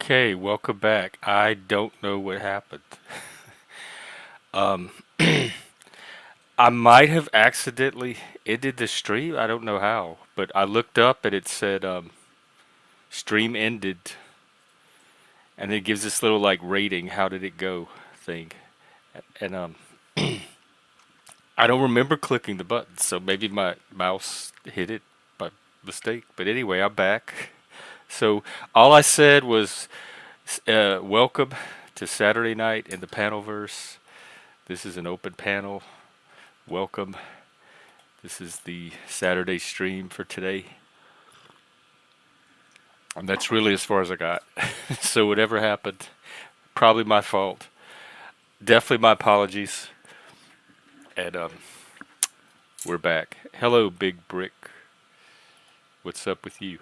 Okay, welcome back. I don't know what happened. Um, I might have accidentally ended the stream. I don't know how, but I looked up and it said stream ended, and it gives this little like rating. How did it go? Thing, and I don't remember clicking the button, so maybe my mouse hit it by mistake. But anyway, I'm back. So all I said was, welcome to Saturday night in the Panelverse. This is an open panel. Welcome. This is the Saturday stream for today. And that's really as far as I got. So whatever happened, probably my fault. Definitely my apologies. And we're back. Hello, Big Brick. What's up with you?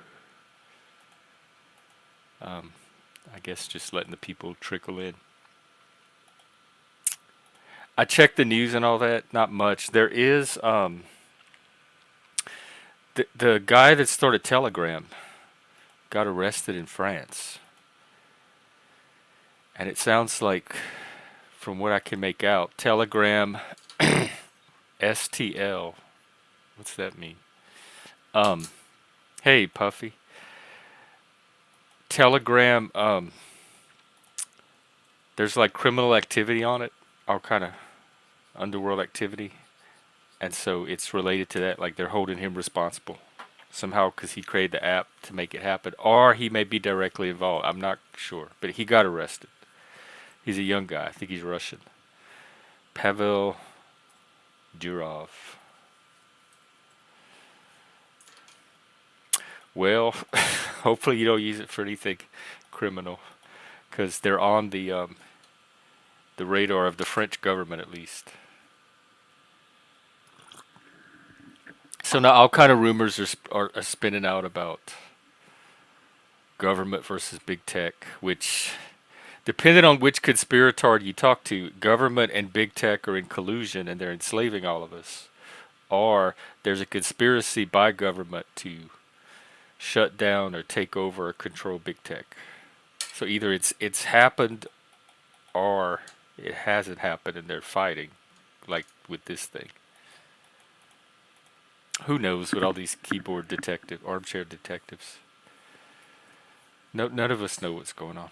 Um, I guess just letting the people trickle in. I checked the news and all that. Not much. There is the guy that started Telegram got arrested in France. And it sounds like, from what I can make out, Telegram STL. What's that mean? Um, hey, Puffy. Telegram, there's like criminal activity on it, all kind of underworld activity. And so it's related to that. Like they're holding him responsible somehow because he created the app to make it happen. Or he may be directly involved. I'm not sure. But he got arrested. He's a young guy. I think he's Russian. Pavel Durov. Well, hopefully you don't use it for anything criminal, because they're on the radar of the French government at least. So now all kind of rumors are spinning out about government versus big tech, which, depending on which conspirator you talk to, government and big tech are in collusion and they're enslaving all of us. Or there's a conspiracy by government to shut down or take over or control big tech. So either it's happened or it hasn't happened and they're fighting, like with this thing. Who knows with all these keyboard detective, armchair detectives? No, none of us know what's going on.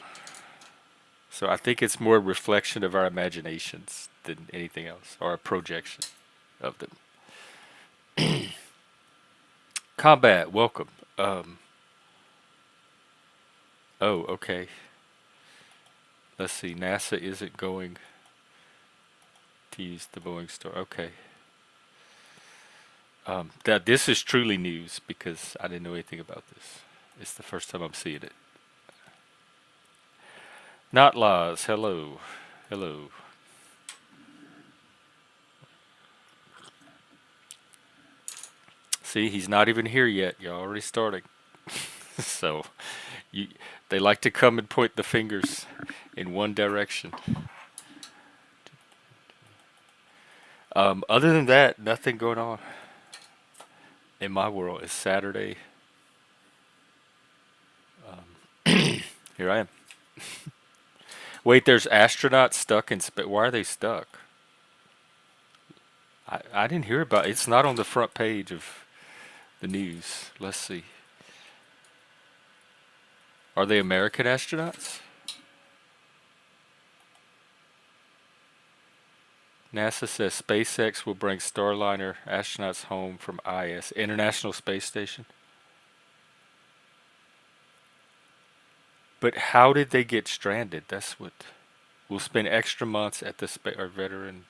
So I think it's more a reflection of our imaginations than anything else, or a projection of them. Combat, welcome. Oh, okay. Let's see. NASA isn't going to use the Boeing Star. Okay. That this is truly news because I didn't know anything about this. It's the first time I'm seeing it. Not laws. Hello, hello. See, he's not even here yet. You're already starting. So, you, they like to come and point the fingers in one direction. Other than that, nothing going on in my world. It's Saturday. Here I am. Wait, there's astronauts stuck in space. Why are they stuck? I didn't hear about it. It's not on the front page of the news. Let's see. Are they American astronauts? NASA says SpaceX will bring Starliner astronauts home from IS, International Space Station. But how did they get stranded? That's what. We'll spend extra months at the our veteran.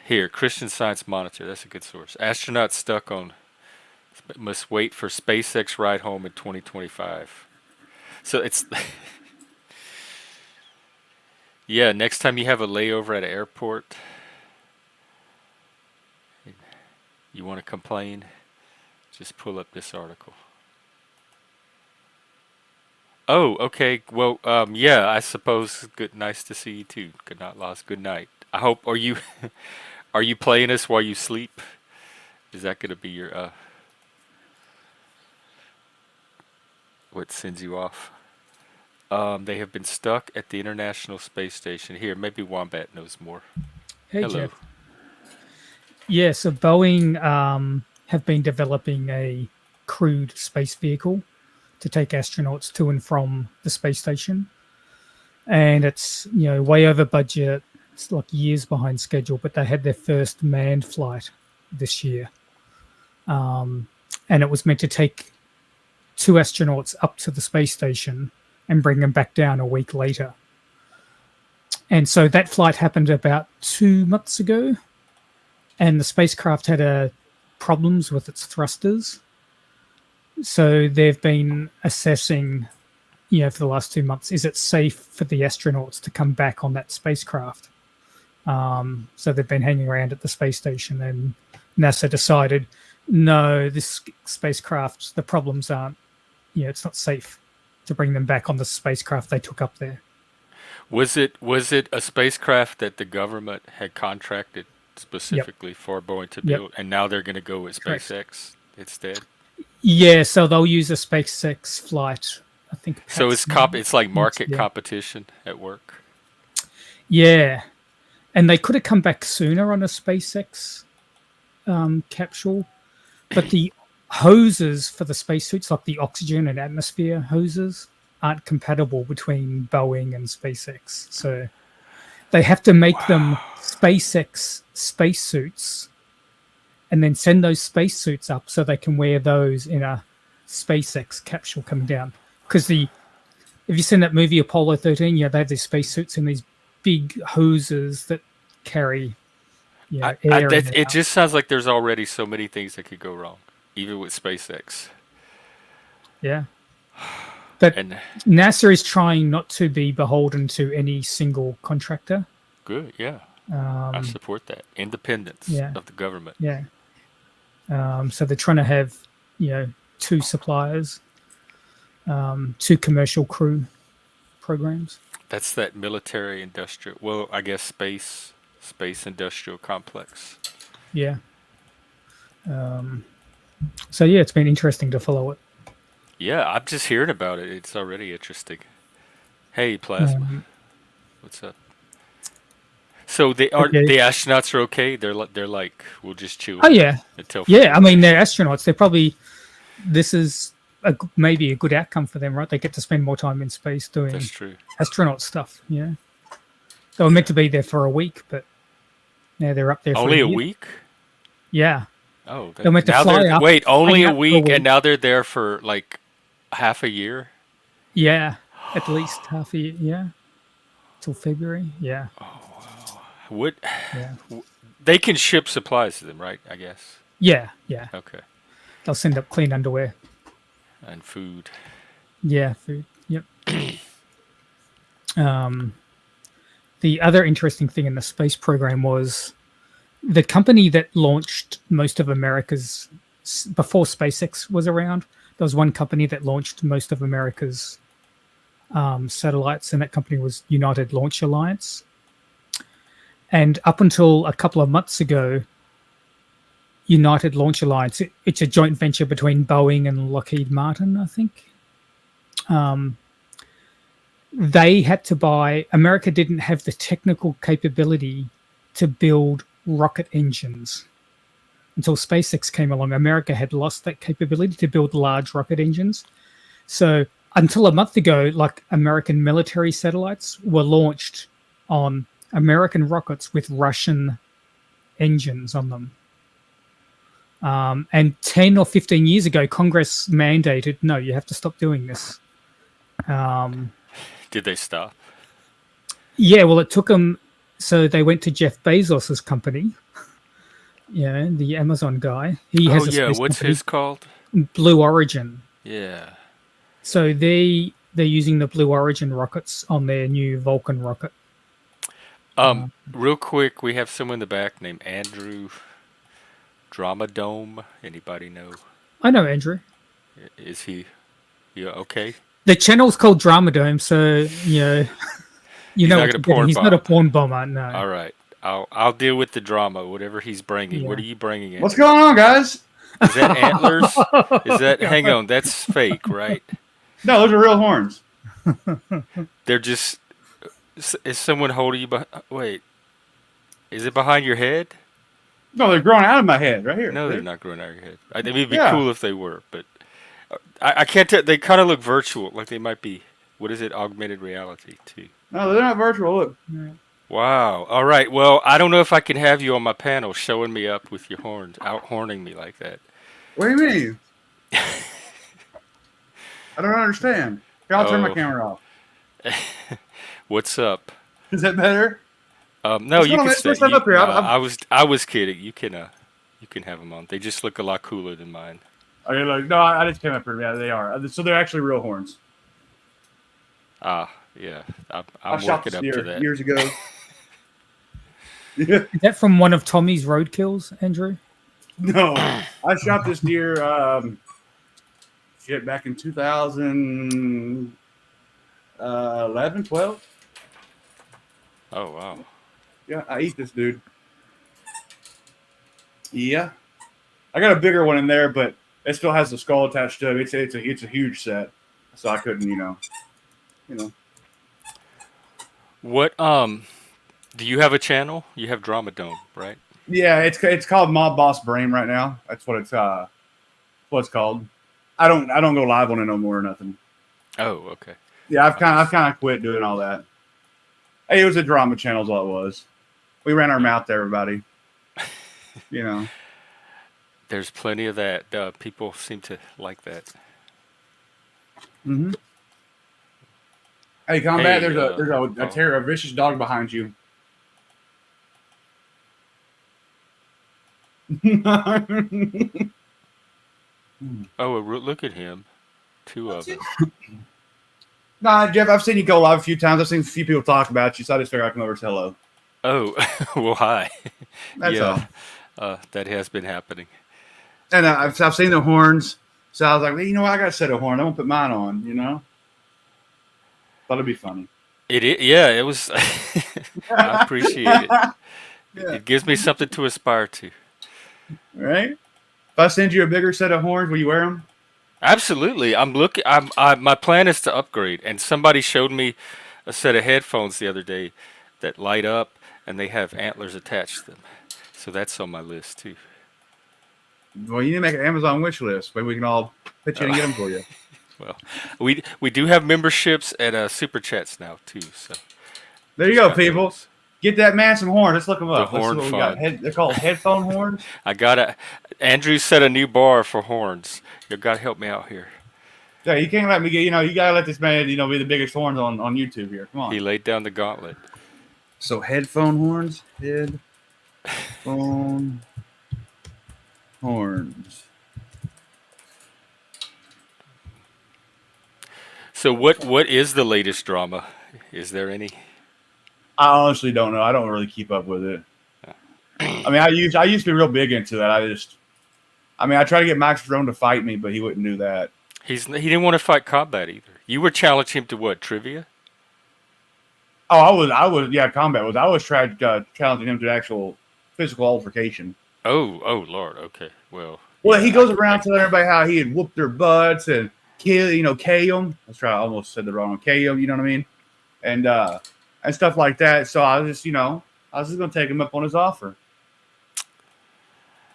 Here, Christian Science Monitor. That's a good source. Astronauts stuck on must wait for SpaceX ride home in 2025. So it's yeah. Next time you have a layover at an airport, you want to complain, just pull up this article. Oh, okay. Well, yeah. I suppose. Good. Nice to see you too. Good night, lost. Good night. I hope. Are you are you playing this while you sleep? Is that going to be your what sends you off. They have been stuck at the International Space Station. Here, maybe Wombat knows more. Hey, Hello. Jeff. Yeah, so Boeing have been developing a crewed space vehicle to take astronauts to and from the space station, and it's way over budget. It's like years behind schedule, but they had their first manned flight this year, and it was meant to take two astronauts up to the space station and bring them back down a week later. And so that flight happened about 2 months ago, and the spacecraft had problems with its thrusters. So they've been assessing, for the last 2 months, is it safe for the astronauts to come back on that spacecraft? So they've been hanging around at the space station, and NASA decided, no, this spacecraft, the problems aren't, it's not safe to bring them back on the spacecraft they took up there. Was it a spacecraft that the government had contracted specifically for Boeing to Yep. build, and now they're going to go with Correct. SpaceX instead? Yeah, so they'll use a SpaceX flight, I think. So it's it's like market Yeah. competition at work. Yeah, and they could have come back sooner on a SpaceX capsule, but the hoses for the spacesuits, like the oxygen and atmosphere hoses, aren't compatible between Boeing and SpaceX. So they have to make them SpaceX spacesuits and then send those spacesuits up so they can wear those in a SpaceX capsule coming down. Because if you've seen that movie Apollo 13, they have these spacesuits and these big hoses that carry air. It just sounds like there's already so many things that could go wrong, even with SpaceX. Yeah. But And NASA is trying not to be beholden to any single contractor. good, yeah. I support that. Independence of the government. Yeah. So they're trying to have, two suppliers, two commercial crew programs. That's that military industrial, well, I guess space industrial complex. Yeah. So yeah, it's been interesting to follow it. Yeah, I'm just hearing about it. It's already interesting. Hey, Plasma, what's up? So the astronauts are okay. They're like, we'll just chill. Oh yeah, until yeah. I mean, they're astronauts. They're probably, this is maybe a good outcome for them, right? They get to spend more time in space doing That's true. astronaut stuff. Yeah, they were meant to be there for a week, but now they're up there for Only a a year. week. Yeah, Oh, they meant to now fly they're up. wait only hang a out for week, and now they're there for like half a year. Yeah, at least half a year. Yeah, till February. Yeah. What? Yeah. They can ship supplies to them, right? I guess. Yeah. Yeah. Okay. They'll send up clean underwear. And food. Yeah, food. Yep. The other interesting thing in the space program was the company that launched most of America's, before SpaceX was around, there was one company that launched most of America's satellites, and that company was United Launch Alliance. And up until a couple of months ago, United Launch Alliance, it's a joint venture between Boeing and Lockheed Martin, I think. They had to buy, America didn't have the technical capability to build rocket engines. Until SpaceX came along, America had lost that capability to build large rocket engines. So until a month ago, like, American military satellites were launched on American rockets with Russian engines on them. And 10 or 15 years ago, Congress mandated, no, you have to stop doing this. Did they stop? Yeah, well, it took them, so they went to Jeff Bezos's company, the Amazon guy. He has a space what's company, his called? Blue Origin. Yeah. So they're using the Blue Origin rockets on their new Vulcan rocket. Real quick, we have someone in the back named Andrew Dramadome. Anybody know? I know Andrew. Is he? Yeah. Okay. The channel's called Dramadome, so he's not a porn bomber. No. All right. I'll deal with the drama, whatever he's bringing. Yeah. What are you bringing in? What's going on, guys? Is that antlers? Is that? Hang on, that's fake, right? No, those are real horns. They're just. Is someone holding you? Wait, is it behind your head? No, they're growing out of my head right here. No, they're Dude. not growing out of your head. I mean, it'd be Yeah. cool if they were, but I can't tell. They kind of look virtual, like they might be. What is it? Augmented reality too. No, they're not virtual. Look. Wow. All right. Well, I don't know if I can have you on my panel showing me up with your horns, out horning me like that. What do you mean? I don't understand. Here, I'll turn my Oh, camera off. what's up? Is that better? No, What's you going on, can man? stay. Stand up here. I was kidding. You can have them on. They just look a lot cooler than mine. Okay, look. No, I just came up here. Yeah, they are. So they're actually real horns. Ah, yeah. I I'm shot working this up to deer that. years ago. Yeah. Is that from one of Tommy's roadkills, Andrew? No, I shot this deer. Back in 2011, 12. Oh wow. Yeah, I eat this dude. Yeah, I got a bigger one in there, but it still has the skull attached to it. It's a huge set, so I couldn't, you know. What do you have a channel? You have Drama Dome, right? Yeah, it's called Mob Boss Brain right now. That's what it's called. I don't go live on it no more or nothing. Oh, okay. Yeah, I've kind of quit doing all that. Hey, it was a drama channel, is all it was. We ran our mouth to everybody. You know. There's plenty of that. People seem to like that. Mm-hmm. Hey, Combat, Hey, there's a vicious dog behind you. Oh, look at him. Two of them. Nah, Jeff, I've seen you go live a few times. I've seen a few people talk about you, so I just figured I'd come over and say hello. Oh, well, hi. That's Yeah, all. that has been happening. And I've seen the horns, so I was like, well, you know what? I got a set of horn. I'm going to put mine on, you know? Thought it'd be funny. Yeah, it was. I appreciate it. Yeah. It gives me something to aspire to. Right? If I send you a bigger set of horns, will you wear them? Absolutely. My plan is to upgrade, and somebody showed me a set of headphones the other day that light up, and they have antlers attached to them. So that's on my list too. Well, you need to make an Amazon wish list. Maybe we can all pitch in and get them for you. Well, we do have memberships and super chats now too. So There you go, people. Those. Get that man some horns. Let's look them up. The horn Let's see what we got. They're called headphone horns. Andrew set a new bar for horns. You gotta help me out here. Yeah, you can't let me get. You know, you gotta let this man, be the biggest horns on YouTube here. Come on. He laid down the gauntlet. So headphone horns. Headphone horns. So what is the latest drama? Is there any? I honestly don't know. I don't really keep up with it. I mean, I used to be real big into that. I tried to get Max Drone to fight me, but he wouldn't do that. He didn't want to fight combat either. You were challenging him to what, trivia? Oh, I was. Yeah, combat was. I was challenging him to actual physical altercation. Oh, Lord. Okay. Well, he goes around telling everybody how he had whooped their butts and K them. I almost said the wrong one. K them. You know what I mean? And stuff like that. So I was just, going to take him up on his offer.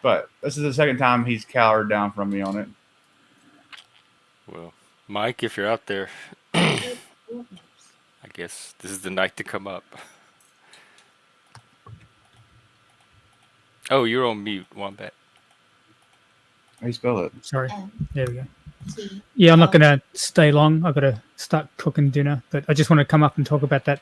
But this is the second time he's cowered down from me on it. Well, Mike, if you're out there, I guess this is the night to come up. Oh, you're on mute, Wombat. How do you spell it? Sorry. There we go. Yeah, I'm not going to stay long. I've got to start cooking dinner. But I just want to come up and talk about that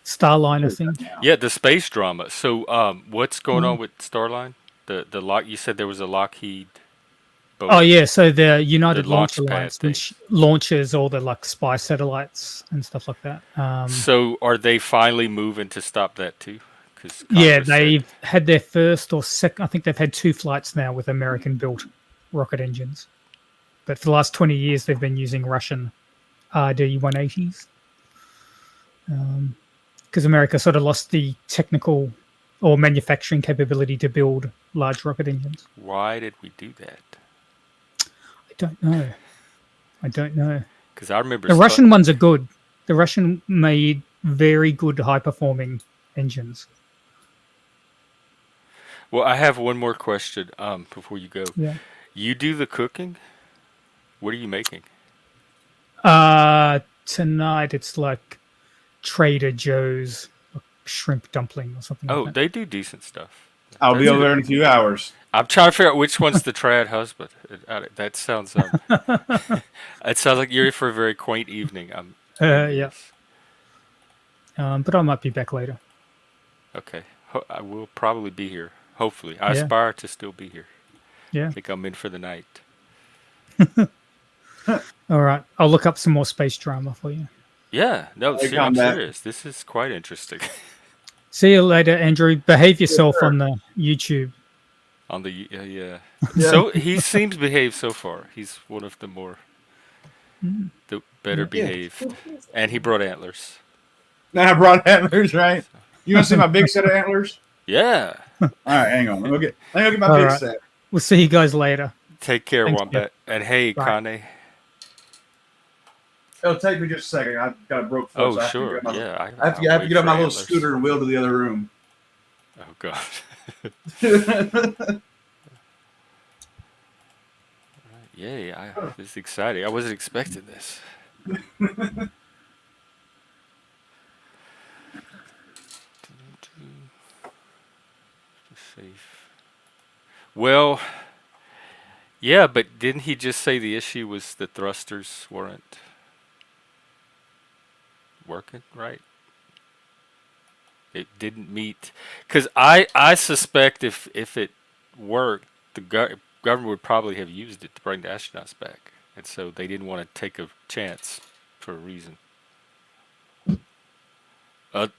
Starliner thing. Yeah, the space drama. So what's going on with Starline? The lock, you said there was a Lockheed boat. Oh yeah, so the United Launch launch pad Alliance, thing. which launches all the spy satellites and stuff like that. So are they finally moving to stop that too? Yeah, they've had their first or second. I think they've had 2 flights now with American-built rocket engines. But for the last 20 years, they've been using Russian RD-180s. Because America sort of lost the technical or manufacturing capability to build large rocket engines. Why did we do that? I don't know. Because I remember The Russian ones are good. The Russian made very good high performing engines. Well, I have one more question before you go. Yeah. You do the cooking? What are you making? Tonight it's like Trader Joe's shrimp dumpling or something like Oh, that. they do decent stuff. I'll be That's over good. there in a few hours. I'm trying to figure out which one's the trad husband. That sounds it sounds like you're in for a very quaint evening. I'm Yeah. envious. But I might be back later. Okay. I will probably be here. Hopefully. I Yeah. aspire to still be here. Yeah. I think I'm in for the night. All right. I'll look up some more space drama for you. Yeah. No, Hey, I'm combat. serious. This is quite interesting. See you later, Andrew. Behave yourself sir. on the YouTube. On the yeah. Yeah. So he seems behaved so far. He's one of the more the better Yeah. behaved, and he brought antlers. Now I brought antlers, right? You want to see my big set of antlers? Yeah. All right, hang on. Let me get my All big right. set. We'll see you guys later. Take care, Thanks, Wombat. And hey, Bye. Kane. It'll take me just a second. I've got a broke foot. Oh, so I have to sure. get my- Yeah. I have to I'll get wait on my for little antlers. scooter and wheel to the other room. Oh, God. Yay. This is exciting. I wasn't expecting this. Safe. Well, yeah, but didn't he just say the issue was the thrusters weren't working right? It didn't meet, because I suspect if it worked, the government would probably have used it to bring the astronauts back, and so they didn't want to take a chance for a reason. A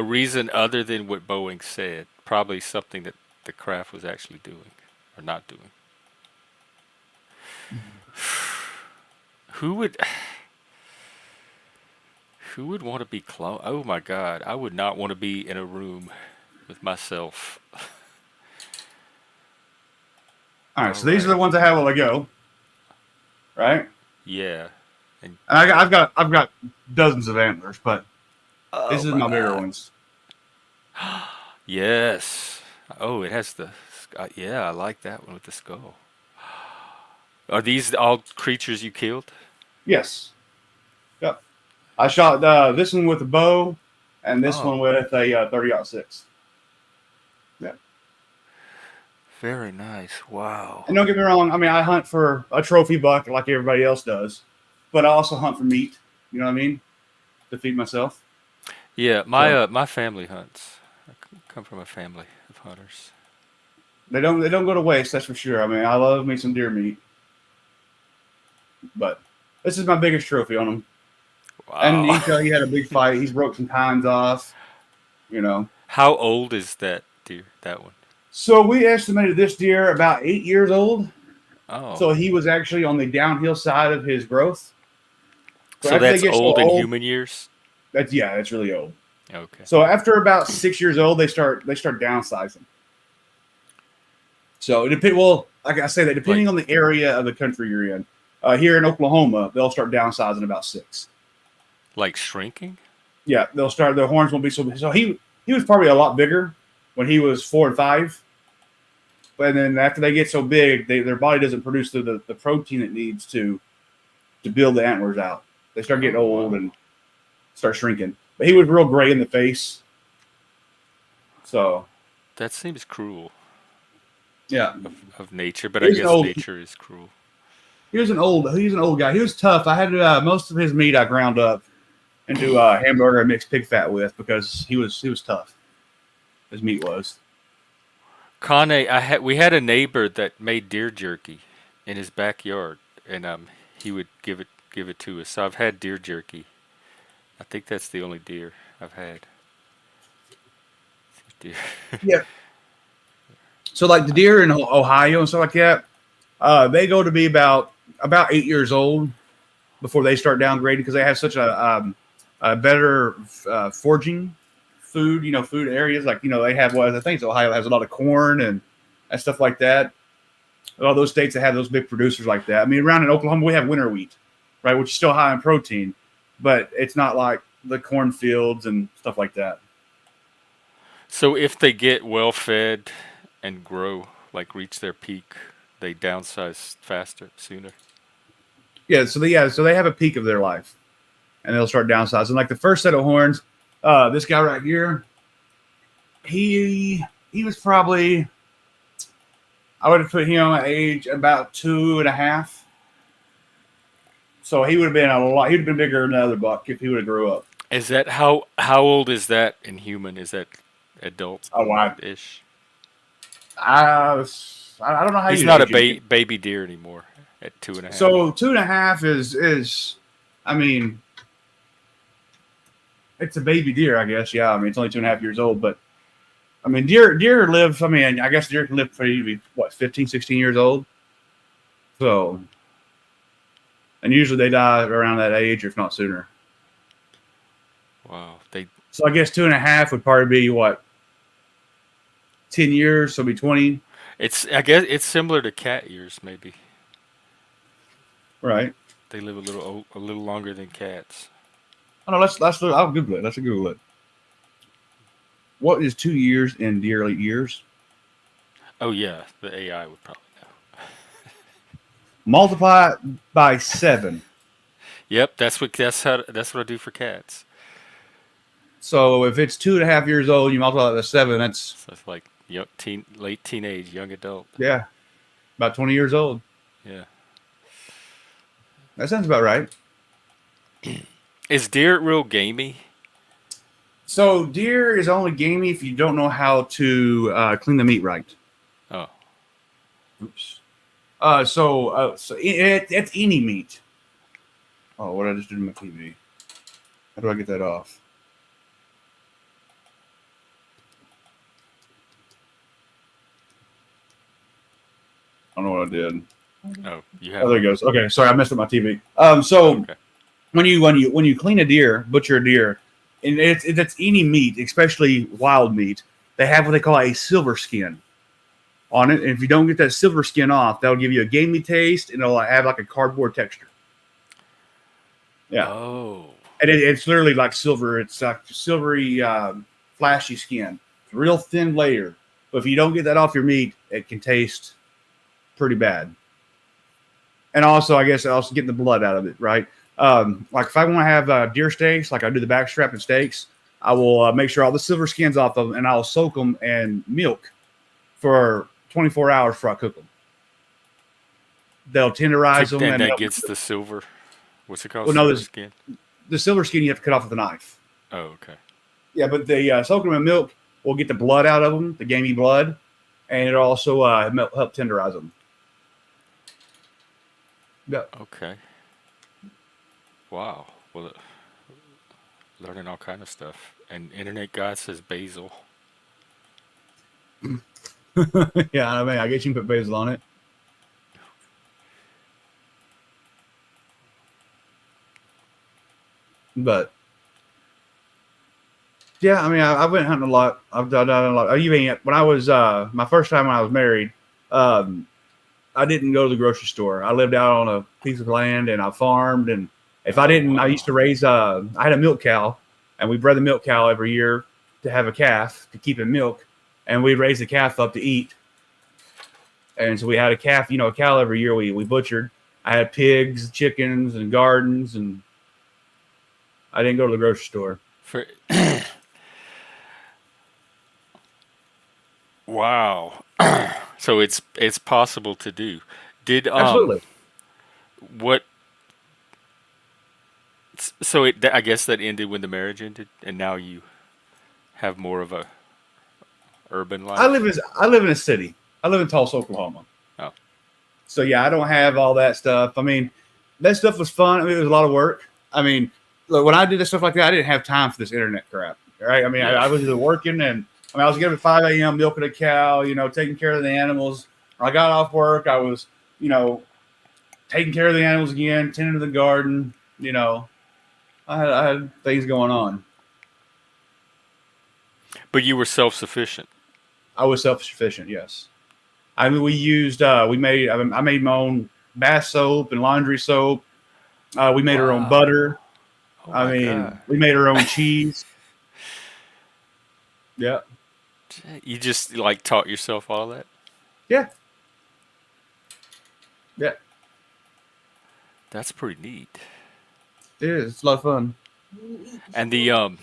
reason other than what Boeing said, probably something that the craft was actually doing or not doing. Who would want to be cloned? Oh my God, I would not want to be in a room with myself. All right, so these are the ones I have while I go. Right? Yeah. And I've got dozens of antlers, but this is my bigger God. ones. Yes. Oh, it has the. Yeah, I like that one with the skull. Are these all creatures you killed? Yes. Yep. I shot this one with a bow, and this Oh. one with a 30-06. Yeah. Very nice. Wow. And don't get me wrong. I mean, I hunt for a trophy buck like everybody else does, but I also hunt for meat. You know what I mean? To feed myself. Yeah, my family hunts. I come from a family of hunters. They don't go to waste. That's for sure. I mean, I love me some deer meat, but this is my biggest trophy on him. Wow. And you can tell he had a big fight. He's broke some tines off. You know. How old is that deer? That one? So we estimated this deer about 8 years old. Oh. So he was actually on the downhill side of his growth. So after they that's get old in human years. That's really old. Okay. So after about 6 years old, they start downsizing. So like I say that depending on the area of the country you're in. Here in Oklahoma, they'll start downsizing about 6. Like shrinking? Yeah, they'll start. Their horns won't be so big. So he was probably a lot bigger when he was 4 and 5. But then after they get so big, their body doesn't produce the protein it needs to build the antlers out. They start getting old and start shrinking. But he was real gray in the face. So That seems cruel yeah, of nature, but I guess nature is cruel. He's an old guy. He was tough. I had most of his meat I ground up into hamburger and mixed pig fat with because he was tough. His meat was. Kane, we had a neighbor that made deer jerky in his backyard, and he would give it to us. So I've had deer jerky. I think that's the only deer I've had. Deer. Yeah. So like the deer in Ohio and stuff like that, they go to be about 8 years old before they start downgrading because they have such a better foraging food, food areas. Like, they have I think Ohio has a lot of corn and stuff like that. A lot of those states that have those big producers like that. I mean, around in Oklahoma, we have winter wheat. right? Which is still high in protein, but it's not like the cornfields and stuff like that. So if they get well fed and grow, like reach their peak, they downsize faster, sooner. So they have a peak of their life, and they'll start downsizing. Like the first set of horns, this guy right here, he was probably, I would have put him at age about 2.5. So he would have been a lot. He'd have been bigger than the other buck if he would have grew up. Is that how old is that in human? Is that adult Oh, wow. ish? I don't know how He's you not a age him. baby deer anymore at 2.5. So 2.5 is I mean, it's a baby deer, I guess. Yeah, I mean it's only 2.5 years old, but I mean deer live. I mean, I guess deer can live pretty what 15, 16 years old. So, and usually they die around that age, if not sooner. Wow, So I guess 2.5 would probably be what 10 years, so it'd be 20. I guess it's similar to cat years, maybe. Right. They live a little longer than cats. Oh no, let's look. I'll Google it. Let's Google it. What is 2 years in deer years? Oh yeah, the AI would probably know. Multiply by 7. Yep, that's what I do for cats. So if it's 2.5 years old, you multiply it by 7. That's So it's like late teenage, young adult. yeah, about 20 years old. Yeah. That sounds about right. Is deer real gamey? So deer is only gamey if you don't know how to clean the meat right. Oh, Oops. So it's any meat. Oh, what did I just do to my TV? How do I get that off? I don't know what I did. oh, you Oh, have. there it goes. Okay, sorry, I messed up my TV. So Okay. when you clean a deer, butcher a deer, and it's any meat, especially wild meat, they have what they call a silver skin on it. And if you don't get that silver skin off, that'll give you a gamey taste, and it'll have like a cardboard texture. Yeah, Oh, and it's literally like silver. It's like silvery, flashy skin. It's a real thin layer. But if you don't get that off your meat, it can taste pretty bad. And also, I guess, also getting the blood out of it, right? Like if I want to have deer steaks, like I do the backstrap and steaks, I will make sure all the silver skin's off of them, and I'll soak them in milk for 24 hours before I cook them. They'll tenderize them, and and that gets the silver. What's it called? Well, no, Silver there's- skin. the silver skin you have to cut off with a knife. Oh, okay. Yeah, but the soak them in milk will get the blood out of them, the gamey blood, and it'll also help tenderize them. Yeah. Okay. Wow. Well, learning all kind of stuff. And internet guy says basil. Yeah, I mean, I guess you can put basil on it. But yeah, I mean, I went hunting a lot. I've done a lot. Even when I was my first time when I was married, I didn't go to the grocery store. I lived out on a piece of land and I farmed. And if I didn't, I used to raise. I had a milk cow, and we bred the milk cow every year to have a calf to keep it milk, and we'd raise the calf up to eat. And so we had a calf, a cow every year. We butchered. I had pigs, chickens, and gardens, and I didn't go to the grocery store. For wow. So it's possible to do. Did Absolutely. what? So I guess that ended when the marriage ended, and now you have more of a urban life. I live in a city. I live in Tulsa, Oklahoma. Oh. So yeah, I don't have all that stuff. I mean, that stuff was fun. I mean, it was a lot of work. I mean, look, when I did stuff like that, I didn't have time for this internet crap. Right? I mean, I was either working, and I was getting up at 5 a.m. milking a cow, taking care of the animals. When I got off work, I was, taking care of the animals again, tending to the garden. I had things going on. But you were self-sufficient. I was self-sufficient. Yes. I mean, I made my own bath soap and laundry soap. We made our own Wow. butter. Oh I my mean, God. we made our own cheese. Yeah, You just like taught yourself all that? yeah, yeah. That's pretty neat. It is. It's a lot of fun. And the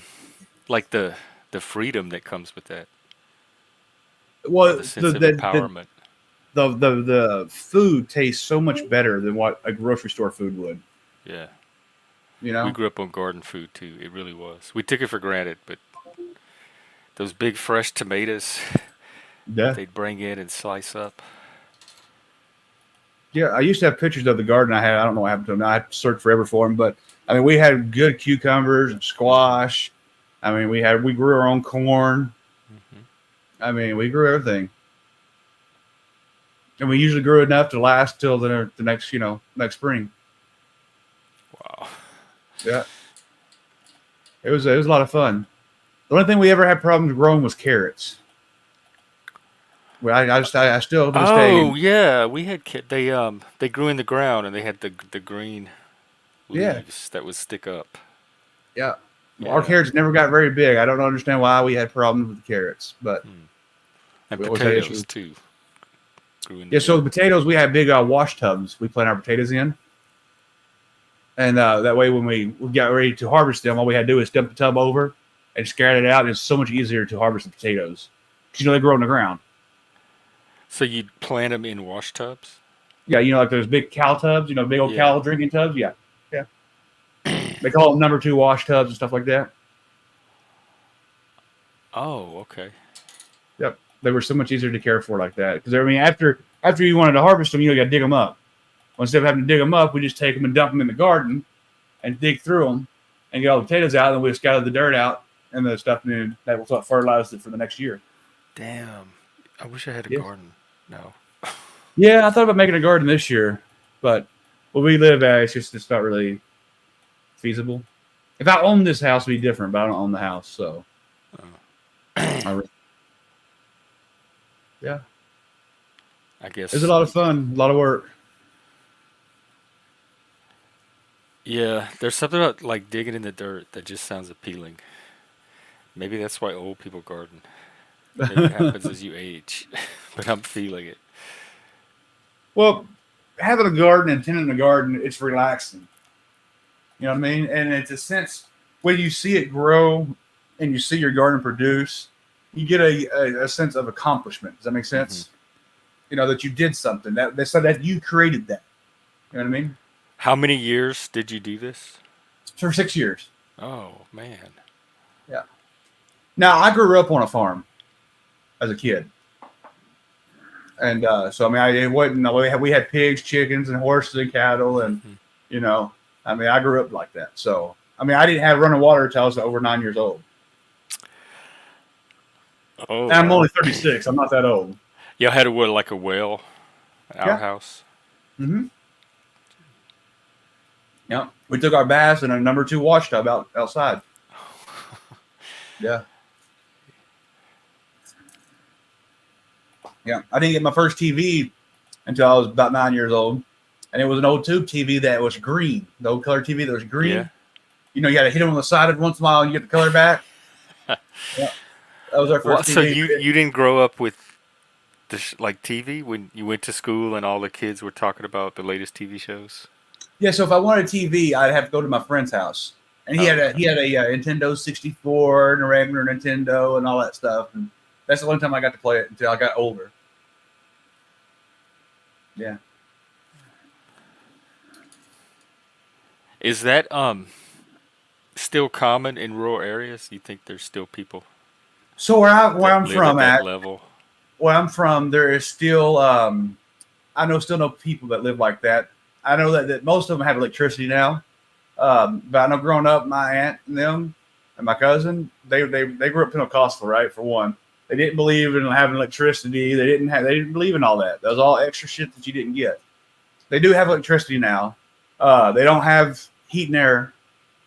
like the freedom that comes with that, or the Well, sense of empowerment. the food tastes so much better than what a grocery store food would. Yeah. You We know? grew up on garden food too. It really was. We took it for granted, but those big fresh tomatoes that Yeah. they'd bring in and slice up. Yeah, I used to have pictures of the garden I had. I don't know what happened to them now. I searched forever for them, but I mean, we had good cucumbers and Hmm. squash. I mean, we grew our own corn. Hmm. I mean, we grew everything, and we usually grew enough to last till the next next spring. Wow. Yeah, it was a lot of fun. The only thing we ever had problems growing was carrots. Well, I still to this day, Oh yeah, we had they grew in the ground and they had the green yeah, leaves that would stick up. yeah. Well, our Yeah. carrots never got very big. I don't understand why we had problems with the carrots, but Hmm. And we always had issues. potatoes too grew in the Yeah, so the dirt. potatoes, we had big wash tubs we plant our potatoes in. And that way, when we got ready to harvest them, all we had to do is dump the tub over and scatter it out. And it's so much easier to harvest the potatoes because they grow in the ground. So you'd plant them in wash tubs? Yeah, like those big cow tubs, big old Yeah. cow drinking tubs. Yeah, yeah. They call them number two wash tubs and stuff like that. Oh, okay. Yep, they were so much easier to care for like that. Because I mean, after you wanted to harvest them, you got to dig them up. Well, instead of having to dig them up, we just take them and dump them in the garden and dig through them and get all the potatoes out, and we just gather the dirt out and the stuff, and that will fertilize it for the next year. Damn. I wish I had a Yeah. garden. No. Yeah, I thought about making a garden this year, but where we live at, it's not really feasible. If I owned this house, it'd be different, but I don't own the house, so I re- yeah, I it's a guess. lot of fun, a lot of work. Yeah, there's something about like digging in the dirt that just sounds appealing. Maybe that's why old people garden. Maybe it happens as you age, but I'm feeling it. Well, having a garden and tending a garden, it's relaxing. You know what I mean? And it's a sense when you see it grow and you see your garden produce, you get a sense of accomplishment. Does that make Hmm. sense? That you did something that you created that. You know what I mean? How many years did you do this? For 6 years. Oh, man. Yeah. Now I grew up on a farm as a kid, and so I mean, it wasn't. We had pigs, chickens, and horses and cattle, and Hmm. you know, I mean, I grew up like that. So I mean, I didn't have running water until I was over 9 years old. Oh, And I'm wow. only 36. I'm not that old. Y'all had a what, like a well, an Yeah. outhouse? Mm-hmm. Yeah. We took our baths in a number two wash tub outside. Yeah. Yeah. I didn't get my first TV until I was about 9 years old, and it was an old tube TV that was green. The old color TV that was Yeah. green. You got to hit it on the side every once in a while and you get the color back. Yeah. That was our Well, first so TV. you didn't grow up with like TV when you went to school and all the kids were talking about the latest TV shows? Yeah. So if I wanted a TV, I'd have to go to my friend's house, and he Oh, had a okay. he had a Nintendo 64 and a regular Nintendo and all that stuff. And that's the only time I got to play it until I got older. Yeah. Is that still common in rural areas? You think there's still people So where that I'm live at from that at level? where I'm from, there is still I know still know people that live like that. I know that most of them have electricity now. But I know growing up, my aunt and them and my cousin, they grew up Pentecostal, right? For one, they didn't believe in having electricity. They didn't believe in all that. That was all extra shit that you didn't get. They do have electricity now. They don't have heat and air,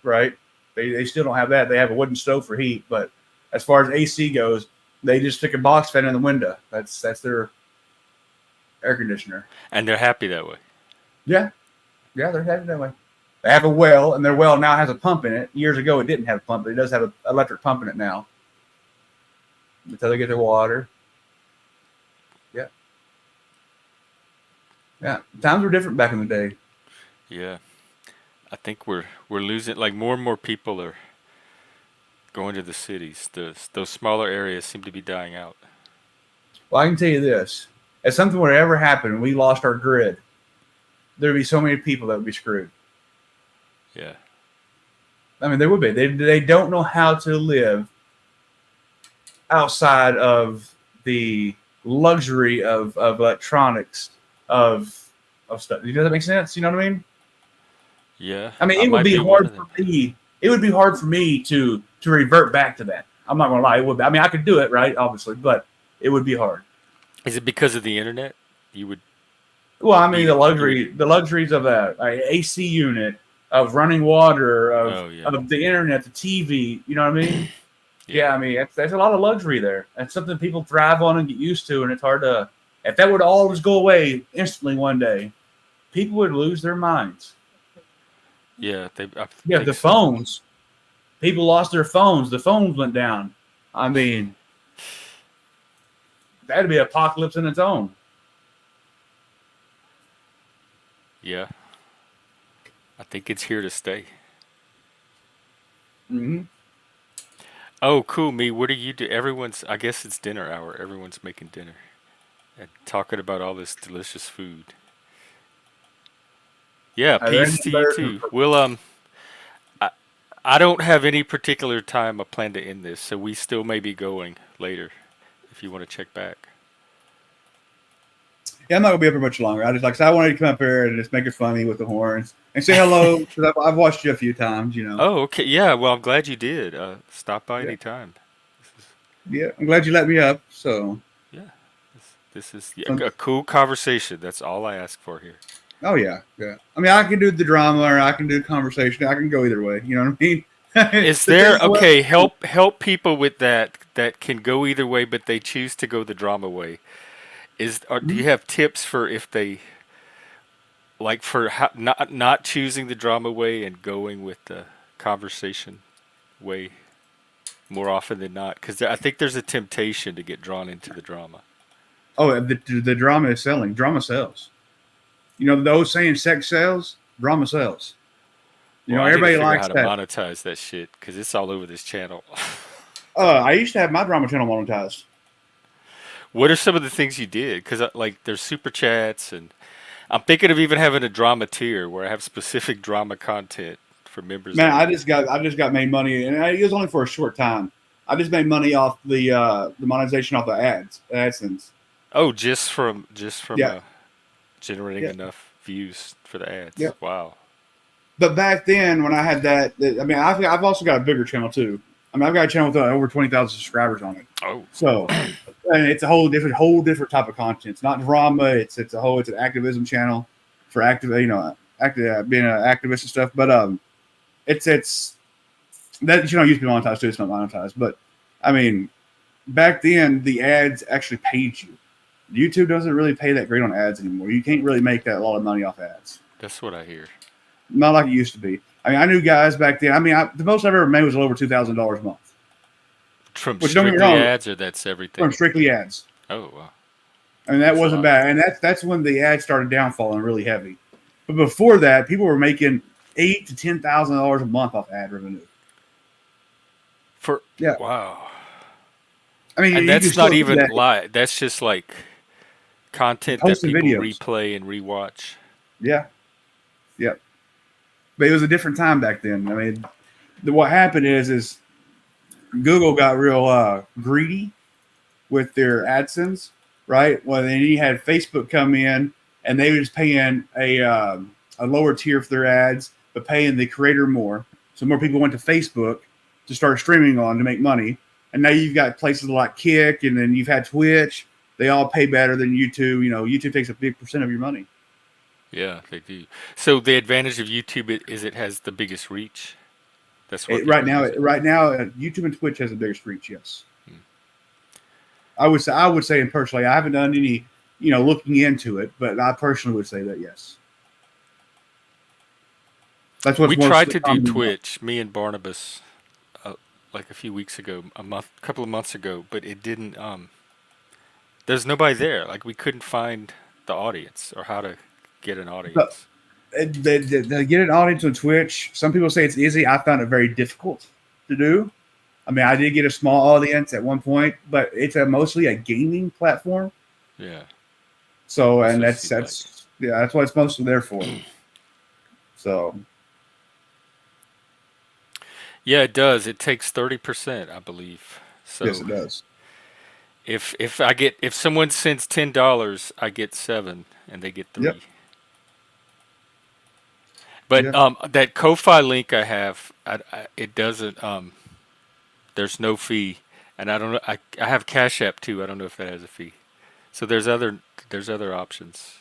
right? They still don't have that. They have a wooden stove for heat, but as far as AC goes, they just stick a box fan in the window. That's their air conditioner. And they're happy that way. Yeah, yeah, they're headed that way. They have a well, and their well now has a pump in it. Years ago, it didn't have a pump, but it does have an electric pump in it now. Until they get their water. Yeah. Yeah. Times were different back in the day. Yeah. I think we're losing, like, more and more people are going to the cities. Those smaller areas seem to be dying out. Well, I can tell you this. If something would ever happen and we lost our grid, there'd be so many people that would be screwed. Yeah. I mean, there would be. They don't know how to live outside of the luxury of electronics, of stuff. You know, that makes sense? You know what I mean? Yeah. I mean, I it would might be one hard of them. for me. It would be hard for me to revert back to that. I'm not gonna lie. It would be. I mean, I could do it, right? Obviously, but it would be hard. Is it because of the internet? You would Well, I mean, you the luxuries of a AC unit, of running water, oh yeah. of the internet, the TV. You know what I mean? Yeah. Yeah, I mean, that's a lot of luxury there. That's something people thrive on and get used to, and it's hard to. If that would all just go away instantly one day, people would lose their minds. Yeah, I Yeah, think the so. phones. People lost their phones. The phones went down. I mean, that'd be apocalypse in its own. Yeah. I think it's here to stay. Mm-hmm. Oh, cool, me. What do you do? Everyone's, I guess it's dinner hour. Everyone's making dinner and talking about all this delicious food. Yeah, Are there any peace to you better? too. We'll I, I don't have any particular time I plan to end this, so we still may be going later if you want to check back. Yeah, I'm not gonna be up here much longer. I just like I said, I wanted to come up here and just make it funny with the horns and say hello because I've watched you a few times. You know. Oh, okay. Yeah, well, I'm glad you did. Stop by Yeah. anytime. This is, Yeah, I'm glad you let me up. So, yeah, this is um, a cool conversation. That's all I ask for here. oh yeah, yeah. I mean, I can do the drama or I can do conversation. I can go either way. You know what I mean? Is there Depends on what. okay? Help people with that can go either way, but they choose to go the drama way. Do you have tips for if they like for not choosing the drama way and going with the conversation way more often than not? Because I think there's a temptation to get drawn into the drama. Oh, the drama is selling. Drama sells. You know, those saying sex sells, drama sells. You Well, know, I need to everybody figure out how likes to that. monetize that shit because it's all over this channel. I used to have my drama channel monetized. What are some of the things you did? Because like there's super chats, and I'm thinking of even having a drama tier where I have specific drama content for members Man, only. I just got made money, and it was only for a short time. I just made money off the monetization off the AdSense. Oh, just from Yeah, generating yeah, enough views for the ads. yeah. Wow. But back then, when I had I mean, I've also got a bigger channel too. I mean, I've got a channel with over 20,000 subscribers on it. Oh, So, and it's a whole different type of content. It's not drama. It's an activism channel for being an activist and stuff. But it's that channel used to be monetized too. It's not monetized, but I mean, back then the ads actually paid you. YouTube doesn't really pay that great on ads anymore. You can't really make that a lot of money off ads. that's what I hear. Not like it used to be. I mean, I knew guys back then. I mean, the most I've ever made was over $2,000 a month, From which don't get me strictly wrong, ads, or that's everything? from strictly ads. Oh, wow. I mean, that That's a wasn't lot. bad, and that's when the ads started downfalling really heavy. But before that, people were making $8,000 to $10,000 a month off ad revenue. For Yeah, wow. I mean, And you can that's not still do even that live. That's just like content that posting people videos. replay and rewatch. Yeah, yeah. But it was a different time back then. I mean, what happened is Google got real greedy with their AdSense, right? Well, then you had Facebook come in, and they were just paying a lower tier for their ads, but paying the creator more. So more people went to Facebook to start streaming on to make money. And now you've got places like Kick, and then you've had Twitch. They all pay better than YouTube. You know, YouTube takes a big percent of your money. Yeah, they do. So the advantage of YouTube is it has the biggest reach. That's why Right people now, use it. YouTube and Twitch has the biggest reach. Yes, Hmm. I would say, and personally, I haven't done any, looking into it, but I personally would say that yes. That's what's We tried mostly to do common enough. Twitch, me and Barnabas, like a few weeks ago, couple of months ago, but it didn't. There's nobody there. Like we couldn't find the audience or how to get an But audience. they get an audience on Twitch. Some people say it's easy. I found it very difficult to do. I mean, I did get a small audience at one point, but it's mostly a gaming platform. Yeah, So, that's and what it seemed like. that's what it's mostly there for. So, Yeah, it does. It takes 30%, I believe. yes, So it does. if someone sends $10, I get 7, and they get Yep. 3. But Yep. that Ko-fi link I have, it doesn't. There's no fee, and I don't know. I have Cash App too. I don't know if that has a fee. So there's other options.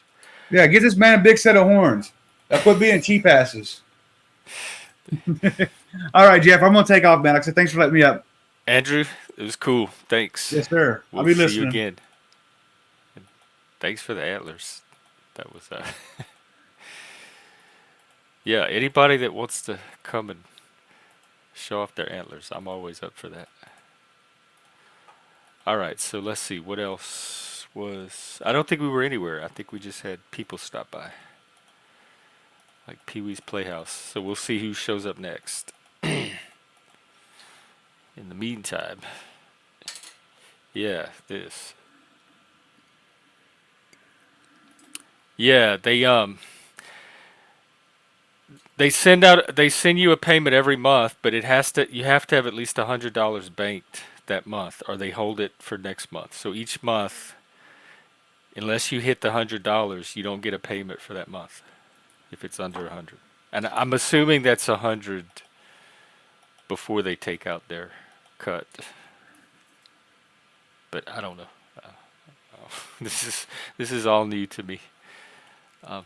Yeah, get this man a big set of horns. Quit being cheap asses. All right, Jeff, I'm gonna take off, man. Like I said, thanks for letting me up. Andrew, it was cool. Thanks. Yes, sir. I'll We'll be see you listening. again. And thanks for the antlers. That was yeah. Anybody that wants to come and show off their antlers, I'm always up for that. All right, so let's see what else was. I don't think we were anywhere. I think we just had people stop by, like Pee Wee's Playhouse. So we'll see who shows up next. In the meantime, yeah, this. Yeah, they send you a payment every month, but you have to have at least $100 banked that month, or they hold it for next month. So each month, unless you hit the $100, you don't get a payment for that month if it's under 100. And I'm assuming that's 100 before they take out their cut, but I don't know. This is all new to me. Um,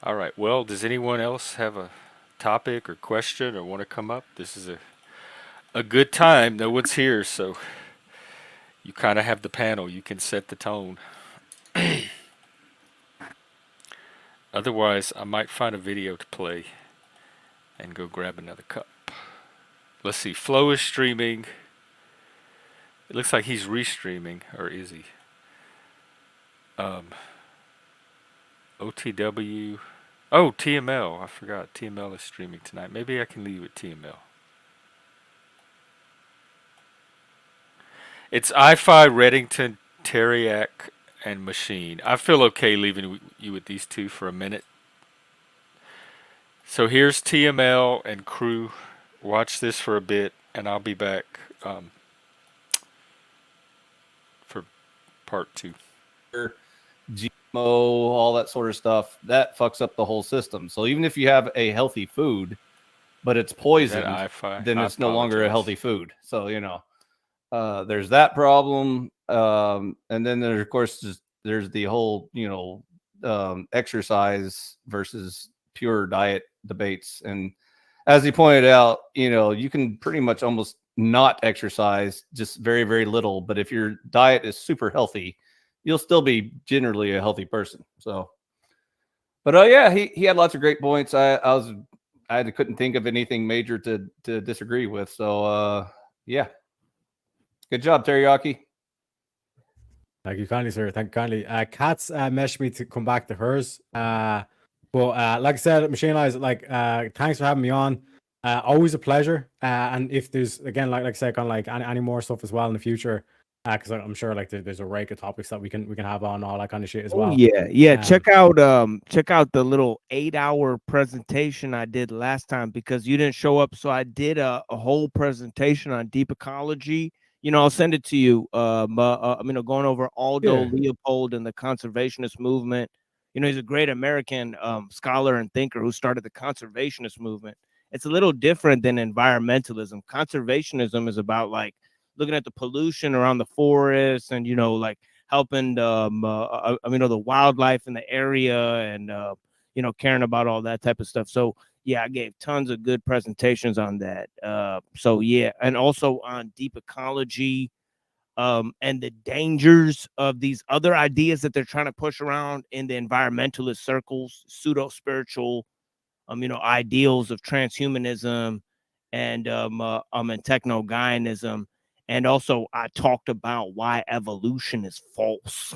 all right. Well, does anyone else have a topic or question or want to come up? This is a good time. No one's here, so you kind of have the panel. You can set the tone. Otherwise, I might find a video to play and go grab another cup. Let's see. Flo is streaming. It looks like he's restreaming, or is he? OTW. Oh, TML. I forgot. TML is streaming tonight. Maybe I can leave with TML. It's I-Fi, Reddington, Teriak, and Machine. I feel okay leaving you with these two for a minute. So here's TML and crew. Watch this for a bit, and I'll be back for part 2. GMO, all that sort of stuff, that fucks up the whole system. So even if you have a healthy food, but it's poisoned, then it's no longer a healthy food. So, there's that problem. And then there's, of course, there's the whole, exercise versus pure diet debates. And as he pointed out, you can pretty much almost not exercise, just very, very little. But if your diet is super healthy, you'll still be generally a healthy person. So, but yeah, he had lots of great points. I couldn't think of anything major to disagree with. So, yeah, good job, Teriyaki. Thank you kindly, sir. Thank you kindly. Kat's messaged me to come back to hers. But like I said, Machine Eyes, thanks for having me on. Always a pleasure. And if there's, again, like I said, kind of like any more stuff as well in the future, because I'm sure there's a rake of topics that we can have on, all that kind of shit as well. Yeah. Check out the little 8-hour presentation I did last time, because you didn't show up. So I did a whole presentation on deep ecology. I'll send it to you. Going over Aldo Leopold and the conservationist movement. He's a great American scholar and thinker who started the conservationist movement. It's a little different than environmentalism. Conservationism is about looking at the pollution around the forest and, helping, the wildlife in the area and, caring about all that type of stuff. So, yeah, I gave tons of good presentations on that. And also on deep ecology, and the dangers of these other ideas that they're trying to push around in the environmentalist circles, pseudo spiritual, ideals of transhumanism and techno-Gaianism. And also, I talked about why evolution is false.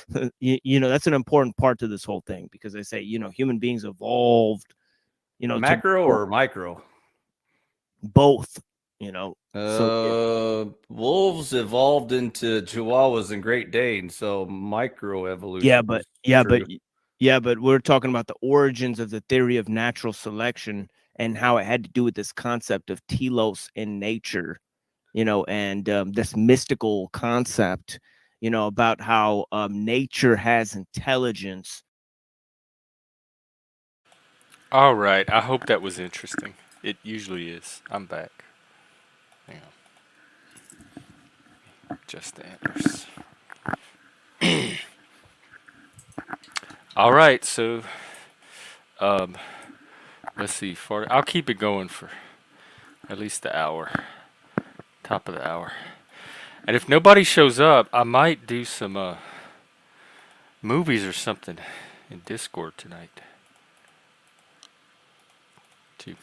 That's an important part to this whole thing, because they say, human beings evolved, Macro or micro? both, so Wolves evolved into Chihuahuas and Great Danes, so micro evolution. but we're talking about the origins of the theory of natural selection and how it had to do with this concept of telos in nature, and this mystical concept, about how nature has intelligence. All right. I hope that was interesting. It usually is. I'm back. Hang on. Just the antlers. All right. So, um, let's see. I'll keep it going for at least the hour. Top of the hour. And if nobody shows up, I might do some movies or something in Discord tonight. Too.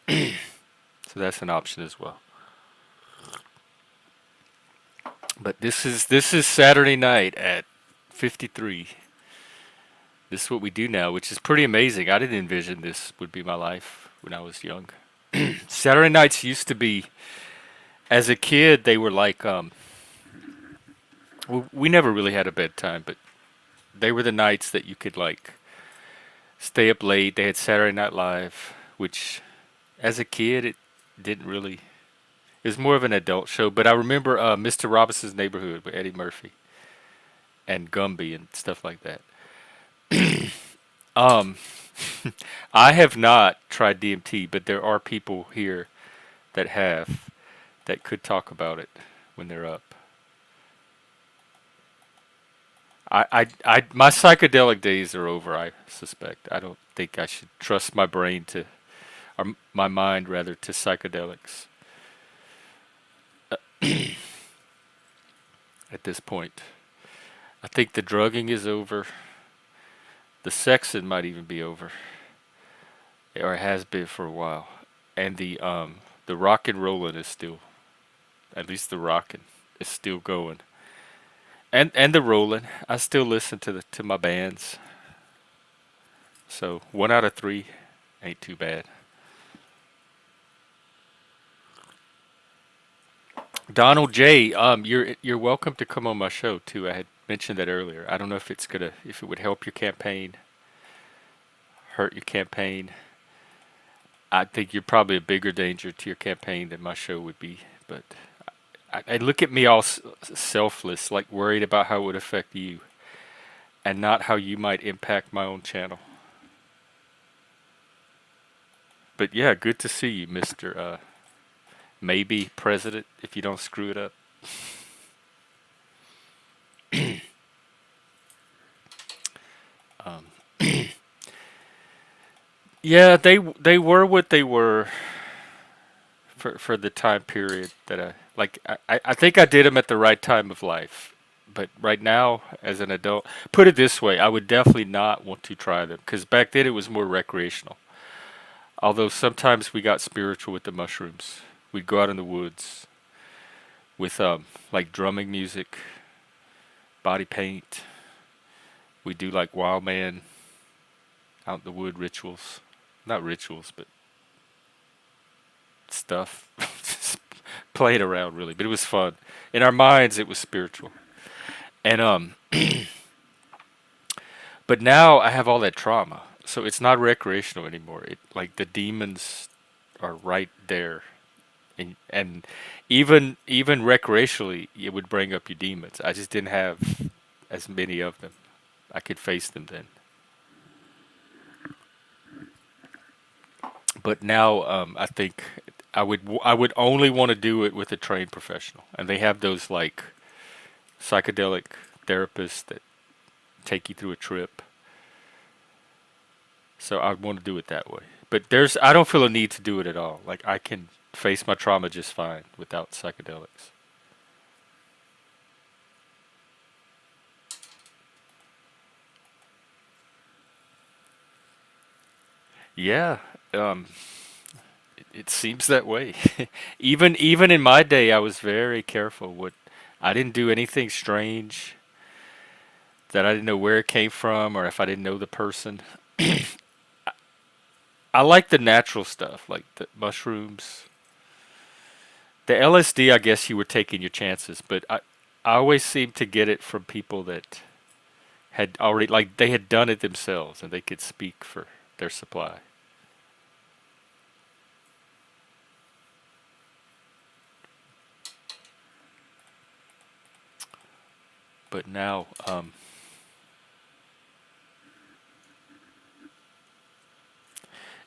So that's an option as well. But this is Saturday night at 53. This is what we do now, which is pretty amazing. I didn't envision this would be my life when I was young. Saturday nights used to be, as a kid, they were like, we never really had a bedtime, but they were the nights that you could like stay up late. They had Saturday Night Live, which as a kid it didn't really. It was more of an adult show. But I remember Mr. Robinson's Neighborhood with Eddie Murphy and Gumby and stuff like that. um, I have not tried DMT, but there are people here that have that could talk about it when they're up. My psychedelic days are over, I suspect. I don't think I should trust my brain to, or my mind rather, to psychedelics at this point. I think the drugging is over. The sexing might even be over, or it has been for a while. And the rock and rolling is still, at least the rocking is still going. And the rolling, I still listen to my bands. So 1 out of 3 ain't too bad. Donald J, you're welcome to come on my show too. I had mentioned that earlier. I don't know if if it would help your campaign, hurt your campaign. I think you're probably a bigger danger to your campaign than my show would be, but I look at me all selfless, like worried about how it would affect you, and not how you might impact my own channel. But yeah, good to see you, Mr. Maybe President, if you don't screw it up. um, yeah, they were what they were for the time period that I think I did them at the right time of life. But right now, as an adult, put it this way, I would definitely not want to try them, because back then it was more recreational. Although sometimes we got spiritual with the mushrooms. We'd go out in the woods with like drumming music, body paint. We do like wild man out in the wood rituals. Not rituals, but stuff. Just playing around really, but it was fun. In our minds it was spiritual. And but now I have all that trauma. So it's not recreational anymore. It like the demons are right there. And even recreationally it would bring up your demons. I just didn't have as many of them. I could face them then. But now I think I would only want to do it with a trained professional. And they have those like psychedelic therapists that take you through a trip. So I'd want to do it that way. But I don't feel a need to do it at all. Like I can face my trauma just fine without psychedelics. Yeah, um, it seems that way. Even in my day, I was very careful. What I didn't do anything strange that I didn't know where it came from or if I didn't know the person. I like the natural stuff, like the mushrooms. The LSD, I guess you were taking your chances, but I always seem to get it from people that had already, like, they had done it themselves and they could speak for their supply. But now,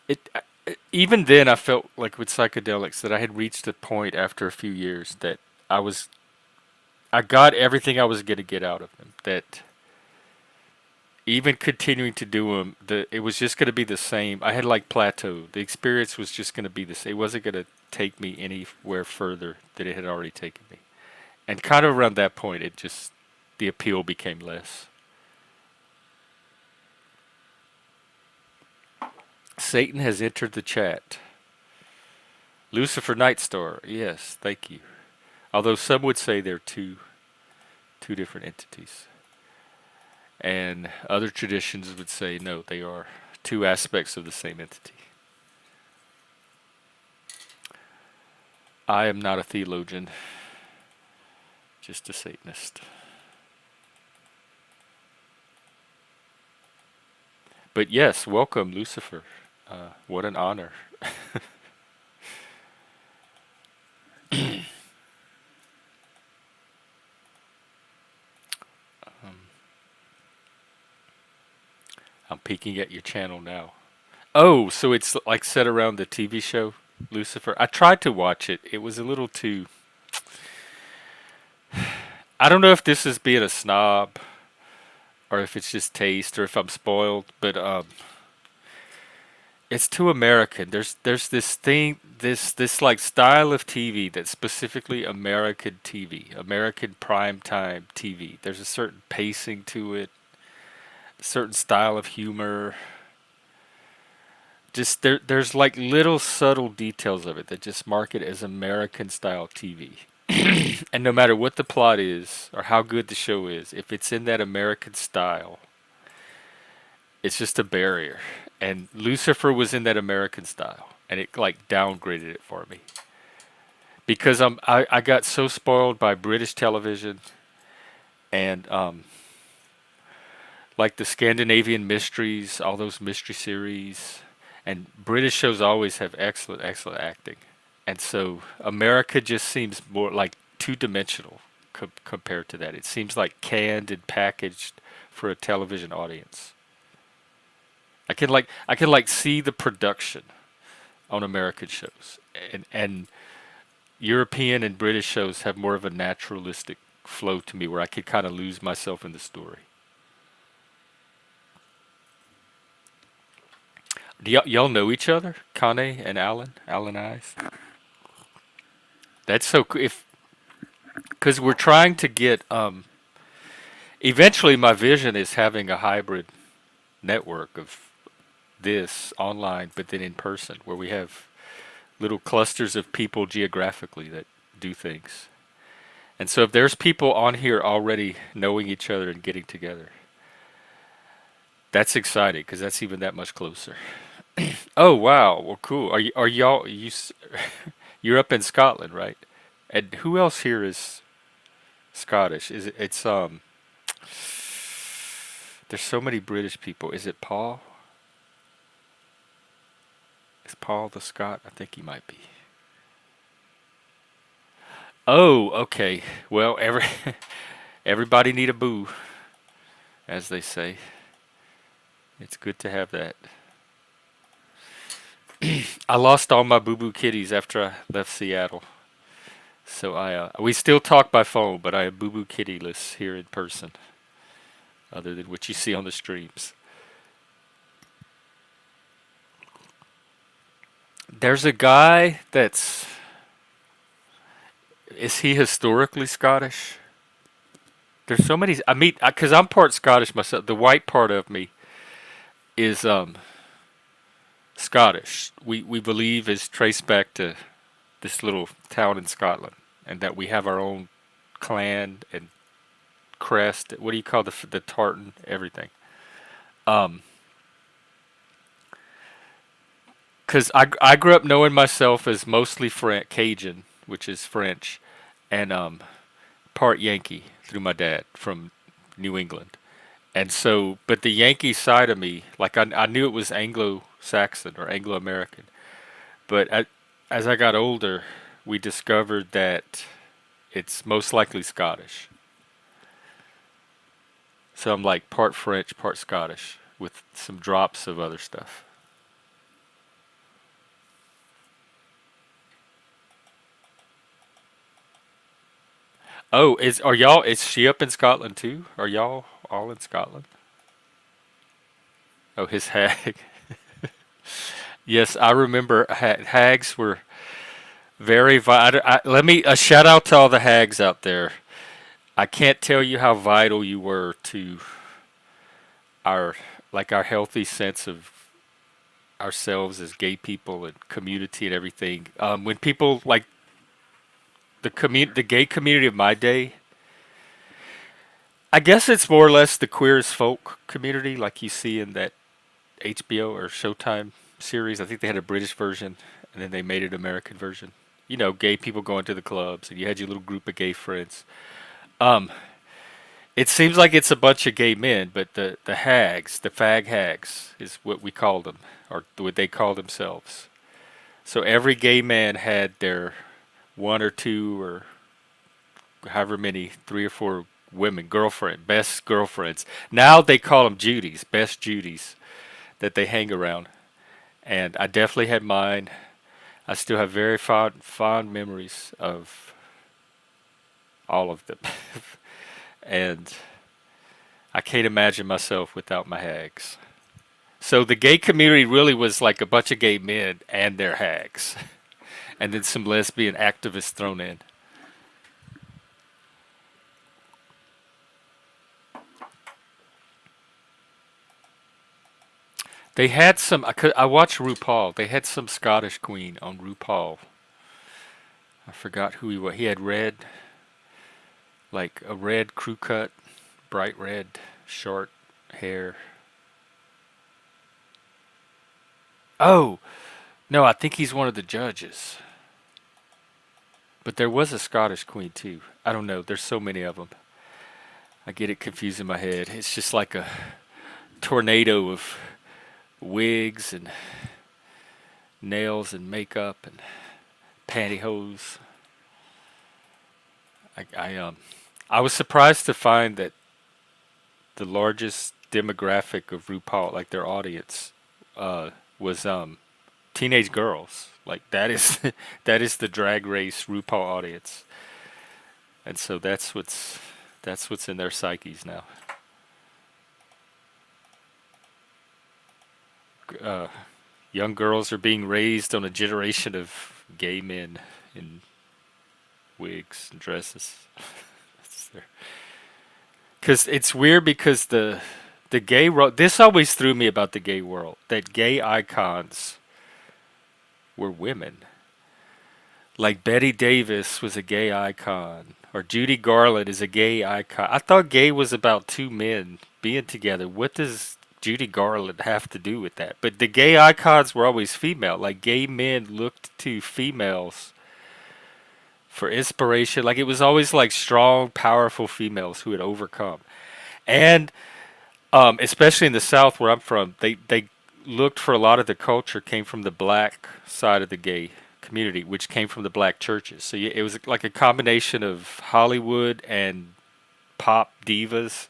it even then I felt like with psychedelics that I had reached a point after a few years that I was I got everything I was going to get out of them. That even continuing to do them, it was just going to be the same. I had like plateaued. The experience was just going to be the same. It wasn't going to take me anywhere further than it had already taken me. And kind of around that point, it just the appeal became less. Satan has entered the chat. Lucifer Nightstar, yes, thank you. Although some would say they're two different entities. And other traditions would say no, they are two aspects of the same entity. I am not a theologian, just a Satanist. But yes, welcome, Lucifer. What an honor. I'm peeking at your channel now. Oh, so it's like set around the TV show Lucifer. I tried to watch it. It was a little too. I don't know if this is being a snob or if it's just taste or if I'm spoiled, but it's too American. There's this thing, this like style of TV that's specifically American TV, American prime time TV. There's a certain pacing to it, a certain style of humor. Just there's like little subtle details of it that just mark it as American style TV. And no matter what the plot is or how good the show is, if it's in that American style, it's just a barrier. And Lucifer was in that American style, and it like downgraded it for me because I got so spoiled by British television and like the Scandinavian mysteries, all those mystery series, and British shows always have excellent acting, and so America just seems more like two-dimensional compared to that. It seems like canned and packaged for a television audience. I can like see the production on American shows, and European and British shows have more of a naturalistic flow to me where I could kind of lose myself in the story. Do y'all know each other, Kane and Alan? Alan Eyes. That's so cool. If because we're trying to get eventually my vision is having a hybrid network of this online, but then in person, where we have little clusters of people geographically that do things. And so if there's people on here already knowing each other and getting together, that's exciting because that's even that much closer. Oh wow, well cool. Are y'all you're up in Scotland, right? And who else here is Scottish? Is it's there's so many British people. Is it Paul? Is Paul the Scot? I think he might be. Oh, okay. Well, everybody need a boo, as they say. It's good to have that. I lost all my boo boo kitties after I left Seattle. So we still talk by phone, but I am boo boo kittyless here in person, other than what you see on the streams. There's a guy that's is he historically Scottish? There's so many. I mean, because I'm part Scottish myself. The white part of me is Scottish. We believe is traced back to this little town in Scotland, and that we have our own clan and crest. What do you call the tartan? Everything. Um, because I grew up knowing myself as mostly Cajun, which is French, and part Yankee through my dad from New England. And so, but the Yankee side of me, like I knew it was Anglo-Saxon or Anglo-American. But as I got older, we discovered that it's most likely Scottish. So I'm like part French, part Scottish, with some drops of other stuff. Oh, is she up in Scotland too? Are y'all all in Scotland? Oh, his hag. Yes, I remember hags were very vital. Let me a shout out to all the hags out there. I can't tell you how vital you were to our our healthy sense of ourselves as gay people and community and everything. When people like the gay community of my day, I guess it's more or less the queer as folk community, like you see in that HBO or Showtime series. I think they had a British version, and then they made an American version. You know, gay people going to the clubs, and you had your little group of gay friends. Um, it seems like it's a bunch of gay men, but the hags, the fag hags, is what we called them, or what they call themselves. So every gay man had their one or two or however many, 3 or 4 women, best girlfriends. Now they call them Judies, best Judies that they hang around. And I definitely had mine. I still have very fond memories of all of them. And I can't imagine myself without my hags. So the gay community really was like a bunch of gay men and their hags. And then some lesbian activists thrown in. They had some. I watched RuPaul. They had some Scottish queen on RuPaul. I forgot who he was. He had like a red crew cut, bright red, short hair. Oh, no, I think he's one of the judges. But there was a Scottish queen too. I don't know. There's so many of them. I get it confused in my head. It's just like a tornado of wigs and nails and makeup and pantyhose. I was surprised to find that the largest demographic of RuPaul, like their audience, was teenage girls. Like that is that is the drag race RuPaul audience, and so that's what's in their psyches now. Uh, Young girls are being raised on a generation of gay men in wigs and dresses. Because it's weird because the gay world. This always threw me about the gay world that gay icons were women. Like Betty Davis was a gay icon, or Judy Garland is a gay icon. I thought gay was about 2 men being together. What does Judy Garland have to do with that? But the gay icons were always female. Like gay men looked to females for inspiration. Like it was always like strong, powerful females who had overcome. And especially in the South where I'm from, they looked for a lot of the culture came from the black side of the gay community, which came from the black churches. So it was like a combination of Hollywood and pop divas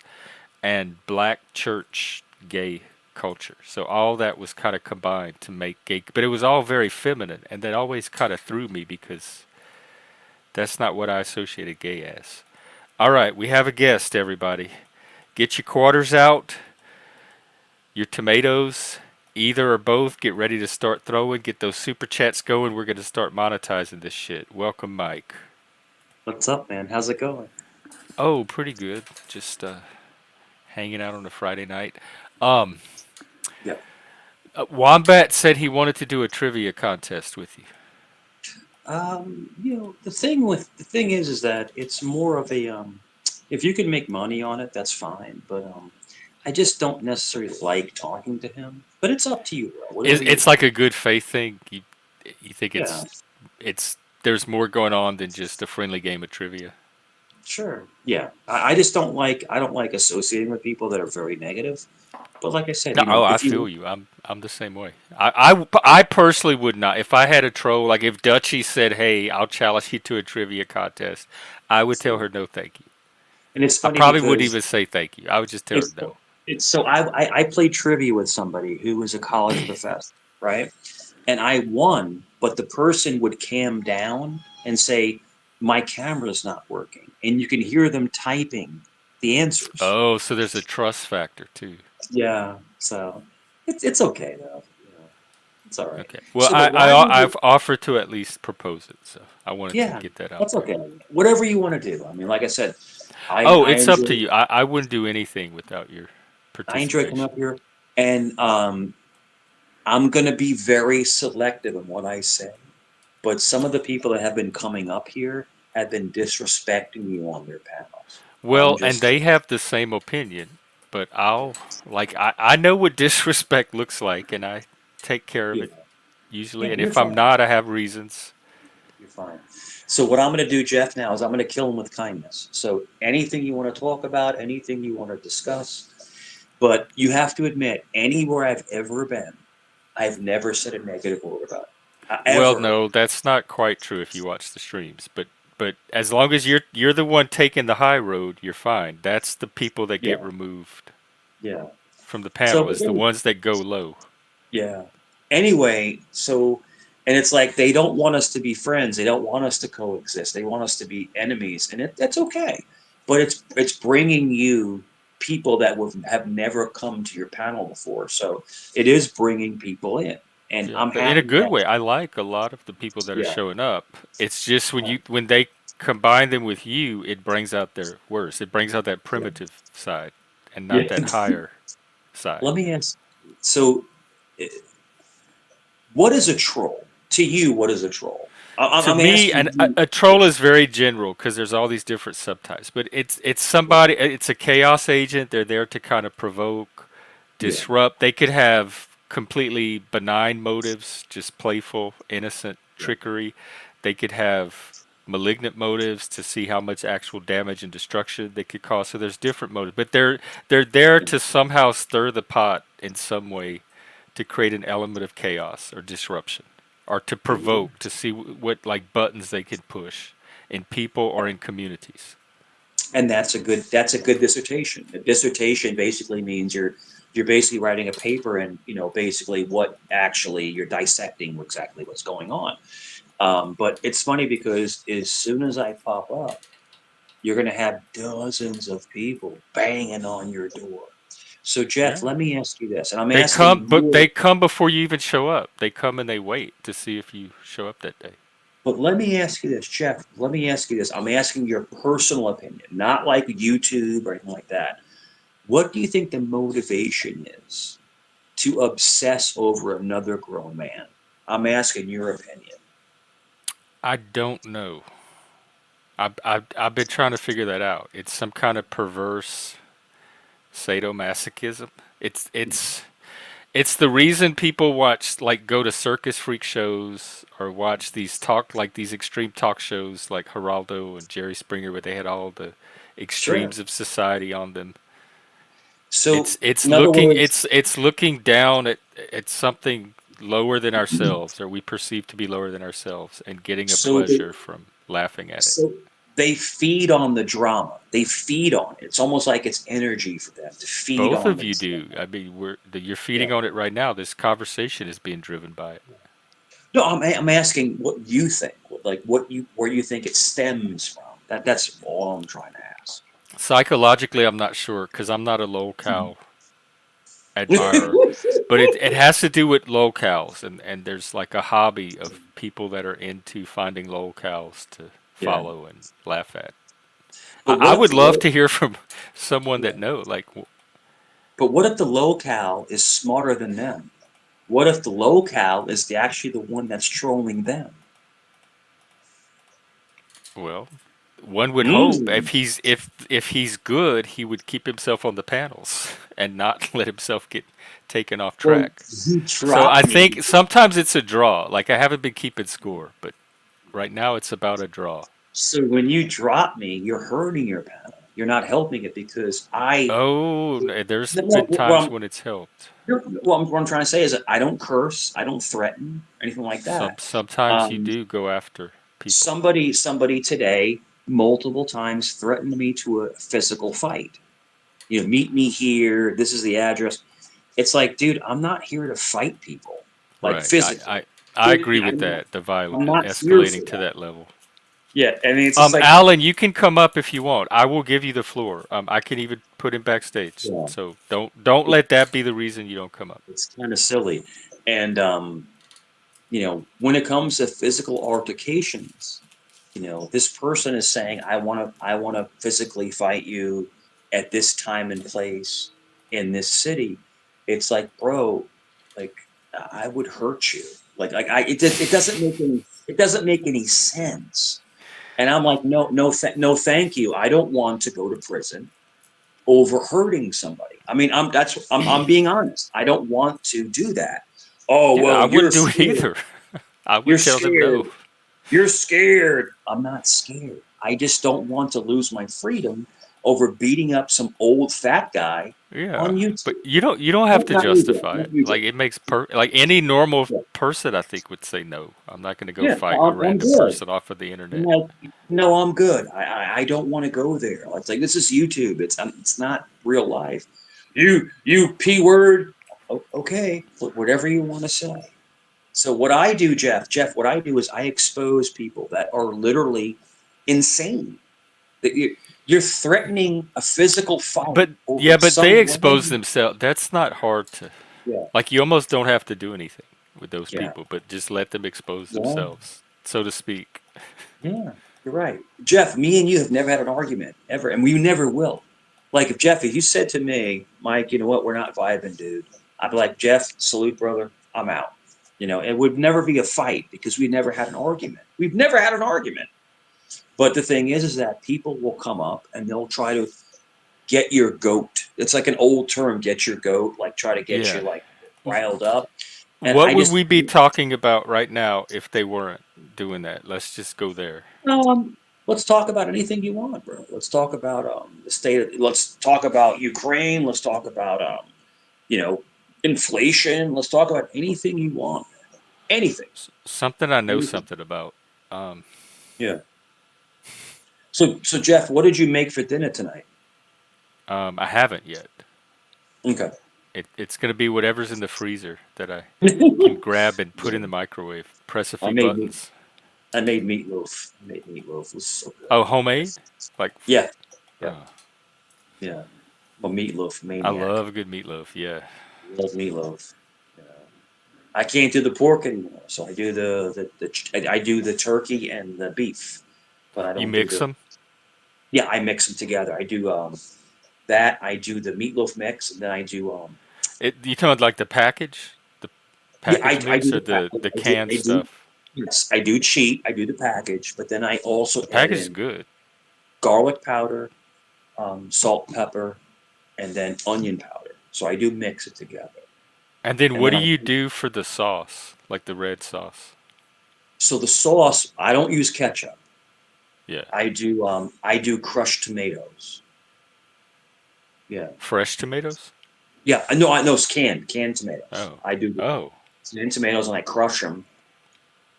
and black church gay culture. So all that was kind of combined to make gay, but it was all very feminine, and that always kind of threw me because that's not what I associated gay as. All right, we have a guest, everybody. Get your quarters out, your tomatoes, either or both. Get ready to start throwing. Get those super chats going. We're going to start monetizing this shit. Welcome, Mike. What's up, man? How's it going? Oh, pretty good. Just hanging out on a Friday night. Um, Yeah. Wombat said he wanted to do a trivia contest with you. The thing is that it's more of a if you can make money on it, that's fine. But I just don't necessarily like talking to him. But it's up to you, bro. Whatever you It's want. like a good faith thing. You think Yeah, it's there's more going on than just a friendly game of trivia. sure. Yeah, I just don't like associating with people that are very negative. But like I said, No, oh, I if feel you you. I'm the same way. I personally would not. If I had a troll, like if Dutchie said, "Hey, I'll challenge you to a trivia contest," I would tell her no, thank you. and it's I funny probably wouldn't because even say thank you. I would just tell her it's no. it's so I played trivia with somebody who was a college professor, right? And I won, but the person would cam down and say, "My camera's not working," and you can hear them typing the answers. Oh, so there's a trust factor too. Yeah, so it's okay though. It's all right. Okay. Well, So, but why did you? I've offered to at least propose it, so I wanted to Yeah, get that out that's there. okay. Whatever you want to do. I mean, like I said, I Oh, I it's up to enjoy you. I wouldn't do anything without your I enjoy coming participation. up here, and I'm gonna be very selective in what I say. But some of the people that have been coming up here have been disrespecting you on their panels. I'm Well, and just, they have the same opinion, but I know what disrespect looks like, and I take care of yeah, it usually. yeah, And you're if I'm fine. not, I have reasons. You're fine. So what I'm going to do, Jeff, now is I'm going to kill him with kindness. So anything you want to talk about, anything you want to discuss, but you have to admit, anywhere I've ever been, I've never said a negative word about it. Well, Ever. no, that's not quite true if you watch the streams, but as long as you're the one taking the high road, you're fine. That's the people that get Yeah, removed yeah. from the So, panel, is the ones that go low. yeah. Anyway, so, and it's like they don't want us to be friends. They don't want us to coexist. They want us to be enemies, and that's okay. But it's bringing you people that would have never come to your panel before. So it is bringing people in, and Yeah, I'm in a happy good that way. I like a lot of the people that are yeah, showing up. It's just yeah, when they combine them with you, it brings out their worst. It brings out that yeah. primitive side and not Yeah. that higher side. Let me ask. So, eh, what is a troll to you? What is a troll? To I'm me, asking you. a troll is very general because there's all these different subtypes. But it's somebody. It's a chaos agent. They're there to kind of provoke, Yeah, disrupt. They could have completely benign motives, just playful, innocent yeah, trickery. They could have malignant motives to see how much actual damage and destruction they could cause. So there's different motives, but they're there yeah, to somehow stir the pot in some way to create an element of chaos or disruption, or to yeah. provoke to see what like buttons they could push in people or in communities. And that's a good dissertation. A dissertation basically means you're basically writing a paper and basically what actually you're dissecting exactly what's going on. But it's funny because as soon as I pop up, you're going to have dozens of people banging on your door. So Jeff, Yeah. let me ask you this, and I'm asking But you, they come before you even show up. They come and they wait to see if you show up that day. but let me ask you this, Jeff. Let me ask you this. I'm asking your personal opinion, not like YouTube or anything like that. What do you think the motivation is to obsess over another grown man? I'm asking your opinion. I don't know. I've been trying to figure that out. It's some kind of perverse sadomasochism. It's the reason people watch, like, go to circus freak shows or watch these extreme talk shows like Geraldo and Jerry Springer, where they had all the Sure. extremes of society on them. So, It's in other looking words, it's looking down at something lower than ourselves, or we perceive to be lower than ourselves, and getting a so they pleasure from laughing at it. so they feed on the drama. They feed on it. It's almost like it's energy for them to feed Both on of the you drama. do. I mean, you're Yeah. feeding on it right now. This conversation is being driven by it. No, I'm asking what you think, like where you think it stems from. That's all I'm trying to ask. Psychologically, I'm not sure because I'm not a lolcow admirer, but it has to do with lolcows, and there's like a hobby of people that are into finding lolcows to Yeah. follow and laugh at. But I what if would the love low, to hear from someone yeah. that know, like, But what if the locale is smarter than them? What if the locale is actually the one that's trolling them? Well, one would hope Mm. if he's good, he would keep himself on the panels and not let himself get taken off Well, track. you So I dropped me. think sometimes it's a draw. Like I haven't been keeping score, but right now it's about a draw. So when you drop me, you're hurting your panel. You're not helping it because Oh, there's no, been times when it's helped. what I'm trying to say is that I don't curse, I don't threaten, anything like that. Sometimes you Um, do go after people. somebody today multiple times threatened me to a physical fight. You know, meet me here. This is the address. It's like, dude, I'm not here to fight people, like Right. physically. I agree with I'm not, that. The I'm violent not here for escalating to that. that level. Yeah, I mean, it's just like, Alan, you can come up if you want. I will give you the floor. I can even put him backstage. yeah, So don't let that be the reason you don't come up. it's kind of silly. And you know, when it comes to physical altercations, you know, this person is saying, I want to physically fight you at this time and place in this city. It's like, bro, like I would hurt you. It doesn't make any sense. And I'm like, no, thank you. I don't want to go to prison over hurting somebody. I mean, I'm being honest. I don't want to do that. Oh Yeah, I well, wouldn't do it either. I you're would tell them scared. no. You're scared. I'm not scared. I just don't want to lose my freedom over beating up some old fat guy Yeah, on but YouTube. you don't have No, to not you, Jeff. justify Not it. you, Jeff. Like it makes like any normal Yeah, person I think would say no. I'm not going to go yeah, fight a I'm random good. person off of the I'm internet. like, no, I'm good. I don't want to go there. It's like this is YouTube. It's not real life. You p word. Okay, whatever you want to say. So what I do, Jeff, what I do is I expose people that are literally insane. That you're threatening a physical fight But over yeah, but they some expose random. themselves. That's not hard to Yeah, like. You almost don't have to do anything with those yeah, people, but just let them expose yeah, themselves, so to speak. yeah. You're right, Jeff. Me and you have never had an argument ever, and we never will. Like if you said to me, Mike, you know what, we're not vibing, dude. I'd be like, Jeff, salute, brother. I'm out. You know, it would never be a fight because we never had an argument. We've never had an argument. But the thing is that people will come up and they'll try to get your goat. It's like an old term, get your goat, like try to get you Yeah. like riled up. And What I would just we be talking about right now if they weren't doing that? Let's just go there. let's talk about anything you want, bro. Let's talk about the state of, let's talk about Ukraine, let's talk about you know, inflation, let's talk about anything you want. Anything. Something I know Anything. something about. Um, Yeah. So Jeff, what did you make for dinner tonight? I haven't yet. Okay. It's gonna be whatever's in the freezer that I can grab and put in the microwave. Press a I few made meat. buttons. I made meatloaf. I made meatloaf. It was so good. Oh, homemade? Like, Yeah. Yeah. uh, Yeah. I'm a meatloaf I maniac. love a good meatloaf. Yeah. Love meatloaf. Yeah. I can't do the pork anymore, so I do I do the turkey and the beef, but I You don't do mix the. them. Yeah, I mix them together. I do that. I do the meatloaf mix, and then I do You talking about like the package, the yeah, package I mix, do or the the canned I do stuff? yes, I do cheat. I do the package, but then I also The add package is in good. garlic powder, salt, pepper, and then onion powder. So I do mix it together, And then and what then do I you do for the sauce? Like the red sauce? so the sauce. I don't use ketchup. Yeah. I do crushed tomatoes. Yeah. Fresh tomatoes? Yeah, I know it's canned tomatoes. Oh. I do Oh. canned tomatoes and I crush them,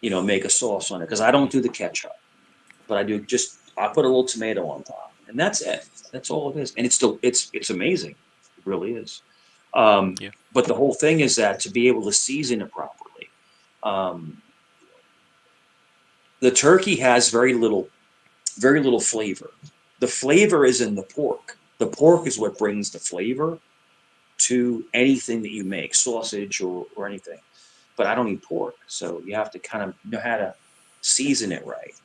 you know, make a sauce on it because I don't do the ketchup, but I do just I put a little tomato on top, and that's it. That's all it is, and it's still it's amazing. It really is. Yeah. But the whole thing is that to be able to season it properly, um, the turkey has very little flavor. The flavor is in the pork. The pork is what brings the flavor to anything that you make, sausage or anything. But I don't eat pork, so you have to kind of know how to season it right.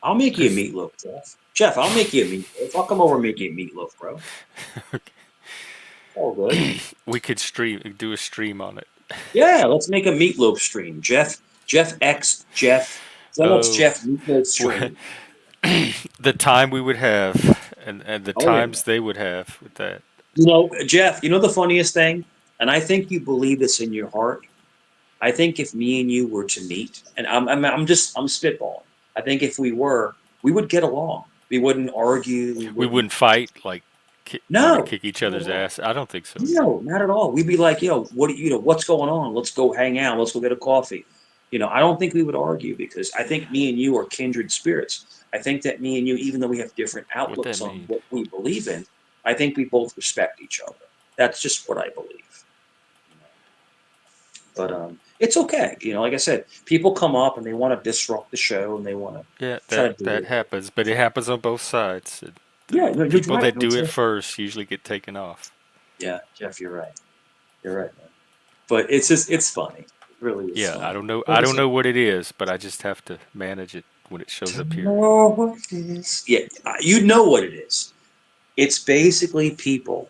I'll make you a Cause meatloaf, Jeff. Jeff, I'll make you a meatloaf. I'll come over and make you a meatloaf, bro. All good. We could do a stream on it. Yeah, let's make a meatloaf stream. Jeff send us Oh, Jeff meatloaf stream. the time we would have, and the Oh yeah. times they would have with that. You know, Jeff, you know the funniest thing? And I think you believe this in your heart. I think if me and you were to meet, and I'm spitballing. I think if we were, we would get along. We wouldn't argue. We wouldn't fight like want No, to kick each not at other's all. ass. I don't think so. No, not at all. We'd be like, yo, what's going on? Let's go hang out. Let's go get a coffee. You know, I don't think we would argue because I think me and you are kindred spirits. I think that me and you, even though we have different outlooks on mean? what we believe in, I think we both respect each other. That's just what I believe. But it's okay. You know, like I said, people come up and they want to disrupt the show and they want to Yeah, try to do that it. happens, but it happens on both sides. Yeah, no, you're People right. that No, do it Jeff. first usually get taken off. Yeah, Jeff, you're right. You're right, man. But it's funny. It really is. Yeah, funny. I don't know. Like I don't said, know what it is, but I just have to manage it when it shows up here. know what it is. Yeah, you know what it is. It's basically people,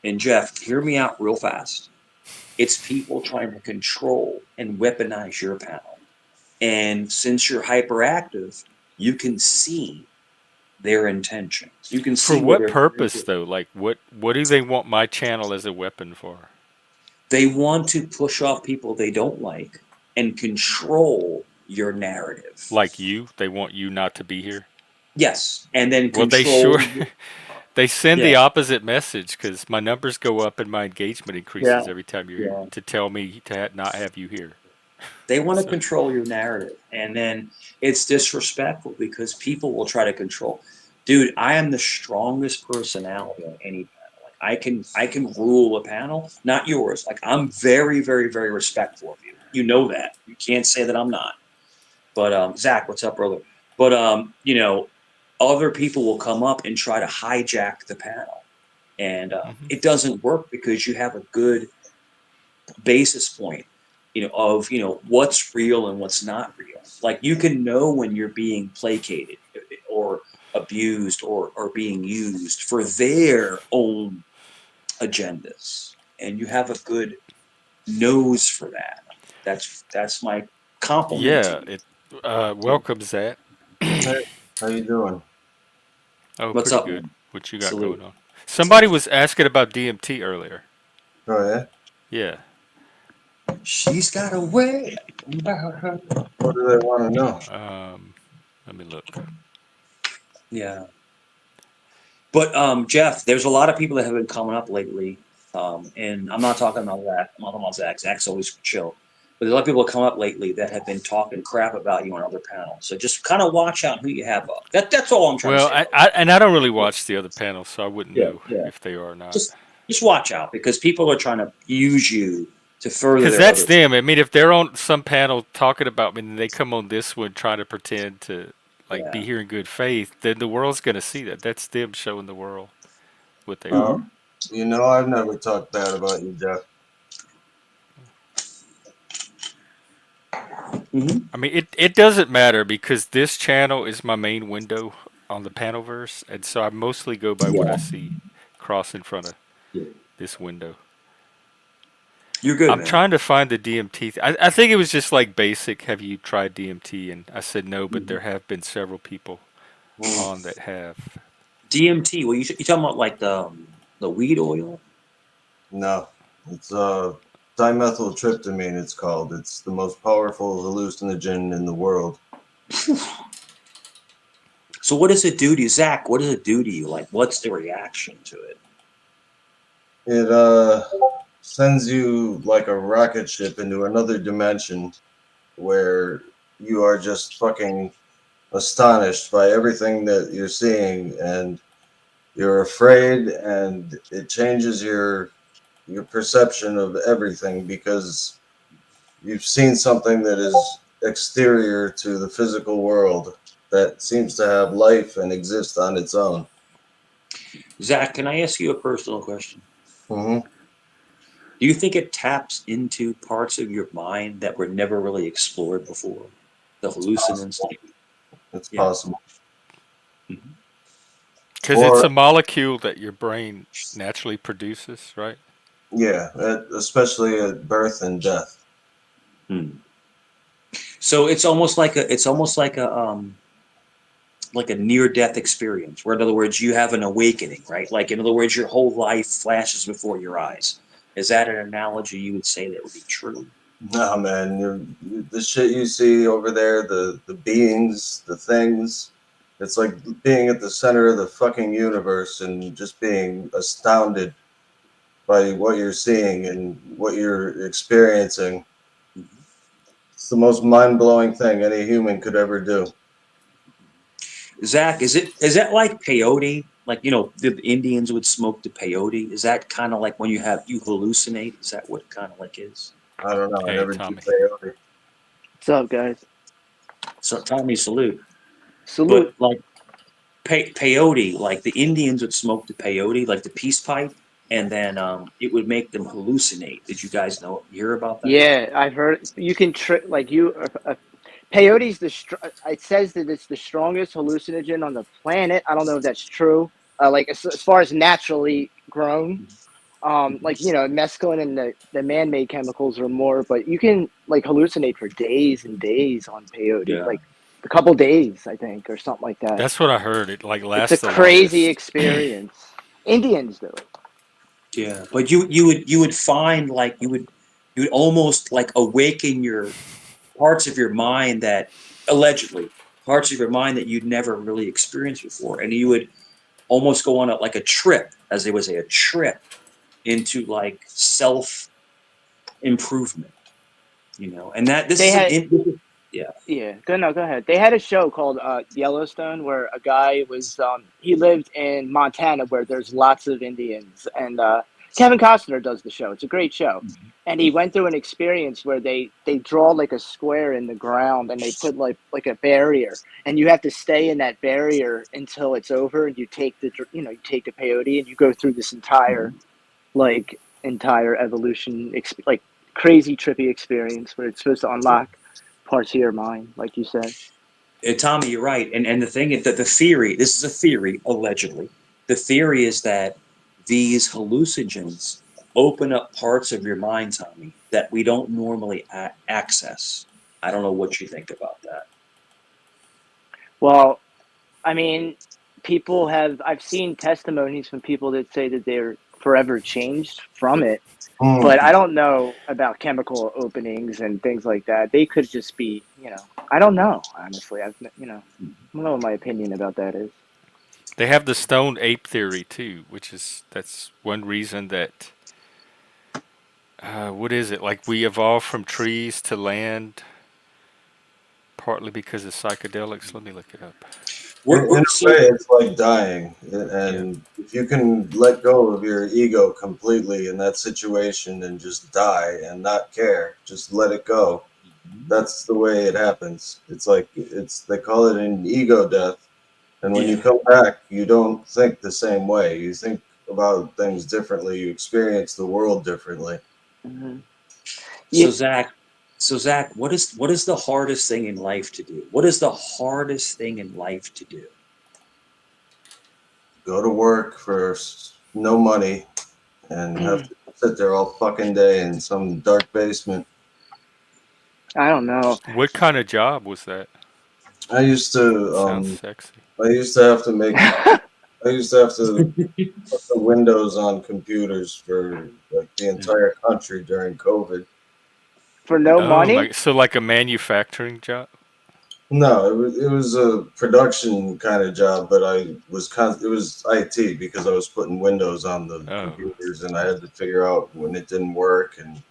and Jeff, hear me out real fast. It's people trying to control and weaponize your panel. And since you're hyperactive, you can see their intentions. You can see For where what they're purpose, though? Like, what do they want my channel as a weapon for? They want to push off people they don't like and control your narrative. Like you? They want you not to be here? Yes, and then Well, they control. sure. They send the Yeah. opposite message because my numbers go up and my engagement increases Yeah. every time you're Yeah. here to tell me to not have you here. They want to So- control your narrative, and then it's disrespectful because people will try to control. Dude, I am the strongest personality on any panel. Like I can rule a panel, not yours. Like I'm very, very, very respectful of you. You know that. You can't say that I'm not. But Zach, what's up, brother? But you know, other people will come up and try to hijack the panel, and it doesn't work because you have a good basis point, you know, of what's real and what's not real. Like you can know when you're being placated or abused or being used for their own agendas, and you have a good nose for that. That's my compliment Yeah, to you. it welcomes that. Hey, how you doing? Oh, What's pretty up, good. man? What you got Salute. going on? Somebody was asking about DMT earlier. Oh yeah. Yeah. She's got a way about her. What do they want to know? Let me look. Yeah. But Jeff, there's a lot of people that have been coming up lately, and I'm not talking about Zach. I'm not talking about Zach. Zach's always chill. But there's a lot of people that come up lately that have been talking crap about you on other panels. So just kind of watch out who you have up. That's all I'm trying Well, to say. I don't really watch the other panels, so I wouldn't know Yeah. if they are or not. Just watch out because people are trying to use you to further Because their that's other- them. I mean, if they're on some panel talking about me and they come on this one trying to pretend to be Yeah. here in good faith, then the world's going to see that. That's them showing the world what they Oh, are. you know, I've never talked bad about you, Jeff. Mhm. I mean, it doesn't matter because this channel is my main window on the Panelverse, and so I mostly go by what I see cross in front of this window. You're good, I'm man. trying to find the DMT. I think it was just like basic. Have you tried DMT? And I said no, but there have been several people on that have. DMT. Well, you talking about like the weed oil? No, it's dimethyltryptamine. It's called. It's the most powerful hallucinogen in the world. So what does it do to you, Zach? What does it do to you? Like, what's the reaction to it? It sends you like a rocket ship into another dimension where you are just fucking astonished by everything that you're seeing, and you're afraid, and it changes your perception of everything because you've seen something that is exterior to the physical world that seems to have life and exist on its own. Zach, can I ask you a personal question? Mm-hmm. Do you think it taps into parts of your mind that were never really explored before? The hallucinants? It's Yeah. possible. Because it's a molecule that your brain naturally produces, right? Yeah, especially at birth and death. So it's almost like a near death experience, where in other words you have an awakening, right? Like in other words, your whole life flashes before your eyes. Is that an analogy you would say that would be true? Nah, man, the shit you see over there, the beings, the things, it's like being at the center of the fucking universe and just being astounded by what you're seeing and what you're experiencing. It's the most mind-blowing thing any human could ever do. Zach, is that like peyote? Like, the Indians would smoke the peyote. Is that kind of like when you hallucinate? Is that what it kind of like is? I don't know. I Hey, never did Tommy. peyote. What's up, guys? So Tommy, salute. Salute. But like peyote, like the Indians would smoke the peyote, like the peace pipe, and then it would make them hallucinate. Did you guys hear about that? Yeah, I've heard you can peyote's it says that it's the strongest hallucinogen on the planet. I don't know if that's true. Like as far as naturally grown, like mescaline and the man-made chemicals are more, but you can like hallucinate for days and days on peyote, Yeah. like a couple days, I think, or something like that. That's what I heard. It like It's a lasts the crazy longest. experience. Indians do it. Yeah, but you would find like you would almost like awaken your parts of your mind that allegedly parts of your mind that you'd never really experienced before, and you would almost go on a trip, as they would say, a trip into like self improvement, and that this They is had yeah. Yeah, go ahead. They had a show called Yellowstone where a guy was he lived in Montana where there's lots of Indians, and Kevin Costner does the show. It's a great show. And he went through an experience where they draw like a square in the ground and they put like a barrier, and you have to stay in that barrier until it's over, and you take you take the peyote and you go through this entire evolution like crazy trippy experience where it's supposed to unlock parts of your mind, like you said. Tommy, you're right. And the thing is that the theory, this is a theory, allegedly. The theory is that these hallucinogens open up parts of your mind, Tommy, that we don't normally access. I don't know what you think about that. Well, I mean, I've seen testimonies from people that say that they're forever changed from it, but I don't know about chemical openings and things like that. They could just be, I don't know, honestly. I don't know what my opinion about that is. They have the stoned ape theory too, that's one reason that what is it? Like we evolved from trees to land, partly because of psychedelics. Let me look it up. In a way, it's like dying. And if you can let go of your ego completely in that situation and just die and not care, just let it go. That's the way it happens. It's like they call it an ego death. And when you come back, you don't think the same way. You think about things differently. You experience the world differently. Mm-hmm. So Zach, what is the hardest thing in life to do? What is the hardest thing in life to do? Go to work for no money and have to sit there all fucking day in some dark basement. I don't know. What kind of job was that? I used to Sounds sexy. I used to have to put the windows on computers for like the entire country during COVID. For no money? So like a manufacturing job? No, it was a production kind of job, but it was IT because I was putting windows on the computers and I had to figure out when it didn't work and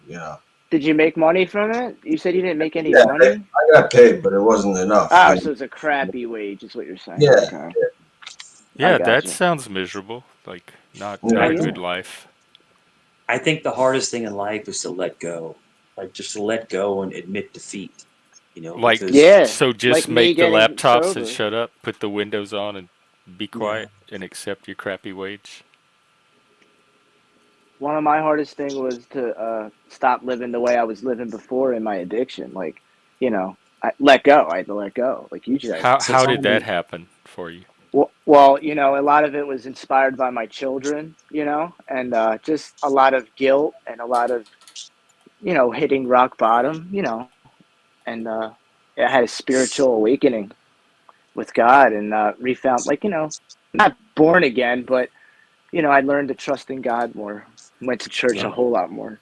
Did you make money from it? You said you didn't make any money? I got paid, but it wasn't enough. Oh, so it's a crappy wage is what you're saying. Yeah. Okay. Yeah, that sounds miserable. Like not a good life. I think the hardest thing in life is to let go. Like just to let go and admit defeat. Like so just like make the laptops sober. and shut up, put the windows on and be quiet and accept your crappy wage. One of my hardest thing was to stop living the way I was living before in my addiction. Like, I let go. I had to let go. Like you just. How did that happen for you? Well, Well, a lot of it was inspired by my children, and just a lot of guilt and a lot of, hitting rock bottom, and I had a spiritual awakening with God and refound, like, not born again, but, I learned to trust in God more, went to church a Yeah. whole lot more.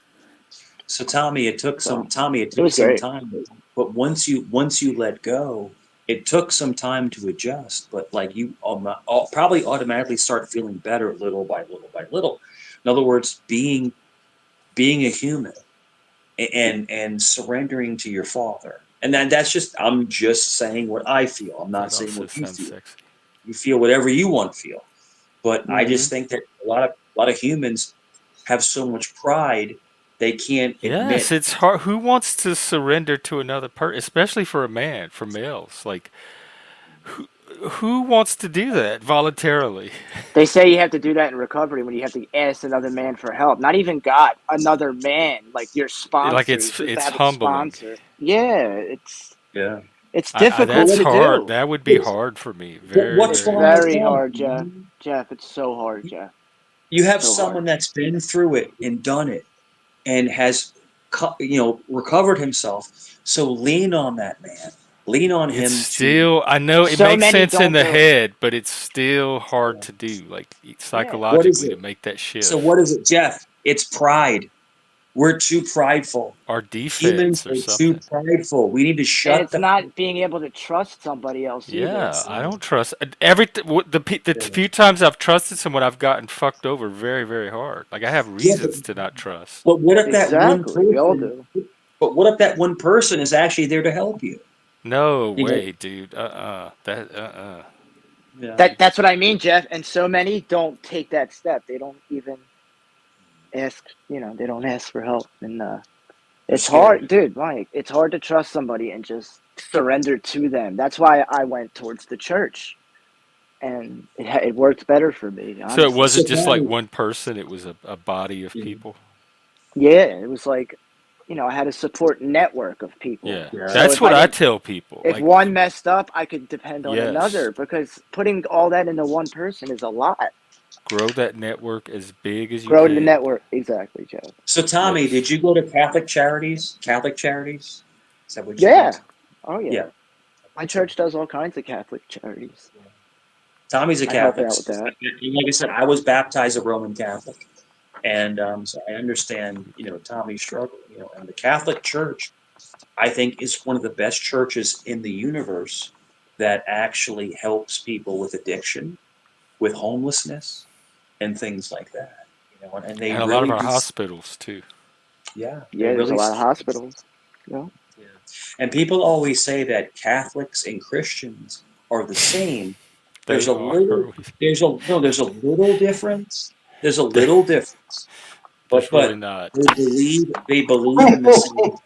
So Tommy, it took So it it took was some great. time, but once you let go, it took some time to adjust. But like you probably automatically start feeling better little by little by little. In other words, being a human and surrendering to your Father. And that's just I'm just saying what I feel. I'm not That saying also what you sounds feel. sexy. You feel whatever you want to feel. But I Hmm. just think that a lot of humans have so much pride they can't Yes, admit. it's hard. Who wants to surrender to another person, especially for a man, for males? Like, who, who wants to do that voluntarily? They say you have to do that in recovery when you have to ask another man for help. Not even God, another man, like your Like, sponsor. You're supposed to it's have a humbling. sponsor. Yeah, Yeah. it's That's difficult to hard. do. That would be hard for me. Very, What's It's very wrong with hard. very that? hard, Jeff. Jeff, it's so hard, Jeff. You have So hard. someone that's been through it and done it and has, recovered himself. So lean on that man. Lean on It's him to. still, I know it So makes many sense in don't the do it. head, but it's still hard to do, like Yeah. What is psychologically, to it? make that So shift. what is it, Jeff? It's pride. We're too prideful. Or Humans defense or are too something. prideful. We need to And shut it's the. not being able to trust somebody else either. Yeah, I don't trust the few times I've trusted someone, I've gotten fucked over very, very hard. Like I have Yeah, reasons to not trust. but what if that one Exactly. We all person? do. But what if that one person is actually there to help you? No You know, way, dude. That. yeah. That's what I mean, Jeff. And so many don't take that step. They don't even ask, they don't ask for help. And They're it's hard, scared. dude, Mike. It's hard to trust somebody and just surrender to them. That's why I went towards the church, and it worked better for me, So it honestly. So wasn't just like Tommy, one person; it was a body of yeah, people. Yeah, it was like, I had a support network of people. Yeah, yeah, So that's if what I I didn't, tell people. if Like, one messed up, I could depend on yes, another because putting all that into one person is a lot. grow that network as big as you Grow the can. network. Exactly, Jeff. So Tommy, Yes. did you go to Catholic charities? Catholic charities? Is that what you did? Yeah. Oh, yeah. Yeah. My church does all kinds of Catholic charities. Tommy's a I help Catholic. out with that. And like I said, I was baptized a Roman Catholic, and so I understand, Tommy's struggle. And the Catholic Church, I think, is one of the best churches in the universe that actually helps people with addiction, with homelessness, and things like that. And they And a lot of really our do. hospitals too. Yeah, they Yeah, there's a really. lot of hospitals. Yeah. Yeah. And people always say that Catholics and Christians are the same. There's They a are. little, there's a little difference. There's a They- little difference, There's really but not. they believe in the same.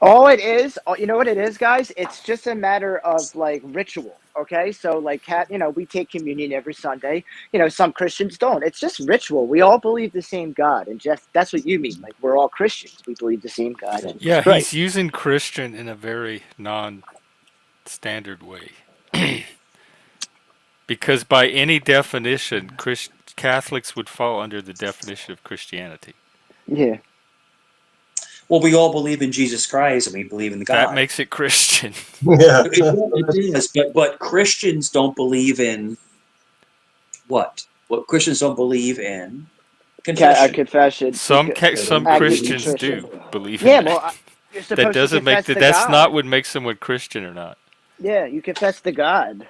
All it is, you know what it is, guys? It's just a matter of like ritual. Okay. So, like, we take communion every Sunday. Some Christians don't. It's just ritual. We all believe the same God. And Jeff, that's what you mean. Like, we're all Christians. We believe the same God, Jesus Yeah, he's Christ. using Christian in a very non-standard way. Because by any definition, Catholics would fall under the definition of Christianity. Yeah. Well, we all believe in Jesus Christ and we believe in That God. makes it Christian. Yeah. It is, but Christians don't believe in what? What Christians don't believe in confession. Confession. Some Active Christians contrition. do believe in Yeah. that. Well, you're That supposed to doesn't make confess that. to That's not God. what makes someone Christian or not. Yeah. You confess to God.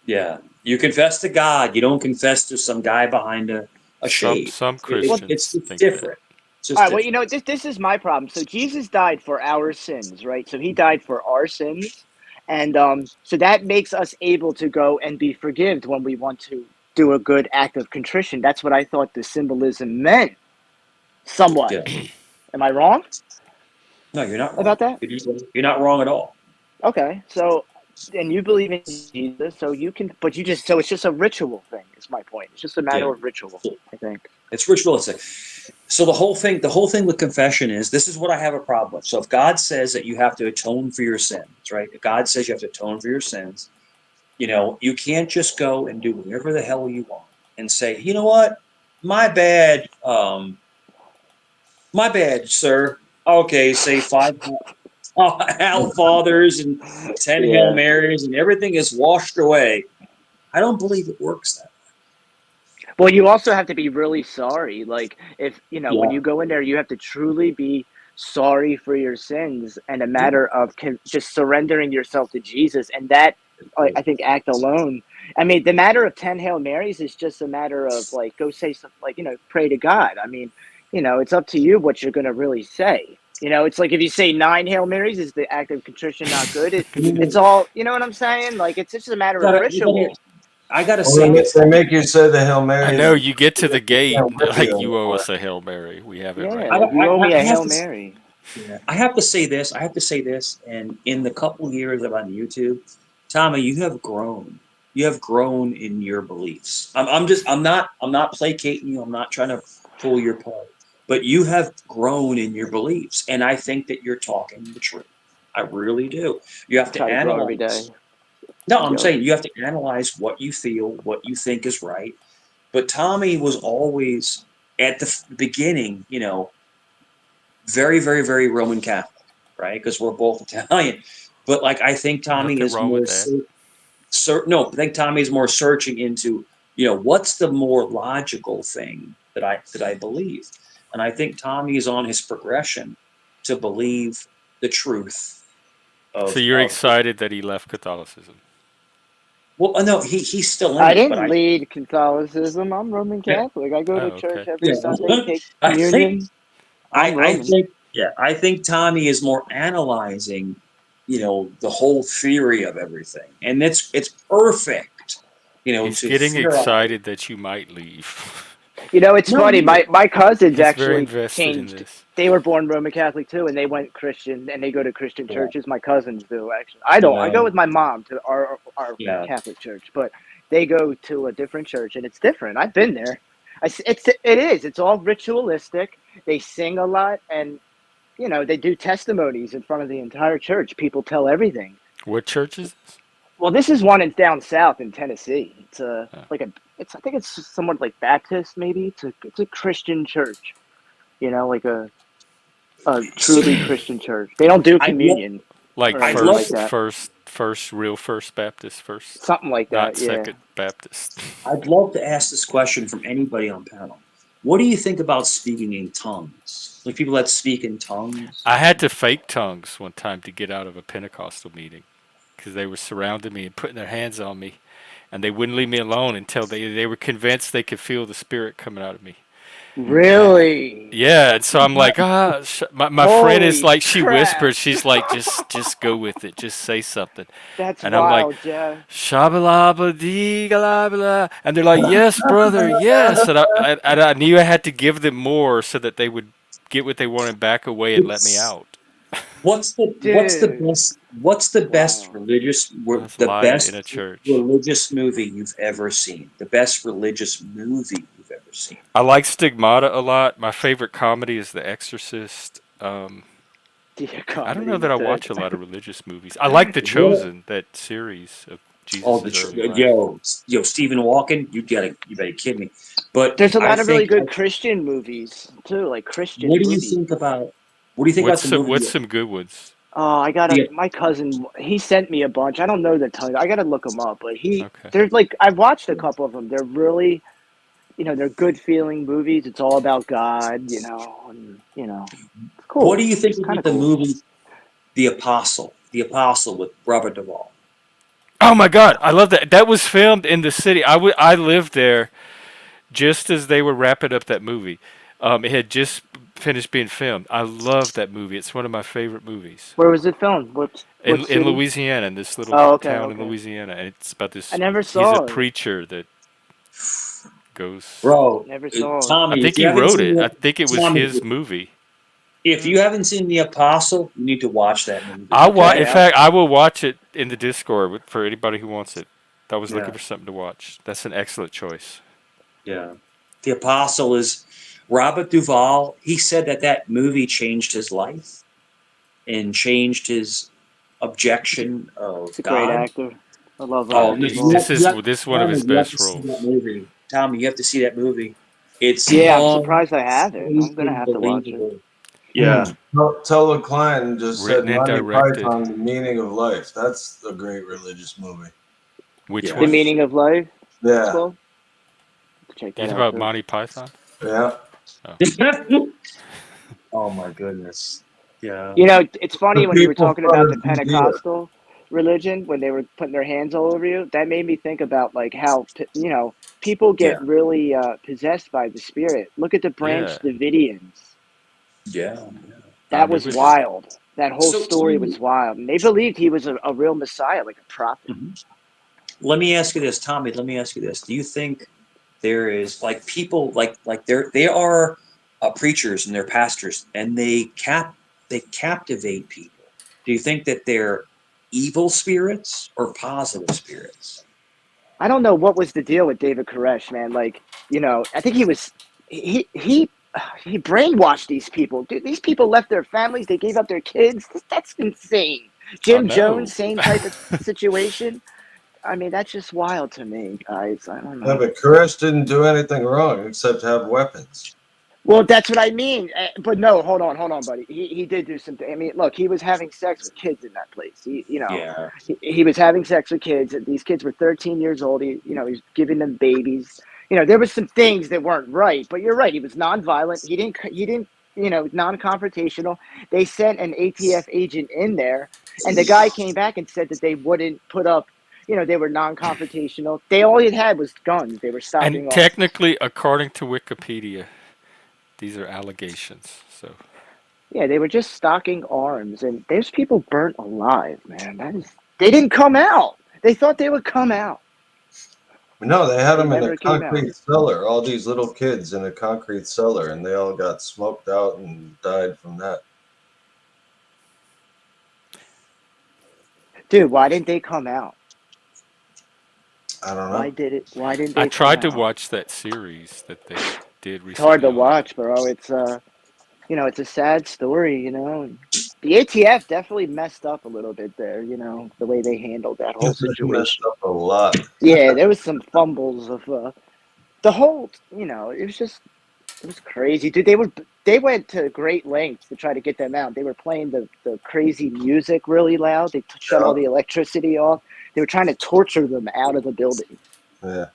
Yeah, you confess to God. You don't confess to some guy behind a shade. Some It's Christians just think that. different. It's All just right, well, different. this is my problem. So Jesus died for our sins, right? So he died for our sins, and so that makes us able to go and be forgived when we want to do a good act of contrition. That's what I thought the symbolism meant. Somewhat. Yeah. Am I wrong No, you're not wrong. about that? You're not wrong at all. Okay, so and you believe in Jesus, so you can, but so it's just a ritual thing. Is my point. It's just a Yeah. matter of ritual, I think. It's ritualistic. So the whole thing with confession is this is what I have a problem with. So if God says that you have to atone for your sins, right? If God says you have to atone for your sins, You know, you can't just go and do whatever the hell you want and say, you know what, my bad, sir. Okay, say five Hail Fathers and 10 Hail Yeah. Marys and everything is washed away. I don't believe it works that way. Well, you also have to be really sorry. Like, if, you know, when Yeah. you go in there, you have to truly be sorry for your sins and a matter of just surrendering yourself to Jesus. And that, I think, act alone. I mean, the matter of 10 Hail Marys is just a matter of, like, go say something, like, you know, pray to God. I mean, you know, it's up to you what you're going to really say. You know, it's like if you say 9 Hail Marys, is the act of contrition not good? It's all, you know what I'm saying? Like, it's just a matter of ritual. I gotta Well, say this. they make you say the Hail I Marys. know you get to the gate, can't whip like you you owe anymore. us a Hail Mary. We have it Yeah, right I, here. you owe me I a have Hail to, Mary. yeah, I have to say this. I have to say this. And in the couple years I'm on YouTube, Tommy, you have grown. You have grown in your beliefs. I'm not placating you. I'm not trying to pull your part. But you have grown in your beliefs, and I think that you're talking the truth. I really do. You have to Try to grow every day. analyze. No, I'm Yep. saying you have to analyze what you feel, what you think is right. But Tommy was always at the beginning, you know, very, very, very Roman Catholic, right? Because we're both Italian. But like, I think Tommy Nothing is wrong more with that. no, I think Tommy is more searching into, you know, what's the more logical thing that I believe, and I think Tommy is on his progression to believe the truth So of you're excited that he left Catholicism? well, no, he's still in I it, but didn't lead Catholicism. I'm Roman yeah, Catholic. I go Oh, to church okay. every yeah, Sunday, take I think communion. I'm I Roman. think yeah, I think Tommy is more analyzing, you know, the whole theory of everything, and it's perfect, you know, He's to getting theorize. excited that you might leave. You know, it's No, funny. no, My cousins He's very actually invested in changed. this. They were born Roman Catholic too, and they went Christian, and they go to Christian yeah, churches. My cousins do actually. I don't. I yeah, go with my mom to our yeah. Catholic church, but they go to a different church, and it's different. I've been there. It is. It's all ritualistic. They sing a lot, and you know they do testimonies in front of the entire church. People tell everything. What church is this? Well, this is one in down south in Tennessee. It's Oh. like a it's I think it's somewhat like Baptist maybe. It's a Christian church. You know, like a truly See, Christian church. They don't do I'd love, communion Like or I'd anything love like to, first, that. first, first, real First Baptist, first, Something like not that. Yeah. Second Baptist. I'd love to ask this question from anybody on panel. What do you think about speaking in tongues? Like people that speak in tongues? I had to fake tongues one time to get out of a Pentecostal meeting because they were surrounding me and putting their hands on me, and they wouldn't leave me alone until they were convinced they could feel the Spirit coming out of me. And Really? yeah, and so I'm like, my friend is Holy like, she crap! whispered, she's like, just go with it, just say something, That's and I'm like, wild, Jeff. shabalaba dee galabala, and they're like, yes, brother, yes, and I knew I had to give them more so that they would get what they wanted, back away, and let me It's out. Dude. what's the best Wow. religious I was lying in a church. religious movie you've ever seen? The best religious movie you've ever seen? I like Stigmata a lot. My favorite comedy is The Exorcist. Dear I don't know comedy. that I watch a lot of religious movies. I like The What? Chosen, that series of Oh, Jesus' early life. yo, Stephen Walken, you better kid me. But There's a I lot of really think, good Christian movies too, like Christian what do you movies. think about what do you think about the movie? What's some good ones? Oh, The, my cousin, he sent me a bunch. I don't know the title. I gotta look them up, but Okay. there's like, I've watched a couple of them. They're really, you know, they're good feeling movies. It's all about God, you know, and, you know, it's what cool. do you think It's kind about of the cool. movie The Apostle? The Apostle with Robert Duvall. Oh my God, I love that. That was filmed in the city. I lived there just as they were wrapping up that movie. It had just finished being filmed. I love that movie. It's one of my favorite movies. Where was it filmed? What In city? Louisiana, in this little Oh, okay, town in okay. Louisiana, and it's about I this. never He's a saw it. preacher that goes. Bro, Never saw it. I Tommy, think he wrote it. I think it was his movie. If you haven't seen The Apostle, you need to watch that movie. I Check In it Okay? out. fact, I will watch it in the Discord for anybody who wants it. I was looking Yeah, for something to watch. That's an excellent choice. yeah. The Apostle is Robert Duvall. He said that that movie changed his life and changed his objection He's of a great God. actor. I love Oh, Rocky no, He's, Balboa. this is one of his Tommy, you have to best see that roles. movie. Tommy, you have to see that movie. It's Yeah, I'm surprised I haven't. I'm gonna have to watch it. unbelievable. Yeah. Tell a client just said Written and Monty directed. Python, The Meaning of Life. That's a great religious movie. Which Yeah. The one? Meaning of Life. It's Yeah, called. Check You that talk out about too. Monty Python? yeah. Oh my goodness. Yeah. You know, it's funny The when you were people talking front about the of Judea. Pentecostal religion when they were putting their hands all over you. That made me think about like how people Yeah. get really possessed by the spirit. Look at the Yeah. Branch Davidians. Yeah. I That was remember that. wild. That whole So story was wild, and they believed he was a real Messiah, like a prophet. let me ask you this, Tommy. Let me ask you this. Do you think there is like people like they are preachers and they're pastors and they captivate people? Do you think that they're evil spirits or positive spirits? I don't know what was the deal with David Koresh, man. Like, I think he brainwashed these people. Dude, these people left their families, they gave up their kids. That's insane. I Jim know. Jones, same type of situation. I mean, that's just wild to me, guys. I don't Yeah, know. but Koresh didn't do anything wrong except have weapons. Well, that's what I mean. But no, hold on, buddy. He did do something. I mean, look, he was having sex with kids in that place. Yeah. He was having sex with kids. These kids were 13 years old. He's giving them babies. There was some things that weren't right. But you're right. He was nonviolent. He didn't. Non-confrontational. They sent an ATF agent in there, and the guy came back and said that they wouldn't put up. They were non-confrontational. They all he had was guns. They were And stopping off. technically, according to Wikipedia, these are allegations. So Yeah, they were just stocking arms, and there's people burnt alive, man. They didn't come out. They thought they would come out. No, they had They them in a never came out. concrete cellar. All these little kids in a concrete cellar, and they all got smoked out and died from that. Dude, why didn't they come out? I don't Why know. did it? Why didn't I they come tried to out? watch that series that they did It's hard recently to on. watch, bro. It's a sad story, The ATF definitely messed up a little bit there, the way they handled that whole They messed situation. up a lot. Yeah, there was some fumbles of the whole, it was crazy, dude. They went to great lengths to try to get them out. They were playing the crazy music really loud. They shut all Yeah. the electricity off. They were trying to torture them out of the building. Yeah.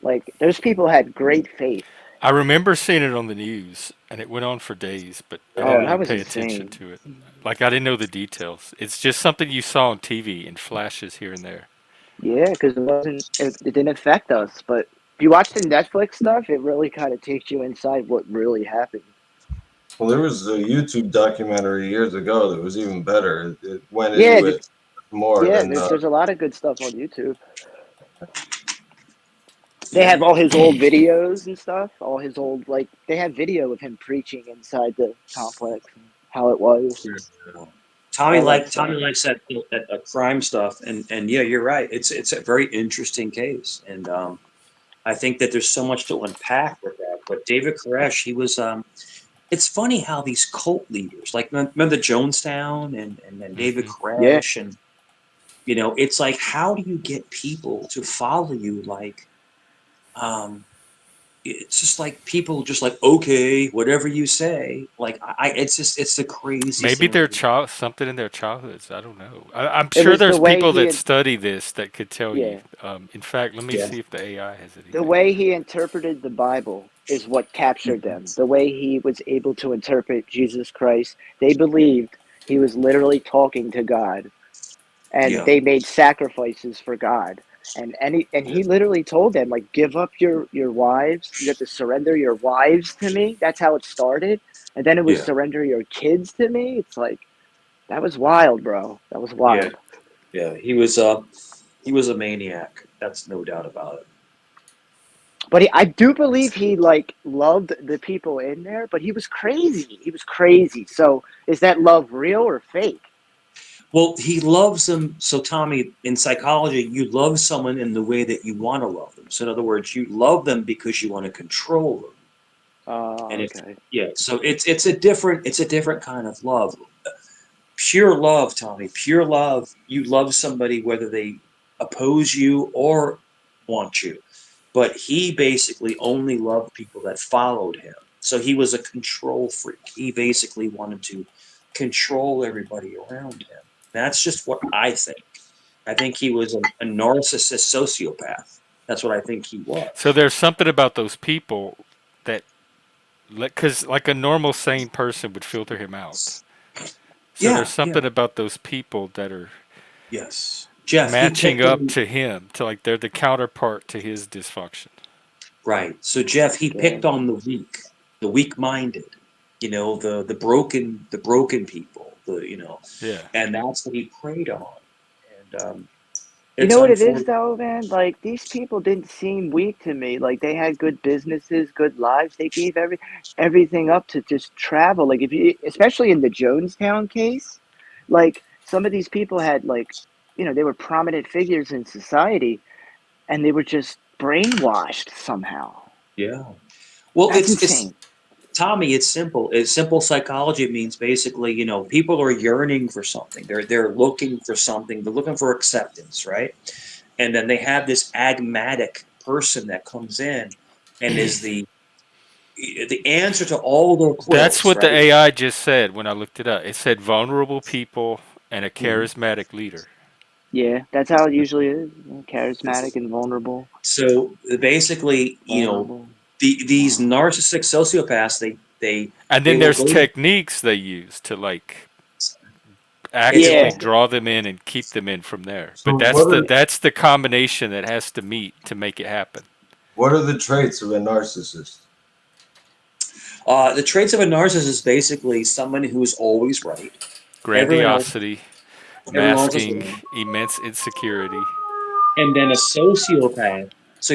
Like those people had great faith. I remember seeing it on the news, and it went on for days, but I Oh, didn't that really was pay attention insane. to it. Like I didn't know the details. It's just something you saw on TV in flashes here and there. Yeah, because it didn't affect us. But if you watch the Netflix stuff, it really kind of takes you inside what really happened. Well, there was a YouTube documentary years ago that was even better. It went Yeah, into it more yeah. than. There's a lot of good stuff on YouTube. They Yeah. have all his old videos and stuff. All his old they have video of him preaching inside the complex and how it was. Tommy All that like stuff. Tommy likes that crime stuff, and yeah, you're right. It's a very interesting case, and I think that there's so much to unpack with that. But David Koresh, he was it's funny how these cult leaders, like remember Jonestown and then David Hmm. Yeah. Koresh, and it's like how do you get people to follow you? Like, it's just like people just like okay, whatever you say. Like it's the craziest Maybe thing. their child, something in their childhoods. I don't know. I'm It sure was the there's way people he that had, study this that could tell you. yeah. In fact, let me Yeah. see if the AI has The anything. way he interpreted the Bible is what captured them. The way he was able to interpret Jesus Christ, they believed he was literally talking to God, and Yeah. they made sacrifices for God. And he literally told them like, give up your wives. You have to surrender your wives to me. That's how it started. And then it was Yeah. surrender your kids to me. It's like that was wild, bro. That was Yeah. wild. Yeah. He was a maniac. That's no doubt about it. But I do believe he like loved the people in there, but he was crazy. He was crazy. So is that love real or fake? Well, he loves them. So, Tommy, in psychology, you love someone in the way that you want to love them. So, in other words, you love them because you want to control them. And it's Okay. yeah. So it's a different kind of love. Pure love, Tommy. Pure love. You love somebody whether they oppose you or want you. But he basically only loved people that followed him. So he was a control freak. He basically wanted to control everybody around him. That's just what I think. I think he was a narcissist sociopath. That's what I think he So was. there's something about those people that, because like a normal sane person would filter him out. So there's Yeah, yeah, something about those people that are yes. Jeff, he matching picked up on to him, to like they're the counterpart to his dysfunction. right. So Jeff, he Yeah. picked on the weak-minded, the broken people, Yeah. and that's what he preyed on. And You it's know what it is unfortunate. though, man? Like these people didn't seem weak to me. Like they had good businesses, good lives. They gave everything up to just travel. Like if you, especially in the Jonestown case, like some of these people had like, they were prominent figures in society, and they were just brainwashed somehow. Yeah. Well, That's it's insane. Tommy. It's simple. It's simple psychology. It means basically, people are yearning for something. They're looking for something. They're looking for acceptance, right? And then they have this agmatic person that comes in and is the answer to all their That's quills, what the right? AI just said when I looked it up. It said vulnerable people and a Mhm. charismatic leader. Yeah, that's how it usually is. Charismatic It's, and vulnerable. so basically, Vulnerable. these Wow. narcissistic sociopaths, And they then will there's go. techniques they use to like It's actively Yeah. all draw them in and keep them in from there. So But what are that's the combination that has to meet to make it happen. the traits of a narcissist? the traits of a narcissist is basically someone who is always right. Everyone else, Grandiosity, everyone else is masking wrong. immense insecurity. And then a sociopath. So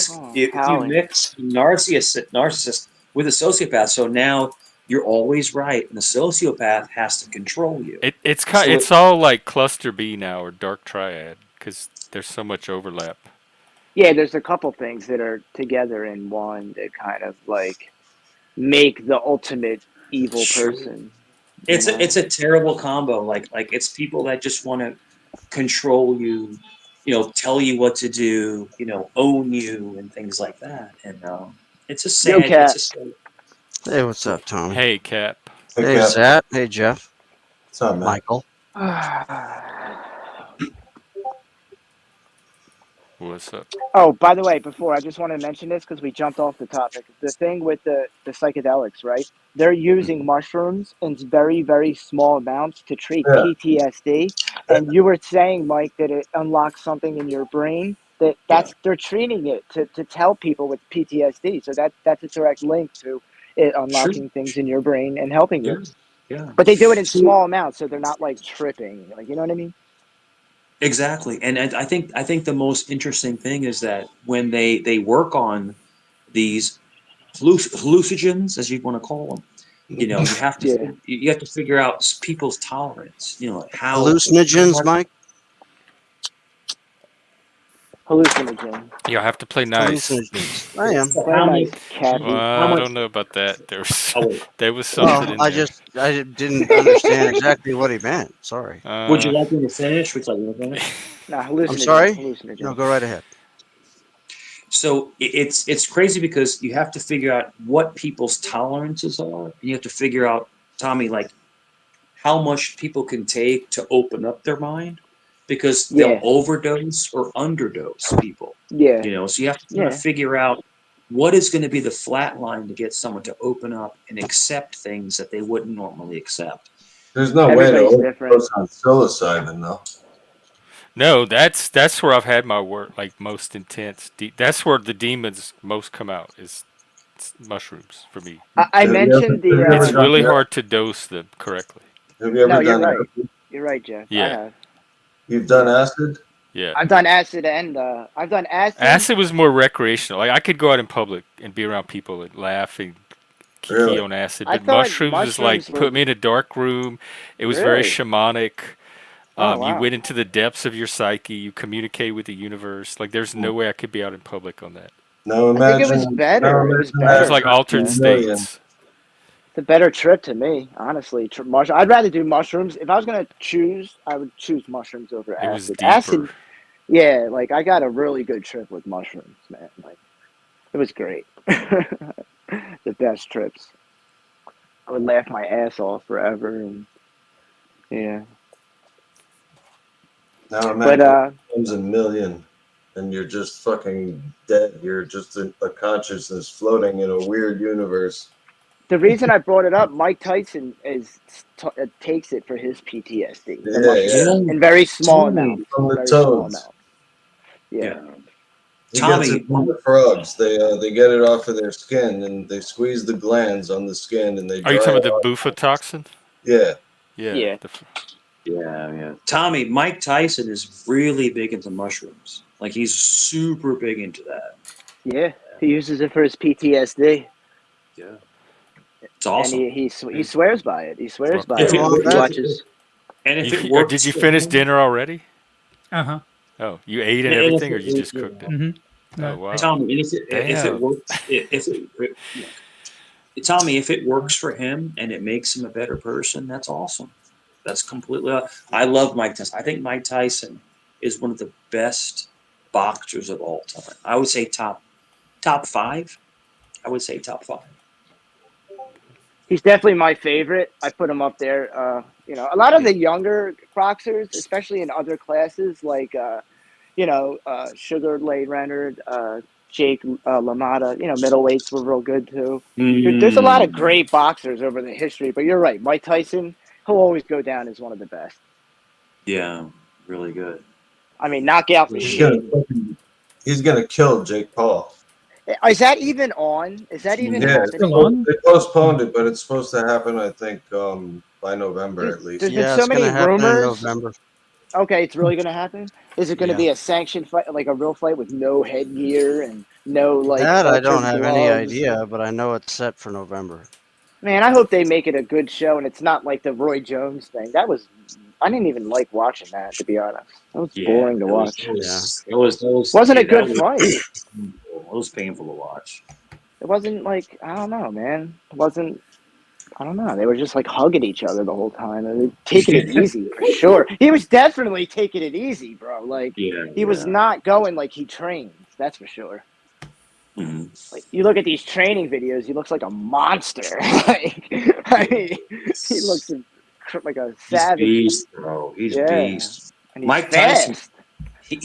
Oh, if you Howie. mix narcissist with a sociopath, so now you're always right, and the sociopath has to control you. So It's all like cluster B now or dark triad because there's so much overlap. Yeah, there's a couple things that are together in one that kind of like make the ultimate evil sure, person, it's a terrible combo. Like it's people that just want to control you, tell you what to do, own you, and things like that. And Yo, it's Cat. a sad. Hey, what's up, Tommy? Hey, Cap. Hey, Hey, Cap. Zat. Hey, Jeff. What's up, man? Michael. What's up? Oh, by the way, before I just want to mention this because we jumped off the topic. The thing with the psychedelics, right? They're using mushrooms in very, very small amounts to treat Yeah. PTSD. And you were saying, Mike, that it unlocks something in your brain. Yeah, They're treating it to tell people with PTSD. So that's a direct link to it sure, unlocking things in your brain and helping yeah, you. yeah. But they do it in So small amounts, so they're not like tripping. Like you know what I mean? exactly, and I think the most interesting thing is that when they work on these hallucinogens, as you want to call them, Yeah. you have to figure out people's tolerance. How Hallucinogens, much. Mike? Hallucinogen. Yeah, I have to play nice. Hallucinogens. I am. So Very how much? nice, Cappy. How Well, I much? don't know about that. Oh, wait. There was something Well, in there. I didn't understand exactly what he meant. Sorry. Would you like me to finish? Would you like me to finish? Nah, I'm hallucinogen. sorry? Hallucinogen. No, go right ahead. So it's crazy because you have to figure out what people's tolerances are. And you have to figure out, Tommy, like how much people can take to open up their mind because they'll Yeah. overdose or underdose people. Yeah. So you have to kind of Yeah. figure out what is going to be the flat line to get someone to open up and accept things that they wouldn't normally accept. There's no way to Everybody's different. overdose on psilocybin, though. No, that's where I've had my work like most intense. That's where the demons most come out is mushrooms for me. I mentioned the. Have you It's ever done really that? hard to dose them correctly. Have you No, ever you're done right. acid? You're right, Jeff. I Yeah, have. You've done Yeah. acid? yeah. I've done acid and I've done acid. Acid was more recreational. Like I could go out in public and be around people and laugh and kiki Really? on acid, I but thought mushrooms was mushrooms like put were me in a dark room. It was very really. shamanic. Oh You wow. went into the depths of your psyche. You communicate with the universe. Like there's no way I could be out in public on that. Now I think it was imagine, better. It was It was better, like altered Jeff. million. states. It's a better trip to me, honestly. I'd rather do mushrooms. If I was gonna choose, I would choose mushrooms over It was acid. deeper. Yeah, like I got a really good trip with mushrooms, man. Like it was great. The best trips. I would laugh my ass off forever, and yeah. Now But imagine it becomes a million and you're just fucking dead. You're just a consciousness floating in a weird universe. the reason I brought it up, Mike Tyson takes it for his PTSD. The Yeah, mushrooms yeah. in very small Tommy, amounts. From the Very small toads. amounts. Yeah. yeah. He Tommy, gets it from the frogs. They get it off of their skin and they squeeze the glands on the skin and they Are you dry talking it about the off. bufatoxin? Yeah. Yeah. Yeah. yeah. Tommy, Mike Tyson is really big into mushrooms. Like he's super big into that. Yeah. He uses it for his PTSD. Yeah. It's awesome. And he swears by it. He swears by If it. it He works- watches. And if it Did works, you for finish him- dinner already? Uh-huh. Oh, you ate and And if everything, it- or you just cooked it? Mm-hmm. Oh wow. Tommy, and if it Damn. works, Tommy, if it works for him and it makes him a better person, that's awesome. That's completely. I love Mike Tyson. I think Mike Tyson is one of the best boxers of all time. I would say top 5. I would say top 5. He's definitely my favorite. I put him up there. A lot of the younger boxers, especially in other classes, like Sugar Ray Leonard, Jake LaMotta, middleweights were real good too. There's a lot of great boxers over the history, but you're right. Mike Tyson, he'll always go down as one of the best. Yeah, really good. I mean, knockout He's machine. gonna kill Jake Paul. Is that even on? Is that even Yeah, happening? they postponed it, but it's supposed to happen. I think by November at least. There's been so many happen in rumors. November. Okay, it's really going to happen. Is it going to Yeah. be a sanctioned fight, like a real fight with no headgear and no like? That I don't cultured have any gloves? idea, but I know it's set for November. Man, I hope they make it a good show and it's not like the Roy Jones thing. I didn't even like watching that, to be honest. That was boring to watch. It was Wasn't a that good was fight. painful. It was painful to watch. It wasn't like, I don't know, man. It wasn't. I don't know. They were just like hugging each other the whole time and taking it easy for sure. He was definitely taking it easy, bro. Like he was not going like he trains. That's for sure. Mm-hmm. Like you look at these training videos, he looks like a monster. He looks like a savage. He's beast, bro. He's beast. And he's Mike fast. Tyson. He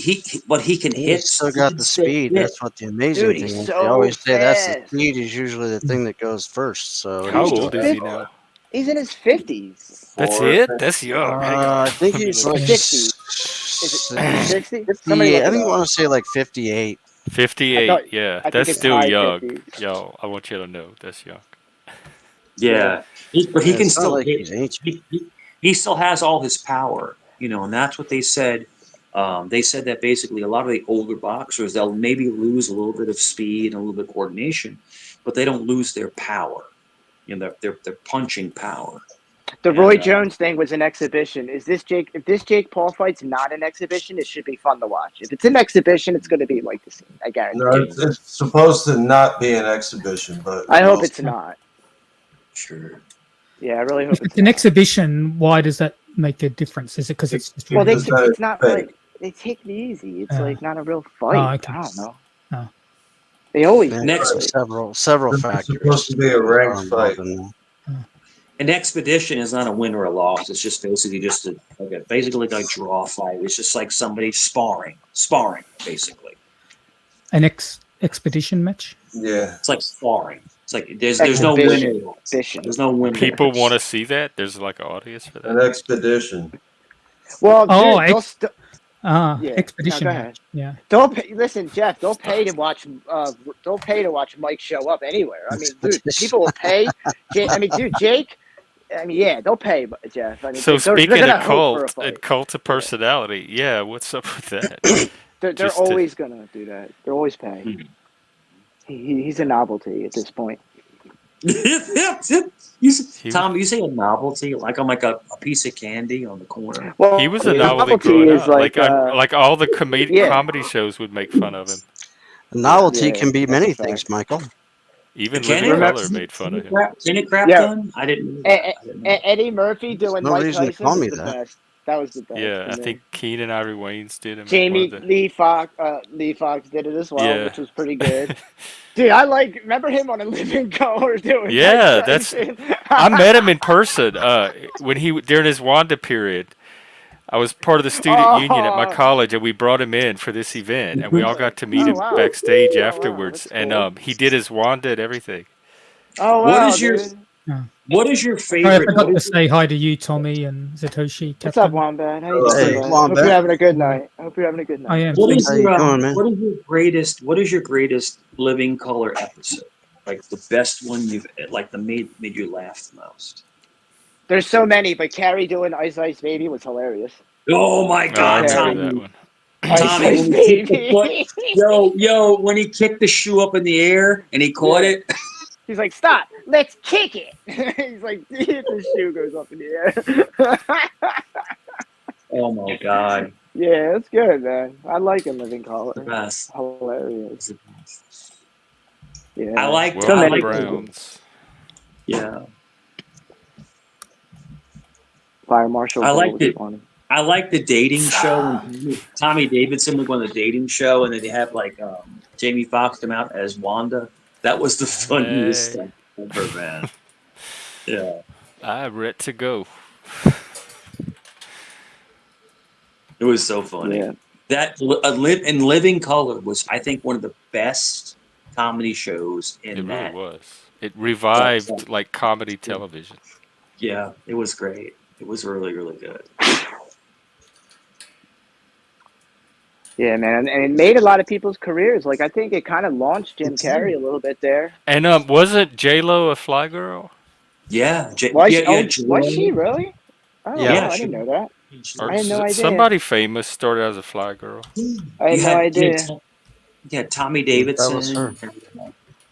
can hit. He's still got the speed. That's what the amazing Dude, thing he's is. so They always say that's the fast. speed is usually the thing that goes first. So How he's old still is he got now? it. He's in his 50s. That's it? That's young. Hang on. I think he's like 60. Is it 60? Somebody Yeah, look I it think I up. want to say like 58. 58. I Yeah, think that's it's still high young. 50s. Yo, I want you to know that's young. Yeah, but he Yeah, can it's not still like hit. he's ancient. He still has all his power, and that's what they said. They said that basically a lot of the older boxers, they'll maybe lose a little bit of speed and a little bit of coordination, but they don't lose their power. Their punching power. The Roy Jones thing was an exhibition. If this Jake Paul fight's not an exhibition, it should be fun to watch. If it's an exhibition, it's going to be like the same. I guarantee. No, it's supposed to not be an exhibition, but I hope it's not. Sure. Yeah, I really hope If it's it's an not. exhibition, why does that make a difference? Is it because it's just Well, Because it's not fake. like they take it easy. It's like not a real fight. Oh, okay. I don't know. Oh. They always Yeah, do Next- it. several It's factors. supposed to be a ranked are fight. involved in that. An expedition is not a win or a loss. It's just basically basically like a draw fight. It's just like somebody sparring, basically. an expedition match. Yeah. It's like sparring. It's like there's no winner. Exhibition. There's no winner. People want to see that? There's like an audience for An that? expedition. Well, Oh, dude, yeah. expedition No, go match. Yeah. they'll pay, listen, Jeff. They'll pay to watch. They'll pay to watch Mike show up anywhere. I mean, dude, people will pay. Jake. I mean, yeah, they'll pay, Jeff. I mean, So they're speaking gonna of hope for a cult fight. and cult of personality, yeah, what's up with that? They're just to- always gonna do that. They're always pay. Mhm. He's a novelty at this point. Tom, you say a novelty like I'm like a piece of candy on the corner. Well, He was a novelty growing up. Like all the yeah. comedy shows would make fun of him. Novelty Yeah, can be that's many a fact. things, Michael. Even Can Living it? Color made fun of him. Can it crap Yeah. done? I didn't know that. I didn't know that. Eddie Murphy doing No Mike reason to Tyson call was me the that. best. That was the best. Yeah, for I me. think Keenan Ivory Wayans did him. One Jamie of the, Lee Fox did it as well, yeah. which was pretty good. Dude, I remember him on A Living Color doing Yeah, Mike that's. Tyson. I met him in person. When during his Wanda period, I was part of the student union at my Oh, college, and we brought him in for this event, and we all got to meet oh him wow. backstage Oh wow, afterwards. that's And cool. he did his Wanda and everything. Oh What wow, is your dude. what is your Sorry, I favorite? forgot What to is say hi to you, Tommy and Satoshi, What's up, Captain. Wombat? How you doing, Hey, bud? Wombat. Hope you're having a good night. Hope you're having a good I night. am. what is How you your doing, man? what is your greatest Living Color episode? Like the best one you've like the made you laugh the most. There's so many, but Carrie doing Ice Ice Baby was hilarious. Oh my Oh, I God, remember Carrie. that one. Ice Tommy, Ice when he kicked the foot, Baby. yo, when he kicked the shoe up in the air and he caught Yeah. it. He's like, stop, let's kick it. He's like, the shoe goes up in the air. Oh my God, Yeah, it's good, man. I like A Living the Color. best. Hilarious. It's the best. Yeah. I like Welcome many to people. Browns. yeah. Fire Marshal I Bill like was it. funny. I like the dating show when Tommy Davidson would go on the dating show and then they have like Jamie Foxx come out as Wanda. That was the funniest Hey, stuff ever, man. Yeah, I'm ready to go. it was so funny. Yeah. That in Living Color was, I think, one of the best comedy shows in It really that. was. It revived like comedy television. Yeah, it was great. It was really, really good. Yeah, man. And it made a lot of people's careers. Like, I think it kind of launched Jim Carrey a little bit there. And wasn't J Lo a fly girl? Yeah, Was yeah, she, yeah. was she really? Oh, Yeah. wow. I She, didn't know that. Or I had no idea. somebody famous started as a fly girl. I had no idea. Yeah, Tommy That was Davidson. her.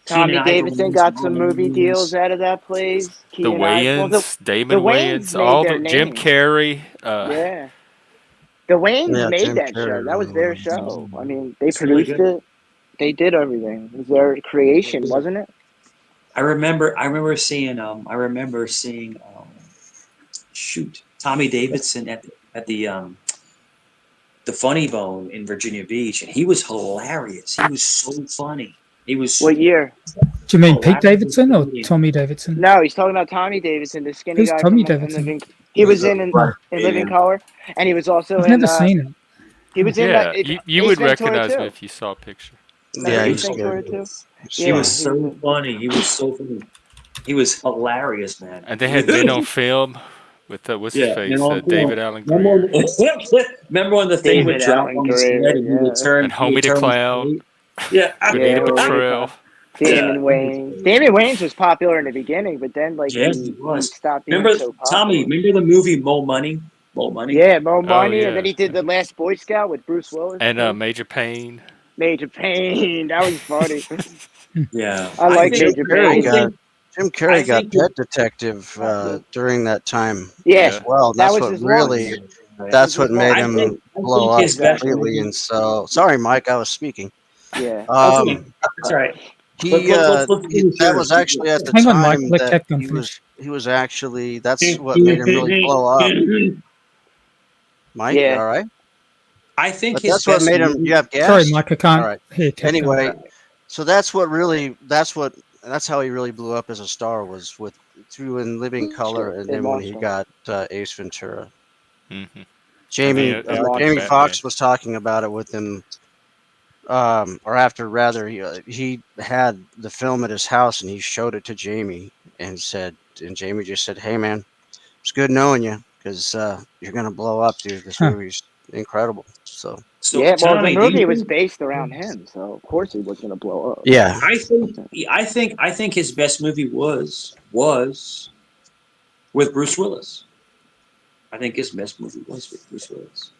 Tommy Keenan Davidson Ivory got some Wayans. movie deals out of that place. The Keenan Ivory. Well, Wayans, Damon the Wayans Wayans, made all their the Jim names. Carrey. Yeah. The Wayans Yeah, made Jim that show. Carrey That was really their was. show. I mean, they It's really produced good. it. They did everything. It was their creation, wasn't it? I remember seeing shoot, Tommy Davidson at the Funny Bone in Virginia Beach, and he was hilarious. He was so funny. He was What year? Do you mean Oh, Pete wow. Davidson or Tommy Davidson? No, he's talking about Tommy Davidson, the skinny Who's guy Tommy from Davidson? Living. He was in Oh, Living Color, and he was also I've in. never seen it. He was in Yeah, you Ace would Ventura recognize me 2. if you saw a picture. Remember Yeah, Ace he's Ventura good. 2? he Yeah, was he so was in- funny. He was so funny. He was hilarious, man. And they had Men on Film with what's his Yeah, face, Men on David Film. Allen Remember, Greer, remember when the thing would David drop Allen on his head Greer, and he would yeah. turn, and Homie the Clown, Yeah, Bonita Yeah, Betrayal. Damon Wayans. Damon Wayans was popular in the beginning, but then like yes, he he was. stopped being Remember, so Tommy? popular. Remember the movie Mo Money? Mo Money. Yeah, Mo Oh Money, and yeah, then he did The Last Boy Scout with Bruce Willis. and too. Major Payne. Major Pain. That was funny. Yeah, I like Jim Major Carrey Pain. got think Pet Detective during that time Yeah, as well. that That's was what his really launch. that's That was what his made launch. him blow up his best completely. movie. And so, sorry, Mike, I was speaking. Yeah. That's all right. Let's That was actually at the Hang on, Mike. time Let that Captain he finish. was actually, that's what made him really blow up. Mike, you Yeah. all right? I think But his that's what best made him. movie. You have gas. Sorry, Mike. I can't All right. hear Captain. Anyway, so that's how he really blew up as a star, was through In Living Color, and then when he got Ace Ventura. Mm-hmm. Jamie And then, Jamie Batman. Foxx was talking about it with him, or after rather, he had the film at his house and he showed it to Jamie and Jamie just said, "Hey man, it's good knowing you because you're gonna blow up, dude. This movie's incredible." So Yeah, well, Tommy, the do you movie was think- based around him, so of course he was gonna blow up. yeah, I think his best movie was with Bruce Willis. I think his best movie was with Bruce Willis.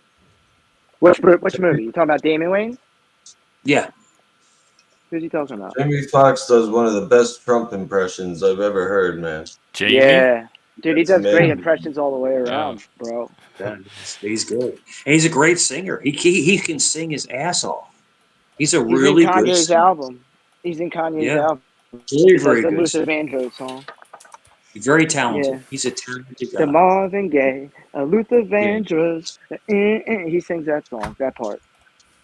Which movie? You talking about Damon Wayans? Yeah, Who's he talking about? Jamie Foxx does one of the best Trump impressions I've ever heard, man. Jamie. Yeah, dude, he That's does great amazing. impressions all the way around, bro. yeah, he's good. And he's a great singer. He can sing his ass off. He's a He's really in good Kanye's singer. album. He's in Kanye's Yeah. album. Very, He does very the good. Luther Vandross song. Very talented. Yeah. He's a talented The guy. Marvin Gaye, Luther Vandross. He sings that song, that part.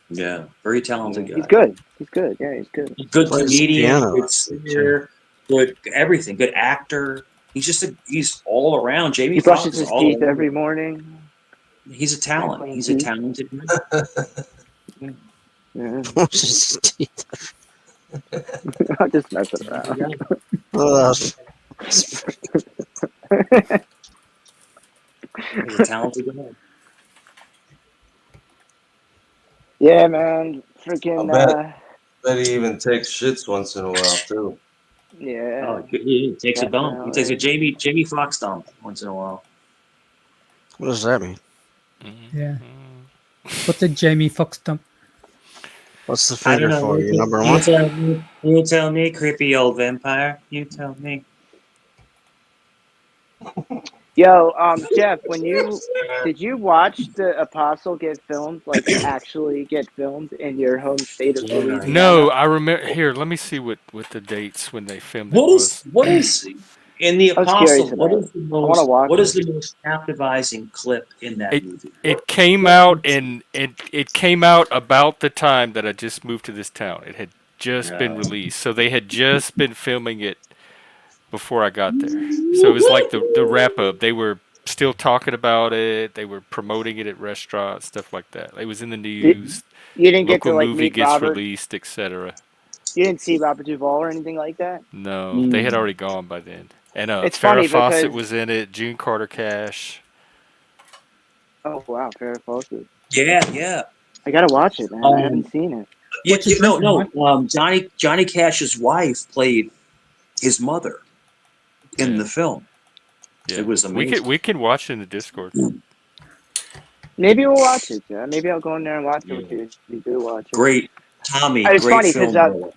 Yeah, very talented Yeah. guy. He's good. He's good. Yeah, he's good. Good Plays comedian, piano. good singer, good everything, good actor. He's all around. Jamie He Foxx brushes is his all teeth around. every morning. He's a Got talent. clean He's a teeth. talented man. Yeah. Just I'm just messing around. He's a talented guy. Yeah, man. I'll Freaking, bet he even takes shits once in a while too. yeah. Oh, he takes a dump. He takes a Definitely. Jamie Foxx dump once in a while. what does that mean? Yeah. What did Jamie Foxx dump? What's the I don't figure know. for you? Number You one? tell me. You tell me, creepy old vampire. You tell me. Yo, Jeff, did you watch the Apostle get filmed, like actually get filmed in your home state of Yeah. Louisiana? No, I remember. Here, let me see what the dates when they filmed it What was. is in the I was curious Apostle? What about is it. the I want to most watch what is it. the most captivating clip in that It movie? it came out and it came out about the time that I just moved to this town. It had just been released, so they had just been filming it before I got there. So it was like the wrap up. They were still talking about it. They were promoting it at restaurants, stuff like that. It was in the news. You didn't get Local to like movie meet gets Robert. released, etc. You didn't see Robert Duvall or anything like that. No, they had already gone by then. And It's Farrah funny Fawcett because was in it. June Carter Cash. oh wow, Farrah Fawcett. Yeah. I gotta watch it, man. I haven't seen it. Yeah, What's he drinking, Mike? Johnny Cash's wife played his mother in Yeah. the film. Yeah, It was amazing. we can watch it in the Discord. Maybe we'll watch it. Yeah. Maybe I'll go in there and watch it Yeah. with you. You do watch it. Great, Tommy. It's Great funny film. because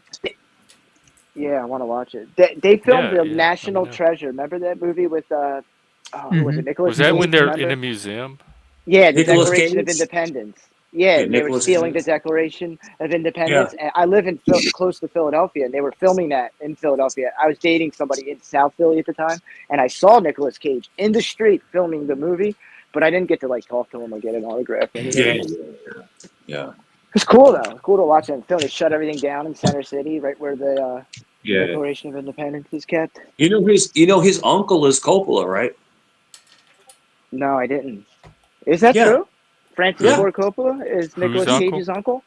yeah, I want to watch it. They filmed Yeah, the yeah, National let me know. Treasure. Remember that movie with who was it? Nicholas Was that Cage. when they're Remember? in a museum? Yeah, the Nicolas Declaration of Cage? Independence. Yeah, Yeah, they were Nicolas stealing the Cage. Declaration of Yeah. Independence. And I live in close to Philadelphia, and they were filming that in Philadelphia. I was dating somebody in South Philly at the time, and I saw Nicolas Cage in the street filming the movie, but I didn't get to like talk to him or get an autograph or anything. Yeah. It's cool though. Cool to watch that film. They shut everything down in Center City, right where the Declaration of Independence is kept. You know his uncle is Coppola, right? No, I didn't. Is that Yeah. true? Francis Yeah. Ford Coppola is Whose Nicolas uncle? Cage's uncle?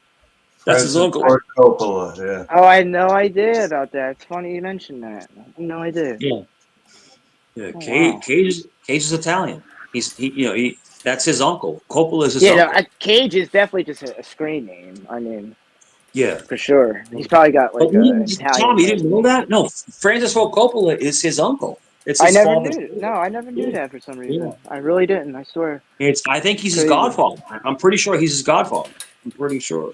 That's his Francis uncle. Ford Coppola, yeah. Oh, I had no idea about that. It's funny you mentioned that. No idea. Yeah. Yeah. Oh, Cage, wow. Cage is Italian. He that's his uncle. Coppola is his Yeah, no, uncle. Cage is definitely just a screen name. I mean, Yeah. for sure. He's probably got like But an Italian. Tom, you didn't know that? No, Francis Ford Coppola is his uncle. It's I his never father's knew. brother. No, I never knew Yeah. that for some reason. Yeah. I really didn't. I swear. I think he's his Crazy. godfather. I'm pretty sure he's his godfather. I'm pretty sure.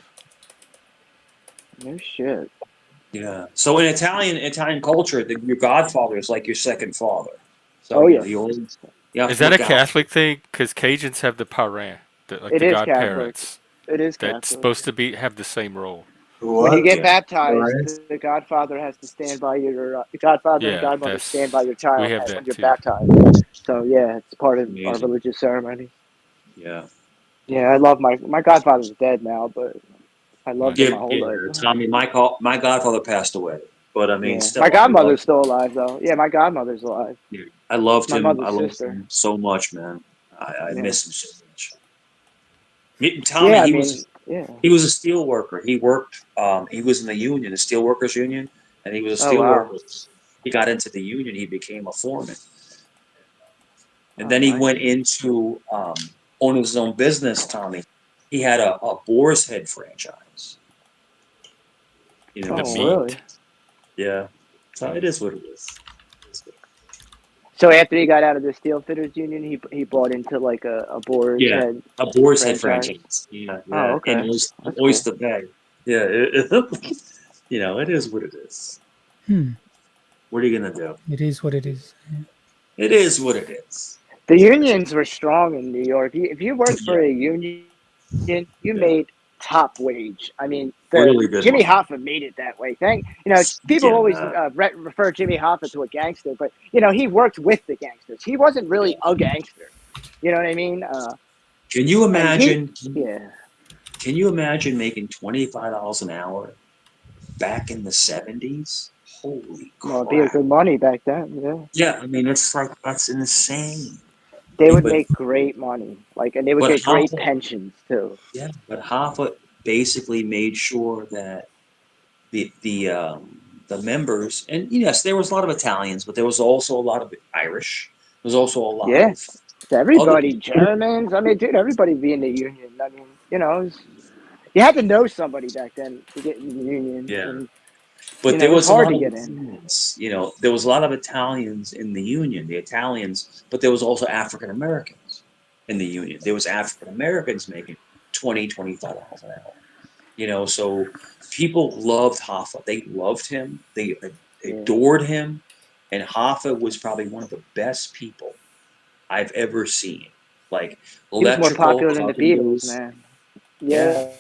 No shit. Yeah. So in Italian culture, your godfather is like your second father. So Oh, yeah. you always, you have Is to that a look out. Catholic thing? Because Cajuns have the parrain, It the is godparents. It is That's Catholic. supposed to have the same role. When you What? get Yeah. baptized, Alright. the Godfather has to stand by your the Godfather and Yeah, Godmother stand by your we child have when that you're too. baptized. So yeah, it's part of our Amazing. religious ceremony. Yeah. Yeah, I love my Godfather's dead now, but I loved him my whole life. Tommy, my godfather passed away, but I mean, Yeah. still, My I godmother's love, still alive though. Yeah, my godmother's alive. I loved My him. mother's I loved sister. him so much, man. I Yeah. miss him so much. Tommy, Yeah, I he mean, was yeah. he was a steel worker. He worked. He was in the union, the steel workers union, and he was a Oh, steel wow. worker. He got into the union. He became a foreman, and Oh, then he nice. went into owning his own business. Tommy, he had a Boar's Head franchise. You know, The Oh, meat. really? yeah. So it is what it is. So after he got out of the steel fitters union, he bought into like a Boar's Yeah, Head. a Boar's Head franchise. franchise. Yeah, Oh, yeah. okay. And That's Oyster Bay. Yeah, you know, it is what it is. What are you gonna do? It is what it is. It is what it is. The unions were strong in New York. If you worked for a union, you made top wage. I mean, Really good Jimmy money. Hoffa made it that way. People Yeah, always refer Jimmy Hoffa to a gangster, but he worked with the gangsters. He wasn't really a gangster. You know what I mean? Can you And imagine? yeah. Can you imagine making $25 an hour back in the 70s? Holy Well, it'd be a crap! good money back then. Yeah, Yeah, I mean it's like that's insane. they would But make great money. And they would but get great Hoffa, pensions too. yeah, but Hoffa basically made sure that the members, and yes, there was a lot of Italians, but there was also a lot of Irish. There was also a lot Yeah, of other everybody, people. Germans. I mean, dude, everybody be in the union. I mean, you had to know somebody back then to get in the union, Yeah. and But it there was was a hard lot to of get in. Italians, there was a lot of Italians in the Union, the Italians, but there was also African Americans in the Union. There was African Americans making $25 an hour. So people loved Hoffa. They loved him. They Yeah. adored him. And Hoffa was probably one of the best people I've ever seen. Like He was more electrical popular than the Beatles, carpenters. man. Yeah. Yeah,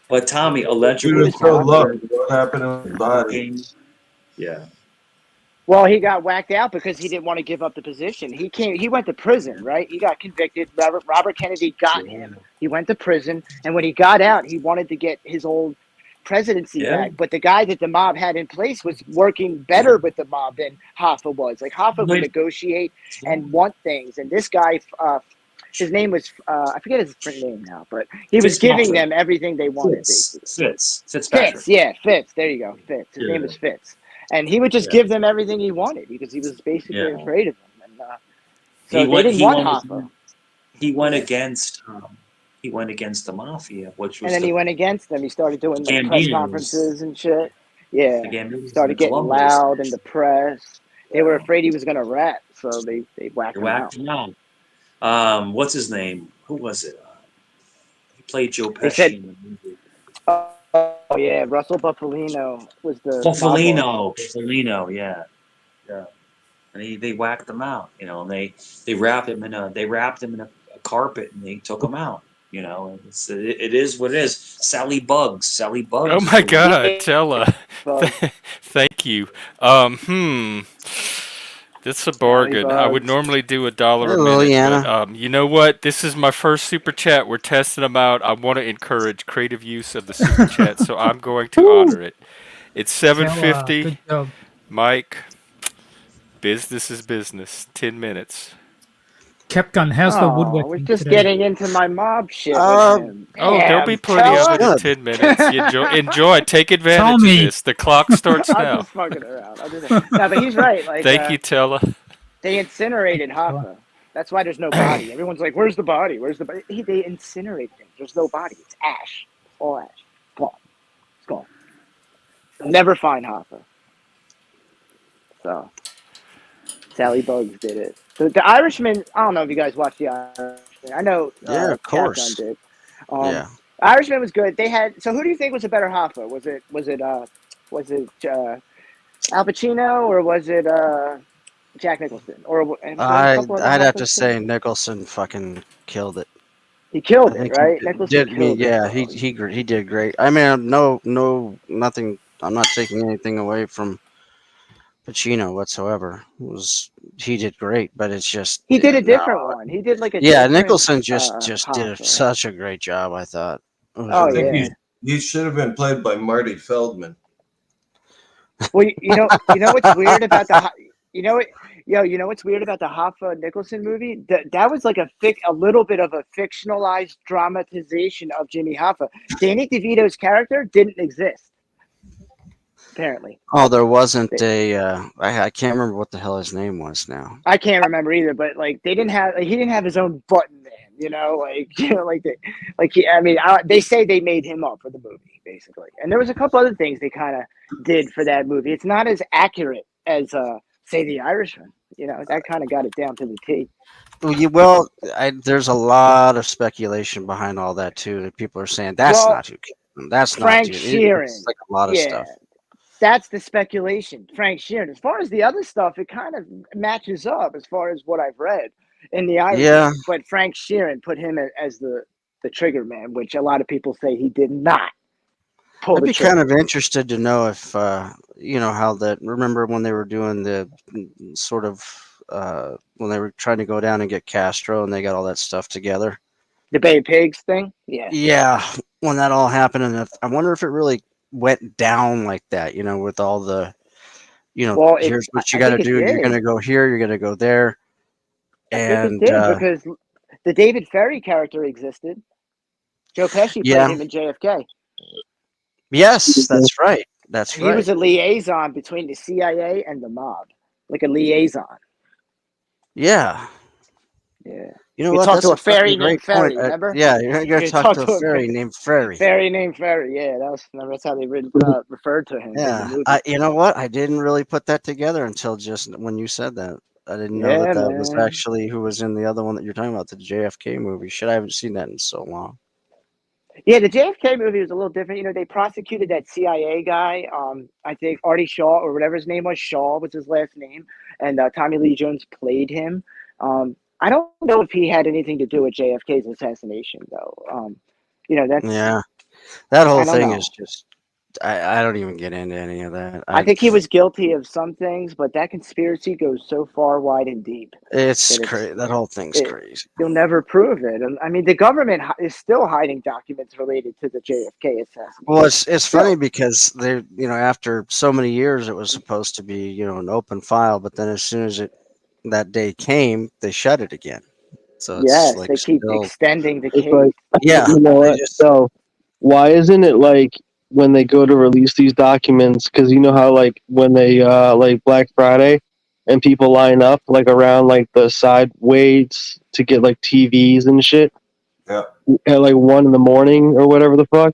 But Tommy, He he electrical was was so popular. loved. What happened to his body? carpenters. Yeah. Well, he got whacked out because he didn't want to give up the position. He went to prison, right? He got convicted. Robert Kennedy got him. He went to prison, and when he got out, he wanted to get his old presidency Yeah. back. But the guy that the mob had in place was working better with the mob than Hoffa was. Like Hoffa would negotiate and want things, and this guy, his name was I forget his name now, but he was giving them everything they wanted. Basically, Fitzpatrick. Fitz. There you go, Fitz. His name was Fitz. And he would just give them everything he wanted because he was basically afraid of them. And so they didn't want Hoffa. He went against the mafia, which was And then he went against them. He started doing like press Gambinos. conferences and shit. Yeah, The Gambinos started and getting Columbus. loud in the press. They were afraid he was gonna rat, so they whacked They him out. whacked him out. What's his name? Who was it? He played Joe They Pesci said, in the movie. oh yeah, Russell Buffalino was the mob boss. Buffalino, yeah. And they whacked him out, and they wrapped him in a carpet and they took him out. It is what it is. Sally Bugs. Oh my God, Tella. Thank you. That's a bargain. I would normally do $1 a Hello, minute, Yana. but you know what? This is my first super chat. We're testing them out. I want to encourage creative use of the super chat, so I'm going to honor it. It's $7.50. Good job. Mike, business is business. 10 minutes. Capgun, how's the We're woodworking just today? getting into my mob shit with him. There'll be plenty of it in 10 minutes. You enjoy. Take advantage of this. The clock starts I'm now. just fucking around. No, but he's right. Like, Thank you, Tella. They incinerated Hoffa. That's why there's no body. Everyone's like, "Where's the body? Where's the body?" They incinerate things. There's no body. It's ash. All ash. Gone. It's gone. You'll never find Hoffa. So, Sally Bugs did it. The Irishman. I don't know if you guys watched the Irishman. I know. Yeah, of course. Capgun did. Yeah. Irishman was good. They had. So who do you think was a better Hoffa? Was it Al Pacino or was it Jack Nicholson? Or I'd have to say Nicholson fucking killed it. He killed it, right? Nicholson killed it. Yeah, he did great. I mean, nothing. I'm not taking anything away from Pacino whatsoever. He did great, but it's just he did a different one. He did like a Nicholson just did such a great job. I thought. I think he should have been played by Marty Feldman. Well, you know what's weird about what's weird about the Hoffa Nicholson movie? That was like a little bit of a fictionalized dramatization of Jimmy Hoffa. Danny DeVito's character didn't exist. Apparently. Oh, there wasn't I can't remember what the hell his name was now. I can't remember either, but like he didn't have his own button man, they say they made him up for the movie basically. And there was a couple other things they kind of did for that movie. It's not as accurate as say The Irishman. That kind of got it down to the T. Well, there's a lot of speculation behind all that too. That people are saying that's not who killed him. That's Frank not Sheeran. It's like a lot of stuff. That's the speculation. Frank Sheeran. As far as the other stuff, it kind of matches up as far as what I've read in The Irishman. Yeah. But Frank Sheeran put him as the the trigger man, which a lot of people say he did not pull I'd the be trigger. kind of interested to know if how that. Remember when they were doing the sort of when they were trying to go down and get Castro, and they got all that stuff together. The Bay of Pigs thing? Yeah. Yeah, when that all happened, and I wonder if it really went down like that. With all the, Well, here's what you I got to think it do. You're did. going to go here. You're going to go there. I think it And did because the David Ferry character existed. Joe Pesci yeah, played him in JFK. yes, that's right. That's He right. was a liaison between the CIA and the mob, like a liaison. Yeah. Yeah. You know You what? talk That's to a a fairy fucking great named point. Ferry, remember? Yeah, you're going to You talk talk to a to a fairy named Ferry. Fairy named Ferry. Yeah, remember that's how they referred to him in the Yeah, movie. you know what? I didn't really put that together until just when you said that. I didn't know Yeah, that was man. actually who was in the other one that you're talking about, the JFK movie. Shit, I haven't seen that in so long. Yeah, the JFK movie was a little different. They prosecuted that CIA guy. I think Artie Shaw or whatever his name was. Shaw was his last name, and Tommy Lee Jones played him. I don't know if he had anything to do with JFK's assassination, though. That's Yeah, that whole I don't thing know. is just. I don't even get into any of that. I think he was guilty of some things, but that conspiracy goes so far wide and deep It's that crazy. That whole thing's crazy. you'll never prove it. And I mean, the government is still hiding documents related to the JFK assassination. Well, it's funny because they, after so many years, it was supposed to be, an open file, but then as soon as that day came, they shut it again. So it's Yes, like they keep still, extending the It's case. like, yeah. you know They what? just, So why isn't it like when they go to release these documents? Because you know how like when they like Black Friday and people line up like around like the sideways to get like TVs and shit Yeah. at like 1 a.m. or whatever the fuck.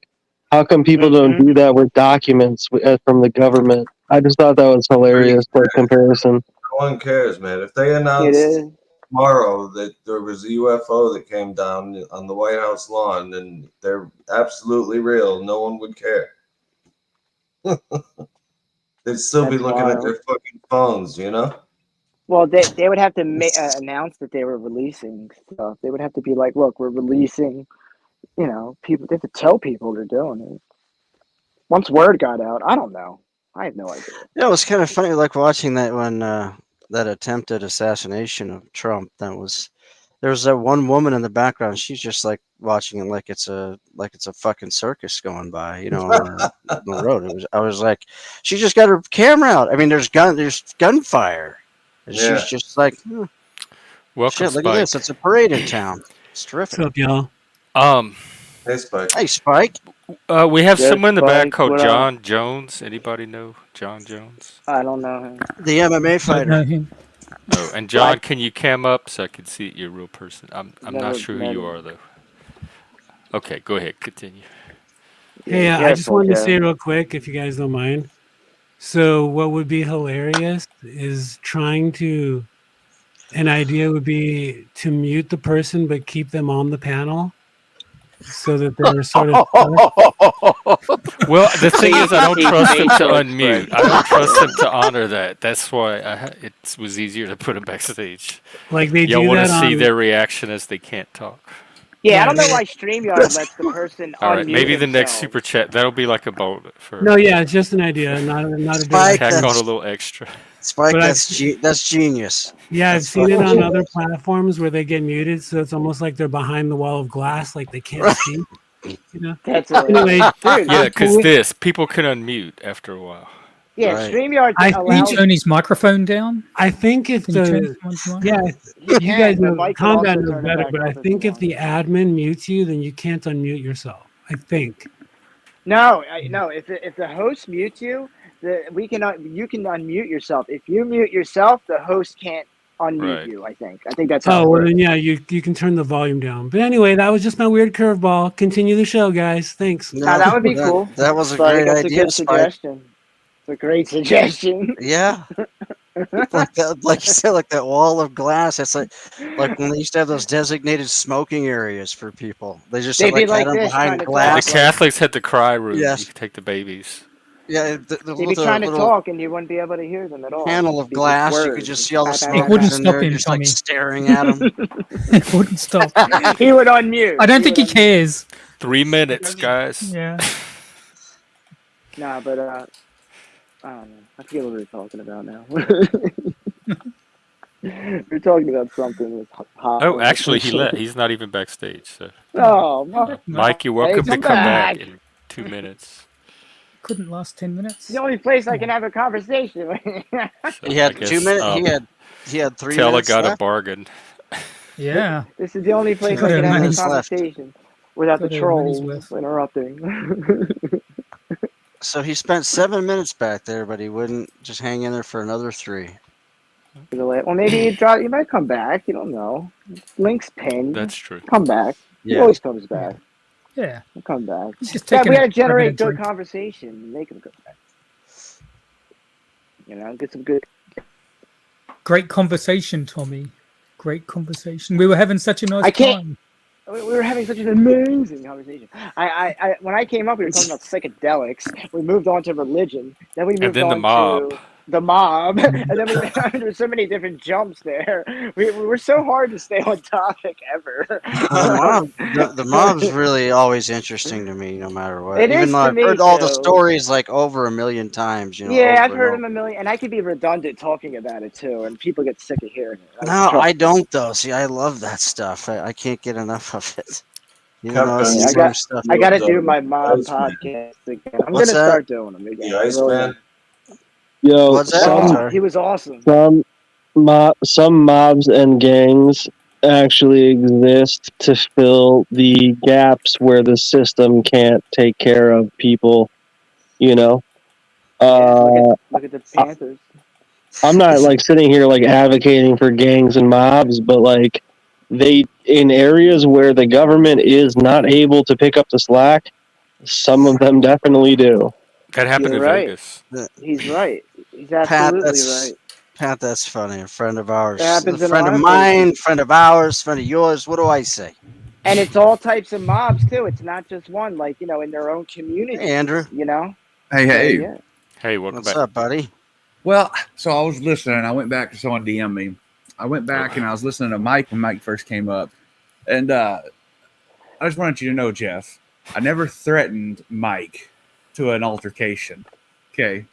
How come people don't Mhm. do that with documents from the government? I just thought that was hilarious by comparison. No one cares, man. If they It announced is. tomorrow that there was a UFO that came down on the White House lawn and they're absolutely real, no one would care. They'd still be That's looking at wild. their fucking phones, Well, they would have to announce that they were releasing stuff. They would have to be like, "Look, we're releasing." People. They have to tell people they're doing it. Once word got out, I don't know. I have no idea. it was kind of funny, like watching that when that attempted assassination of Trump. There was that one woman in the background. She's just like watching it like it's a fucking circus going by, on the road. I was like, she just got her camera out. I mean, there's gunfire, and Yeah. she's just like, Welcome, shit, look at Spike. this. It's a parade in town. It's terrific. What's up, y'all? Hey, Spike. Hey, Spike. We have Yes, someone in the back Spike, called what up? John Jones. Anybody know John Jones? I don't know him. The MMA Don't know fighter. him. Oh, and John, can you cam up so I can see your real person? I'm Never not sure who met you him. are though. Okay, go ahead, continue. Hey, I just careful, wanted to Joe. say real quick, if you guys don't mind. So, what would be hilarious is an idea would be to mute the person but keep them on the panel so that they're sort of. Well, the thing is, I don't See trust him to facial unmute. expression. I don't trust him to honor that. That's why it was easier to put him backstage. Like they Y'all do want to that see on. their reaction as they can't talk. Yeah, I don't know Right. why StreamYard lets the person All right, unmute maybe the next themselves. super chat that'll be like a bonus for No, yeah, it's just an idea, not a Spike, direct. tack on a that's little extra. Spike. But That's genius. Yeah, I've That's seen it fucking on other platforms where they get muted, so it's almost like they're behind the wall of glass, like they can't speak. That's Anyway, dude. Yeah, because people can unmute after a while. Yeah, Right. StreamYard I Can you allows. turn his microphone down? I think if Can you turn the someone's mic? yeah, You you guys can, but know Mike can Combat also knows turn it better, back but I up if think you if the admin mutes you, then you can't unmute yourself. I think. No, no. If the host mutes you, you can unmute yourself. If you mute yourself, the host can't unmute Right. you. I think that's how. Oh it well, works. then yeah, you can turn the volume down. But anyway, that was just my weird curveball. Continue the show, guys. Thanks. Now that would be cool. That was a Spike, great that's idea, a good Spike. suggestion. It's a great suggestion. Yeah. Like you said, like that wall of glass. It's like when they used to have those designated smoking areas for people. They just They'd be had like them this, trying behind to The glass. talk, Catholics had the cry room. Yes. You could take the babies. Yeah, They'd be trying to talk, and you wouldn't be able to hear them at all. panel of It'd be just glass. You could words. just see all the Bap, bap, It bap, wouldn't smokers in stop there, him, just Tommy. like staring at him. It wouldn't stop. bap. He would unmute. I don't think he would unmute. cares. 3 minutes, guys. Yeah. Nah, but I don't know. I forget what we were talking about now. We're talking about something with hot. Oh, actually, he left. He's not even backstage. So, Oh, Mike. Mike, you're welcome to come come back back. in 2 minutes. Couldn't last 10 minutes. It's the only place I can have a conversation with. So He had I guess, 2 minutes. He had 3 Tella minutes got a left. bargain. Yeah. This is the only place Got I a can have a money's left. conversation without the Got a money's trolls worth. interrupting. So he spent 7 minutes back there, but he wouldn't just hang in there for another 3. Well, maybe you might come back. You don't know. Link's pinned. That's true. Come back. He Yeah. always comes back. Yeah. He'll come back. He's just Yeah, taking we gotta a 5-minute generate good drink. conversation and make him come back. You know, get some good. Great conversation, Tommy. Great conversation. We were having such a nice I can't- time. We were having such an amazing conversation. When I came up, we were talking about psychedelics. We moved on to religion. Then we moved And then the on mob. to the mob, and then there were so many different jumps there. We were so hard to stay on topic ever. The mob's really always interesting to me, no matter what. It Even is though to I've me, heard all the too. stories like over a million times. You know, Yeah, I've over heard and him a million, and I could be redundant talking about it too, and people get sick of hearing it. No, I don't though. See, I love that stuff. I can't get enough of it. Even though it's Captain, the I same stuff. I got to do my mob Iceman. podcast again. I'm What's gonna that? start doing them again. The I really Iceman. am. Yo, What's that? Oh, Sorry. he was awesome. some mobs and gangs actually exist to fill the gaps where the system can't take care of people. You know, Look at the Panthers. I'm not like sitting here like advocating for gangs and mobs, but like they in areas where the government is not able to pick up the slack, some of them definitely do. That happened You're in right. Vegas. He's right. He's Pat, absolutely that's right. Pat. That's funny. A friend of ours. It happens A in a friend lot of of mine. Friend of ours. Friend of yours. What do I say? And it's all types of mobs too. It's not just one. Like in their own community. Hey, Andrew. You know. Hey, hey. Yeah. Hey, welcome What's back. up, buddy? Well, so I was listening. I went back to someone DM me. I went back and I was listening to Mike when Mike first came up. And I just wanted you to know, Jeff, I never threatened Mike to an altercation. Okay.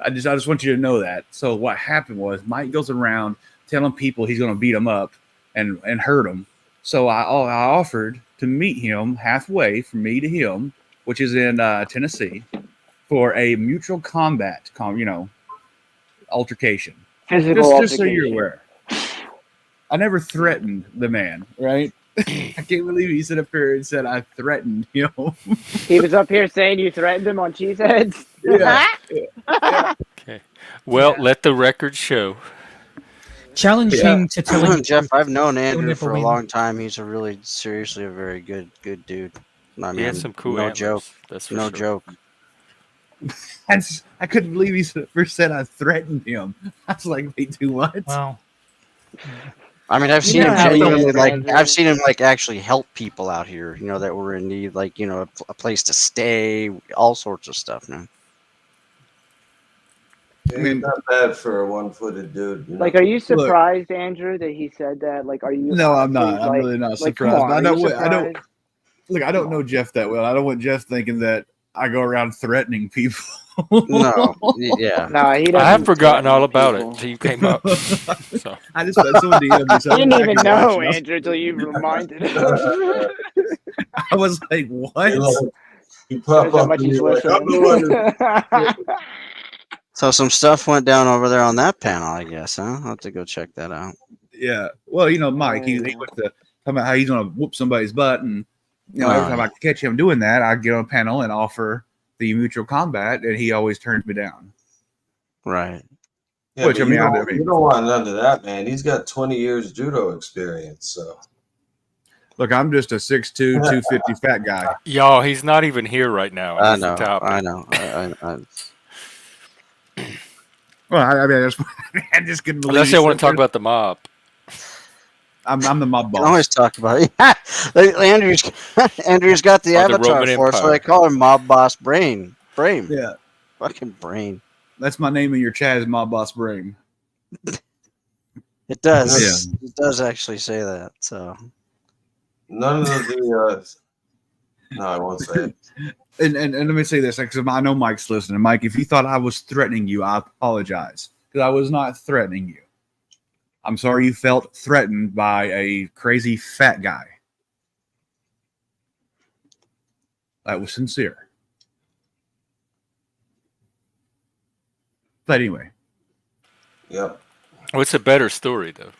I just want you to know that. So what happened was Mike goes around telling people he's going to beat them up and hurt them. So I offered to meet him halfway from me to him, which is in Tennessee, for a mutual combat, altercation. Physical Just so you're altercation. aware. I never threatened the man, right? I can't believe he stood up here and said I threatened him. He was up here saying you threatened him on Cheeseheads. Yeah. Okay. Well, let the record show. Challenge him to tell him. Jeff, I've known Andrew never for a win. long time. He's a really, seriously, a very good dude. I He mean, has some cool no antlers. joke. That's for No sure. joke. I couldn't believe he first said I threatened him. I was like, wait, do what? Wow. I mean, I've You seen know him how he genuinely is, like Andrew. I've seen him like actually help people out here, that were in need, like a place to stay, all sorts of stuff, man. I mean, not bad for a one-footed dude. Like, are you surprised, Andrew, that he said that? Like, are you? No, I'm honestly, not. I'm like- really not like, surprised. Come on, But are you surprised? Look, I don't know Jeff that well. I don't want Jeff thinking that I go around threatening people. No, yeah. No, he doesn't. I have forgotten all about people. it until you came up. So I just someone DM'd me I something didn't back even and know, forth, and Andrew, until you reminded him. I was like, what? You pop Shows how up much and he's you're like, I'm the one listening. So some stuff went down over there on that panel, I guess, huh? I'll have to go check that out. Yeah. Well, Mike, he went to talk about how he's going to whoop somebody's butt. And, every time I catch him doing that, I get on a panel and offer the mutual combat, and he always turns me down. Right. Yeah, Which, but I mean, you don't want none of that, man. He's got 20 years judo experience, so. Look, I'm just a 6'2", 250 fat guy. y'all, he's not even here right now. I That's the know. topic. I know. Well, I mean, I just couldn't believe. Unless they want to talk about the mob. I'm the mob We can boss. always talk about it. Andrew's got the Or the avatar Roman for it, so Empire. they call him Mob Boss Brain. Yeah. fucking brain. That's my name in your chat is my boss brain. It does. Yeah. It does actually say that. So None of the no, I won't say it. And let me say this, because I know Mike's listening. Mike, if you thought I was threatening you, I apologize, because I was not threatening you. I'm sorry you felt threatened by a crazy fat guy. That was sincere. But anyway. Yep. What's a better story, though?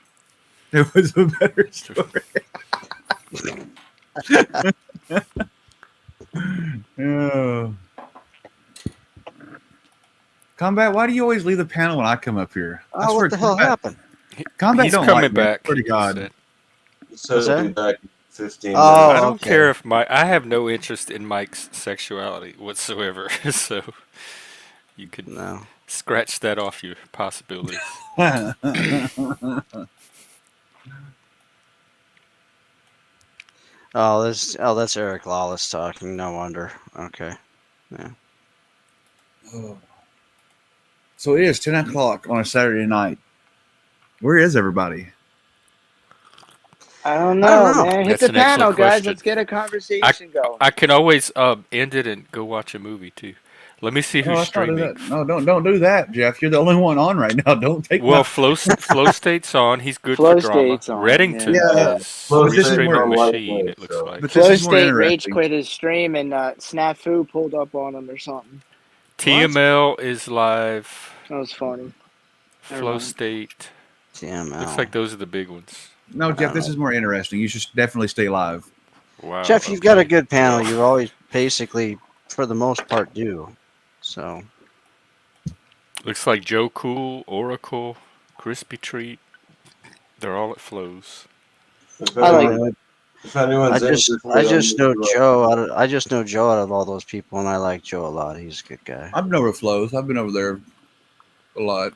It was a better story. Oh. Combat, why do you always leave the panel when I come up here? I oh, swear, what the hell Combat, happened? Combat He's don't coming like me. back. Swear to he God. said. So What's he'll be that? back in 15 Oh, minutes. I don't okay. care if I have no interest in Mike's sexuality whatsoever, so you could No. scratch that off your possibilities. Oh, that's Eric Lawless talking. No wonder. Okay. Yeah. So it is 10 o'clock on a Saturday night. Where is everybody? I don't I know, don't know. man. Hit That's the an excellent panel, guys. question. Let's get a conversation going. I can always end it and go watch a movie too. Let me see No, who's let's not do streaming. that. No, don't do that, Jeff. You're the only one on right now. Don't take Well, my... Flow State's on. He's good Flow for drama. State's on, Reddington yeah. is Flow But this is State more- restreaming don't like machine. me, It looks so. like But this Flow is more State rage interesting. quit his stream and Snafu pulled up on him or something. TML is live. That was funny. Never Flow mind. State. TML. Looks like those are the big ones. No, Jeff, this is more interesting. You should definitely stay live. Wow. Jeff, you've got a okay. good panel. You always basically, for the most part, do. So Looks like Joe Cool, Oracle, Crispy Treat. They're all at Flows. If I like anyone- if anyone's I just interested, know I'm gonna- Joe. I just know Joe out of all those people, and I like Joe a lot. He's a good guy. I've been over Flows. I've been over there a lot.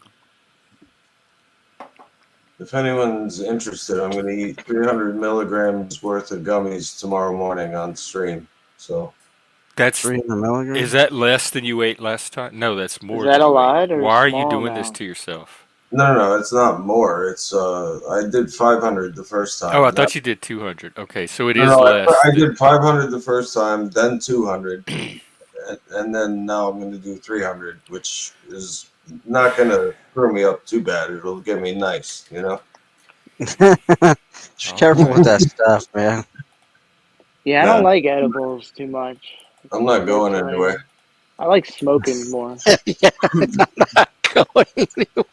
If anyone's interested, I'm going to eat 300 milligrams worth of gummies tomorrow morning on stream. So That's 300 milligrams. Is that less than you ate last time? No, that's more. Is that than a you ate. lot or Why are you small doing this amount? to yourself? no, it's not more. It's I did 500 the first time. Oh, I thought you did 200. Okay, so it is No, less. I than- did 500 the first time, then 200, and then now I'm going to do 300, which is not going to screw me up too bad. It'll get me nice, you know. Just careful with that stuff, man. Yeah, I Yeah. don't like edibles too much. I'm not going Personally. anywhere. I like smoking more. Yeah, I'm not going anywhere.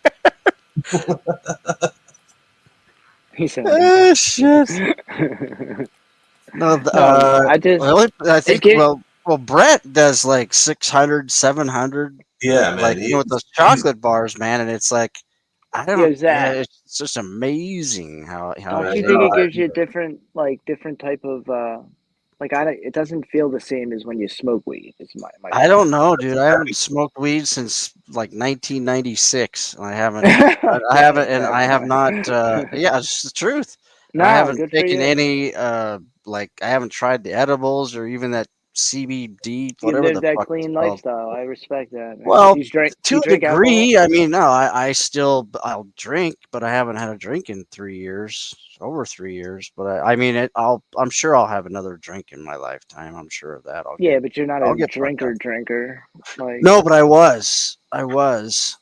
He said. Oh shit! No, I just. well, I think gives- well, Brett does like 600, 700, Yeah, man. like with those chocolate bars, man, and it's like I don't. Gives that. Yeah, it's just amazing how. Don't I you know, think it I gives you different type of it doesn't feel the same as when you smoke weed. It's my I don't know, dude. I haven't smoked weed since like 1996, and I haven't. I haven't, and I have not. Yeah, it's the truth. No, I haven't good for taken you. any. Like I haven't tried the edibles or even that CBD, You whatever live the that fuck clean it's called. lifestyle. I respect that. Man. Well, you drink to you a drink degree. I mean, no, I still I'll drink, but I haven't had a drink in 3 years, over 3 years. But I mean, I'm sure I'll have another drink in my lifetime. I'm sure of that. Yeah, but you're not I'll a get fucked drinker. Like No, but I was. I was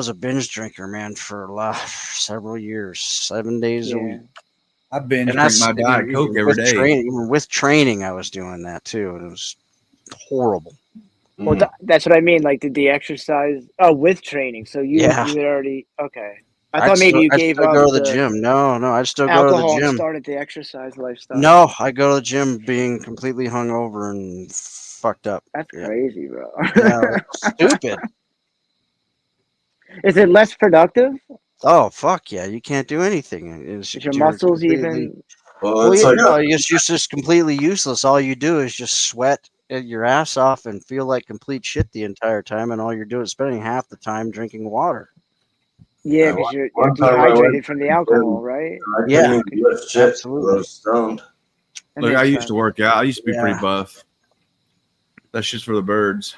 a binge drinker, man, for several years, 7 days a yeah. week. I binge And drink that's my Diet Coke every day. Even with training, I was doing that too, and it was horrible. Well, that's what I mean. Like, did the exercise? Oh, with training. So you Yeah. had already okay. I I'd thought maybe still- you I'd gave still up go to the the gym. No, I'd still go to alcohol the and gym. started the exercise lifestyle. No, I go to the gym being completely hungover and fucked up. That's Yeah. crazy, bro. Yeah, stupid. Is it less productive? Oh fuck yeah! You can't do anything. Is your muscles even? Well, it's like it's just completely useless. All you do is just sweat your ass off and feel like complete shit the entire time, and all you're doing is spending half the time drinking water. Yeah, because you're one time I dehydrated went from to the the alcohol, gym, right? I couldn't Yeah, even lift shit. absolutely. I was stoned. That Look, makes I used sense. to work out. I used to be pretty Yeah. buff. That's just for the birds.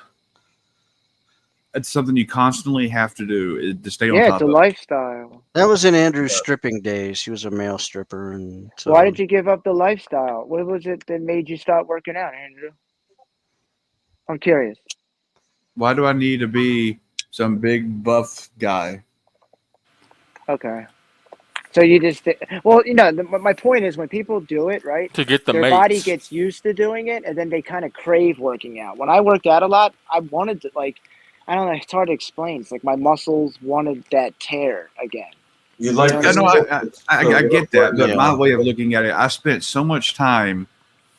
it's something you constantly have to do to stay on Yeah, top it's a of. lifestyle. That was in Andrew's stripping days. He was a male stripper, and so Why did you give up the lifestyle? What was it that made you stop working out, Andrew? I'm curious. Why do I need to be some big buff guy? Okay. So you just, well, my point is when people do it, right, To get the their body mates. gets used to doing it and then they kind of crave working out. When I worked out a lot, I wanted to, like, I don't know, it's hard to explain. It's like my muscles wanted that tear again. You like know I what know I mean? I get that, but Yeah. my way of looking at it, I spent so much time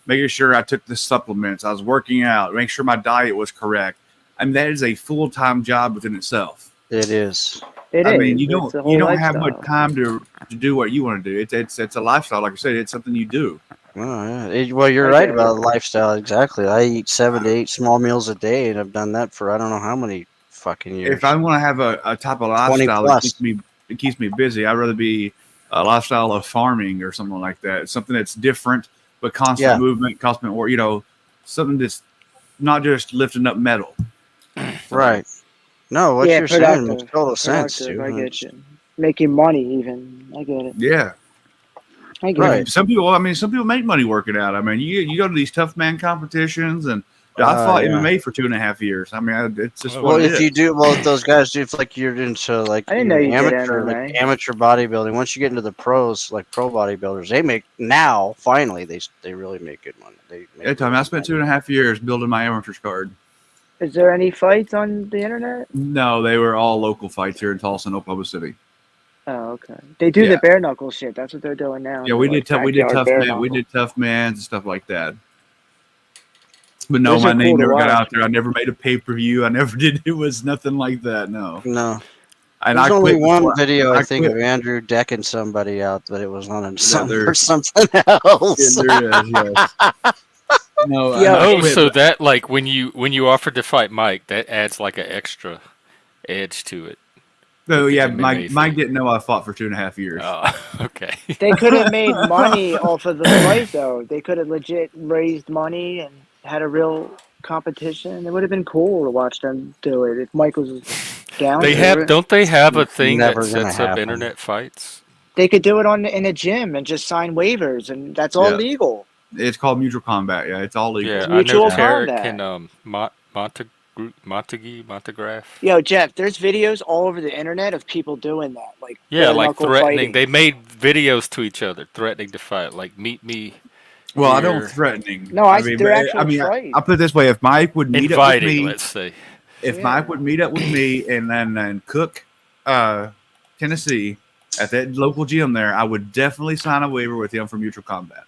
making sure I took the supplements. I was working out, making sure my diet was correct. I mean, that is a full-time job within itself. it is. I mean, you It's a don't whole have much lifestyle. time to do what you want to do. It's a lifestyle, like I said. It's something you do. Oh, yeah. Well, you're I right get about it. lifestyle. Exactly. I eat 7 to 8 small meals a day, and I've done that for I don't know how many fucking years. If I want to have a type of 20 lifestyle plus. that keeps me busy, I'd rather be a lifestyle of farming or something like that. Something that's different but constant Yeah. movement, constant work. Something that's not just lifting up metal. Right. No, what Yeah, you're saying makes productive. total sense, Productive. dude. I get you. Making money, even. I get it. Yeah. I get Right. it. Some people make money working out. I mean, you go to these tough man competitions, and I fought Yeah. MMA for 2.5 years. I mean, it's just Well, what it if is. you do, well, if those guys do, if like you're into like I didn't know you did amateur, MMA. like amateur bodybuilding, once you get into the pros, like pro bodybuilders, they make now finally they really make good money. They make Yeah, Tommy, really I good spent money. 2.5 years building my amateur card. Is there any fights on the internet? No, they were all local fights here in Tulsa and Oklahoma City. Oh, okay. They do Yeah. the bare knuckle shit. That's what they're doing now. Yeah, They're we like did backyard tough bare man, knuckle. we did tough mans and stuff like that. But no, Those my are name cool to never got watch, out there. I man. never made a pay per view. I never did. It was nothing like that. No, No, and there's I only quit one before. video I think quit. of Andrew decking somebody out, but it was on some there- for something else. Yeah, there is. Yes. No, Yo, and I Oh, quit. so that like when you offered to fight Mike, that adds like an extra edge to it. So with the yeah, MMA Mike thing. didn't know I fought for 2.5 years. Oh, okay. They could have made money off of the fight, though. They could have legit raised money and had a real competition. It would have been cool to watch them do it if Mike was down They to have it. don't they have a It's thing that never gonna sets up happen. internet fights? They could do it in a gym and just sign waivers, and that's all Yeah. legal. It's called mutual combat. Yeah, it's all legal. Yeah, I mutual know Tarek combat. and Montague. Yo, Jeff, there's videos all over the internet of people doing that, like Yeah, bare like knuckle threatening. fighting. They made videos to each other, threatening to fight. Like, meet me. Well, I here. don't threatening. No, they're actual fights. I put it this way: if Mike would meet Inviting, up with me, let's say. if Yeah. Mike would meet up with me and then Cook, Tennessee, at that local gym there, I would definitely sign a waiver with him for mutual combat.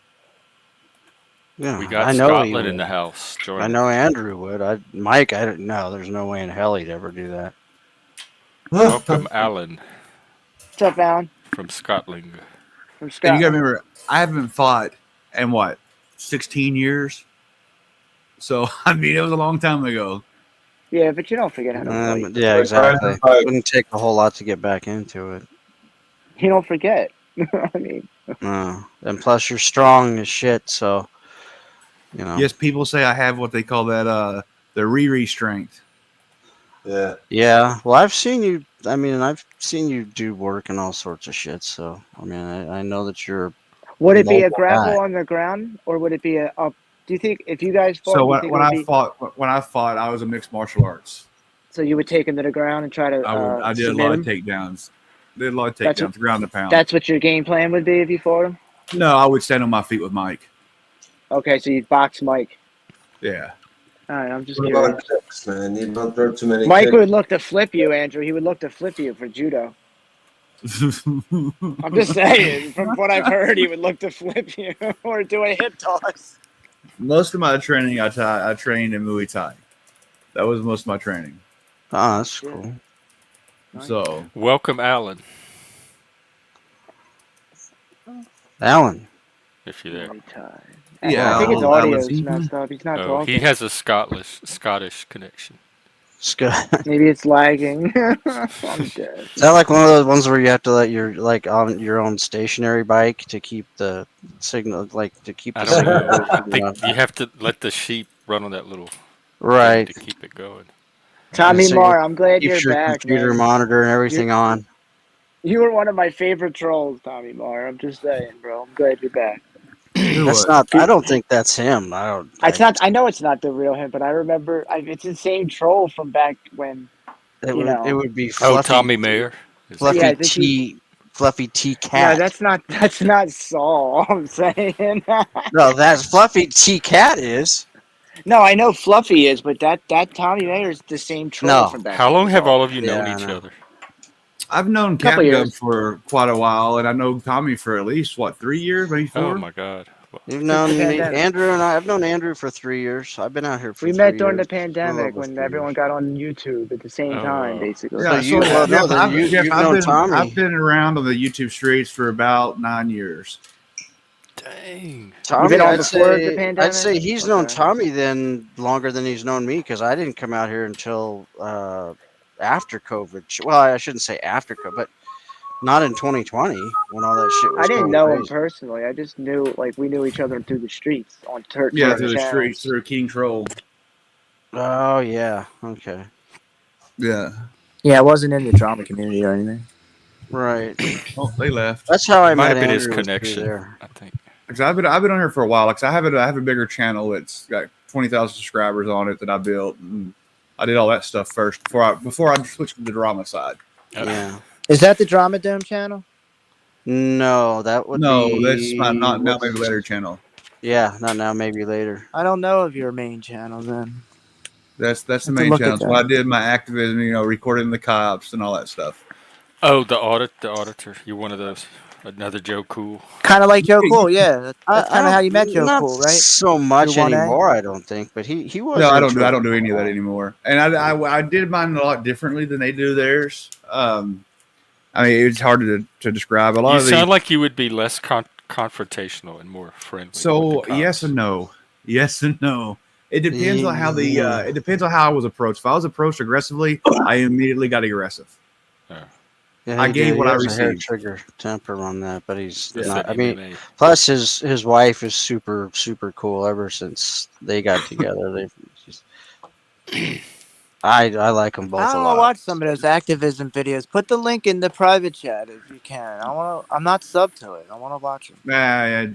Yeah, We got I know he Scotland in would. the house. Join I know Andrew would. Mike, I don't know. There's no way in hell he'd ever do that. Welcome, Alan What's up, Alan? from Scotland. From And you Scotland. gotta remember, I haven't fought in 16 years. So I mean, it was a long time ago. Yeah, but you don't forget how to fight. Yeah, exactly. Right. Wouldn't take a whole lot to get back into it. You don't forget. I mean, No. And plus, you're strong as shit, so you know. Yes, people say I have what they call that the Riri strength. Yeah. Yeah. Well, I've seen you. I mean, I've seen you do work and all sorts of shit. So I mean, I know that you're. would it be a Mobile grapple guy. on the ground, or would it be a up? Do you think if you guys fought, So do you when, think when it would I be, fought, I was a mixed martial arts. so you would take him to the ground and try to I did a submit lot him? of takedowns. Did a lot of That's takedowns, ground and pound. That's what your game plan would be if you fought him. No, I would stand on my feet with Mike. Okay, so you'd box Mike. Yeah. All right, I'm just What curious. about kicks, man? You don't throw too many Mike kicks. would look to flip you, Andrew. He would look to flip you for judo. I'm just saying, from what I've heard, he would look to flip you or do a hip toss. Most of my training, I trained in Muay Thai. That was most of my training. Oh, that's cool. Nice. So Welcome, Alan, Alan. if you're there. yeah, I think his Alan- audio's Alan- messed up. He's not Oh, talking. he has a Scottish connection. Scott. Maybe it's lagging. I'm dead. Is that like one of those ones where you have to let your like on your own stationary bike to keep the signal, like to keep I the don't know. signal? I think you have to let the sheep run on that little thing Right. to keep it going. Tommy So Marr, I'm glad you're keeps your back, computer man. monitor and everything on. You were one of my favorite trolls, Tommy Marr. I'm just saying, bro. I'm glad you're back. Do That's it. not. I don't think that's him. I don't. It's not. I know it's not the real him, but I remember. It's the same troll from back when. It You would. It know. would be Oh, Fluffy. Tommy Mayer. Is that- Yeah, I Fluffy think he. T. Fluffy T. No, Cat. that's not. That's not Saul. I'm saying. No, that's Fluffy T. Cat is. No, I know Fluffy is, but that Tommy Mayer is the same troll No. from back. How then long as have well. all of you known Yeah, I each know. other? I've known Couple Capgum years. for quite a while, and I know Tommy for at least 3 years, maybe 4. Oh my God. Well, You've Since the known me, pandemic. Andrew, and I've known Andrew for 3 years. I've been out here for We 3 met during years. the A little pandemic over when 3 everyone years. got on YouTube at the same oh time, wow. basically. Yeah, So you, so well, no, Jeff, then Jeff, you've I've known been Tommy. I've been around on the YouTube streets for about 9 years. Dang. You've Tommy, been on I'd before the say pandemic? he's known Okay. Tommy then longer than he's known me because I didn't come out here until after COVID. Well, I shouldn't say after COVID, but not in 2020 when all that shit was I didn't going know him crazy. personally. I just knew, like, we knew each other through the streets on Yeah, certain through the streets, channels. through King Troll. Oh yeah, okay, Yeah. Yeah, I wasn't in the drama community or anything. right. Oh, they left. That's how I It might met have been his Andrew was through connection, there. I think. Because I've been on here for a while. Like, I have a bigger channel that's got 20,000 subscribers on it that I built, and I did all that stuff first before I switched to the drama side. Yeah. Is that the Drama Dome channel? No, that would No, that's be my not now what's- maybe later channel. Yeah, not now, maybe later. I don't know of your main channel then. That's the Have to main look at channel. So that. I did my activism, recording the cops and all that stuff. Oh, the auditor. You're one of those. Another Joe Cool. Kind of like Joe Cool, yeah. That's kind of how you met Joe Not Cool, right? so much Through 1A? anymore, I don't think. But he was. No, I don't interesting. do any of that anymore. And I did mine a lot differently than they do theirs. I mean, it's hard to describe. A lot You of the sound like you would be less confrontational and more friendly. So with the yes cops. and no. Yes and no. It depends on how it depends on how I was approached. If I was approached aggressively, I immediately got aggressive. Yeah, I he gave did. what He I has a hair received. trigger temper on that, but he's It's not. that I mean, MMA. plus his wife is super cool. Ever since they got together, they've just. I like them both I a want lot. to watch some of those activism videos. Put the link in the private chat if you can. I'm not sub to it. I want to watch them.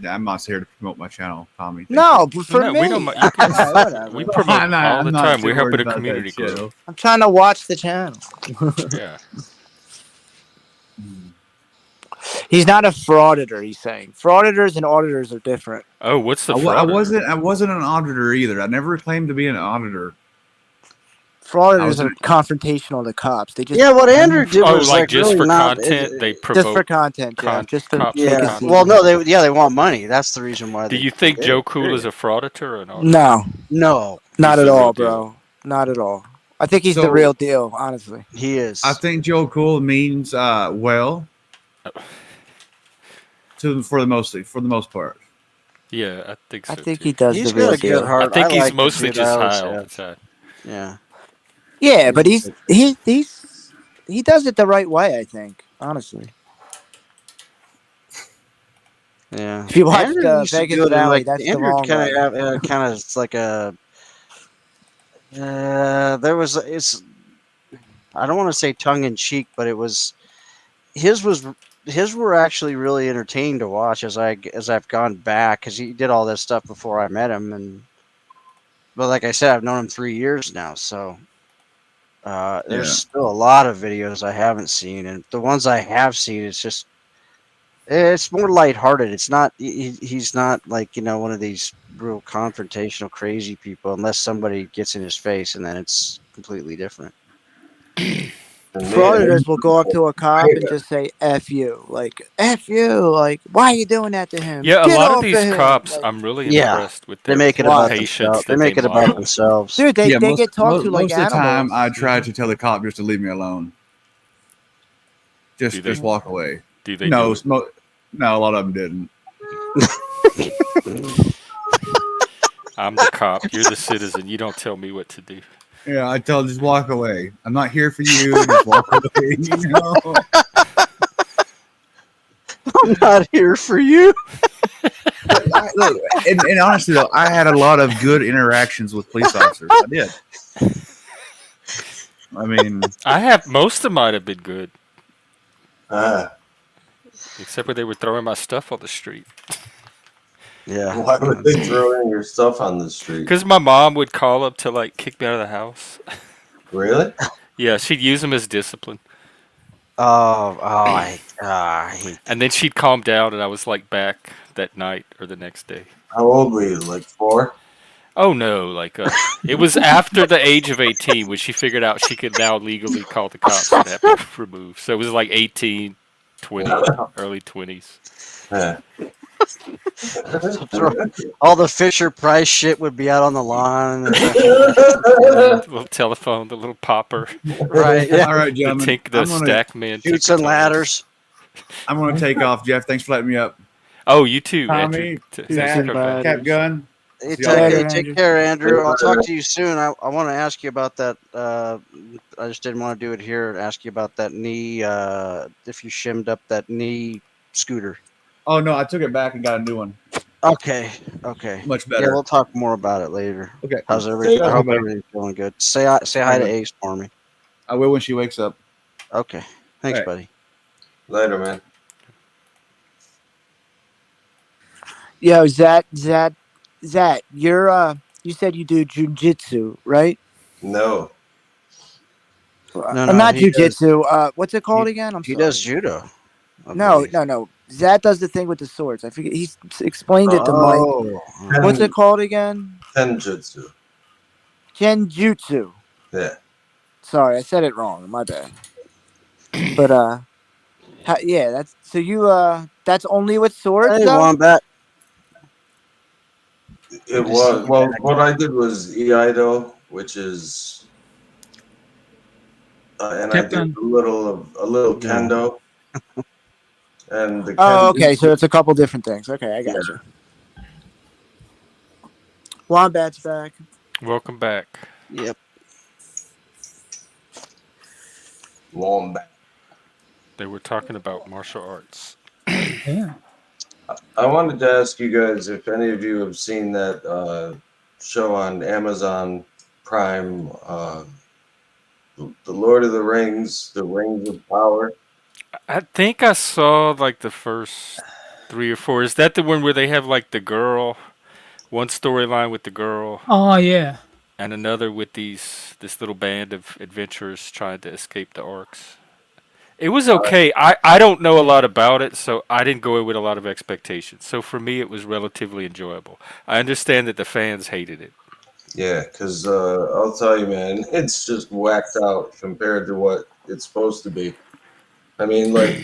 I'm not here to promote my channel, Tommy. Thank No, you. but for No, me. we don't. You Alright, whatever. we promote I'm not- all the I'm not time. too We're worried helping a about that community shit. grow. I'm trying to watch the channel. Yeah. He's not a frauditor, he's saying. Frauditors and auditors are different. Oh, what's the I fraud? wasn't an auditor either. I never claimed to be an auditor. Frauditors are confrontational to cops. They just Yeah, what Andrew did Oh, was like like just really for not. content, they just provoke. for content, Jeff. Just to cops make for a Yeah. scene. Well, no, they want money. That's the reason why. Do they you think did Joe it, Cool is period. a frauditor or an auditor? No, No, not He's at the real all, deal. bro. Not at all. I think he's the So- real deal, honestly. he is. I think Joe Cool means well for the most part. Yeah, I think so. I think too. he does He's the real got a good deal. heart. I think he's like the mostly dude. just I always high all the have. time. Yeah. Yeah, but he does it the right way, I think, honestly. Yeah. If you watch Andrew the used to Vegas do it, Valley, like, that's the Andrew wrong way. kind of it's like a. There was it's. I don't want to say tongue in cheek, but it was. His were actually really entertaining to watch as I've gone back because he did all this stuff before I met him, but like I said, I've known him 3 years now, so. There's still a lot of videos I haven't seen, and the ones I have seen, it's more lighthearted. It's not. He's not like one of these real confrontational, crazy people, unless somebody gets in his face, and then it's completely different. Frauditors will go up to a cop and just say "F you," like "F you," like "Why are you doing that to him?" Yeah, a Get lot of off these him." cops, Like, I'm really Yeah, impressed with They their make it about patience. themselves. They that make it about model. themselves. dude, they most, get talked to like most of the animals. time, I try to tell the cop just to leave me alone. Do Just they? walk away. Do they? No, do it? no, a lot of them didn't. I'm the cop. You're the citizen. You don't tell me what to do. Yeah, I tell them, just walk away. I'm not here for you. Just walk away. I'm not here for you. Look, and honestly, though, I had a lot of good interactions with police officers. I did. I mean, Most of mine have been good, Ah, except when they were throwing my stuff on the street. Yeah. why would they throw in your stuff on the street? Because my mom would call up to like kick me out of the house. Really? Yeah, she'd use them as discipline, I hate and then she'd calm down, and I was like back that night or the next day. How old were you? Like 4? Oh no, it was after the age of 18 when she figured out she could now legally call the cops and have it removed. So it was like 18, 20, early 20s. Yeah. all the Fisher Price shit would be out on the lawn. The little telephone, the little popper, Right. Yeah. all right, gentlemen. the I'm gonna, stack man. Shoots and ticket ladders. I'm gonna take off, Jeff. Thanks for letting me up. Oh, you too, Tommy, Andrew. Zach, Come back. Cap Gun. Hey, See y'all later, take Andrew. care, Andrew. I'll talk to you soon. I want to ask you about that. I just didn't want to do it here. Ask you about that knee. If you shimmed up that knee scooter. Oh no, I took it back and got a new one. Okay. Much Yeah, better. we'll talk more about it later. Okay. How's everything? I hope Everybody. everything's going good. Say hi to Ace for me. I will when she wakes up. Okay. Thanks, All right. buddy. Later, man. Yo, Zach, you're you said you do jujitsu, right? No. No, Not he does- jujitsu. What's it called again? I'm He sorry. does judo. I No, believe. no. Zach does the thing with the swords. I forget. He explained it to Mike. Oh. What's it called again? Tenjutsu. Genjutsu. Yeah. Sorry, I said it wrong. My bad. But yeah, that's so you that's only with swords Hey, though? Wombat. It was. Well, what I did was Iaido, which is, and I Yep, did done. a little Yeah. kendo, and the Oh, kendo. okay. So it's a couple different things. Okay, I got Yeah. you. Wombat's back. Welcome back. Yep. Wombat. They were talking about martial arts. Yeah. I wanted to ask you guys if any of you have seen that show on Amazon Prime, The Lord of the Rings, The Rings of Power. I think I saw like the first 3 or 4. Is that the one where they have like the girl, one storyline with the girl, Oh yeah. and another with this little band of adventurers trying to escape the orcs? It was okay. I don't know a lot about it, so I didn't go in with a lot of expectations. So for me, it was relatively enjoyable. I understand that the fans hated it. Yeah, because I'll tell you, man, it's just whacked out compared to what it's supposed to be. I mean, like,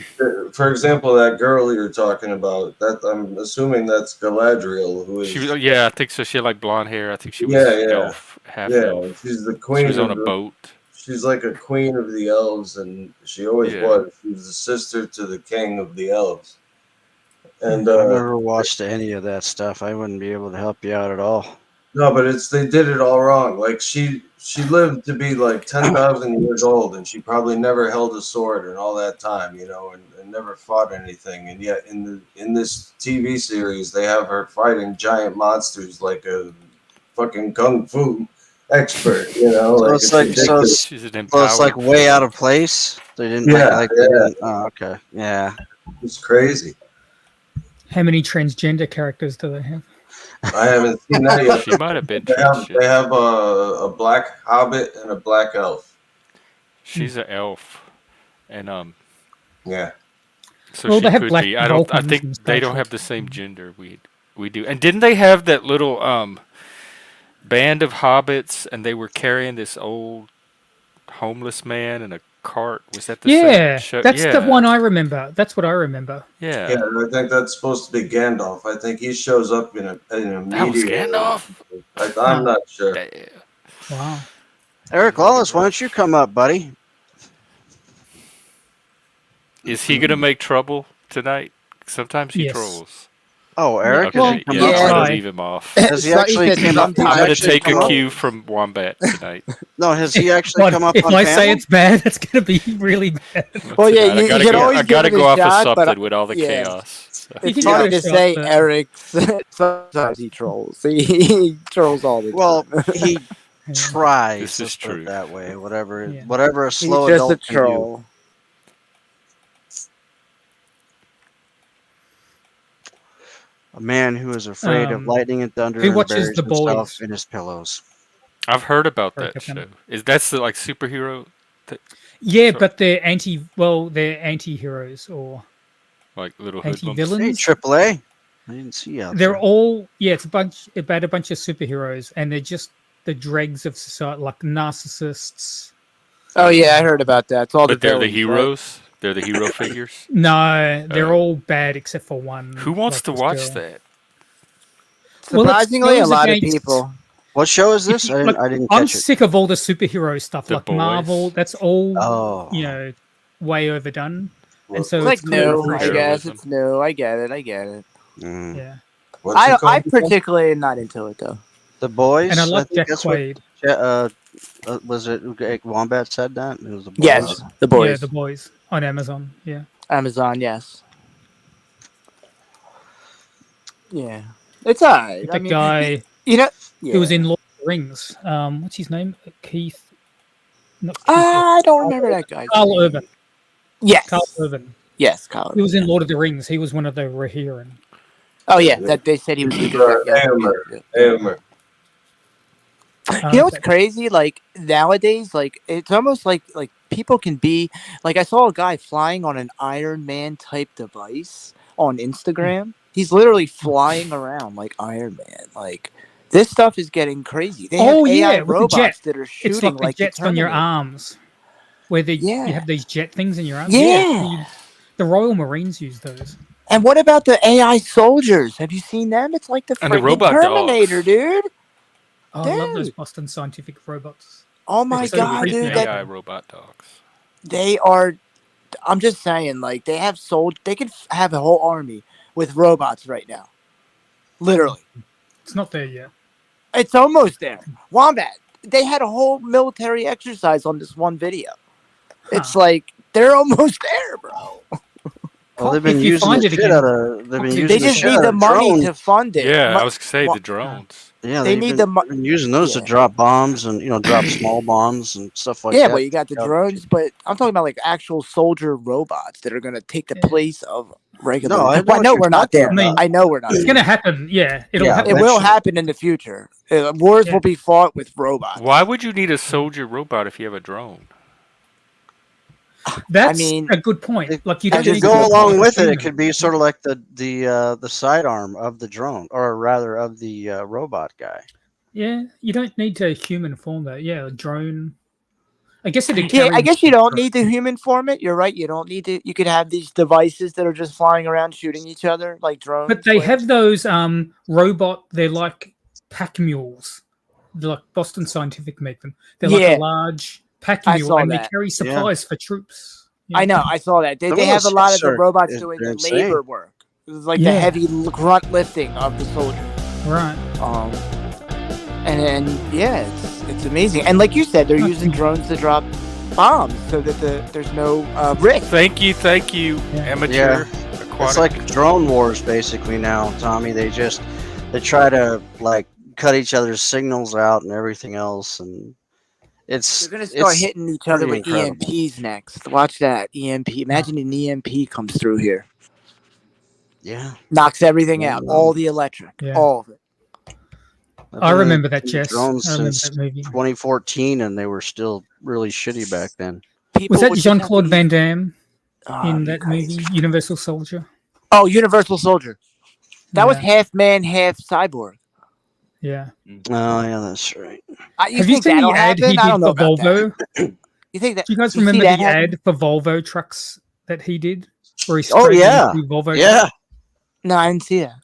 for example, that girl you're talking about, that I'm assuming that's Galadriel, who is. Yeah, I think so. She had like blonde hair. I think she was Yeah. elf, half Yeah, elf. she's the She queen was on a of the. boat. She's like a queen of the elves, and she always Yeah. was. She was the sister to the king of the elves. And I never watched any of that stuff. I wouldn't be able to help you out at all. no, but they did it all wrong. Like she lived to be like 10,000 years old, and she probably never held a sword in all that time, you know, and never fought anything. And yet in this TV series, they have her fighting giant monsters like a fucking kung fu expert, you know. So it's like ridiculous. She's an so it's like empowered way out of place. They didn't Yeah, they didn't- oh, okay. Yeah. It's crazy. How many transgender characters do they have? I haven't seen that yet. She might have been They transgender. have a black hobbit and a black elf. She's an elf, and Yeah. so Well, she they have could black be. I Vulcans think and they stuff. don't have the same gender we do. And didn't they have that little band of hobbits, and they were carrying this old homeless man in a cart? Was that the Yeah, same show? that's the Yeah. one I remember. That's what I remember. Yeah. Yeah, I think that's supposed to be Gandalf. I think he shows up in a That was meteor. Gandalf? I'm not sure. Damn. Wow. Eric Lawless, why don't you come up, buddy? Is he gonna make trouble tonight? Sometimes he Yes. trolls. Oh, Eric, Okay, has Well, he come yeah, up? I'm gonna Right. leave him off. Has he So actually said came up? sometimes- I'm gonna actually take come a up- cue from Wombat tonight. No, has he actually What, come up if on I panel? say it's bad, it's going to be really bad. Well, yeah, I you gotta can go, always I gotta give it go a off shot, of but, something with all the yeah. chaos. So. You It's can hard give it to a say shot, but- Eric. Sometimes he trolls. He trolls all the time. Well, tries. This Let's is put it true. that way. Whatever, Yeah. whatever a He's slow just a adult can do. troll. A man who is afraid of lightning and thunder Who and watches buries The himself Boys? in his pillows. I've heard about Sorry, that Captain. show. Is that's the like superhero? Yeah, So- but they're anti-heroes or Like little hoodlums. Hey, anti-villains. AAA. I didn't see out They're there. all it's about a bunch of superheroes, and they're just the dregs of society, like narcissists. Oh yeah, I heard about that. It's all But the they're the villains, right? heroes. They're the hero figures. No, they're Oh. all bad except for one. Who wants like to this watch girl. that? Well, it Surprisingly, a goes lot of against- people. What show is If this? you- I like, didn't I'm catch it. sick of all the superhero stuff, The like Boys? Marvel. That's all Oh. way overdone, What- and so It's like it's kind of new, I refreshing. guess. Heroism. It's new. I get it. I get it. Mm. Yeah, What's it I called? particularly am not into it though. The Boys. and I like think Jack that's what. Quaid. Was it Wombat said that? It was the Boys. Yes, the boys. Yeah, The Boys on Amazon. Yeah, Amazon. Yes. Yeah, it's alright. that guy you know, yeah. who was in Lord of the Rings. What's his name? Keith. Not Keith. I don't remember that guy. Carl Urban. Yes. Carl Urban. Yes, Carl. He was in Lord of the Rings. He was one of the Rohirrim. Oh yeah, that they said he was the good guy. Hammer. You know what's crazy? Like nowadays, like it's almost like people can be like I saw a guy flying on an Iron Man type device on Instagram. He's literally flying around like Iron Man. Like this stuff is getting crazy. They have AI with the robots jet. that are It's shooting like the the jets on your Terminator. arms, where you Yeah. have these jet things in your arms. Yeah. The Royal Marines use those. And what about the AI soldiers? Have you seen them? It's like the And the freaking robot Terminator, dogs. dude. Oh, I love those Dude. Boston Scientific robots. Oh my They're so god, creepy. dude. AI robot dogs. They are. I'm just saying, like they have sold. They could have a whole army with robots right now. Literally, It's not there yet. it's almost there. Wombat. They had a whole military exercise on this one video. It's like they're almost there, bro. Well, they've been If you using find the it shit again, out of. They've been using They the just shit need out the of money drones. to fund it. Yeah, Mo- I was gonna say Wha- the drones. Yeah, They they've need been, the mo- been using those to Yeah. drop bombs and drop small bombs and stuff like yeah, that. but you got the drones, but I'm talking about like actual soldier robots that are gonna take the place of regular. No, I know Well, what no, you're we're not talking there. about. I know we're not. It's there. gonna happen. Yeah, it'll Yeah, happen. It will eventually. happen in the future. Wars will be fought with robots. Why would you need a soldier robot if you have a drone? That's mean, a good point. Like you And don't to need go to along with it, human. it could be sort of like the sidearm of the drone, or rather of the robot guy. Yeah, you don't need to human form that. Yeah, a drone. I guess it'd Yeah, carry. I guess you don't need the human form it. You're right. You don't need to. You could have these devices that are just flying around shooting each other like drones. But they like- have those robot. They're like pack mules. They're like Boston Scientific make them. They're like Yeah. a large pack I mule, saw and that. they carry supplies for troops. Yeah. I know. I saw that. They Some of have a those lot of the are- robots they're doing the insane. labor work. It's like the Yeah. heavy grunt lifting of the soldier. Right. And yeah, it's amazing. And like you said, they're using drones to drop bombs so that there's no risk. Thank you, amateur. Yeah, aquatic. it's like drone wars basically now, Tommy. They try to like cut each other's signals out and everything else, and it's They're gonna start it's hitting each other pretty with incredible. EMPs next. Watch that EMP. Imagine an EMP comes through here, Yeah, knocks everything out, Yeah. all the electric, Yeah. all of it. I remember that, Been Jess. drones I remember since that movie. 2014, and they were still really shitty back then. People Was that would just Jean have Claude these- Van Damme Oh, in you that guys. movie, Universal Soldier? Oh, Universal Soldier. That was Yeah. half man, half cyborg. Yeah. Oh yeah, that's right. You Have you think seen the that'll ad he happen? did I don't know for about Volvo? that. You think that? Do you guys you see remember that the happen? ad for Volvo trucks that he did? Where he's Oh straddling yeah, two Volvo yeah. trucks? No, I didn't see that.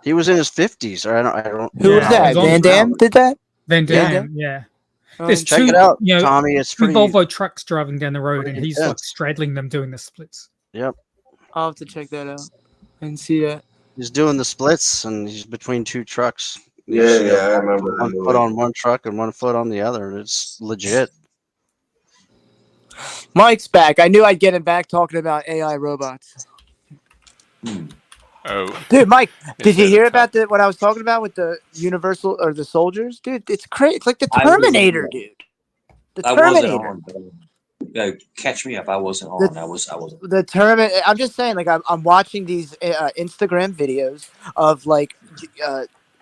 He was in his 50s. Or I don't. Who Yeah, was that? it was on Van the Damme did that? Van Yeah. Damme, yeah. Oh, There's Check two, it out, you know, Tommy. It's two pretty. Volvo trucks driving down the road, and pretty he's like intense. straddling them doing the splits. Yep, I'll have to check that out. I didn't see that. he's doing the splits, and he's between two trucks. Yeah, He's yeah, I remember that one movie. foot on one truck and 1 foot on the other. It's legit. Mike's back. I knew I'd get him back talking about AI robots. Oh, Dude, Mike, did you instead hear of about type. what I was talking about with the Universal or the soldiers? Dude, it's crazy. It's like the I Terminator, dude. The I wasn't Terminator. on. Catch me up. I wasn't The on. I was. the Terminator. I'm just saying, like, I'm watching these Instagram videos of like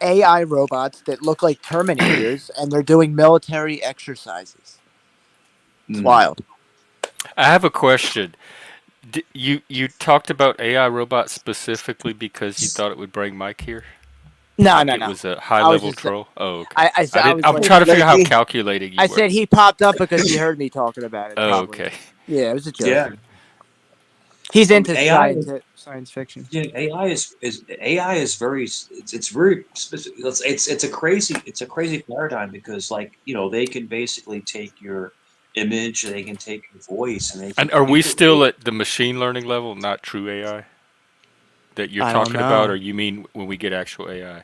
AI robots that look like Terminators, and they're doing military exercises. It's wild. I have a question. You talked about AI robots specifically because you thought it would bring Mike here? No, Like no, it no. was a high I was level just, troll? Oh, okay. I was I'm like, trying to figure out how Mikey. calculating you I were. said he popped up because he heard me talking about it. Oh, Probably. okay. Yeah, it was a joke. Yeah. He's into AI. science fiction. Yeah, AI is very it's very specific. It's a crazy paradigm because like they can basically take your image, they can take your voice, and they can And are we still communicate. at the machine learning level, not true AI that you're I don't talking about, or know. you mean when we get actual AI?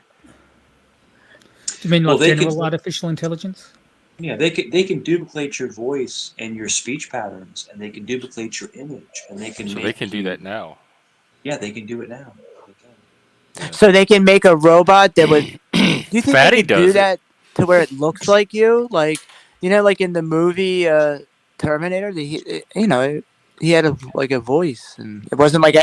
Do you mean Well, like they can general artificial intelligence? they can duplicate your voice and your speech patterns, and they can duplicate your image, and they can So they can make do you. that now. Yeah, they can do it now. They can. Yeah. So they can make a robot that would. Do you think they Fatty could do does it. that to where it looks like you? Like, like in the movie Terminator, he had a voice, and it wasn't like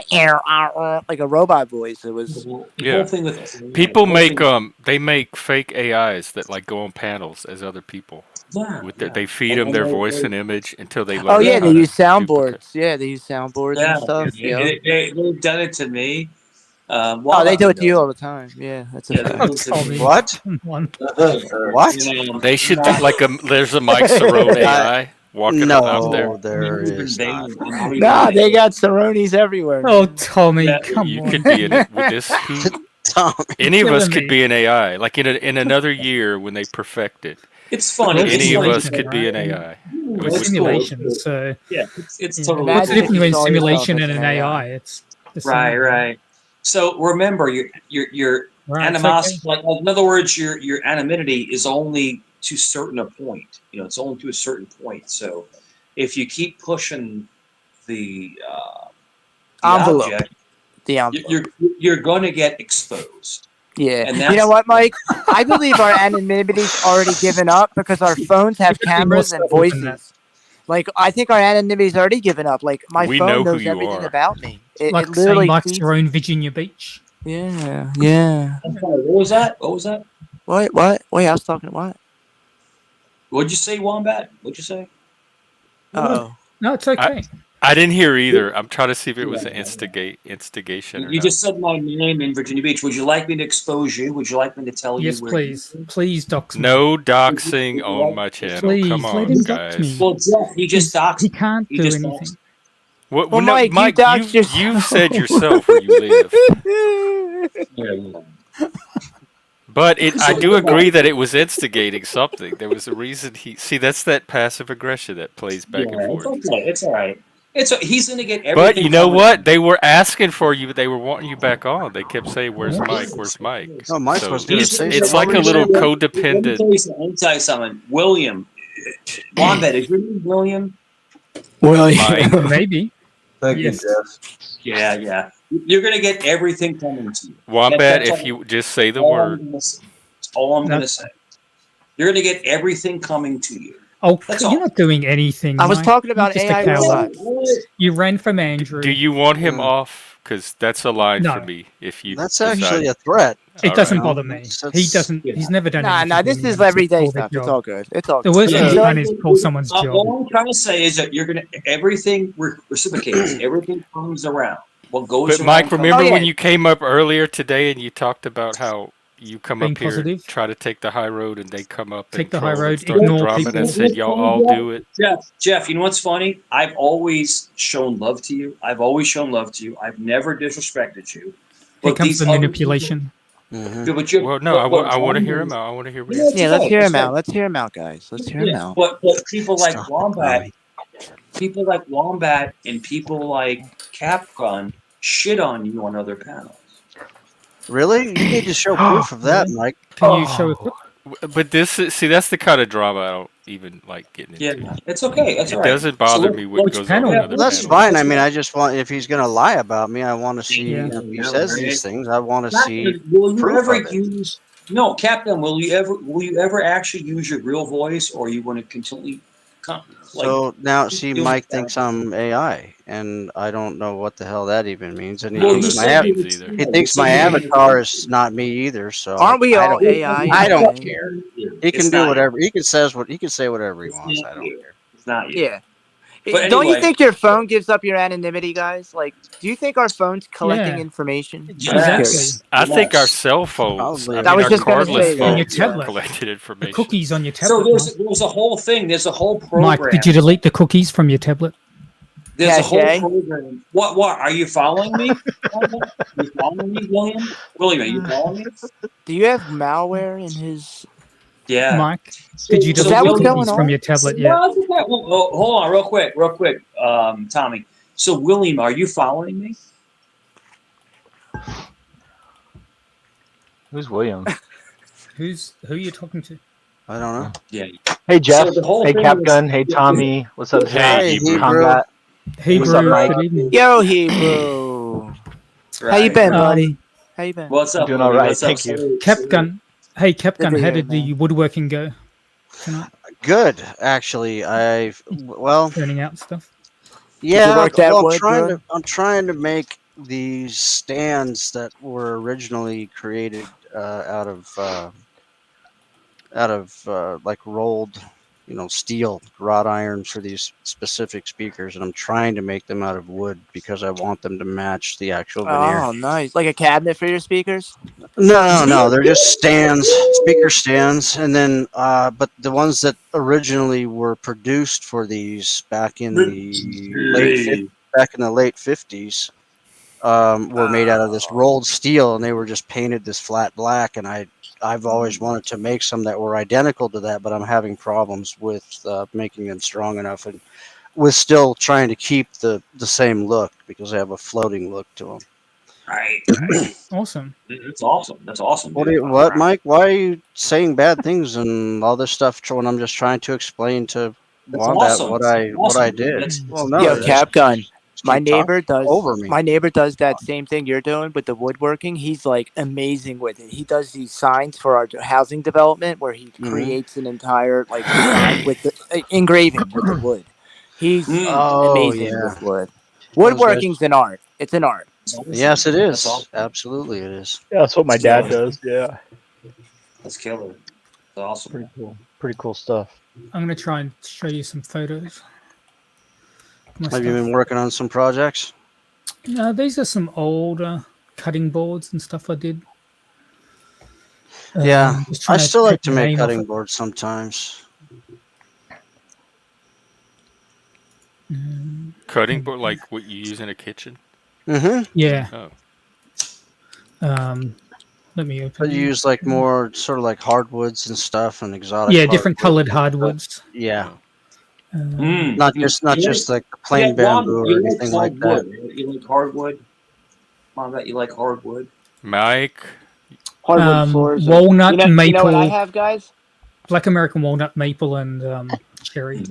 like a robot voice. It was. The whole Yeah. thing with People make they make fake AIs that like go on panels as other people. With yeah, they feed them and their voice and image until they Oh learn yeah, they how to use duplicate. soundboards. Yeah, they use soundboards and yeah, stuff. Yeah. they've done it to me. Oh, they Wombat do it would to you know. all the time. Yeah, that's a Yeah, they fact. do it to Tommy, me. What? come on. What? They should do like there's a Mike Cerrone AI walking out there. No, there is not. Nah, they got Saronis everywhere. Oh, Man. Tommy, Yeah, come You on. could be in it with this. Who Tommy. any of us Killing could me. be an AI. Like in another year when they perfect it, It's We're funny. all It's any of funny. us simulation, could be right? an AI. We're Which It's is cool. cool. simulations, so Yeah, it's yeah. totally What's the Imagine if cool. difference you between saw yourself simulation as and an an AI. AI? It's the Right, same. right. So remember, your Right, it's okay. animosity, like in other words, your anonymity is only to certain a point. It's only to a certain point. So if you keep pushing the Envelope. object, The envelope. you're going to get exposed, Yeah. and You know that's what, Mike? I believe our anonymity's already given up because our phones have It could be more cameras and subtle than that. voices. Like, I think our anonymity's already given up. Like, my We phone know who knows you everything are. about me. It Like saying literally Mike's feeds. your own Virginia Beach. Yeah, yeah. I'm sorry, what was that? What was that? What? Wait, I was talking what? What'd you say, Wombat? What'd you say? Uh-oh. No, it's okay. I didn't hear either. I'm trying to see if it was an instigation or You not. just said my name in Virginia Beach. Would you like me to expose you? Would you like me to tell you Yes, where? please. Please dox me. No doxing on my channel. Please, Come let on, him dox me. guys. Well, Jeff, he just doxed. He can't He do just anything. doxed. What? Well, No, Mike, you Mike, doxed you've yourself. said yourself where you live. Yeah. But I So do Wombat, agree that it was instigating something. There was a reason that's that passive aggression that plays back and yeah, it's forth. okay. It's all right. He's gonna get everything. But you know coming. what? They were asking for you. They were wanting you back on. They kept saying, "Where's Mike? Where's Mike?" Oh, Mike So was going to say it's something. What like were a you little saying? Let me codependent. tell you something. Let me tell you something. William, Wombat, is your name William? Mike. Maybe. Thank Yes. you, Jeff. Yeah. You're gonna get everything coming to you. Wombat, That's if you just say the all I'm word. gonna say. That's all I'm gonna say. You're gonna get everything coming to you. Oh, That's you're all. not doing anything. I was Mike. talking You're about just AI a coward. robots. You ran from Andrew. Do you want him Mm. off? Because that's a line for No. me. If you That's decide. actually a threat. It All doesn't right. bother me. He doesn't. Yeah. He's never done anything. Nah, to this anyone is except everyday call their stuff. It's job. all good. It's all The good. worst thing he's Yeah. done is call someone's job. All I'm trying to say is that you're gonna everything reciprocates. Everything comes around. What goes But Mike, around comes remember Oh, around. when yeah. you came up earlier today and you talked about how you come Being up here, positive. try to take the high road, and they come up Take and the high troll and road, start ignore drumming people. and said, "Y'all all do it." Jeff, you know what's funny? I've always shown love to you. I've always shown love to you. I've never disrespected you. Here But comes these the other manipulation. Mhm. people, but you, Well, no, I but want to Wombat hear him is- out. I want to hear what he Yeah, has it's to Yeah, say. let's hear okay. him out. Let's hear him out, guys. Let's hear him Yeah, out. but people like Stop it, Wombat, Tommy. and people like Capcom shit on you on other panels. Really? You need to show proof of that, Mike. Can you show a clip? But this is, see, that's the kind of drama I don't even like getting Yeah, into. it's okay. That's It all right. doesn't bother let- me what Which goes on panel? in yeah, other That's panels. fine. I mean, I just want, if he's going to lie about me, I want to see, Yeah. if he Yeah, says right. these things, I want to see Captain, will you proof ever of it. use? No, Captain. Will you ever actually use your real voice, or you want to continually, like, So now, keep see, doing Mike that? thinks I'm AI, and I don't know what the hell that even means. And he I don't Well, know thinks what my that you means would. either. he You thinks my said you avatar would. is not me either. So Aren't we I all don't. AI in I a don't way? care. He It's can do not you. whatever. He can say whatever he It's wants. not I don't you. care. It's not you. Yeah. But Don't you anyway, think your phone gives up your anonymity, guys? Like, do you think our phone's collecting Yeah. information? I'm just Exactly. curious. I think our yes. cell phones, Probably. I I mean, was our just gonna cordless say On your that. phones are tablet. collected The information. cookies on your So tablet, Mike. there's a whole thing. There's a whole Mike, program. did you delete the cookies from your tablet? There's a whole Cache? program. What? Are you following me? You following me, William? William, are you following me? Do you have malware in his? Yeah. Mike, did you Is So delete that the what's William, going cookies from on? your tablet yet? well, hold on, real quick, Tommy. So William, are you following me? Who's William? Who are you talking to? I don't know. Yeah. Hey Jeff. So the whole Hey thing is, Capgun. Hey Tommy. What's up, Hey, Zach? Hey, Hebrew. Hebrew. Combat. Hebrew, What's up, Mike? good evening. Yo, Hebrew. How you right. been, buddy? How you been? What's I'm up, doing all William? right. What's up, Thank you. Capgun. Hey, Good Capgun, to how hear, did the man. woodworking go tonight? Good, actually. Well, Turning out stuff? Did you yeah. work that Well, wood, bro? I'm trying to make these stands that were originally created out of like rolled, steel wrought iron for these specific speakers, and I'm trying to make them out of wood because I want them to match the actual veneer. Oh, nice. Like a cabinet for your speakers? No, they're just stands, speaker stands, and then but the ones that originally were produced for these back in the late 50s were made out of this rolled steel, and they were just painted this flat black, and I've always wanted to make some that were identical to that, but I'm having problems with making them strong enough, and with still trying to keep the same look because they have a floating look to them. Right. Awesome. That's awesome. That's awesome. What, Dude. what, Mike? Why are you saying bad things and all this stuff when I'm just trying to explain to That's Wombat awesome. what That's I awesome. did? That's Well, no, Yo, they just Capgun. My keep talking neighbor does over me. my neighbor does that same thing you're doing with the woodworking. He's like amazing with it. He does these signs for our housing development where he creates an entire like design with the engraving with the wood. He's Oh amazing yeah, with wood. those guys. Woodworking's an art. It's an art. Yes, it That's is. awesome. Absolutely, it is. Yeah, that's what my That's dad killer. does. Yeah. That's killer. That's awesome. Pretty cool. Pretty cool stuff. I'm going to try and show you some photos. My Have you stuff. been working on some projects? No, these are some old cutting boards and stuff I did. Yeah, just I trying still like take to the make name off cutting it. boards sometimes. Cutting board, like what you use in a kitchen? Mm-hmm. Yeah. Oh. Let me open But you it. use like more sort of like hardwoods and stuff and exotic. Yeah, different hardwoods. colored hardwoods. Yeah, Not not just like plain bamboo or anything like that. You like hardwood? Wombat, you like hardwood? Mike? Hardwood floors. Walnut, maple. You know what I have, guys? Black American walnut, maple, and cherry.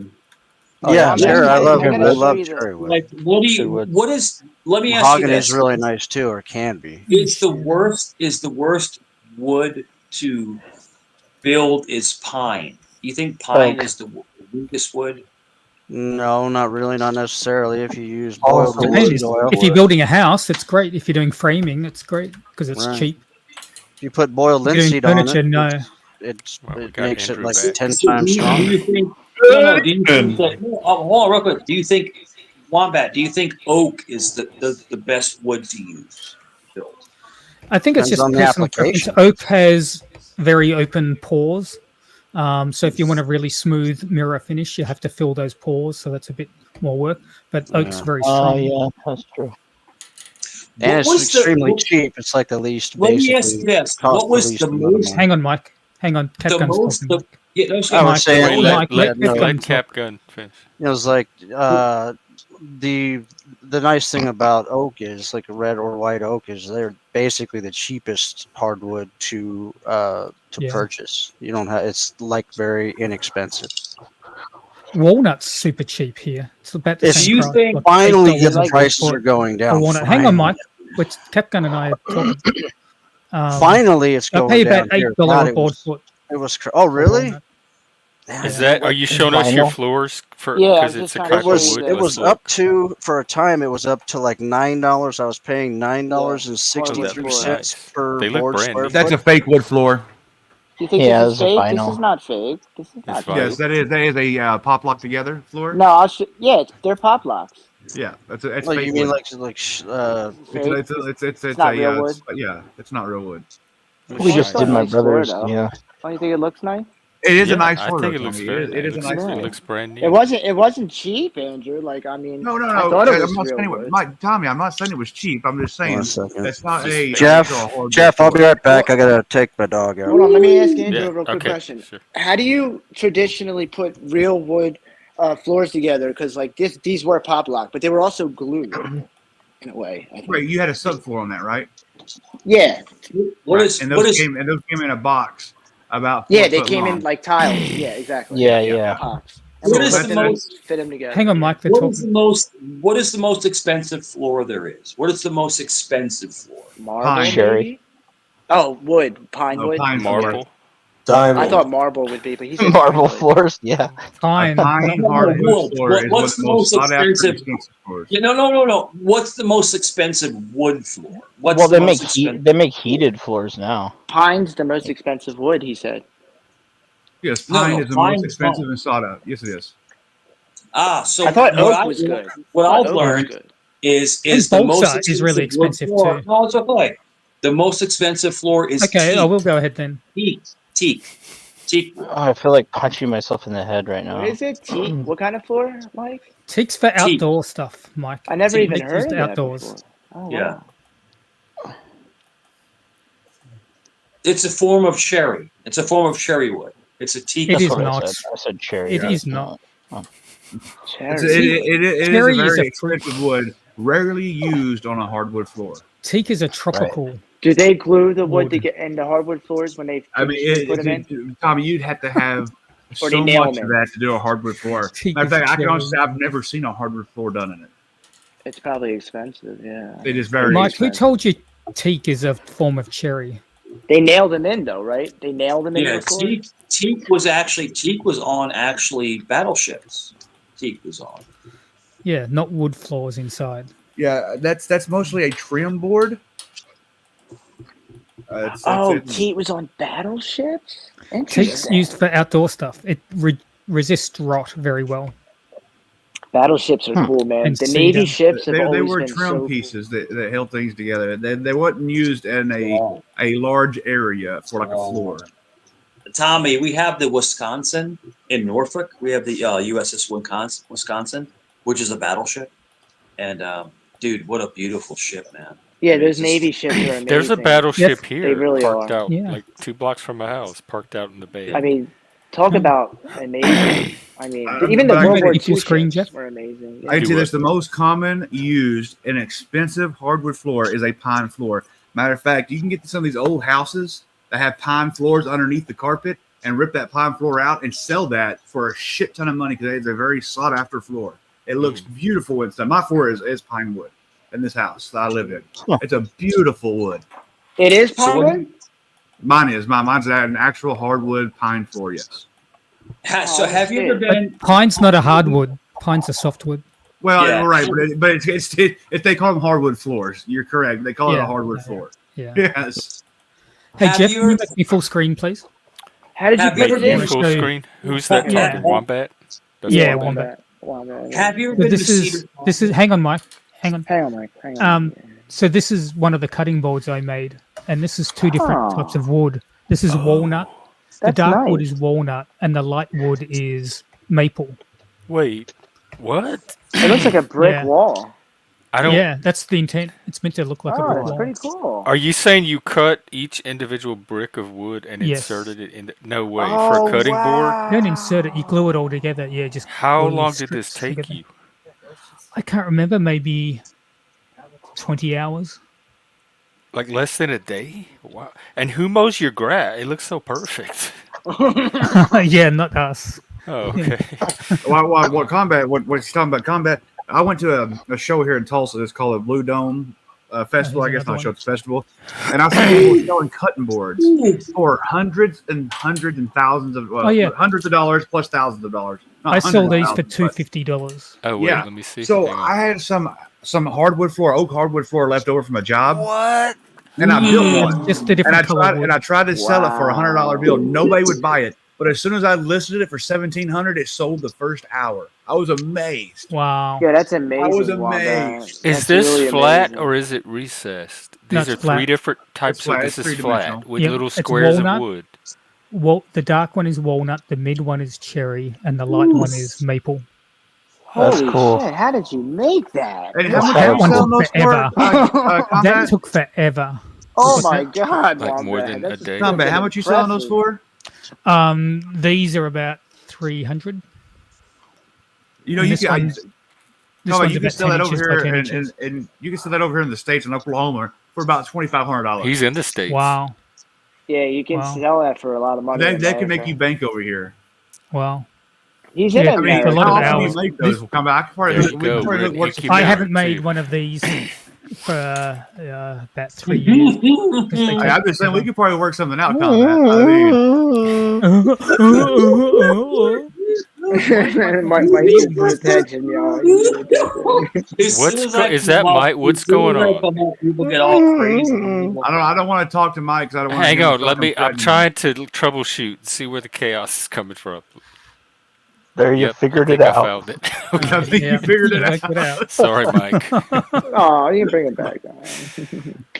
Yeah, cherry. I love cherry cherry wood. Like, what do you? What is? Let me ask you Mahogany this: is really nice too, or can be. Is the worst wood to build is pine? You think pine is the weakest wood? No, not really, not necessarily. If you use boiled Depends. linseed oil, If you're building a house, it's great. If you're doing framing, it's great because it's Right. cheap. if you put boiled If you're doing linseed on furniture, it, no. it got makes it Andrew like back. 10 So times do stronger. you think? Do you think that? Hold on, real quick. Do you think Wombat? Do you think oak is the best wood to use? to build? I think it's Depends just on the personal preference. application. Oak has very open pores. So if you want a really smooth mirror finish, you have to fill those pores. So that's a bit more work. But oak's very strong. Yeah, that's true. And What it's was the- extremely what- cheap. It's like the least Let me ask basically you this: costs What was the the least amount of most? money. Hang on, Mike. Hang on. The Capgun's most. talking. Yeah, no, I was Mike, saying Let Mike, let no, Capgun let talk. Capgun finish. it was like the nice thing about oak is, like a red or white oak, is they're basically the cheapest hardwood to Yeah. purchase. You don't have, it's like very inexpensive. Walnut's super cheap here. It's about the It's same price. What, finally $8 the a prices foot are going a down. walnut. Hang on, Finally. Mike. Which Capgun and I are talking. Finally, it's I going pay down about here. $8 God, a it board was foot. it was oh for really? walnut. Damn, Is you know that? Are what? you showing us your Vinyl? floors for? Yeah, I Because was it's just a trying to crack It of show you wood. it the was Let's up look. to, for a time, it was up to like $9. I was paying $9 and Oh, that 63 looks cents nice. per They look board brand square new. That's foot. a fake wood floor. You think Yeah, this is this is fake? This is vinyl. not fake. This is It's not vinyl. Yes, fake. that is a pop lock together floor. No, yeah, they're pop locks. Yeah, it's Like, fake you mean wood. Fake. It's not a real wood. yeah, it's not real wood. Looks We Well, it's just still a did nice. my nice floor brother's. though. Yeah. Don't you think it looks nice? It is a Yeah, nice I floor, think though, it looks Tommy. very nice. It is a nice It floor. looks brand It new. wasn't cheap, Andrew. Like I mean, No, I thought it I'm was not real saying wood. Tommy. I'm not saying it was cheap. I'm just One saying second. that's not Just a fake. actual Jeff, hardwood Jeff, I'll be floor. right back. I gotta take my dog out. Hold on, let me ask Yeah. Andrew a real quick Okay. question. Sure. How do you traditionally put real wood floors together? Because like these were pop lock, but they were also glued in a way. I think. Right, you had a subfloor on that, right? Yeah, What Right, is and what those is came in a box about yeah, 4 they foot came in long. like tiles. Yeah, exactly. Yeah, Yeah. yeah. Pops. And what we is So the fit most them together. Hang on, yeah. Mike. They're what is talking. the most expensive floor there is? What is the most expensive floor? Marble, Pine. Sherry. maybe? Oh, wood, pine No, wood. pine floor. Marble. I Diamond. thought marble would be, but he said Marble pine wood. floors. Yeah. Pine. A pine not No, marble. hardwood wood. floor is one of What's the the most most sought after expensive? expensive floors. Yeah, no. What's the most expensive wood floor? What's Well, the they most make expensive? they make heated floors now. Pine's the most expensive wood, he said. Yes, pine is the most Pine. expensive and sought out. Yes, it is. So I thought what oak was good. what I thought I've oak was learned good. is And the most balsa is really expensive wood expensive floor. too. No, it's okay. The most expensive floor is Okay, I will go ahead then. teak wood. Oh, I feel like punching myself in the head right now. What is it? Teak? What kind of floor, Mike? Teak's for Teak. outdoor stuff, Mike. I never Teak. even Teak's heard used of that outdoors. before. Oh Yeah. wow. It's a form of cherry. It's a form of cherry wood. It's a teak. It That's is what not. I said. I said cherry. It is not. It Cherry. is a Cherry is very a fruit. expensive wood, rarely used on a hardwood floor. Teak is a tropical. Do they glue the wood to Wood. get into hardwood floors when they I mean, traditionally put them in? Tommy, you'd have to have Or they so nail much them of in? that to do a hardwood floor. Teak Matter of is fact, I can cherry. honestly say I've never seen a hardwood floor done in it. It's probably expensive, yeah. It is very Mike, who expensive. told you teak is a form of cherry? They nail them in though, right? They nail them into Yeah, the floor? teak was on battleships. Teak was on. Yeah, not wood floors inside. Yeah, that's mostly a trim board. Teak was on battleships? Teak's Interesting. used for outdoor stuff. It resists rot very well. Battleships are cool, man. And The cedar. Navy ships have They always were been trim so pieces that held things together. They wasn't used in a large area for like a floor. Tommy, we have the Wisconsin in Norfolk. We have the USS Wisconsin, which is a battleship. And dude, what a beautiful ship, man. Yeah, those Navy ships are amazing. There's a battleship Yes, here they really parked are. out Yeah. like 2 blocks from my house, parked out in the bay. I mean, talk about amazing. I mean, even But the I World can War make full II screen, ships Jeff? were amazing. I can Do see what? this. The most common used and expensive hardwood floor is a pine floor. Matter of fact, you can get to some of these old houses that have pine floors underneath the carpet and rip that pine floor out and sell that for a shit ton of money because it's a very sought after floor. It looks beautiful and stuff. My floor is pine wood in this house that I live in. It's a beautiful wood. It is So pine what- wood? Mine's an actual hardwood pine floor. Yes. So have you ever been? Pine's not a hardwood. Pine's a softwood. Well, Yeah. right, but it's if they call them hardwood floors, you're correct. They call it Yeah, a hardwood yeah, floor. Yeah. Yes. Hey, Have Jeff, you can you ever- make me full screen, please? How did you Have you put ever it been? in? Full show you. screen. Who's that Yeah. talking? Wombat. That's Yeah, Wombat. Wombat. Have you ever But been to this is Cedar? hang on, Mike. Hang on. Hang on, Mike. Hang on. So this is one of the cutting boards I made, and this is two different Oh. types of wood. This is walnut. The That's dark wood nice. is walnut, and the light wood is maple. Wait, what? It looks like a brick Yeah. wall. I don't. Yeah, that's the intent. It's meant to look like a Oh, brick that's wall. pretty cool. Are you saying you cut each individual brick of wood and Yes. inserted it in? No way. Oh, For a cutting board? You don't insert it. You glue it all together. Yeah, just How glue long did this strips take together. you? I can't remember, maybe 20 hours. Like less than a day? Wow. And who mows your grass? It looks so perfect. Yeah, not us. Oh, Yeah. okay. What combat? What he's talking about combat? I went to a show here in Tulsa. It's called a Blue Dome Festival. here's I guess another not a show. one. It's a festival. And I saw people selling cutting boards for hundreds and hundreds and thousands of Oh, yeah. hundreds of dollars plus thousands of dollars. Not I sold hundreds these of for thousands, but- $250. Oh, wait, Yeah. let me see. So Hang on. I had some hardwood floor, oak hardwood floor left over from a job, What? and I built one. Just a different color wood. I tried to sell it for a $100 bill. Nobody would buy it. But as soon as I listed it for $1,700, it sold the first hour. I was amazed. Wow. Yeah, that's amazing. I was Wombat. amazed. Is That's this really flat amazing. or is it recessed? No, These are it's flat. three different types It's flat. of It's this is three-dimensional. flat with Yep, little it's squares of walnut. wood. The dark one is walnut, the mid one is cherry, and the light one is maple. That's Holy cool. shit! How did you make that? And how That's much That are you one selling took those for? forever. That Combat? took forever. Oh What's my that? god, Like Wombat. more than That's a day? Combat. How much you selling those for? These are about 300. You know, And you this can. one's, this Combat, one's you can about sell 10 that over inches by 10 here, inches. and you can sell that over here in the States in Oklahoma for about $2,500. He's in the States. Wow. Yeah, you can Wow. sell that for a lot of money. in They can make America. you bank over here. Wow. He's in Yeah, I I mean, mean, a America. lot how of often do you hours. make those? Combat. I can probably There hook, you we can go. probably hook Rick. work You keep I that haven't too. made one of these for about 3 years. 'cause they I'm take just saying we forever. could probably work something out, Combat. I mean, Mike needs attention, y'all. He needs attention. As soon What's as I is come that up, Mike? What's as soon going as I on? come up, people get all crazy. I don't want to talk to Mike because I don't want. Hang on, let me. I'm trying to troubleshoot and see where the chaos is coming from. There you Yep, figured I think it I out. found it. I Okay. think Yeah, you figured it check it out. out. Sorry, Mike. Oh, you can bring it back.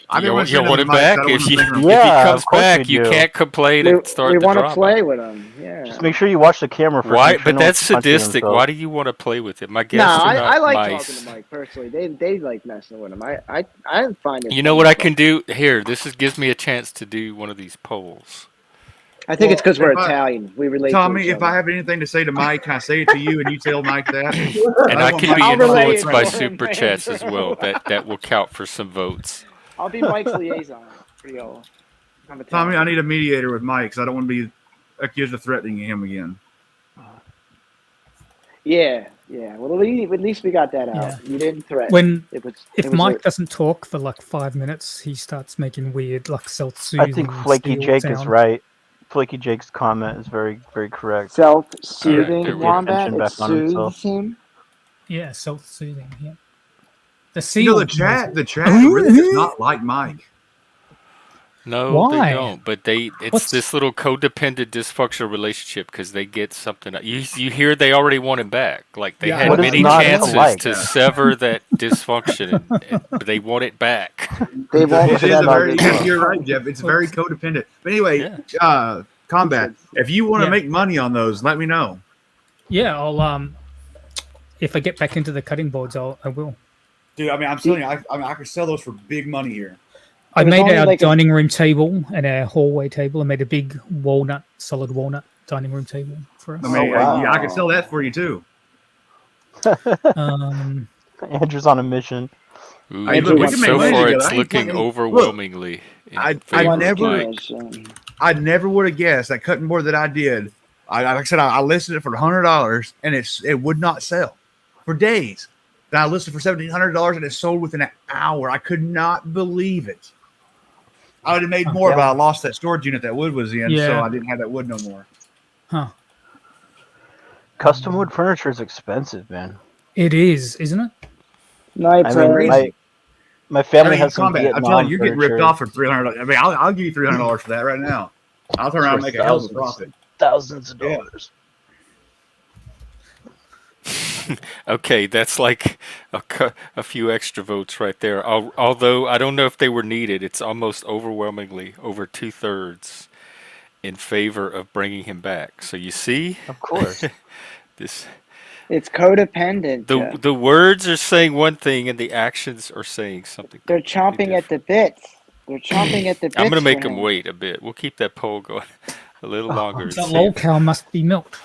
I didn't want to You say want nothing him to Mike, back? I don't If want he to think of- Yeah, comes of course back, we you do. can't complain and start We the want to drama. play with him. Yeah. Just make sure you watch the camera first. Why? make sure But no that's one's punching sadistic. themselves. Why do you want to play with it? My No, guests are I not like mice. talking to Mike personally. They like messing with him. I find it. You know what I can do here? This gives me a chance to do one of these polls. I think it's because we're if I- Italian. We relate Tommy, to each if other. I have anything to say to Mike, can I say it to you and you tell Mike that? And I want can Mike be to I'll relay influenced it by for him, super man. chats as well. That will count for some votes. I'll be Mike's liaison for y'all. I'm Tommy, Italian. I need a mediator with Mike because I don't want to be accused of threatening him again. Yeah. Well, at least we got that out. Yeah. You didn't threaten. When it was, if it was Mike a- doesn't talk for like 5 minutes, he starts making weird, like I self-soothing. think Flaky steel Jake is sound. right. Flaky Jake's comment is very, very correct. self-soothing there we go. wombat, Attention it back on soothes himself. him. Yeah, self-soothing. Yeah. The You seal. know, the chat really does not like Mike. No, Why? they don't. But it's What's- this little codependent, dysfunctional relationship because they get something. You hear they already want him back. Like they Yeah, had what is many not to chances like? to sever that dysfunction, but they want it back. They won't It put is that a on very, this. you're right, Jeff. It's very codependent. But anyway, Combat, if you want to Yeah. make money on those, let me know. Yeah, I'll if I get back into the cutting boards, I will. Dude, I mean, I'm telling you, I could sell those for big money here. I It was made only our like a- dining room table and our hallway table. I made a big solid walnut dining room table for us. I mean, wow. yeah, I could sell that for you too. Andrew's on a mission. Ooh, Hey, look, we can make so money far, together. it's I ain't looking fucking- overwhelmingly in I favor of never- Mike. I never would have guessed that cutting board that I did. Like I said, I listed it for $100 and it would not sell for days. Then I listed for $1,700 and it sold within an hour. I could not believe it. I would have made more, Yeah. but I lost that storage unit that wood was in, so Yeah. I didn't have that wood no more. Huh. Custom wood furniture is expensive, man. It is, isn't it? Night I mean, Prairie. my family I mean, has some Combat, Vietnam I'm telling you, you're getting ripped furniture. off for $300. I mean, I'll give you $300 for that right now. I'll turn around and make a hell of a profit. Thousands of Yeah. dollars. Okay, that's like a few extra votes right there. Although I don't know if they were needed, it's almost overwhelmingly over 2/3 in favor of bringing him back. So you see, Of course. this It's codependent. Jeff. the words are saying one thing and the actions are saying something. They're chomping at the bits. They're chomping at the bits. I'm gonna make for them him. wait a bit. We'll keep that poll going a little longer. and The see. lol cow must be milked.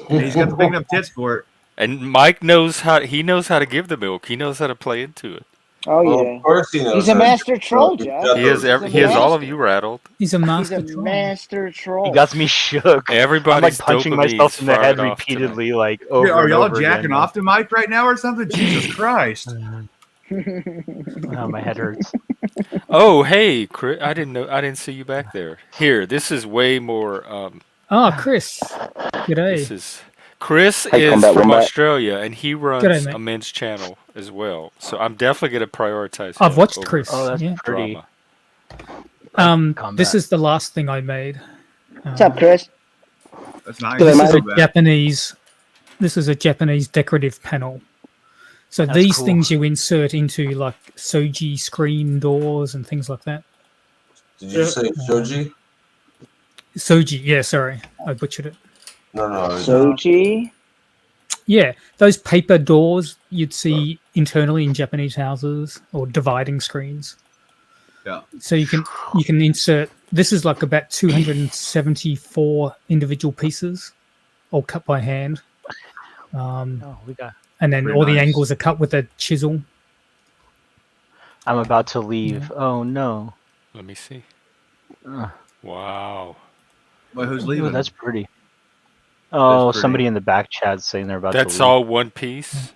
He's got the big enough tits for it. And Mike knows how to give the milk. He knows how to play into it. Oh Well, yeah. of course he knows. He's a how to master do troll, it. Jeff. He has He's a he has all of master. you rattled. He's a He's master a troll. master troll. He got me shook. I'm Everybody's like punching myself dopamine's in the head firing off tonight. repeatedly, like over Dude, are and y'all over jacking again. off the mic right now or something? Jesus Christ! Oh, my head hurts. Oh, hey, Chris, I didn't see you back there. Here, this is way more. Oh, Chris. G'day. Chris Hey, is Combat from Wombat. Australia, and he runs G'day, mate. a men's channel as well. So I'm definitely going to prioritize. I've him watched over Chris. Oh, that's yeah. pretty. drama. This Combat. is the last thing I made. What's up, Chris? That's nice. This is a mate. Japanese. This is a Japanese decorative panel. So That's these cool. things you insert into like soji screen doors and things like that. Did you say shoji? Soji, yeah, sorry, I butchered it. No. Soji. Yeah, those paper doors you'd see internally in Japanese houses or dividing screens. Yeah. So you can insert. This is like about 274 individual pieces, all cut by hand. Oh, we got. And then Very all the nice. angles are cut with a chisel. I'm about to leave. Oh no. Let me see. Ugh. Wow. Well, who's Ooh, leaving? that's pretty. Oh, pretty. somebody in the back chat saying they're about to That's leave. all one piece.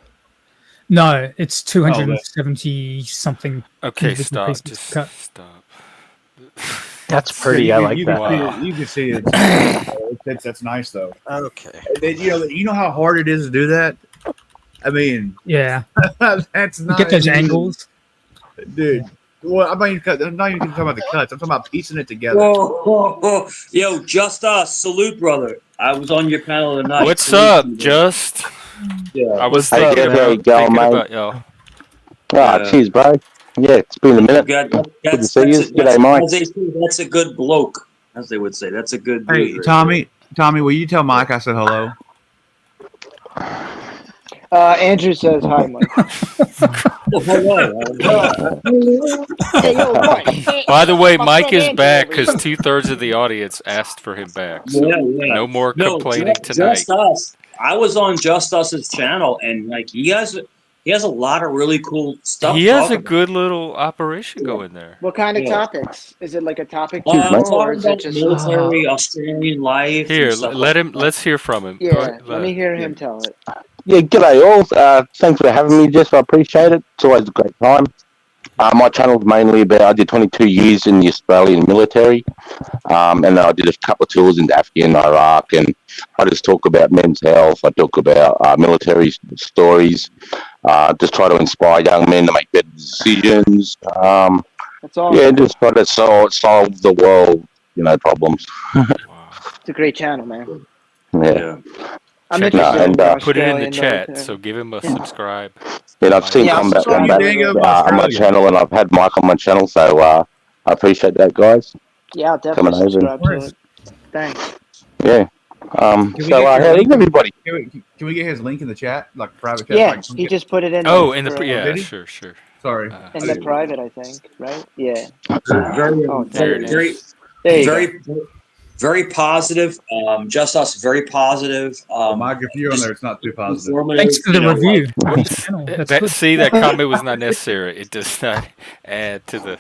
No, it's 270 something. Okay, individual stop. pieces Just cut. stop. That's pretty. I like that. Wow. You can see it. That's nice though. Okay. You know how hard it is to do that. I mean, Yeah, that's you not get those easy. angles. dude. Well, I'm not even talking about the cuts. I'm talking about piecing it together. Whoa. Yo, Just Us, salute, brother. I was on your panel tonight. What's Salute up, you, brother. Just? Yeah. I was Hey, thinking there you about go, mate. y'all. Ah, Yeah. cheers, bro. Yeah, it's been a minute. Good to see you. G'day, Mike. As they say, that's a good bloke, as they would say. That's a good dude. Hey, right Tommy, will you tell Mike I said hello? Andrew says hi, Mike. Hey, yo, Mike. By the way, My Mike friend is Andrew back over here. because 2/3 of the audience asked for him back. So Yeah. no more No, complaining tonight. Just Us. I was on Just Us's channel, and like he has a lot of really cool stuff. He to has talk a about. good little operation going there. What kind of Yeah. topics? Is it like a topic I'm channel, or talking is it about just? military, Australian life. Here, and stuff let like him. that. Let's hear from him. Yeah, let me hear him tell it. Yeah, g'day all. Thanks for having me, Jeff. I appreciate it. It's always a great time. My channel's mainly about, I did 22 years in the Australian military, and then I did a couple of tours into Afghan, Iraq, and I just talk about men's health. I talk about military stories, just try to inspire young men to make better decisions. That's all. Yeah, just try to solve the world, problems. It's a great channel, man. Yeah. I'm Check interested it in out. the Put it in the Australian chat. military. So give him a subscribe. And I've seen Yeah, I'll Combat subscribe Wombat to you. on my channel, and I've had Mike on my channel, so I appreciate that, guys. Yeah, I'll Coming definitely over. subscribe to it. Thanks. Yeah. Can we So, get your how's link? everybody? Can we get his link in the chat, like private chat? Yeah, Like, he just put it in. Oh, there in the for, yeah, Did he? sure. Sorry. in the private, I think, right? Yeah. Very, Oh, There it very, is. There you very, very positive. Just Us, very positive. Mike, if you're on there, it's not too positive. informative, Thanks for the you know, review. like- on the channel. That's That, good. see, that comment was not necessary. It does not add to the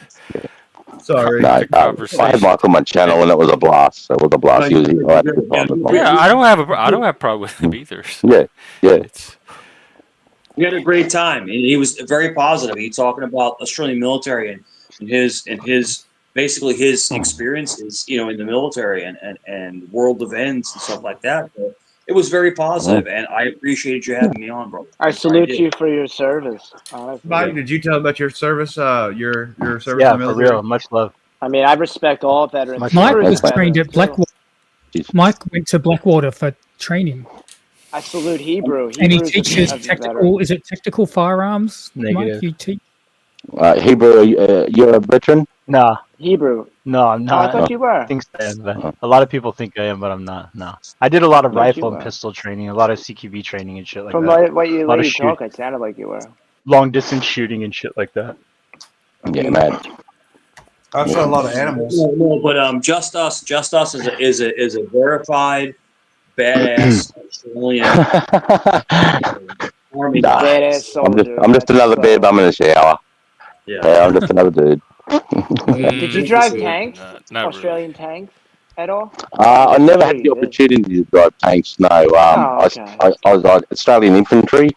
Sorry. No, the I had conversation. Mike on my channel, and it was a blast. It was a blast. He was here. I had a good time with Mike. Yeah, I don't have a problem with him either. So Yeah, yeah. it's We had a great time, and he was very positive. He talking about Australian military and his basically his experiences, in the military and world events and stuff like that. So it was very positive, and I appreciated you having me on, bro. I salute you for your service. Honestly. Mike, did you tell about your service? Your service in Yeah, the for military? real. Much love. I mean, I respect all veterans. Mike Hebrews was trained at veterans, too. Blackwater. Mike went to Blackwater for training, I salute Hebrew. and he Hebrews teaches is a tactical. veteran. Is it tactical firearms? Mike, Negative. you teach. Hebrew, you're a veteran? Nah, Hebrew. no, I'm Oh, I not. thought you were. I think I am, but a lot of people think I am, but I'm not. No, I did a lot of I thought you rifle and were. pistol training, a lot of CQB training and shit like From that. what you lot of talk, it sounded like you were. Long distance shooting and shit like that. Yeah, man. I've shot a lot of animals. No, but Just Us is a verified badass Australian Army, Nah, badass soldier. I'm just another bare bum in the shower. Yeah, I'm just another dude. Did you drive Mm, tanks? not really. Australian tanks at all? Or I just never where had the you live? opportunity to drive tanks. No, Oh, okay. I was Australian infantry,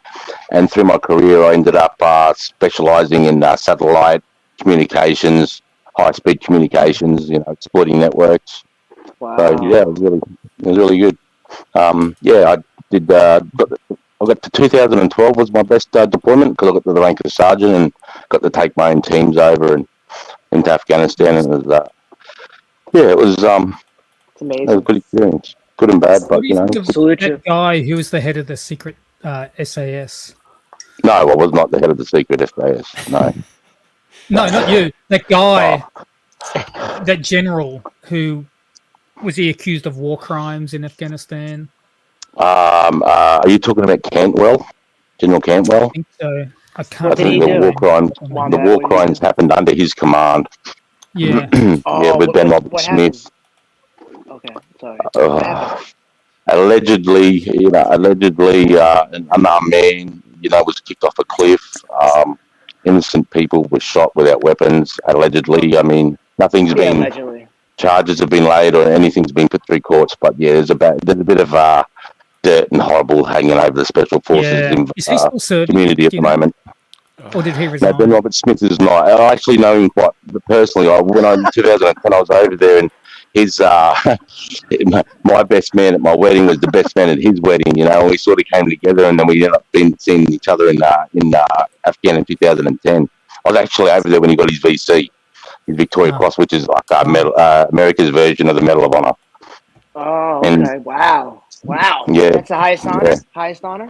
and through my career, I ended up specialising in satellite communications, high-speed communications. Exploiting networks. So Wow. yeah, it was really good. Yeah, I did. I got to 2012 was my best deployment because I got to the rank of sergeant and got to take my own teams over and into Afghanistan, and it was yeah, it was It's a amazing. good experience, good and bad, What but do you think of Salute that you. guy who was the head of the secret SAS? no, I was not the head of the secret SAS. No. No, not you. That guy, Oh, that general who was he accused of war crimes in Afghanistan? are you talking about Cantwell, General Cantwell? I think so. I What can't I did think he the remember do? war his name. crimes, the Wombat, war what did he crimes do? happened under his command. Yeah. Yeah, Oh, with Ben Robert what happened? Smith. Okay, sorry. What happened? Allegedly, an unarmed man, was kicked off a cliff. Innocent people were shot without weapons. Allegedly, I mean, nothing's Yeah, been allegedly. charges have been laid or anything's been put through courts. But yeah, there's a bit of dirt and horrible hanging over the special forces Yeah. Is he still serving? community at Do the you know? moment. Or did he No, Ben resign? Robert Smith is not. I actually know him quite personally. In 2010 I was over there, and his my best man at my wedding was the best man at his wedding. We sort of came together, and then we ended up seeing each other in Afghan in 2010. I was actually over there when he got his VC, his Victoria Oh. Cross, which is like America's version of the Medal of Honor. Oh, And okay. Wow. Wow. yeah, That's the highest honor? yeah. Highest honor?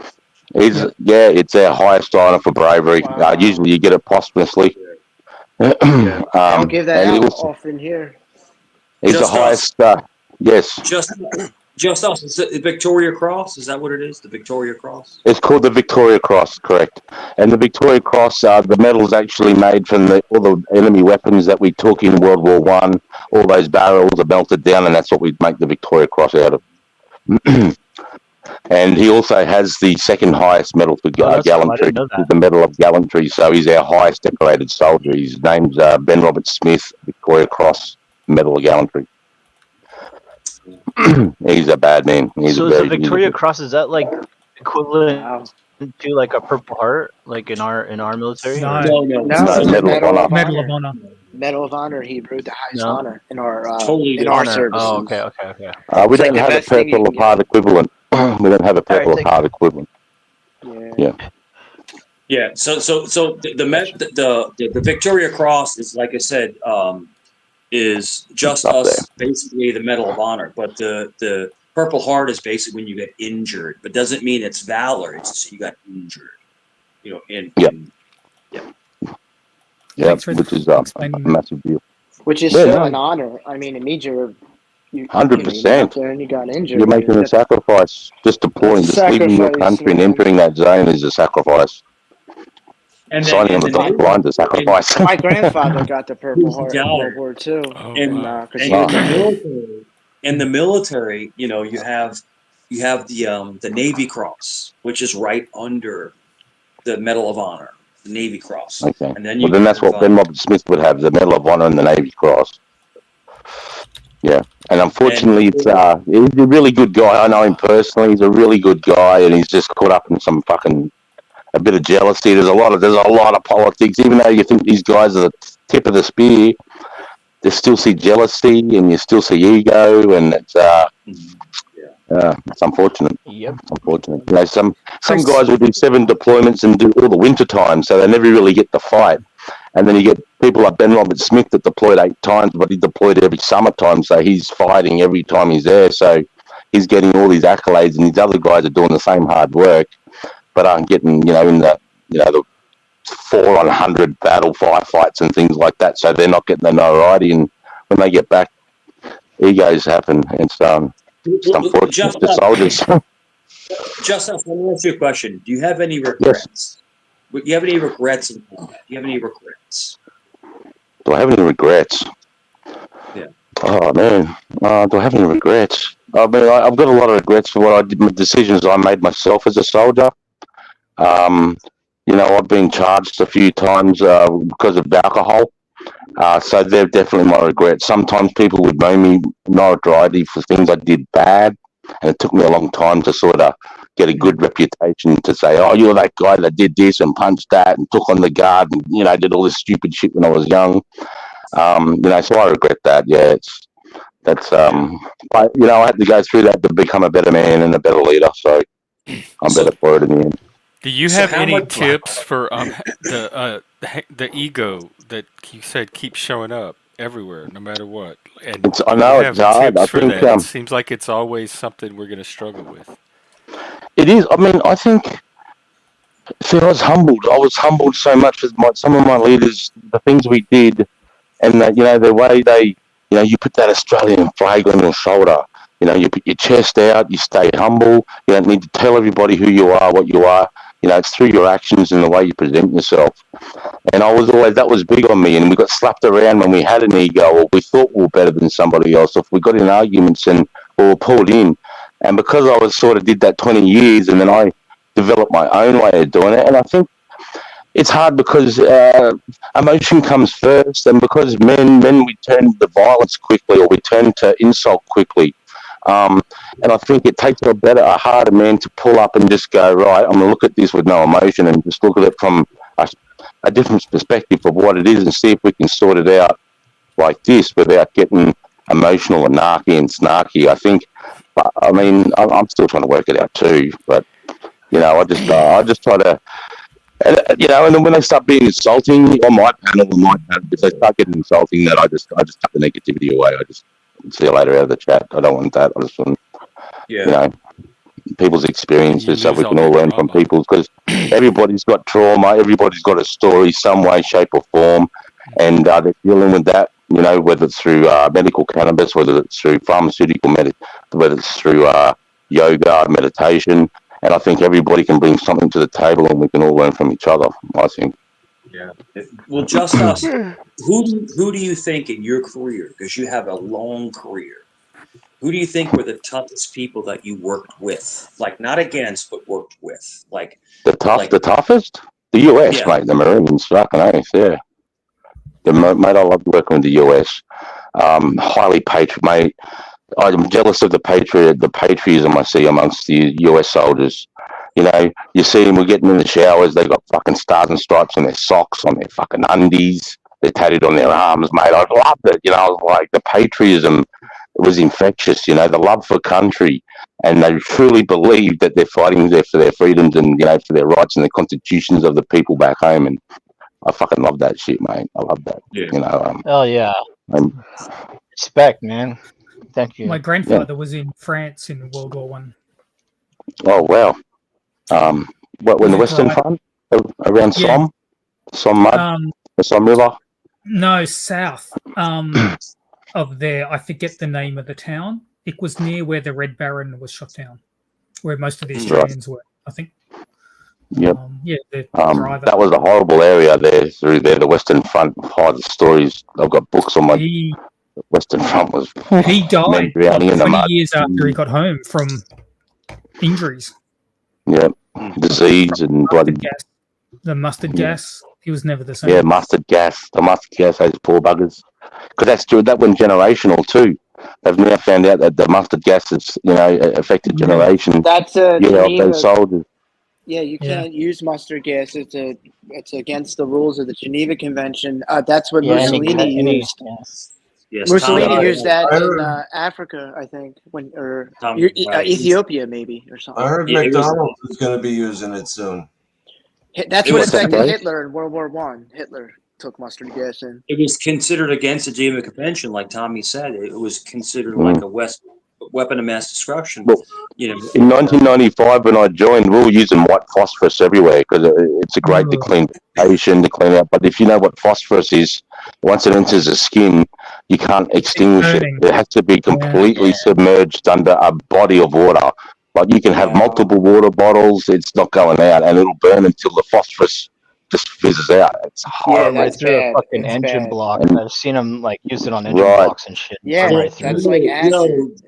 It's our highest honour for bravery. Wow. Usually you get it posthumously. They don't give that And out also, often here. he's the Just us. highest. Yes, Just us. Is it the Victoria Cross? Is that what it is? The Victoria Cross? it's called the Victoria Cross, correct? And the Victoria Cross, the medal is actually made from all the enemy weapons that we took in World War One. All those barrels are melted down, and that's what we make the Victoria Cross out of. And he also has the second highest medal for Oh, that's cool. I gallantry, didn't know that. the Medal of Gallantry. So he's our highest decorated soldier. His name's Ben Robert Smith, Victoria Cross Medal of Gallantry. He's a bad man. So is the Victoria Cross, is that like equivalent to like a Purple Heart, like in our military? No. No, No, it's Medal of Honor. Medal of Honor. Medal of Honor, Hebrew, the highest No. honor in our Totally in our Honor. services. Oh, okay. We It's like don't the have a best thing you Purple can Heart equivalent. We don't have a Purple thank Heart equivalent. Yeah. Yeah. So the Victoria Cross is, like I said, is just Up us, basically the Medal of Honor. But the Purple Heart is basically when you get injured, but doesn't mean it's valor. It's just you got injured. Yeah, Thanks for which is a explaining that. massive deal. Which is Yeah, still no. an honor. I mean, it means you 100%. went out there and you got injured. You're making a sacrifice. Just deploying, That's a just leaving your sacrifice, country and man. entering that zone is a sacrifice. And Signing on the dotted line is a sacrifice. My grandfather got the Purple Heart in Valor. World War II. In the military, you have the Navy Cross, which is right under the Medal of Honor, the Navy Cross. Okay. And then Well, then that's what Ben Robert Smith would have, the Medal of Honor and the Navy Cross. Yeah. And unfortunately, he's a really good guy. I know him personally. He's a really good guy, and he's just caught up in a bit of jealousy. There's a lot of politics. Even though you think these guys are the tip of the spear, you still see jealousy and you still see ego, and it's unfortunate. Yep. It's unfortunate. Some guys will do 7 deployments and do all the winter time, so they never really get to fight. And then you get people like Ben Robert Smith that deployed 8 times, but he deployed every summertime, so he's fighting every time he's there. So he's getting all these accolades, and these other guys are doing the same hard work, but aren't getting, in the 4 on 100 battle firefights and things like that. So they're not getting the notoriety, and when they get back, egos happen. It's unfortunate for soldiers. Justin, let me ask you a question. Do you have any regrets? Do you have any regrets in combat? Do you have any regrets? Do I have any regrets? Yeah. Oh man, do I have any regrets? I mean, I've got a lot of regrets for what I did, the decisions I made myself as a soldier. I've been charged a few times because of alcohol. So they're definitely my regret. Sometimes people would know me notoriety for things I did bad, and it took me a long time to sort of get a good reputation to say, "Oh, you're that guy that did this and punched that and took on the guard and did all this stupid shit when I was young." So I regret that. Yeah, but I had to go through that to become a better man and a better leader. So I'm better for it in the end. Do you So have how any much? tips for the ego that you said keeps showing up everywhere, no matter what? And I do you know it's have hard. I tips for think that? It seems like it's always something we're going to struggle with. it is. I mean, I think. See, I was humbled. I was humbled so much with some of my leaders, the things we did, and the way they, you put that Australian flag on your shoulder. You put your chest out. You stay humble. You don't need to tell everybody who you are, what you are. It's through your actions and the way you present yourself. And that was big on me. And we got slapped around when we had an ego, or we thought we were better than somebody else. If we got in arguments and we were pulled in, and because I was sort of did that 20 years, and then I developed my own way of doing it. And I think it's hard because emotion comes first, and because men we turn to violence quickly, or we turn to insult quickly. And I think it takes a harder man to pull up and just go, right, I'm going to look at this with no emotion and just look at it from a different perspective of what it is, and see if we can sort it out like this without getting emotional and narky and snarky. I think, I mean, I'm still trying to work it out too, but I just try to. And then when they start being insulting on my panel, if they start getting insulting, then I just cut the negativity away. I just see you later out of the chat. I don't want that. I just want, people's experiences, so we can all learn from people, because everybody's got trauma, everybody's got a story, some way, shape, or form, and they're dealing with that. Whether it's through medical cannabis, whether it's through pharmaceutical whether it's through yoga, meditation. And I think everybody can bring something to the table, and we can all learn from each other, I think. Yeah. Well, just us. Who do you think in your career, because you have a long career, who do you think were the toughest people that you worked with? Like, not against, but worked with? Like the toughest? The US, mate. The Marines, fucking oath, yeah. Mate, I love working with the US. Highly patriot, mate. I'm jealous of the patriotism I see amongst the US soldiers. You see them, we're getting in the showers, they got fucking stars and stripes on their socks, on their fucking undies, they're tatted on their arms, mate. I loved it. I was like, the patriotism was infectious, the love for country, and they truly believe that they're fighting there for their freedoms and, for their rights and the constitutions of the people back home. And I fucking love that shit, mate. I love that. Oh yeah. Respect, man. Thank you. My grandfather was in France in World War One. Oh wow! When the Western Front around Somme mud, the Somme River? No, south of there. I forget the name of the town. It was near where the Red Baron was shot down, where most of the Australians were, I think. Yep. That was a horrible area there through there. The Western Front. The stories. I've got books on my. Western Front was. He died 20 years after he got home from injuries. Yeah, disease and bloody gas. The mustard gas. He was never the same. Yeah, mustard gas. The mustard gas. Those poor buggers. Because that's true. That went generational too. They've now found out that the mustard gas has, affected generations. That's those soldiers. Yeah, you can't use mustard gas. It's against the rules of the Geneva Convention. That's what Mussolini used. Yes, Mussolini used that in Africa, I think, Ethiopia maybe or something. I heard McDonald's is going to be using it soon. That's what affected Hitler in World War One. Hitler took mustard gas in. It was considered against the Geneva Convention, like Tommy said. It was considered like a weapon of mass destruction. Well, in 1995, when I joined, we were using white phosphorus everywhere because it's a great to clean out. But if you know what phosphorus is, once it enters the skin, you can't extinguish it. It has to be completely submerged under a body of water. Like you can have multiple water bottles, it's not going out, and it'll burn until the phosphorus just fizzes out. It's Yeah, horrible. Right that's through a bad. fucking It's engine bad. block. And, I've seen them like use it on engine right. blocks and shit. Yeah, Burn right through that's it. like acid.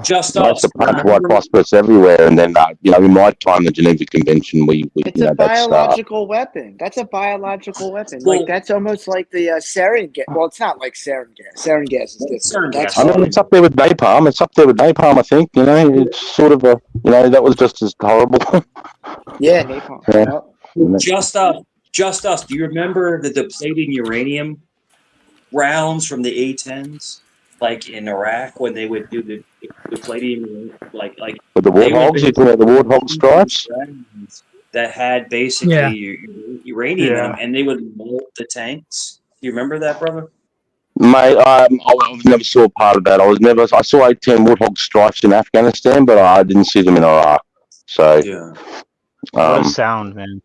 Just I used us. to punch white Remember? phosphorus everywhere, and then in my time, the Geneva Convention, we It's a biological weapon. That's a biological weapon. Like that's almost like the sarin gas. Well, it's not like sarin gas. Sarin gas is different. That's I mean, it's up there with napalm. It's up there with napalm. I think it's sort of that was just as horrible. yeah, napalm. Yeah. Yep. Just us. Do you remember the depleting uranium rounds from the A-10s, like in Iraq, when they would do the depleting, like With the they would warthogs, you talking about the warthog stripes? that had basically Yeah. uranium in Yeah. them, and they would melt the tanks. Do you remember that, brother? Mate, I never saw part of that. I saw 18 warthog stripes in Afghanistan, but I didn't see them in Iraq. So, Yeah. What a sound, man.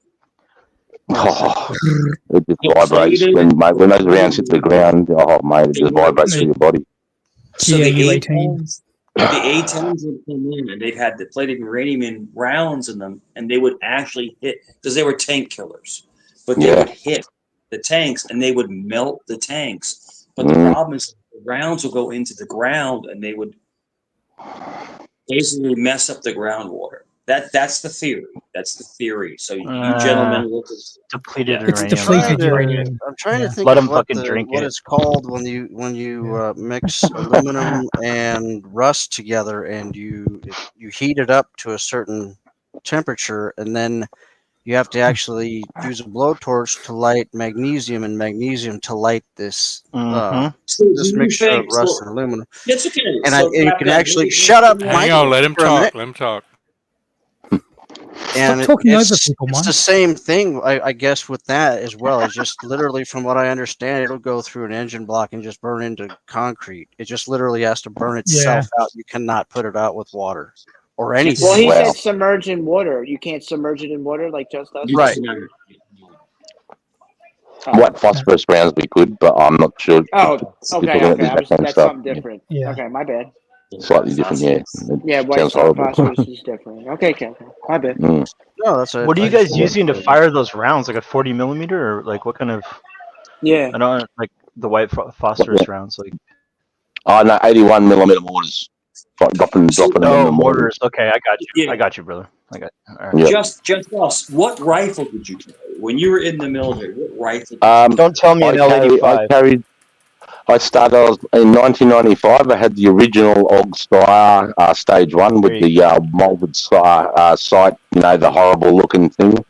it just vibrates when those rounds hit the ground. Oh, mate, it just vibrates through your body. So the GAU-18. A-10s would come in, and they'd had depleted uranium in rounds in them, and they would actually hit, because they were tank killers, but they would hit the tanks, and they would melt the tanks. But the problem is the rounds would go into the ground, and they would basically mess up the groundwater. That's the theory. That's the theory. So you gentlemen look at depleted It's uranium. depleted uranium. I'm trying to think Let of them fucking drink what it. it's called when you mix aluminum and rust together, and you heat it up to a certain temperature, and then you have to actually use a blowtorch to light magnesium, and magnesium to light this this mixture of rust and aluminum. It's okay. And So you can actually shut up, Hang Mike, on, let him for a minute. talk. Let him talk. And talking over it's people, Mike. the same thing, I guess, with that as well. It's just literally, from what I understand, it'll go through an engine block and just burn into concrete. It just literally has to burn itself out. You cannot put it out with water or anything. Well, he said submerge in water. You can't submerge it in water like just us. Right. White phosphorus rounds we could, but I'm not sure. Oh, if you're okay, talking about okay. this background That's stuff. something different. Yeah. Okay, my bad. Slightly different, yeah. Yeah, It white sounds horrible. phosphorus is different. Okay. My bad. No, that's What are you guys using to fire those rounds? Like a 40 millimeter, or like what kind of? Yeah. I don't like the white phosphorus rounds. Like, Oh no, 81 millimeter mortars. Dropping them in oh, the mortars. Okay, I got you. Yeah. I got you, brother. I got you. All right. Yeah. Just us. What rifle did you carry when you were in the military? What rifle? Don't tell me an L85. I started in 1995. I had the original Og Steyr stage 1 with the molded sight, the horrible looking thing.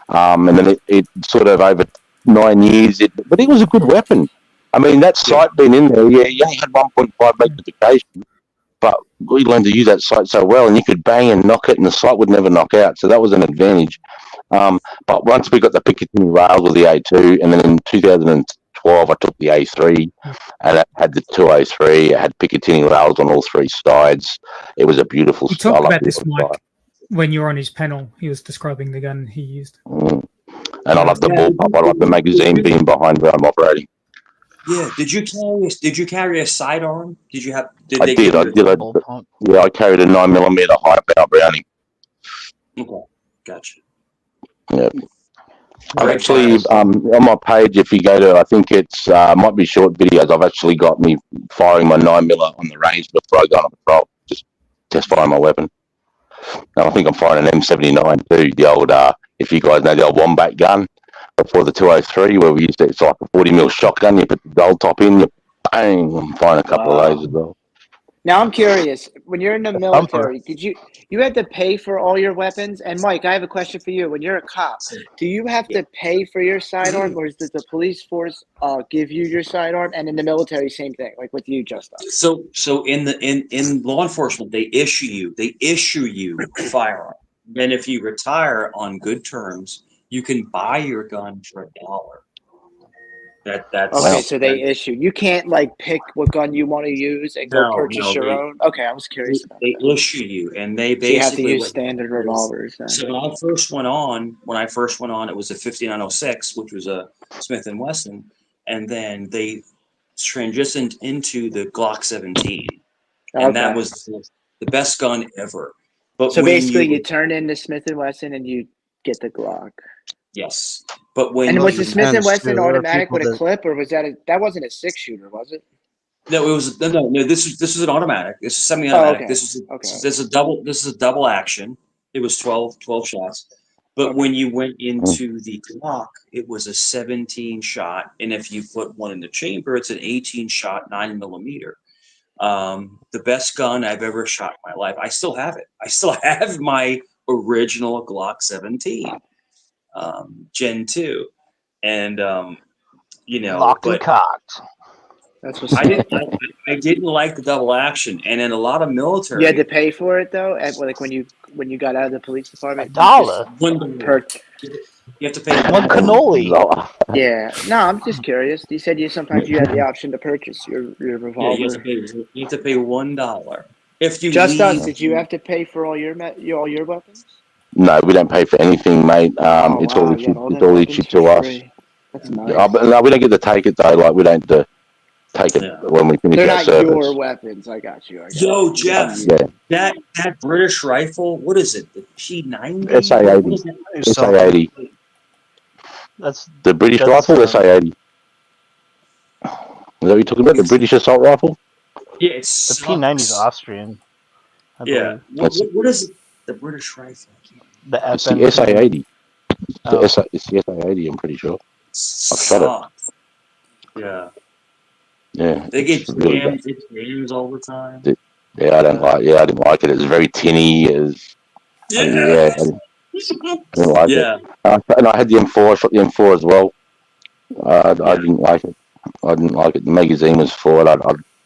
And then it sort of over 9 years, but it was a good weapon. I mean, that sight being in there, you only had 1.5 magnification, but we learned to use that sight so well, and you could bang and knock it, and the sight would never knock out. So that was an advantage. But once we got the Picatinny rails with the A2, and then in 2012, I took the A3, and it had the 203. It had Picatinny rails on all three sides. It was a beautiful. He talked about this, Mike, when you were on his panel. He was describing the gun he used. And I love the bullpup. I like the magazine being behind where I'm operating. Yeah. Did you carry a sidearm? Did you have? I did. I carried a 9mm high power Browning. Okay, gotcha. Yeah. I've actually on my page, if you go to, I think it's might be short videos. I've actually got me firing my 9mm on the range before I go on a patrol. Just test firing my weapon. And I think I'm firing an M79 too. The old, if you guys know the old Wombat gun before the 203, where we used it's like a 40mm shotgun. You put the gold top in, you bang. I'm firing a couple of those as well. Now I'm curious. When you're in the military, did you had to pay for all your weapons? And Mike, I have a question for you. When you're a cop, do you have to pay for your sidearm, or does the police force give you your sidearm? And in the military, same thing, like with you, Justin. So in law enforcement, they issue you a firearm. Then if you retire on good terms, you can buy your gun for $1. That's okay. So they issue. You can't like pick what gun you want to use and go purchase your own. Okay, I was curious about they that. issue you, and they So basically you have to use standard revolvers. Then. So when I first went on, it was a 5906, which was a Smith & Wesson, and then they transitioned into the Glock 17, and that was the best gun ever. But so basically, you turn into Smith & Wesson and you get the Glock. Yes, But when And Well, was it the you Smith and depends Wesson too. There are automatic people with a that clip, or was that wasn't a 6-shooter, was it? no, it was no. This was an automatic. This is Oh, semi-automatic. okay. This Okay. is a double. This is a double action. It was 12 shots. But Okay. when you went into the Glock, it was a 17 shot, and if you put one in the chamber, it's an 18 shot 9mm. The best gun I've ever shot in my life. I still have it. I still have my original Glock 17, Gen 2, and you know, Locked and but cocked. That's what's I up. didn't. I didn't like the double action, and in a lot of You had military, to pay for it though, like when you got out of the police department. You just $1. $1. You have to pay One cannoli. Yeah. No, I'm just curious. You said sometimes you had the option to purchase your Yeah, revolver. you have to pay $1 if you Just us. leave. Did you have to pay for all your weapons? No, we don't pay for anything, mate. Oh It's all wow, you got issued. all It's them all weapons issued for to us. free. That's nice. But no, we don't get to take it though. Like we don't take it Yeah. when we finish They're our not service. your weapons. I got you. Yo, You Jeff, got you. Yeah, that British rifle. What is it? The P90? What SA80, is it? SA80, That's the British that's rifle, SA80. Is that what you're talking about? The British assault rifle? Yeah, it the sucks. P90 is Austrian, I Yeah. believe. What is it? The British rifle? I can't The It's the FN2. SA80. Oh. It's the SA80. I'm pretty sure. I've shot it. Sucks. Yeah. Yeah, They get it's really bad. jams all the time. Yeah, I don't like. Yeah, I didn't like it. It was very tinny. It was, yeah, I didn't like Yeah. it. And I had the M4. I shot the M4 as well. I Yeah. didn't like it. I didn't like it. The magazine was for it.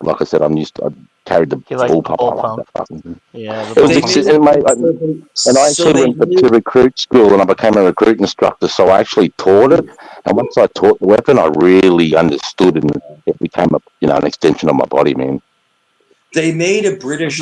Like I said, I carried the He liked bull the pump. bull I like pump. that fucking thing. Yeah, the It was bull pump. and I actually went to recruit school and I became a recruit instructor. So I actually taught it. And once I taught the weapon, I really understood and it became an extension of my body, man. They made a British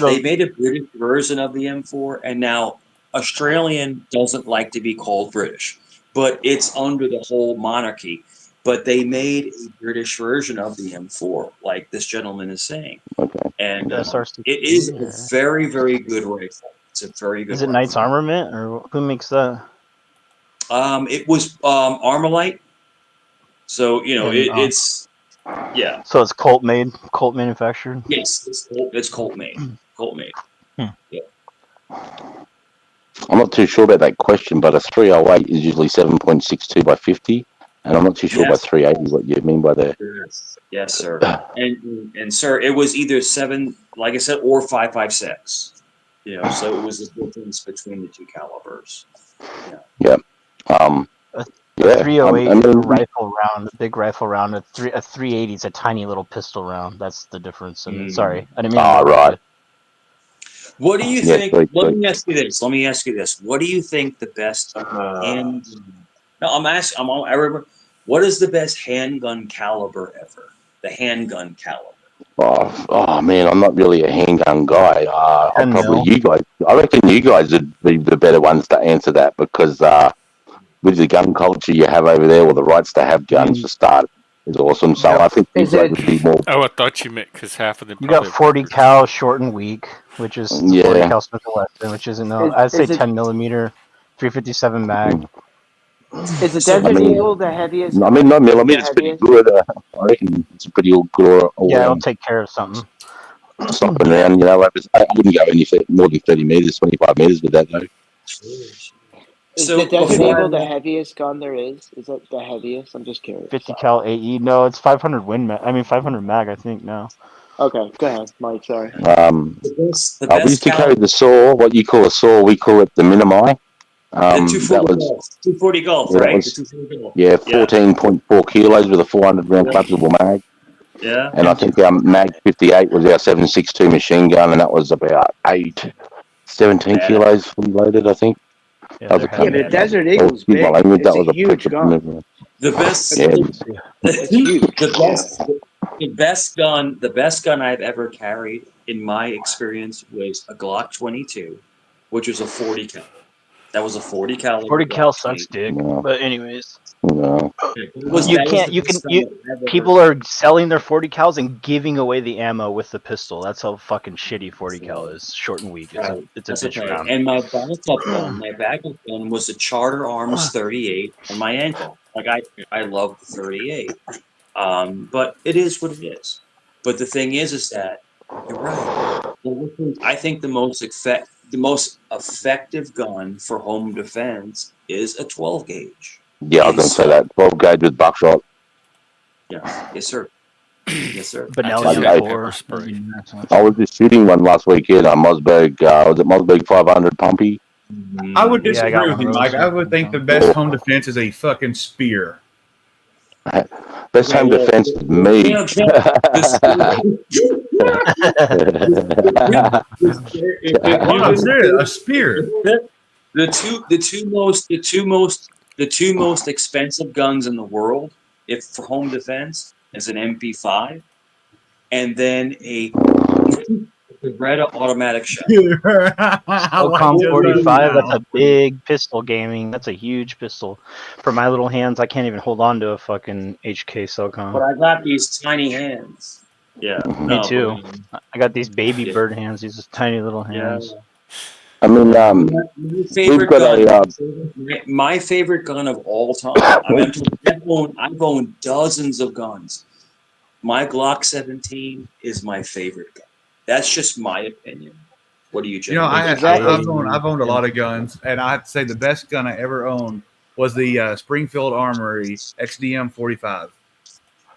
version of the M4, and now Australian doesn't like to be called British, but it's under the whole monarchy. But they made a British version of the M4, like this gentleman is saying. Okay. And SR60, it is or- a very, very good rifle. It's a very good Is it rifle. Knights Armament, or who makes that? It was Armalite. So, it's, yeah. So it's Colt manufactured? Yes, it's Colt made. Colt made. Yeah. I'm not too sure about that question, but a 308 is usually 7.62 by 50. And I'm not too sure by Yes. 380 what you mean by that. Yes, sir. And sir, it was either 7, like I said, or 5.56. So it was the difference between the two calibers. Yeah. A Yeah. 308 I is a mean, rifle round, a big rifle round. A 380 is a tiny little pistol round. That's the difference. And sorry, I didn't mean to interrupt right. you. What do you Yes, think? please, Let please. me ask you this. What do you think the best handgun? No, I'm asking. I remember. What is the best handgun caliber ever? The handgun caliber. Oh man, I'm not really a handgun guy. And I reckon you guys would be the better ones to answer that because with the gun culture you have over there, or the rights to have guns for start is awesome. So I think you Is guys it? would be more. Oh, I thought you meant because half of them You probably got have 40 records. cal short and weak, which is the 40 Yeah. cal Smith & Wesson, which isn't no. I'd say Is it 10 millimeter, 357 mag. is the So Desert I mean, Eagle the heaviest I mean, gun? 9 The millimeters pretty heaviest? good. I reckon it's a pretty good all Yeah, it'll round take care of something. stopping around. I wouldn't go any more than 30 meters, 25 meters with that though. Is So the Desert before I Eagle the left, heaviest gun there is? Is it the heaviest? I'm just curious. 50 cal AE. No, it's 500 I mean 500 mag. I think now. Okay, go ahead, Mike. Sorry. the We best used to carry caliber, the saw, what you call a saw, we call it the Minimi. the That 240 was, Golf, 240 Golf, yeah, that right? The was, 240 Golf. yeah, Yeah. 14.4 kilos with a 400 round collapsible mag. Yeah. And I think our mag 58 was our 7.62 machine gun, and that was about 17 Yeah. kilos fully loaded, I think. Yeah, That was they're a Yeah, heavy. but the Desert oh, Eagle's excuse my big. language, It's that a was a huge prick. gun. The best, Yeah, It's huge. the best gun I've ever carried in my experience was a Glock 22, which was a 40 cal. That was a 40 caliber. 40 Glock cal sucks 22. dick. Yeah. But anyways, no. you can't. You can. People are selling their 40 cals and giving away the ammo with the pistol. That's how fucking shitty 40 cal is. Short and weak. It's a That's bitch round. And my backup gun was a Charter Arms 38 on my ankle. Like I love the 38, but it is what it is. But the thing is that you're right. I think the most effective gun for home defense is a 12 gauge. Yeah, I was going to say that 12 gauge with buckshot. Yeah, yes, sir. Yes, sir. But now I, it's I, Pepper M4. spray. I was just shooting one last weekend on Mossberg. Was it Mossberg 500 Pumpy? I would Yeah, I got disagree with one you, of Mike. those. I would think the best home defense is a fucking spear. Best home well, defense is me. Jeff, Well, I'm serious. A spear. the two most expensive guns in the world, if for home defense, is an MP5, and then a Beretta automatic shot. SOCOM 45, that's a big pistol gaming. That's a huge pistol. For my little hands, I can't even hold on to a fucking HK SOCOM. But I got these tiny hands. Yeah, Me too. I got these baby bird hands, these tiny little hands. I mean, my favorite gun, my favorite gun of all time. I mean, I've owned dozens of guns. My Glock 17 is my favorite gun. That's just my opinion. What do you, You know, James? I've owned a lot of guns, and I have to say the best gun I ever owned was the Springfield Armory XDM 45.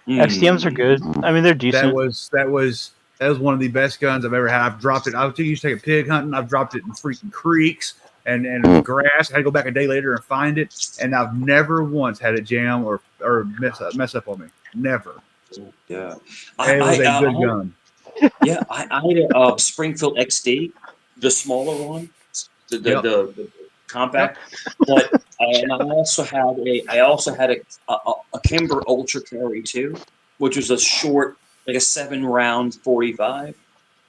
XDMs are good. I mean, they're decent. That was one of the best guns I've ever had. I've dropped it. I used to take a pig hunting. I've dropped it in freaking creeks and grass. I had to go back a day later and find it, and I've never once had it jam or mess up on me. Never. Yeah, it was a good gun. Yeah, I had a Springfield XD, the smaller one, the compact. But and I also had a Kimber Ultra Carry too, which was a short, like a 7-round 45.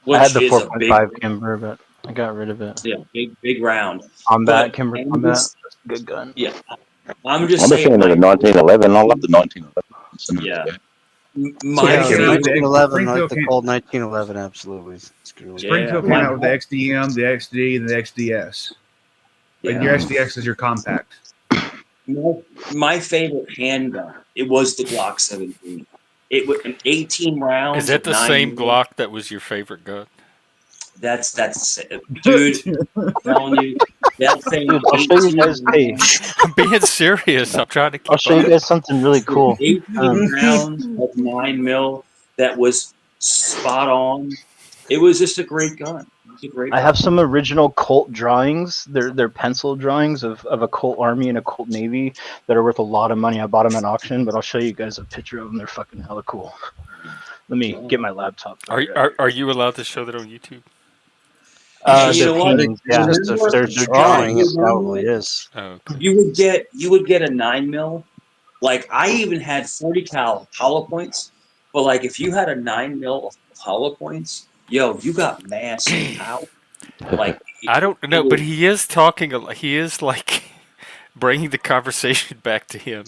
I had the 4.5 Kimber, but I got rid of it. Yeah, big round. Combat Kimber Combat, good gun. Yeah, I'm just I'm a saying. fan of the 1911. I love the 1911. Yeah. My 1911, like the cold 1911, absolutely. Springfield came out with the XDM, the XD, and the XDS. And your XDX is your compact. My favorite handgun, it was the Glock 17. It was an 18 rounds. Is that the same Glock that was your favorite gun? That's dude. I'm telling you, that thing. Dude, I'll show you guys. Hey, I'm being serious. I'm trying to keep I'll show you guys something really cool. 18 rounds of 9mm that was spot on. It was just a great gun. I have some original Colt drawings. They're pencil drawings of a Colt Army and a Colt Navy that are worth a lot of money. I bought them at auction, but I'll show you guys a picture of them. They're fucking hella cool. Let me get my laptop. Are you allowed to show that on YouTube? They're paintings, yeah. They're drawing. It probably is. Oh, okay. You would get a 9mm. Like I even had 40 cal hollow points, but like if you had a 9mm of hollow points, yo, you got massive power. Like I don't know, but he is talking. He is like bringing the conversation back to him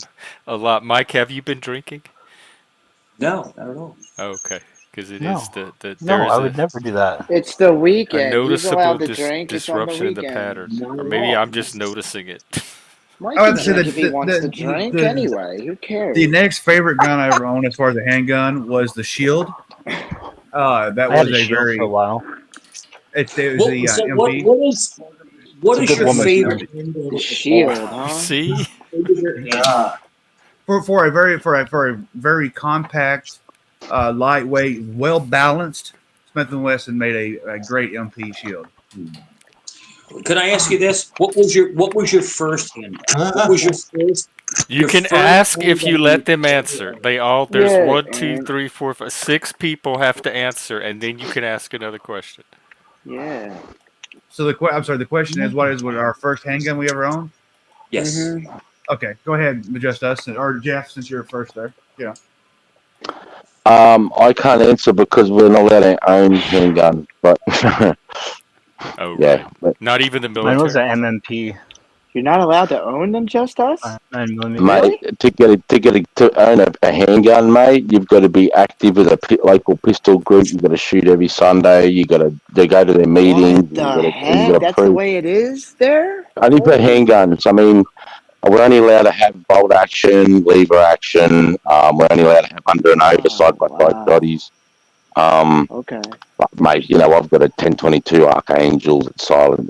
a lot. Mike, have you been drinking? No, not at all. Okay, because it No. is the No, I would never do that. It's the weekend. a He's noticeable allowed to drink. It's on the disruption in the weekend. pattern, or maybe I'm just noticing it. Mike I would can say drink that if he wants to drink anyway. Who cares? The next favorite gun I ever owned, as far as a handgun, was the Shield. That I was had a Shield very. for a while. It was the So MP. what It's a is good your woman's favorite? The Shield, huh? See, For a very compact, lightweight, well balanced, Smith & Wesson made a great MP Shield. Could I ask you this? What was your first handgun? What was your first? you can first ask if you handgun let them answer. There's Yeah, 1, 2, and- 3, 4, 5, 6 people have to answer, and then you can ask another question. Yeah. So the question is, what our first handgun we ever owned? Yes. Mhm. Okay, go ahead, just us or Jeff, since you're first there. Yeah. I can't answer because we're not allowed to own handgun, but Oh, yeah. right. But, Not even the Mine was military. an MMP. You're not allowed to own them, just us? 9mm. mate, to own a handgun, mate, you've got to be active with a local pistol group. You've got to shoot every Sunday. They go to their meetings. What the heck? That's the way it is there? Only for handguns. I mean, We're only allowed to have bolt action, lever action. We're only allowed to have under and over side by side shotties. Okay. But mate, I've got a 1022 Archangel that's silent.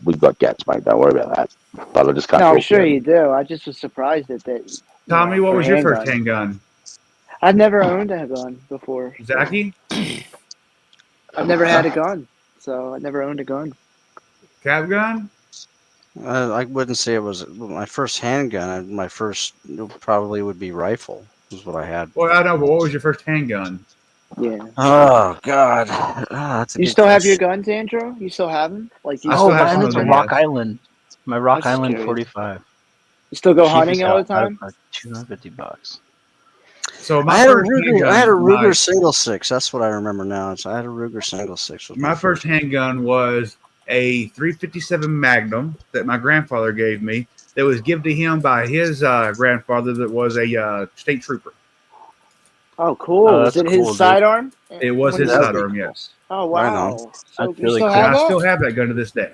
We've got gats, mate. Don't worry about that. But I just can't No, I'm talk sure about you it. do. I just was surprised at that. Tommy, what for was your first handgun. handgun? I've never owned a gun before. Zachy? I've never had a gun, so I never owned a gun. Cap gun? I wouldn't say it was my first handgun. My first probably would be rifle. Was what I had. Well, I know, but what was your first handgun? Yeah. Oh God, that's a You good still have your question. guns, Andrew? You still have them? Like you I still still have go some of Mine's a them, hunting? Rock yes. Island. My Rock That's Island curious. 45. You still go Cheapest hunting all the out, time? for $250. So I my had a first Ruger. I handgun, had a Ruger single six. That's what I remember now. I had a Ruger single six. Was my first handgun was a 357 Magnum that my grandfather gave me. That was given to him by his grandfather. That was a state trooper. Oh, cool. Oh, Was that's it his cool, dude. sidearm? It was What his is it? That'd be sidearm, cool. yes. Oh, Right on. wow. So That's you really still cool. And have I that? still have that gun to this day.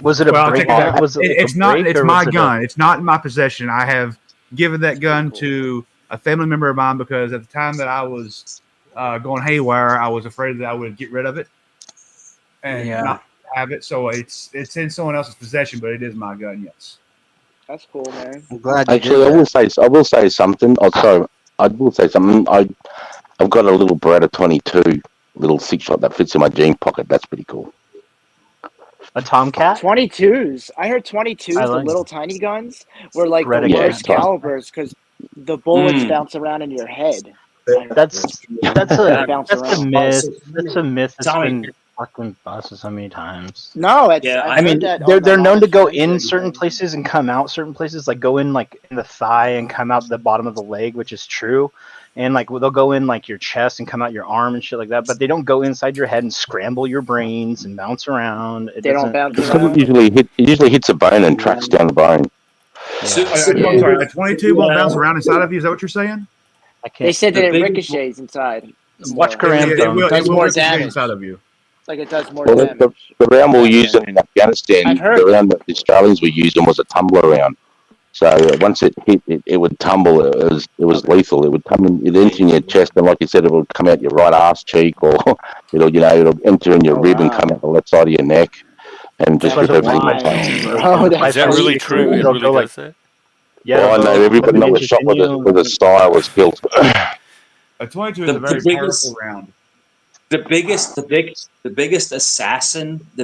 Was it a Well, I'll break? take it back. Was it like It's a not. break It's or my was it gun. It's not in my possession. I have given that gun to a family member of mine because at the time that I was going haywire, I was afraid that I would get rid of it and Yeah. not have it. So it's in someone else's possession, but it is my gun. Yes. That's cool, man. I'm glad you Actually, did that. I will say something. Oh, sorry, I will say something. I've got a little Beretta 22, little 6-shot that fits in my jean pocket. That's pretty cool. a Tomcat? 22s. I heard I 22s, the like little tiny guns, were like the Beretta Yeah, worst it's fine. calibers because the bullets Mm. bounce around in your head. I heard. That's They a bounce that's a around. myth. That's a myth that's Tommy. been fucking busted so many times. No, Yeah, I've I heard mean, that they're on the they're known to Honest go Friends in and certain thing. places and come out certain places, like go in like in the thigh and come out the bottom of the leg, which is true. And like they'll go in like your chest and come out your arm and shit like that, but they don't go inside your head and scramble your brains and bounce around. It They don't doesn't. bounce It Because doesn't. around. it usually hits a bone and tracks down the bone. So, Yeah, so I'm Yeah. sorry. A 22 won't bounce yeah, around inside of you. Is that what you're saying? I They can't. said the that it biggest ricochets inside Watch more. It Garanthem. will. It Does will more ricochet inside damage. of you. Like it does more Well, damage. the round we were That way. using in Afghanistan, I've the heard round that. that the Australians were using was a tumbler round. So once it hit, it would tumble. It was Okay. lethal. It would come in, it enter in your chest, and like you said, it would come out your right ass cheek, or it'll enter in your Oh rib and come out wow. the left side of your neck, and just That's why That's rip the everything five apart. wild, the bro. That's Is that five so really six true? cool. It they'll really go like does that? yeah, Well, I know they'll go everybody 7 that was inches shot in with you. a sire was killed. A 22 is a the very powerful biggest round. the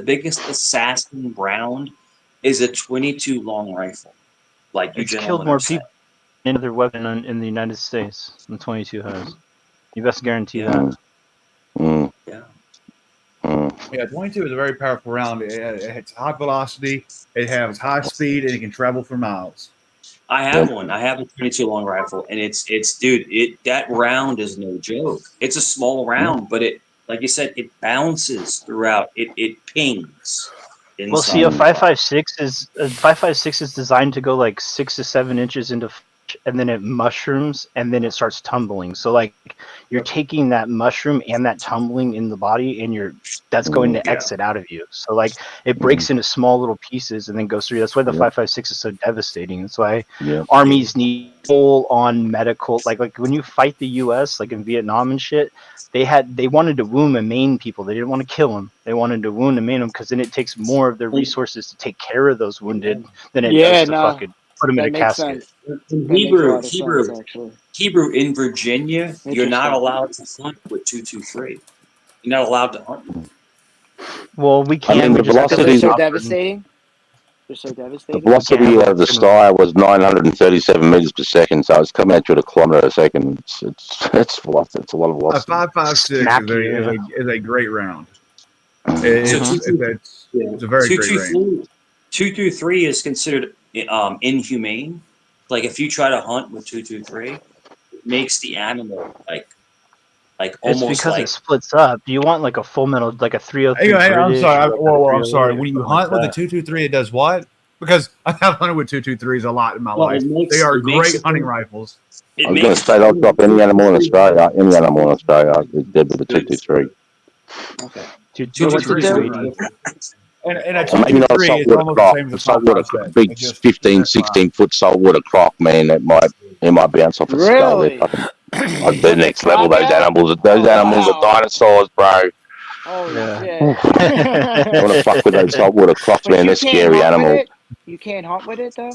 biggest assassin round is a 22 long rifle, like you It's killed gentlemen more are saying. people than any other weapon in the United States than 22 has. You best guarantee Yeah, that. Mm, yeah. mm. Yeah, 22 is a very powerful round. It's high velocity. It has high speed, and it can travel for miles. I have one. I have a 22 long rifle, and it's dude. That round is no joke. It's a small round, but it, like you said, it bounces throughout. It pings Well, see, a inside. 5.56 is designed to go like 6 to 7 inches into, and then it mushrooms, and then it starts tumbling. So like you're taking that mushroom and that tumbling in the body, and that's going to Yeah. exit out of you. So like it breaks into small little pieces and then goes through. That's why the 5.56 is so devastating. That's why armies need full on medical. Like when you fight the U.S. like in Vietnam and shit. They wanted to wound and maim people. They didn't want to kill them. They wanted to wound and maim them because then it takes more of their resources to take care of those wounded than it Yeah, does to no, fucking put them in that a makes casket. sense. In That makes a lot of sense, actually. Hebrew in Virginia, you're not Interesting. allowed to hunt with 223. You're not allowed to hunt. Well, we I can. mean, We the just have to Because velocity, they're so stop and devastating. They're so the devastating. velocity have of the fucking- sire was 937 meters per second, so it's coming at you at a kilometer a second. It's velocity. It's a lot of A velocity. 5.56 Smack is you, a great round. So It's a very great range. 223 is considered inhumane. Like if you try to hunt with 223, it makes the animal like It's almost because like it splits up. Do you want like a full metal, like a 303 Hang on, I'm British? sorry. or like a I'm sorry. 308 or When you something hunt like with a that? 223, it does what? Because I have hunted with 223s a lot in my well, life. it makes They are it makes great it hunting rifles. I was going to say, I'll drop any animal in Australia. Any animal in Australia is dead with a 223. Okay. Two, So what's it 223 do? And a Or maybe not a 223 is saltwater almost the croc. same as A a saltwater, 5.56. big It's just 15, that's why. 16 foot saltwater croc, man. It might bounce off a skull. They're Really? fucking like the With the next level. croc out? Those Oh animals are wow! dinosaurs, bro. Holy Yeah. shit! I want to fuck with those saltwater crocs, But man. you They're can't scary hunt with animals. it. You can't hunt with it though.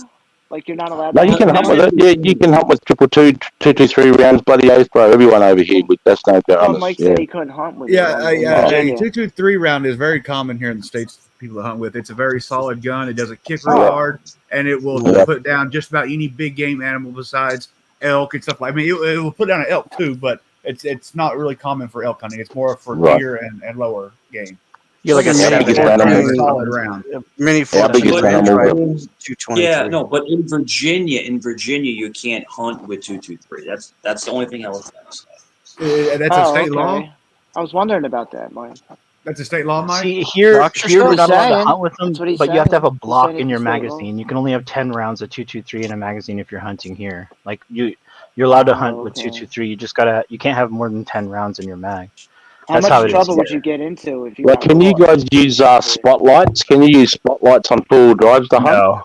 Like you're not allowed No, to you hunt can with hunt it. with it. Yeah, you can hunt with 222, 223 rounds. Bloody oath, bro. Everyone over here, Oh, with that's no I thought dramas. Mike Yeah. said he couldn't hunt with it Yeah, in Oh, a Virginia. 223 round is very common here in the states. People to hunt with. It's a very solid gun. It doesn't kick real yeah, hard, and it will yeah, put down just about any big game animal besides elk and stuff like. I mean, it will put down an elk too, but it's not really common for elk hunting. It's more for right. deer and lower game. Yeah, like a Our mini biggest Or four a animal, solid round. mini our biggest 14 inch animal, But rifle, in, 223. no, but in Virginia, you can't hunt with 223. That's the only thing I was gonna say. That's a Oh, state law. okay. I was wondering about that, Mike. That's a state law, Mike. See, here Talk your you're stuff. not allowed to saying. hunt with them, That's what he's but you have to have a saying. He's block saying in it's your a state law. magazine. You can only have 10 rounds of 223 in a magazine if you're hunting here. Like you're allowed to hunt Oh, with okay. 223. You can't have more than 10 rounds in your mag. How That's much how it is trouble would here. you get into if you like, got can you caught? guys use spotlights? Can you use spotlights on four-wheel drives to hunt?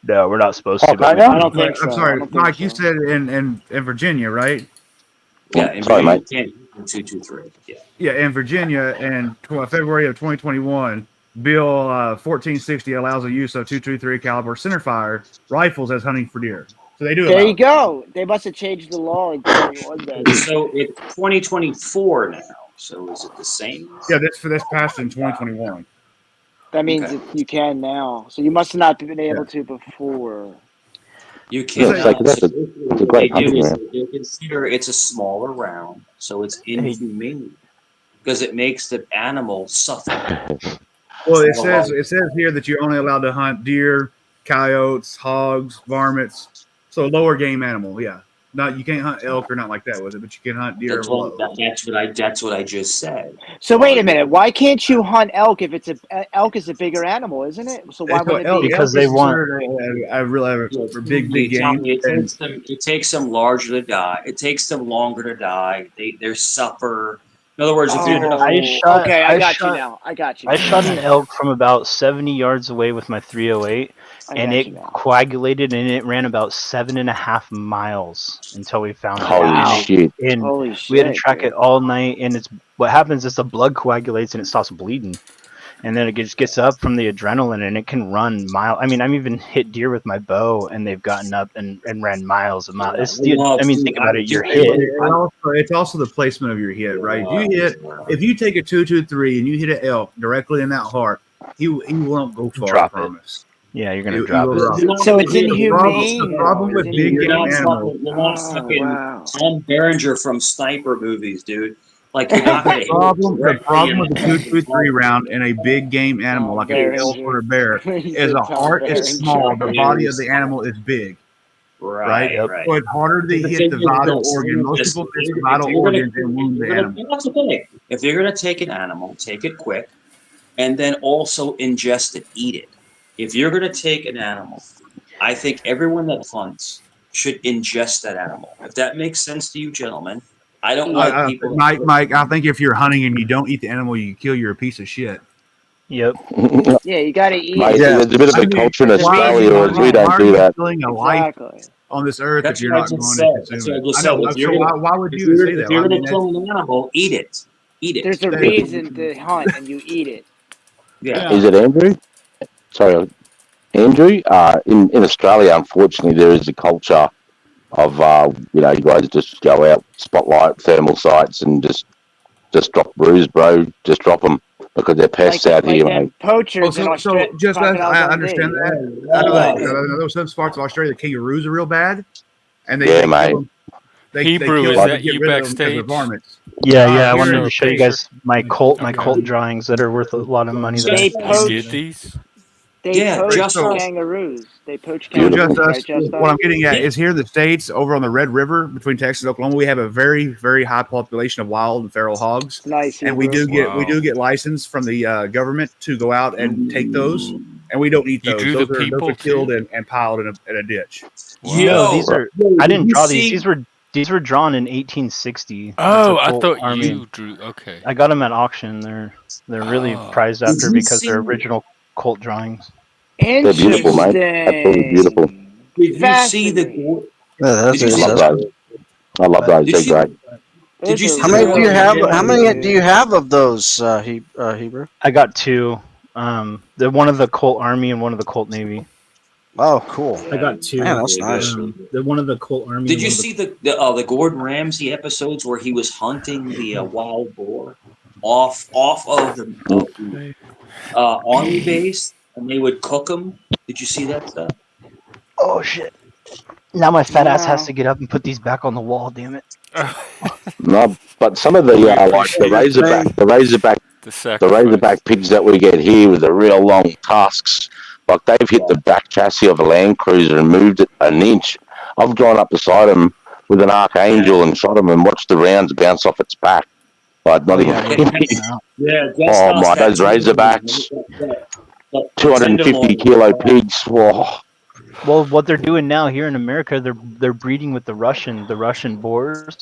No, we're not supposed Oh, to, but can't we I you? can. don't think I'm so. I sorry, don't think Mike. You so. said in Virginia, right? Yeah, in Sorry, Virginia, mate. you can't hunt with 223. Yeah. Yeah, in Virginia, in February of 2021, Bill 1460 allows the use of 223 caliber centerfire rifles as hunting for deer. So they do There allow you it. go. They must have changed the law in 21 then. So it's 2024 now. So is it the same? Yeah, that's passed in 2021. That means Okay. you can now. So you must not have been Yeah. able to before. You Yeah, it's like cannot. that's So a basically it's a what they great do hunting is round. they consider it's a smaller round, so it's Hey, inhumane because it makes the animal suffer. Well, It's not a lot. it says here that you're only allowed to hunt deer, coyotes, hogs, varmints, so lower game animal. Yeah, not you can't hunt elk or not like that with it, but you can hunt deer That's what below. that's what I just said. So wait a minute. Why can't you hunt elk if it's elk is a bigger animal, isn't it? So why So wouldn't it elk, be? because elk they is want. considered a really Yeah, for big game, it takes them larger to die. It takes them longer to die. They suffer. In other words, if you're Dude, gonna Oh, okay. I got you shot now. I got you. I Now. shot an elk from about 70 yards away with my 308, I and got it you now. coagulated, and it ran about 7.5 miles until we found it. Holy Wow. shit! And Holy we had to shit, track dude. it all night. And it's what happens is the blood coagulates and it stops bleeding, and then it just gets up from the adrenaline, and it can run mile. I mean, I've even hit deer with my bow, and they've gotten up and ran miles and miles. It's the, I mean, think about it. You're hit. It's also the placement of your hit, right? If you take a 223 and you hit an elk directly in that heart, he won't go far. Drop I it. promise. Yeah, you're gonna You drop will it. drop it. So it's The inhumane. problem though. with It's big You're game not inhumane. animals. fucking. You're not Oh fucking wow. Tom Berenger from sniper movies, dude. Like you're not gonna hit The problem with the directly in 223 round in a big game animal Tom like an elk Berenger. or a bear He is said the Tom heart is Berenger. small, the Yeah, body you're of the smart. animal is big, right? Right, Yep. right. So it's harder to But the hit thing the is vital this, organ. Most this, people miss the if vital you're gonna, organs and wound the animal. that's the thing. If you're gonna take an animal, take it quick, and then also ingest it, eat it. If you're gonna take an animal, I think everyone that hunts should ingest that animal. If that makes sense to you, gentlemen, I don't like people. Mike, I think if you're hunting and you don't eat the animal you kill, you're a piece of shit. Yep. Yeah, you got to eat Mate, it. Yeah. there's a bit of I a mean, culture in There's a Australia reason where why. we don't Why are do you that. killing a life Exactly. on this earth That's if you're what I not just going said. to That's consume what I it? just I said. know. If So you're gonna, why would you even say that? if you're I gonna mean, kill an animal, eat it. Eat it. There's a reason to hunt, and you eat it. Yeah. Is it Andrew? Sorry, Andrew. In Australia, unfortunately, there is a culture of you guys just go out, spotlight thermal sights, and just drop brews, bro. Just drop them because they're pests out here, mate. them poachers in Australia. just as I understand that, I know those some parts of Australia, the kangaroos are real bad, and they Yeah, kill mate. them. They Hebrew, kill is them to that get you rid of them because they're backstage? varmints. Yeah, yeah. I Here wanted in to the show you States, guys my Colt Okay. drawings that are worth a lot of money. That They I You poach. did these? They Yeah, poach just us. kangaroos. They poach So kangaroos, just us, right? Just what I'm us. getting at is here in the States, over on the Red River between Texas and Oklahoma, we have a very, very high population of wild and feral hogs. It's nice, And we Hebrew. do get license from the government to go out and take those, and we don't eat You those. drew Those the are people killed too? and piled in a ditch. No, these Yo, are. yo, I did didn't you draw these. see? These were drawn in 1860. It's a Oh, I Colt thought Army. you drew. Okay. I got them at auction. They're really Oh. prized Did after you because see? they're original cult drawings. They're beautiful, mate. Absolutely beautiful. Did you see the Fascinating. Yeah, Did you I see love the those. I love those. did They're you great. did you Those see are How the many do you really have? Gordon How Ramsay? many do you good. have of those, Hebrew? I got two. The one of the Colt Army and one of the Colt Navy. Oh, cool. I got Man, two. that's nice. The one of the Colt Army. Did and you one of see the Gordon Ramsay episodes where he was hunting the wild boar off of the army base and they would cook them? Did you see that stuff? Oh shit! Now my fat ass has Wow. to get up and put these back on the wall. Damn it! No, but some of the We like the appreciate razorback, the the sacrifice. razorback pigs that we get here with the real long tusks, like they've hit the back chassis of a Land Cruiser and moved it an inch. I've gone up beside them with an Archangel and shot them and watched the rounds bounce off its back. Like not Oh even yeah, they're 50. freaking out. Yeah, Jess Oh lost my, that those razorbacks, the 250 tenderloin. kilo pigs. Whoa. Well, what they're doing now here in America, they're breeding with the Russian boars,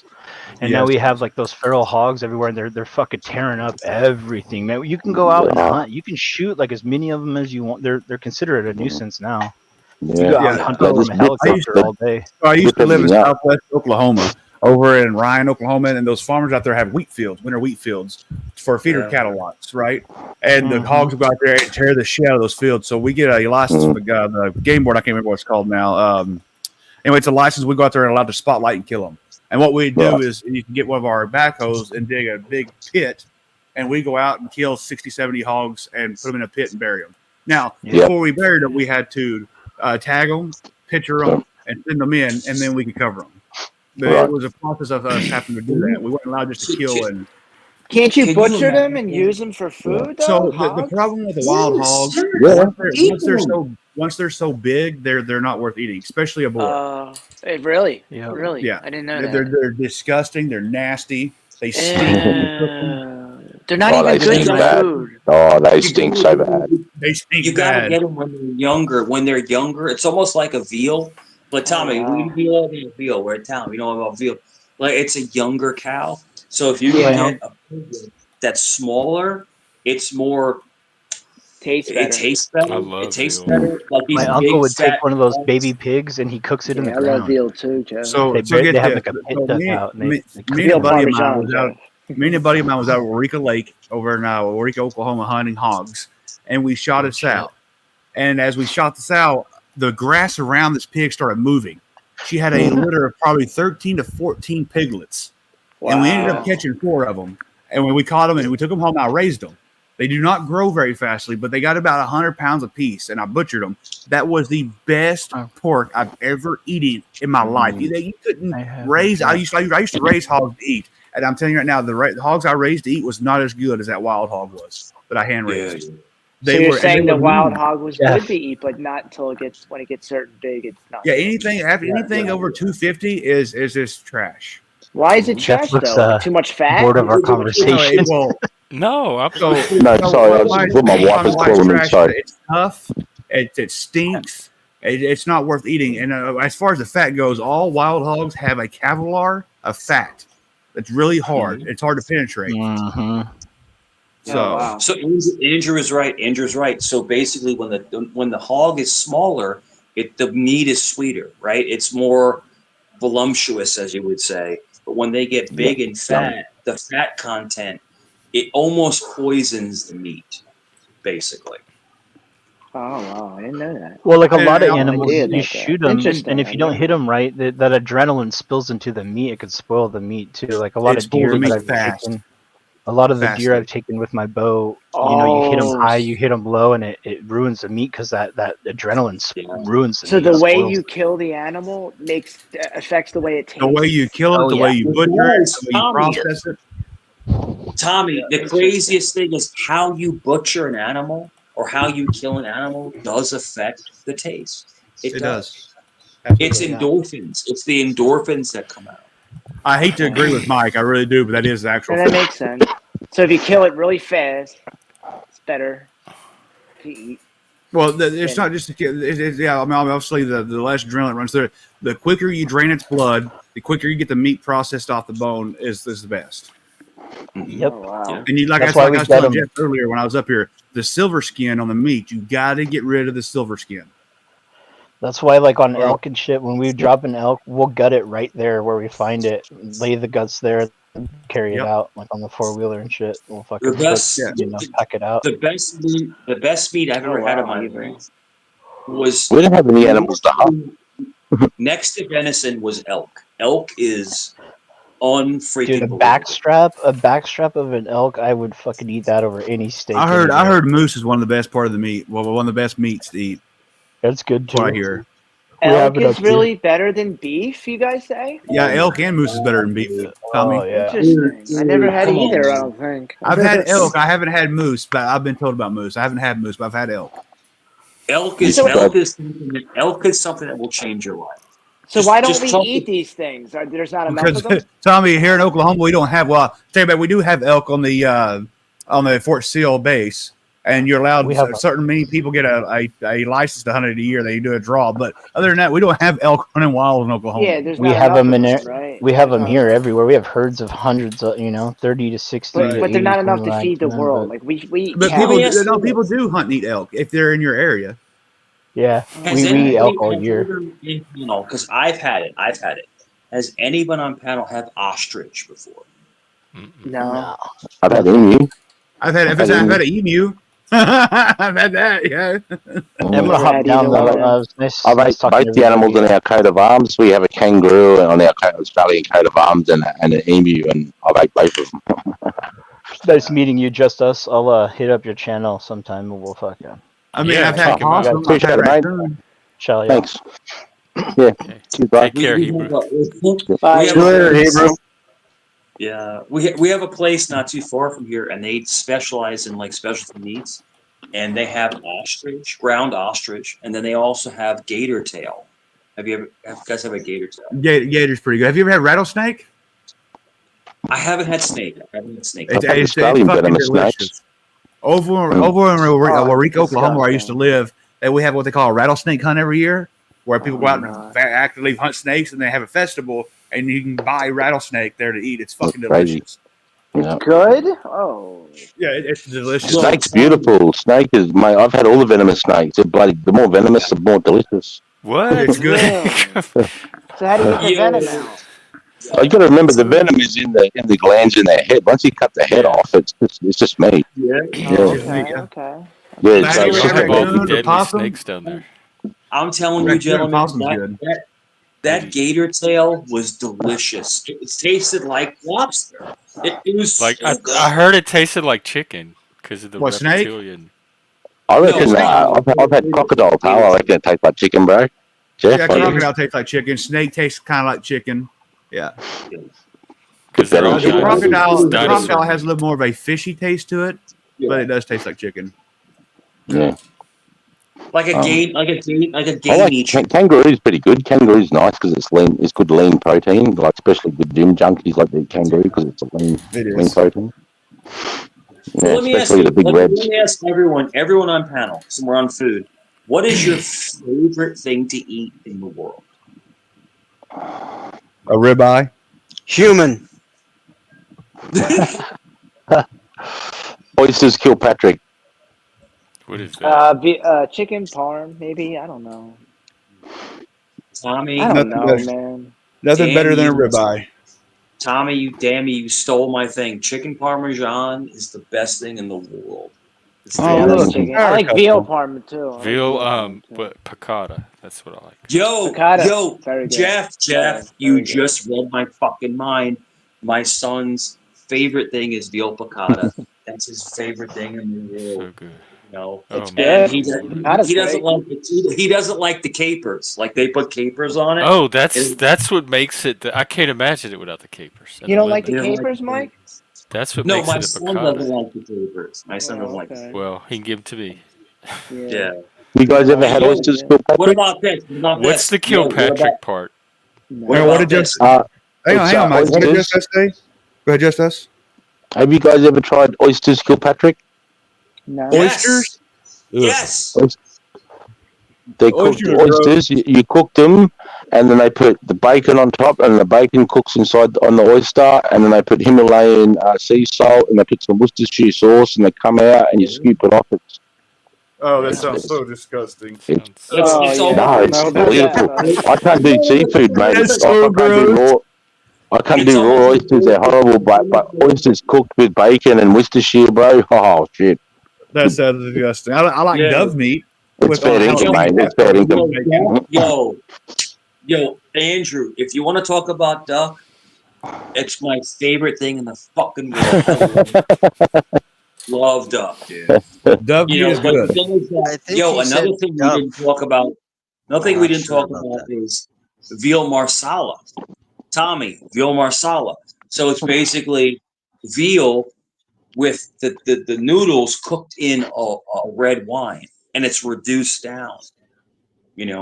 and now Yes. we have like those feral hogs everywhere, and they're fucking tearing up everything, man. You can go out and Yeah, hunt. You can shoot like as many of them as you want. They're considered a nuisance now. You yeah. go out Yeah. and hunt They them from just a rip, helicopter all day. So I used rip to live in everything up. Southwest Oklahoma, over in Ryan, Oklahoma, and those farmers out there have wheat fields, winter wheat fields for feeder Yeah. cattle lots, right? And the Mhm. hogs will go out there and tear the shit out of those fields. So we get a license from the game board. I can't remember what it's called now. Anyway, it's a license. We go out there and allowed to spotlight and kill them. And what we do Right. is you can get one of our backhoes and dig a big pit, and we go out and kill 60, 70 hogs and put them in a pit and bury them. Now, Yep. before we buried them, we had to tag them, picture them, and send them in, and then we could cover them. But Right. it was a process of us having to do that. We weren't allowed just to kill. And Can't you Can you butcher them and imagine? use them for food though? so the Hogs? problem with the wild hogs, Yeah. once they're so big, they're not worth eating, especially a boar. Really? Yeah. Really? Yeah, I didn't know they're disgusting. They're nasty. They stink when you cook them. They're not Oh, even they good stink for bad. food. Oh, they stink so bad. They stink You gotta bad. get them when they're younger. When they're younger, it's almost like a veal. But Tommy, we veal, veal. We're in town. We know about veal. Like it's a younger cow. So if you Yeah. can get a pig that's smaller, it's more. Tastes It better. tastes I better. love It tastes veal. better. Like these My big uncle would take fat one of those hogs. baby pigs and he cooks it in the Yeah, I love ground. veal too, Joe. So They get have this. like a pit So dug me, out, and me, they cook me it and a in the buddy of ground. mine Parmesan, was out. Me and a buddy of mine was out at Eureka Lake over in Eureka, Oklahoma, hunting hogs, and we shot a sow. And as we shot the sow, the grass around this pig started moving. She had a litter of probably 13 to 14 piglets, and we ended up catching 4 of them. And when we caught them and we took them home, I raised them. They do not grow very fastly, but they got about 100 pounds a piece, and I butchered them. That was the best pork I've ever eaten in my life. You couldn't raise. I used to raise hogs to eat, and I'm telling you right now, the hogs I raised to eat was not as good as that wild hog was that I hand raised. So They you're were saying the wild mean. hog was good to eat, but not until when it gets certain big, it's not. Yeah, anything over 250 is just trash. Why is it Jeff trash looks, though? Too much fat? bored of our conversation. No, I'm So No, sorry, I was, why- what my wife is why it's calling me. trash, Sorry. it's tough. It stinks. It's not worth eating. And as far as the fat goes, all wild hogs have a kevlar of fat. It's really hard. It's hard to penetrate. So, So Andrew is right. Andrew's right. So basically, when the hog is smaller, the meat is sweeter, right? It's more voluptuous, as you would say. But when they get big and fat, the fat content, it almost poisons the meat, basically. Oh wow, I didn't know that. Well, like a I lot had of no animals, idea you about that. shoot them, Interesting, and if I you don't never hit them right, that adrenaline spills into the meat. It could spoil the meat too. Like a lot It of deer spoils the that meat I've fast. taken, a lot of the deer Fastly. I've taken with my bow, you know, you hit them Oh, high, you hit them low, and it ruins the meat because that adrenaline ruins the So meat. the way spoils you kill the animal affects the way it tastes. the way you kill it, Oh, the yeah. way you butcher it, Yes, the way you Tommy. process it. Tommy, the craziest thing is how you butcher an animal or how you kill an animal does affect the taste. It does. It's endorphins. It's the endorphins that come out. I hate to agree with Mike. I really do, but that is the actual And that fact. makes sense. So if you kill it really fast, it's better to eat. Well, it's not just yeah. I mean, obviously, the less adrenaline runs through it. The quicker you drain its blood, the quicker you get the meat processed off the bone is the best. Yep. Oh, wow. And you, like That's I why we was get telling 'em. Jeff earlier when I was up here, the silver skin on the meat. You got to get rid of the silver skin. That's why, like on Well- elk and shit, when we drop an elk, we'll gut it right there where we find it, lay the guts there, carry it out, like on the 4-wheeler and shit. We'll fucking The best, pack it out. the best meat I've ever had in my life was. We don't have any animals to hunt. Next to venison was elk. Elk is unfreaking. Dude, a backstrap of an elk, I would fucking eat that over any steak. I heard moose is one of the best part of the meat. Well, one of the best meats to eat. That's good too. What I hear. Elk is really better than beef, you guys say? Yeah, elk and moose is better than beef. Tommy. Oh, yeah. Interesting. I never had Come on, either, I man. don't think. I've had elk. I haven't had moose, but I've been told about moose. I haven't had moose, but I've had elk. Elk is something that will change your life. So why don't Just we talk- eat these things? There's not enough Because of them? Tommy, here in Oklahoma, we don't have. Well, tell you about, we do have elk on the Fort Sill base, and you're allowed. Certain many people get a license to hunt it a year. They do a draw, but other than that, we don't have elk running wild in Oklahoma. Yeah, there's We not have enough them of in them, there. right? We have them here everywhere. We have herds of hundreds of, 30 to 60. But to they're 80 not enough to something feed the like that, world. but- Like we eat But cows. people do hunt and eat elk if they're in your area. Yeah, Has we eat elk all year. Because I've had it. Has anyone on panel had ostrich before? No. I've had emu. I've had an emu. I've had that. Yeah. I'm gonna hop down though. Nice, I've nice ate talking both to the animals in everybody. our coat of arms. We have a kangaroo on our Australian coat of arms and an emu, and I've ate both of them. Nice meeting you, just us. I'll hit up your channel sometime and we'll fuck yeah. I mean, Yeah, I've had check 'em out. possum. I've Appreciate had it, mate. raccoon. Shall Thanks. Yeah. Cheers, bro. Take care, Hebrew. Bye. See you later, Hebrew. Yeah, we have a place not too far from here, and they specialize in like specialty meats, and they have ostrich, ground ostrich, and then they also have gator tail. Have you guys have a gator tail? Gator's pretty good. Have you ever had rattlesnake? I haven't had snake. It's fucking delicious. Over in Waurika, Oklahoma, where I used to live, we have what they call a rattlesnake hunt every year, where people go out and actively hunt snakes, and they have a festival, and you can buy rattlesnake there to eat. It's fucking delicious. Yeah. Good? Oh. Yeah, it's delicious. Snake's beautiful. Snake is I've had all the venomous snakes. They're bloody. The more venomous, the more delicious. What? It's good. So how do you get the venom out? You got to remember the venom is in the glands in their head. Once you cut the head off, it's just meat. Yeah. Okay. Yeah, Have so you it's ever just had All the raccoon or deadly possum? snakes down there. I'm telling you, Raccoon gentlemen, possum's good. that gator tail was delicious. It tasted like lobster. It was Like so I good. heard it tasted like chicken because of the What, snake? reptilian. I reckon No, I've had crocodile tail. I reckon it tastes like chicken, bro. Jeff, Yeah, what do you- crocodile tastes like chicken. Snake tastes kind of like chicken. Yeah. Because they're all The The giant crocodile dinosaur has a meat. little more of a fishy taste to it, but it does taste like chicken. Yeah. like a game, like a I game like meat. kangaroo's pretty good. Kangaroo's nice because it's lean. It's good lean protein. Like especially the gym junkies like the kangaroo because it's a lean protein. Yeah, Well, let me ask especially you. the big Let reds. me ask everyone on panel. Since we're on food, what is your favorite thing to eat in the world? A ribeye. Human. Oysters kill Patrick. What is that? Chicken parm, maybe. I don't know. Tommy, I don't know, better. man. Nothing Damn better than a you. ribeye. Tommy, you stole my thing. Chicken parmesan is the best thing in the world. It's the Yeah, I best like thing. chicken. I like veal parm too. I like Veal, parm, too. but piccata. That's what I like. Yo, Very good. Jeff, Very you good. just read my fucking mind. My son's favorite thing is veal piccata. That's his favorite thing in the world. So good. You know, Oh, It's man. good. he Piccata's doesn't great. he doesn't like the capers. Like they put capers on it. Oh, that's what makes it. I can't imagine it without the capers. and You don't like the lemon. capers, Mike? That's what No, makes my it a son doesn't piccata. like the capers. My son doesn't like the okay. capers. Well, he can give them to me. Yeah. You guys ever had Yo, oysters kill What Patrick? about this? What about What's this? the Yo, what Kilpatrick about- part? What What about did this? Hang on, It's, hang on, Mike. What did oysters. Just Us say? Go ahead, Just Us. Have you guys ever tried oysters kill Patrick? No. Oysters? Yes. They cooked Oysters are oysters. You cook them, and then they put the bacon on top, and the bacon cooks inside on the oyster, and then they put Himalayan sea salt, and they put some Worcestershire sauce, and they come out, and you scoop it off. Oh, that sounds so disgusting. It's Oh it's yeah, no, it's no, do that. beautiful. I can't do seafood, mate. That's Like, so I can't do gross. raw. I can't It's do raw almost oysters. They're horrible, but oysters cooked with bacon and Worcestershire, bro. Oh shit, That sounds disgusting. I like Yeah. dove meat. it's With fair income, mate. It's fair income. Yo, Andrew, if you want to talk about duck, it's my favorite thing in the fucking world. Love duck, dude. Dove meat is but good. the thing is that, another thing we didn't talk about. Another thing we didn't talk about is veal marsala. Tommy, veal marsala. So it's basically veal with the noodles cooked in a red wine, and it's reduced down.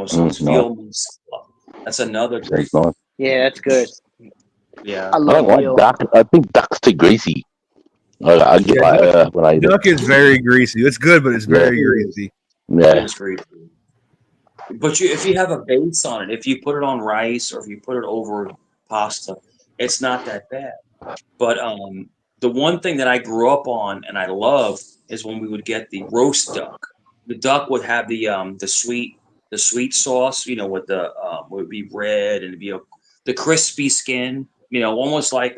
So it's veal marsala. That's another great. That's nice. Yeah, that's good. Yeah, I I love don't veal. like duck. I think duck's too greasy. I get when I eat Duck is very greasy. It's good, but it's very greasy. Yeah. It's great. But if you have a base on it, if you put it on rice or if you put it over pasta, it's not that bad. But the one thing that I grew up on and I love is when we would get the roast duck. The duck would have the sweet sauce, with the would be red and it'd be the crispy skin, almost like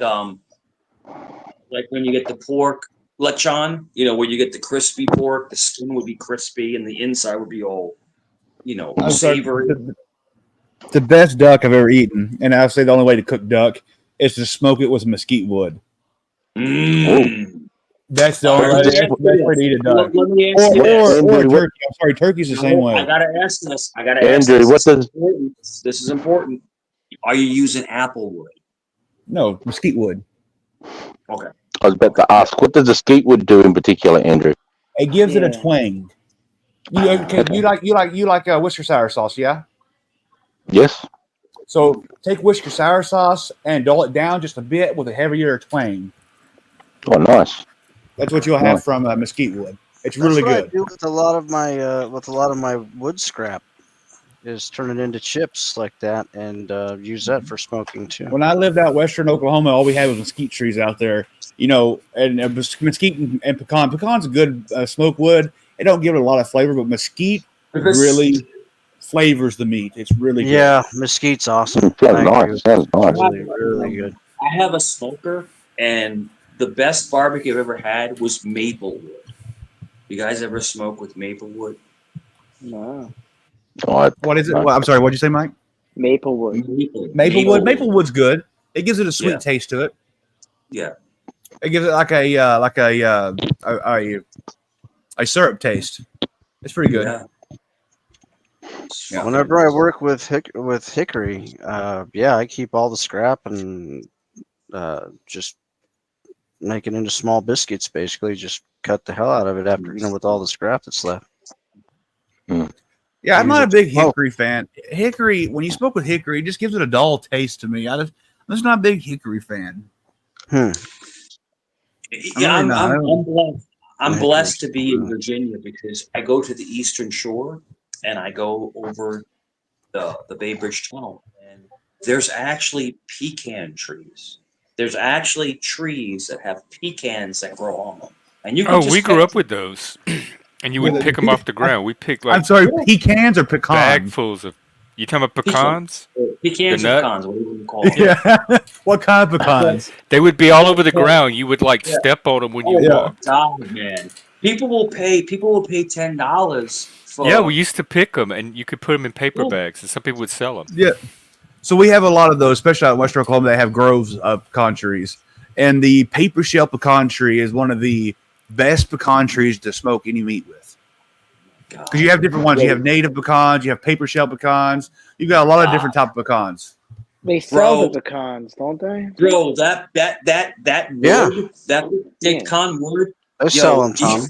when you get the pork lechon, where you get the crispy pork, the skin would be crispy and the inside would be all, savory. The best duck I've ever eaten, and I'll say the only way to cook duck is to smoke it with mesquite wood. That's the only way. That's the best way to eat a duck. Let me ask you Or this. turkey. I'm sorry, turkey's the same way. I gotta ask this. Andrew, what does This is important. Are you using apple wood? No, mesquite wood. Okay. I was about to ask, what does the skeet wood do in particular, Andrew? It gives it a twang. You like Worcestershire sauce, yeah? Yes. So take Worcestershire sauce and dull it down just a bit with a heavier twang. Oh, nice. That's what you'll have from mesquite wood. It's really That's what good. I do with a lot of my wood scrap is turn it into chips like that and use that for smoking too. When I lived out western Oklahoma, all we had was mesquite trees out there. And mesquite and pecan. Pecan's a good smoke wood. It don't give it a lot of flavor, but mesquite really flavors the meat. It's really good. Yeah, mesquite's awesome. Sounds nice. Sounds nice. Really good. I have a smoker, and the best barbecue I've ever had was maple wood. You guys ever smoke with maple wood? No. What is it? Well, I'm sorry. What'd you say, Mike? Maple wood. Maple wood. Maple wood's good. It gives it a sweet taste to it. Yeah. It gives it like a syrup taste. It's pretty good. Yeah. Whenever I work with hickory, I keep all the scrap and just make it into small biscuits. Basically, just cut the hell out of it after with all the scrap that's left. Yeah, I'm not a big hickory fan. Hickory, when you smoke with hickory, it just gives it a dull taste to me. I'm just not a big hickory fan. Yeah, I'm blessed to be in Virginia because I go to the Eastern Shore and I go over the Bay Bridge Tunnel, and there's actually pecan trees. There's actually trees that have pecans that grow on them, and you can we grew up with those, and you would pick them off the ground. We picked I'm sorry, pecans or pecans? bagfuls of. You talking about pecans? Pecans The or nut? pecans, whatever you call them. Yeah. What kind of pecans? They would be all over the ground. You would step on them when you walked. God, man. People will pay $10 for. Yeah, we used to pick them, and you could put them in paper bags, and some people would sell them. Yeah. So we have a lot of those, especially out in Western Oklahoma. They have groves of pecan trees, and the paper shell pecan tree is one of the best pecan trees to smoke any meat with. Because you have different ones. You have native pecans. You have paper shell pecans. You've got a lot of different type of pecans. They sell the pecans, don't they? Bro, that wood, that pecan wood. I sell them, Tom.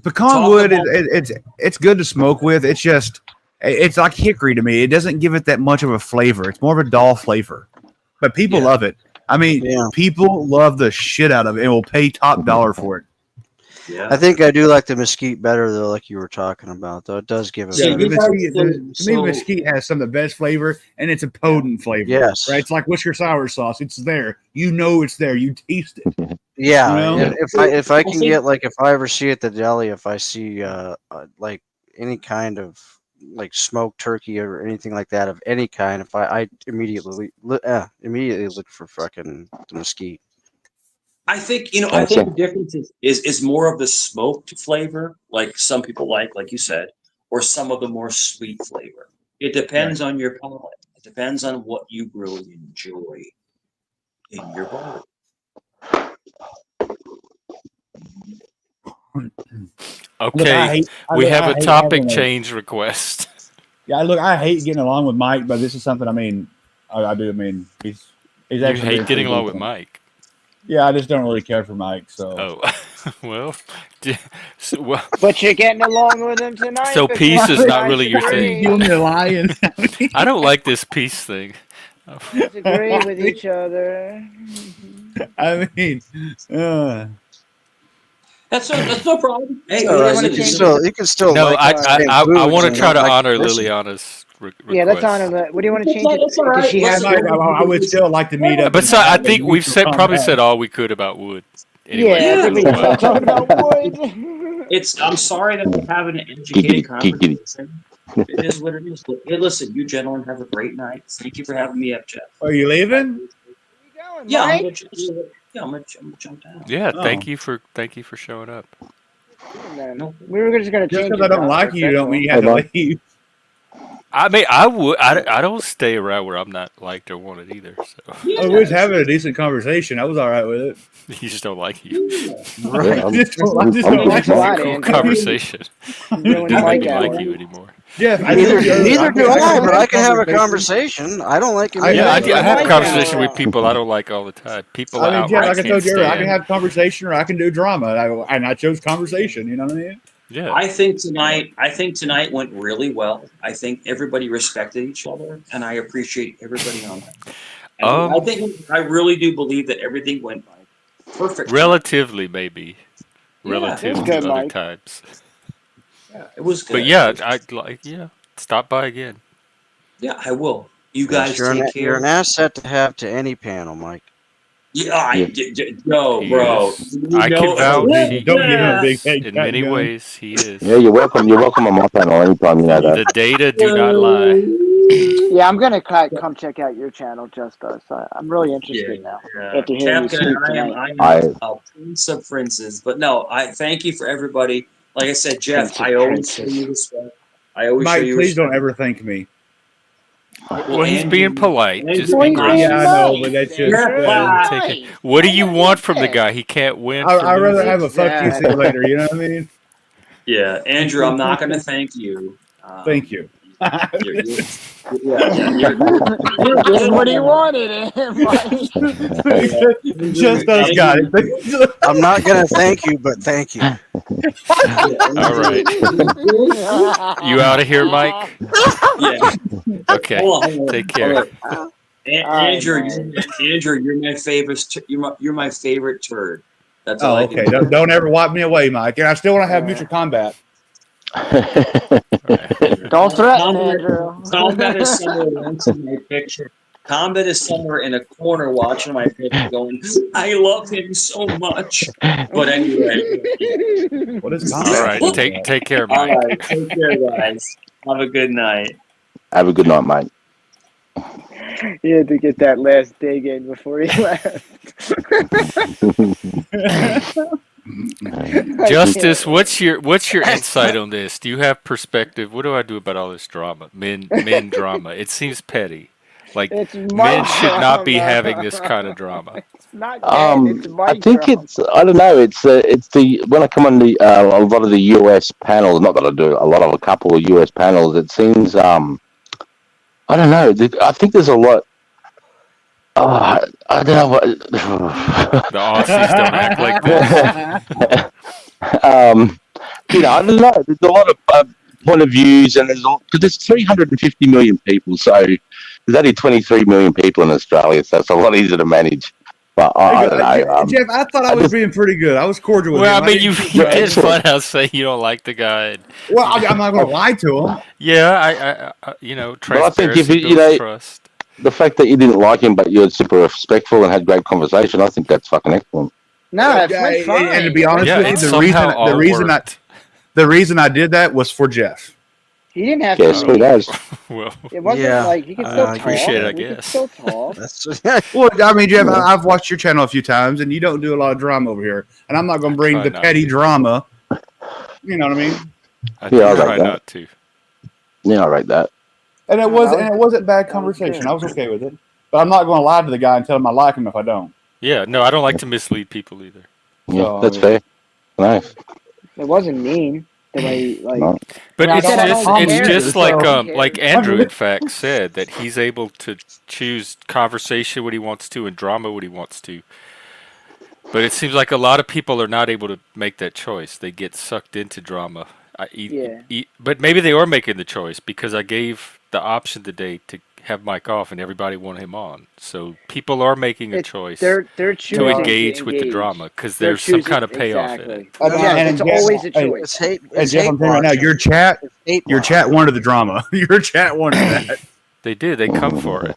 Pecan wood, it's good to smoke with. It's just, it's like hickory to me. It doesn't give it that much of a flavor. It's more of a dull flavor. But people love it. I mean, people love the shit out of it and will pay top dollar for it. Yeah. I think I do like the mesquite better though, like you were talking about. Though it does give it. See, Yeah, you guys to so me, mesquite has some of the best flavor, and it's a potent flavor. Yes. Right? It's like Worcester sour sauce. It's there. You know it's there. You taste it. Yeah, You know? and if I can get like if I ever see at the deli, if I see like any kind of like smoked turkey or anything like that of any kind, if I immediately look for fucking the mesquite. I think I think the difference is more of the smoked flavor, like some people like you said, or some of the more sweet flavor. It depends on your palate. It depends on what you really enjoy in your body. Okay, we have a topic change request. Yeah, look, I hate getting along with Mike, but this is something. I mean, I do. I mean, he's You actually hate getting along with Mike. Yeah, I just don't really care for Mike. So. Oh, well, But you're getting along with him tonight. So peace is not really your agree. thing. You're lying. I don't like this peace thing. Disagree with each other. I mean, that's no problem. Hey, you can still. No, like I want to and try not to like honor the person. Liliana's request. Yeah, let's honor that. What do you want to change it? That's all right. Does she have? I would still like to meet up. But so, I think we've probably said all we could about wood. Anyway, Yeah, I think we can start talking about wood. I'm sorry that we're having an educated conversation. It is what it is. But hey, listen, you gentlemen have a great night. Thank you for having me up, Jeff. Are you leaving? Yeah, I'm Mike? gonna jump down. Yeah, thank you for showing up. No, we were just going to Just change. because I don't like you, don't mean you have to leave. I mean, I would. I don't stay around where I'm not liked or wanted either. So We was having a decent conversation. I was all right with it. you just don't like you. Right. I just don't like Cool conversation. Really Doesn't like make me that like one. you anymore. Jeff, Neither do I, but I can have a conversation. I don't like it. Yeah, I have like conversation that. with people I don't like all the time. People I mean, out Jeff, I like I can't told you earlier, I can stand. have conversation or I can do drama, and I chose conversation. You know what I mean? Yeah. I think tonight went really well. I think everybody respected each other, and I appreciate everybody on that. I really do believe that everything went perfect. Relatively, maybe. Yeah, Relative it was to good, other Mike. times. Yeah, it was good. But yeah, stop by again. Yeah, I will. You guys take care. You're an asset to have to any panel, Mike. Yeah, no, bro. I can vouch. He Don't give him a big is. head In cut, many gun. ways, he is. Yeah, you're welcome. You're welcome on my panel anytime. You know that. The data do not lie. Yeah, I'm gonna come check out your channel, Just Us. I'm really interested now. After hearing you Captain, speak tonight. I am a prince of princes. But no, I thank you for everybody. Like I said, Jeff, I always show you respect. I always show Mike, you please respect. don't ever thank me. Well, he's being polite. Just be Point gracious. Yeah, I know, but that's just. Take it. What do you want from the guy? He can't win. I'd for rather losing? have a fuck you see you later. You know what I mean? Yeah, Andrew, I'm not going to thank you. Thank you. You're Getting what he wanted, Mike. Just us got it. I'm not gonna thank you, but thank you. All right. You out of here, Mike? Yeah. Okay. Hold on. Take care. Andrew, you're my favorite. You're my favorite turd. That's all Oh, I okay. do. Don't ever wipe me away, Mike. And I still want to have mutual combat. Don't threaten, Andrew. Combat is somewhere next to my picture. Combat is somewhere in a corner watching my picture going, I love him so much. But anyway. What is All right. Take care, Mike. All right. Take care, guys. Have a good night. Have a good night, mate. He had to get that last dig in before he left. Justice, what's your insight on this? Do you have perspective? What do I do about all this drama? Men drama. It seems petty. Like It's men Mike should not be drama. having this kind of drama. It's not men, it's I Mike think drama. it's. I don't know. It's the when I come on the a lot of the US panels. Not that I do a lot of a couple of US panels. It seems. I don't know. I think there's a lot. Oh, I don't know what. The Aussies don't act like this. I don't know. There's a lot of point of views, and because there's 350 million people, so there's only 23 million people in Australia, so it's a lot easier to manage. But I don't know. Jeff, I thought I was being pretty good. I was cordial with him. Well, I mean, you didn't- did flat out say you don't like the guy. And, Well, I'm not going to lie to him. yeah, I you know, But I think if transparency you builds know trust. the fact that you didn't like him, but you were super respectful and had great conversation, I think that's fucking excellent. No, it went fine. And to be honest Yeah, with you, it the somehow all worked. reason I did that was for Jeff. He didn't have Yes, to he leave. does. Well, It wasn't Yeah, like he could still talk. appreciate it, I We could guess. still talk. Well, I mean, Jeff, I've watched your channel a few times, and you don't do a lot of drama over here. And I'm not going to bring try the not petty to. drama. You know what I mean? I Yeah, I try like that. not to. Yeah, I rate that. And it wasn't bad was conversation. good. I was okay with it. But I'm not going to lie to the guy and tell him I like him if I don't. Yeah, no, I don't like to mislead people either. Yeah, So, that's fair. Nice. It wasn't mean the way like. No. But I it's said I just don't it's care, just so- like Andrew in fact said that he's able to choose conversation when he wants to and drama when he wants to. But it seems like a lot of people are not able to make that choice. They get sucked into drama. But maybe they are making the choice because I gave the option today to have Mike off and everybody wanted him on. So people are making a choice They're to choosing engage with the drama because there's some kind of payoff in it. Yeah, it's always a Hey, choice. It's hate. And It's Jeff, hate I'm telling you right now, watching. your chat It's hate Your watching. chat wanted the drama. Your chat wanted that. They did. They come for it.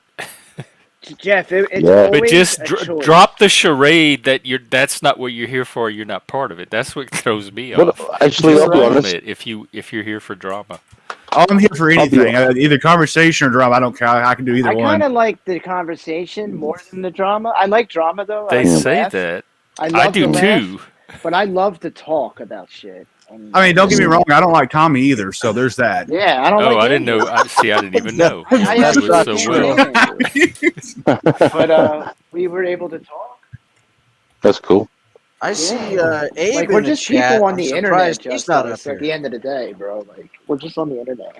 Jeff, it's Yeah. always But just a choice. drop the charade that that's not what you're here for. You're not part of it. That's what throws me But off. actually, Just I'll be own honest. it if you're here for drama. I'm here for I'll be anything, either conversation or drama. I don't care. I can do either I one. kind of like the conversation more than the drama. I like drama though. They I like to say laugh. that. I I love do to laugh, too. but I love to talk about shit. And, I mean, don't get me wrong. I don't like Tommy either. So there's that. yeah, I don't Oh, like I didn't Andrew. know. See, I didn't even know. I You actually do it so can't well. stand Andrew. But we were able to talk. That's cool. I see Abe Like in we're the just chat. people on I'm the surprised internet. he's not up Justice, at here. the end of the day, bro. Like we're just on the internet.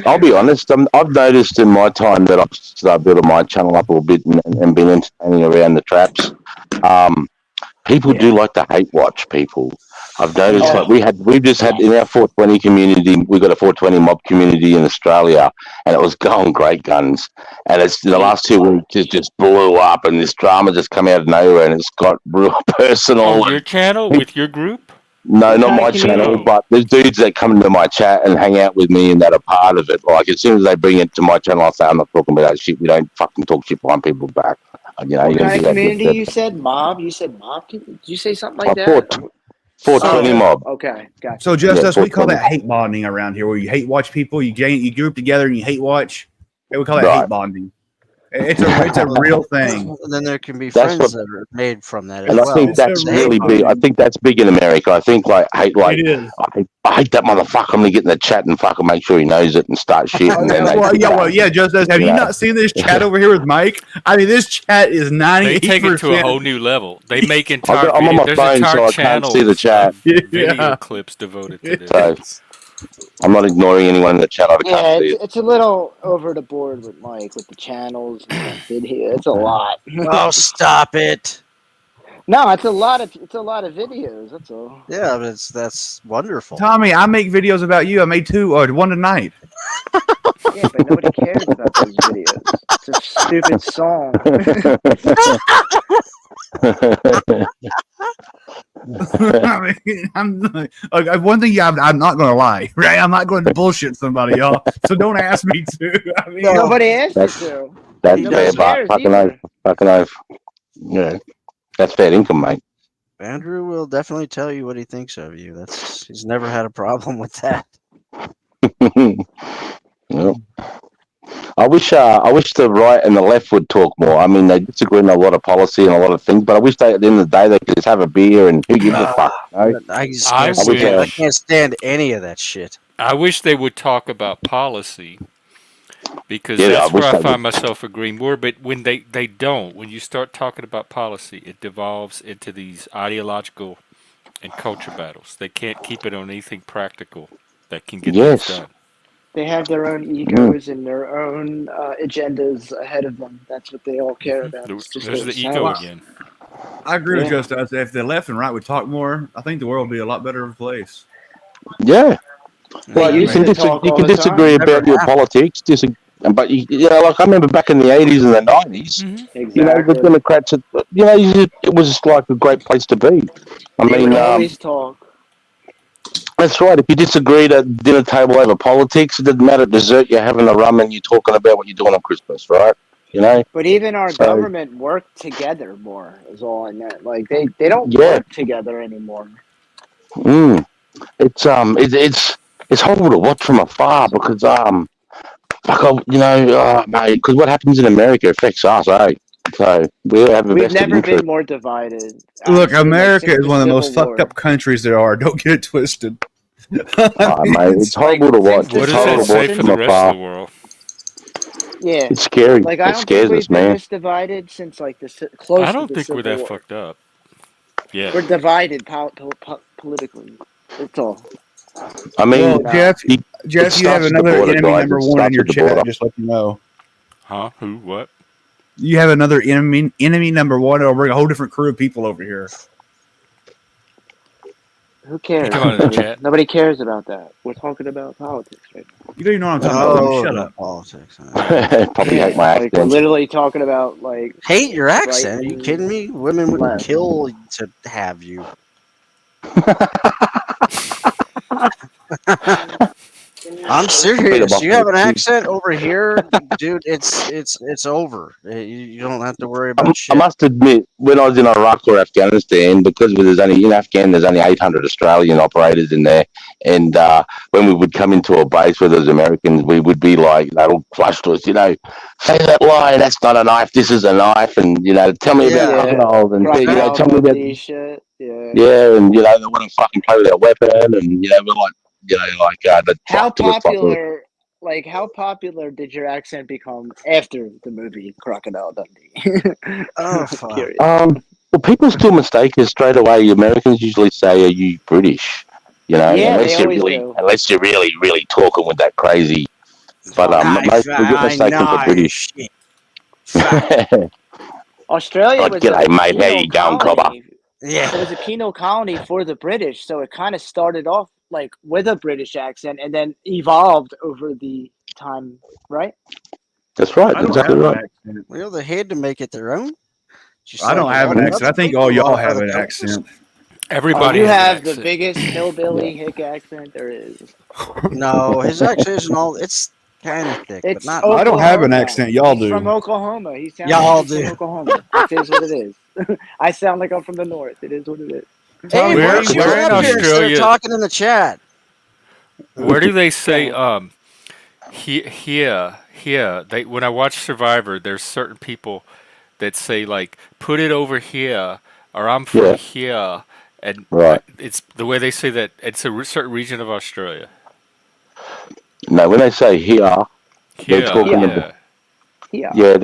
I'll be honest. I've noticed in my time that I've started building my channel up a little bit and been entertaining around the traps. People do like to hate watch people. I've noticed that we've just had in our 420 community. We've got a 420 mob community in Australia, and it was going great guns. And it's the last 2 weeks it just blew up, and this drama just come out of nowhere, and it's got real personal. Oh, your channel with your group? No, not my Community? channel, but there's dudes that come into my chat and hang out with me and that are part of it. Like, as soon as they bring it to my channel, I say, I'm not talking about that shit. We don't fucking talk shit behind people's back. You know, What you kind of do that community good you said? Mob? You said mob? Did you say something like stuff. that? 420 mob. Okay, gotcha. So just Yeah, us, we call 420. that hate bonding around here, where you hate watch people. You group together and you hate watch. Yeah, we call that Right. hate bonding. It's a real thing. And then there can be That's friends what- that are made from that as And I well. think that's It's a really real big. I bonding. think that's big in America. I think like hate, like It is. I hate that motherfucker. I'm gonna get in the chat and fucking make sure he knows it and start shit. And then Just as have you Yeah. not seen this chat over here with Mike? I mean, this chat is They 98%. take it to a whole new level. They make entire I'm on my there's phone, entire so I can't channels see the chat. of video Yeah. clips devoted to this. So I'm not ignoring anyone in the chat. I Yeah, can't see it. it's a little over the board with Mike with the channels and the video. It's a lot. Oh, stop it! No, it's a lot of videos. That's all. Yeah, but that's wonderful. Tommy, I make videos about you. I made one tonight. Yeah, but nobody cares about those videos. It's a stupid song. I mean, one thing I'm not going to lie, right? I'm not going to bullshit somebody, y'all. So don't ask me to. I mean, Nobody asked you That's- to. That's Nobody fair, but cares fucking either. oath. Fucking oath. Yeah. That's fair income, mate. Andrew will definitely tell you what he thinks of you. He's never had a problem with that. Well, I wish the right and the left would talk more. I mean, they disagree on a lot of policy and a lot of things, but I wish they, at the end of the day, they could just have a beer and who gives a fuck. You know? I just I can't wish- stand, I can't stand any of that shit. I wish they would talk about policy because Yeah, that's I wish where I they find would. myself agreeing more. But when they don't, when you start talking about policy, it devolves into these ideological and culture battles. They can't keep it on anything practical that can get Yes. things done. They have their own egos and their own agendas ahead of them. That's what they all care about. It's just There's their the ego selves. again. I agree with Yeah. Justice. If the left and right would talk more, I think the world would be a lot better of a place. Yeah. They Like, you used can, to talk you all can the disagree time. about your Never politics, But like I remember back in the 80s and the 90s, the Democrats, it was just like a great place to be. I They mean, would always talk. that's right. If you disagreed at dinner table over politics, it doesn't matter. At dessert, you're having a rum and you're talking about what you're doing on Christmas, right? But even our So, government worked together more. Is all I meant. Like they don't yeah. work together anymore. It's horrible to watch from afar because mate, because what happens in America affects us, eh? So we have a We've vested never interest. been more divided. Look, Honestly, like, America since is the one of the Civil most fucked War. up countries there are. Don't get it twisted. Mate, it's horrible to watch. What It's does that horrible to say watch for from the rest of afar. the world? Yeah, It's scary. like I It don't think scares we've us, been man. this divided since like I close to don't the think we're Civil that War. fucked up. Yeah. We're divided politically. That's all. I mean, Well, Jeff, it you have starts at the another border, enemy guys. number It one in starts your at the border. chat. Just let you know. Huh? Who? What? You have another enemy number one. It'll bring a whole different crew of people over here. Who cares? You talking about in the chat? Nobody cares about that. We're talking about politics right now. You don't even know what I'm talking about. Dude. Shut up. Politics. Probably hate my Like we're accent. literally talking about like Hate your right accent? Are you wing, kidding me? Women would left. kill to have you. I'm serious. You have an accent over here, dude. It's over. You don't have to worry about I shit. must admit, when I was in Iraq or Afghanistan, because there's only 800 Australian operators in there, and when we would come into a base where there's Americans, we would be like, they'd all flush to us, say that lie, that's not a knife, this is a knife, and tell me about crocodiles, and crocodile tell me about Dundee shit. Yeah. yeah, and they want to fucking play with their weapon, and we're like, the How fuck to us, fuck to us. popular? Like how popular did your accent become after the movie Crocodile Dundee? Oh fuck. Curious. Well, people still mistake us straight away. Americans usually say, "Are you British?" Yeah, unless they you're always really, do. really talking with that crazy. But most we get mistaken for British. Australia was G'day, a mate. How penal you going, cobber? colony. It was a penal colony for the British, so it kind of started off like with a British accent and then evolved over the time, right? That's right. Exactly right. Well, they had to make it their own. I don't have an accent. I think all y'all have an accent. Everybody you has an have the accent. biggest hillbilly hick accent there is. No, his accent isn't all. It's kind of thick, It's but not. I don't have an Oklahoma. accent. Y'all He's do. from Oklahoma. He sounds Y'all like he's do. from Oklahoma. It is what it is. I sound like I'm from the north. It is what it is. Hey, why don't you Where in come up here instead of Australia? talking in the chat? Where do they say here? They when I watch Survivor, there's certain people that say like put it over here or I'm from here, and it's the way they say that it's a certain region of Australia. No, when they say here, they're talking about. Yeah,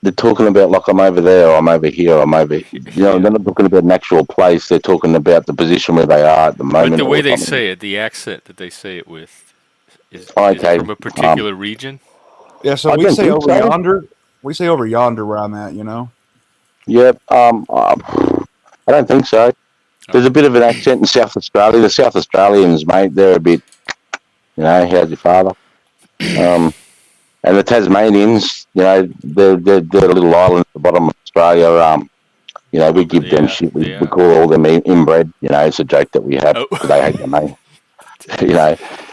they're talking about like I'm over there, or I'm over here, or I'm over. They're not talking about an actual place. They're talking about the position where they are at the moment. But the way or they something. say it, the accent that they say it with, is Okay. from a particular region. Yeah, so I we don't say think over so. yonder. We say over yonder where I'm at. Yep. I don't think so. There's a bit of an accent in South Australia. The South Australians, mate, they're a bit. How's your father? And the Tasmanians, they're a little island at the bottom of Australia. We give them shit. We call all them inbred. It's a joke that we have. They hate them, mate.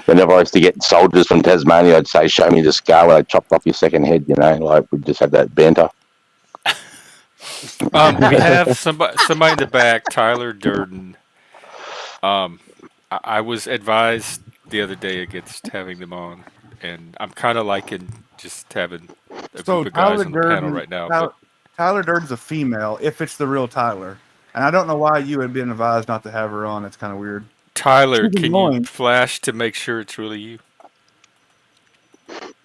Whenever I used to get soldiers from Tasmania, I'd say, "Show me the scar where I chopped off your second head." Like we just have that banter. We have somebody in the back, Tyler Durden. I was advised the other day against having them on, and I'm kind of liking just having a group of guys on the panel right now. Tyler Durden's a female, if it's the real Tyler. And I don't know why you had been advised not to have her on. It's kind of weird. Tyler, She's can annoying. you flash to make sure it's really you?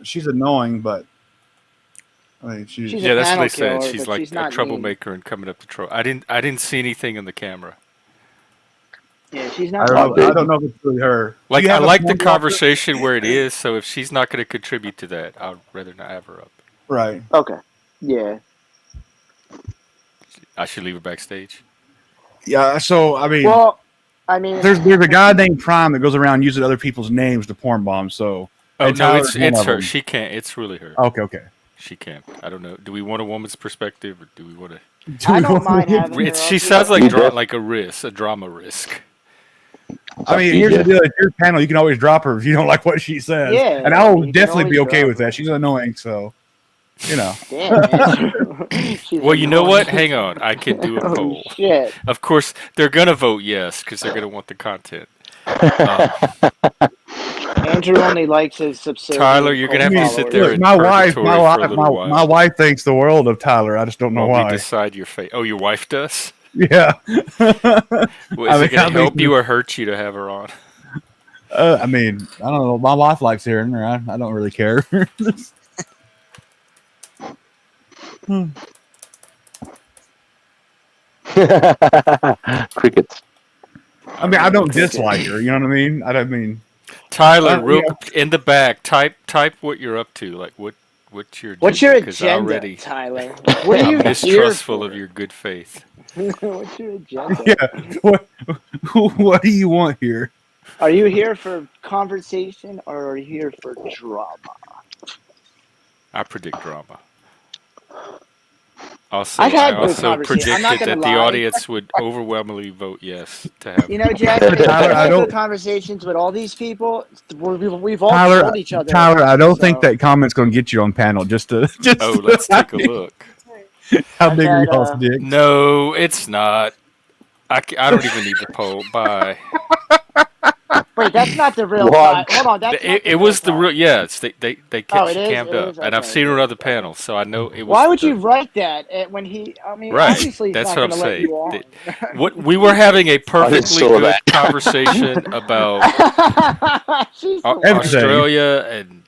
She's annoying, but she's that's what they said. killer, She's but like she's a not troublemaker and coming up to troll. I didn't see anything on the camera. Yeah, she's I not. don't know if it's really her. Like I like the conversation where it is. So if she's not going to contribute to that, I'd rather not have her up. Right. Okay. Yeah. I should leave her backstage. Yeah. So there's a a guy named Prime that goes around using other people's names to porn bomb. So Oh And no, Tyler's one it's of her. them. She can't. It's really her. Okay. She can't. I don't know. Do we want a woman's perspective, or do we want to? I don't mind having her It's, up she here. sounds like You def- like a drama risk. It's I up mean, to you, here's the Jeff. deal: it's your panel. You can always drop her if you don't like what she says, Yeah, and I I'll mean, you can definitely be always okay drop with her. that. She's annoying, so you know. Damn, man. She's Well, you know what? annoying. Hang on. I can do a Holy poll. shit. Of course, they're gonna vote yes because they're gonna want the content. Andrew only likes his subservient Tyler, you're gonna cult have to followers. sit there Look, in my wife, purgatory for a little while my wife thinks the world of Tyler. I just don't know while we why. decide your fate. Oh, your wife does? Yeah. Well, is it gonna help you or hurt you to have her on? I mean, I don't know. My wife likes hearing her. I don't really care. Crickets. I mean, I don't dislike her. You know what I mean? I don't mean. Tyler, real yeah. in the back, type what you're up to. Like what's your What's your agenda? 'Cause I agenda, already, Tyler? What are you I'm here mistrustful for? of your good faith. What's your agenda? Yeah. What do you want here? Are you here for conversation or are you here for drama? I predict drama. Also, I've had I good also conversation. I'm not predicted gonna that the lie. audience would overwhelmingly vote yes to have. You know, Jack, Tyler, I've I had don't- good conversations with all these people. We've all Tyler, told each other. Tyler, I don't think so- that comment's going to get you on panel. Just Oh, let's take a look. How I've big are had, y'all's dicks? No, it's not. I don't even need the poll. Bye. Wait, that's not the real What? Hold on, that's not It, the it real was the Ty. real. Yes, they kept Oh, it she is? cammed It up, is? and I've Okay, seen her on good. other panels, so I know it was. Why would you write that when he? I mean, Right, obviously he's that's not what I'm going to let saying. you on. What we were having a perfectly saw good that. conversation about She's hilarious. Australia and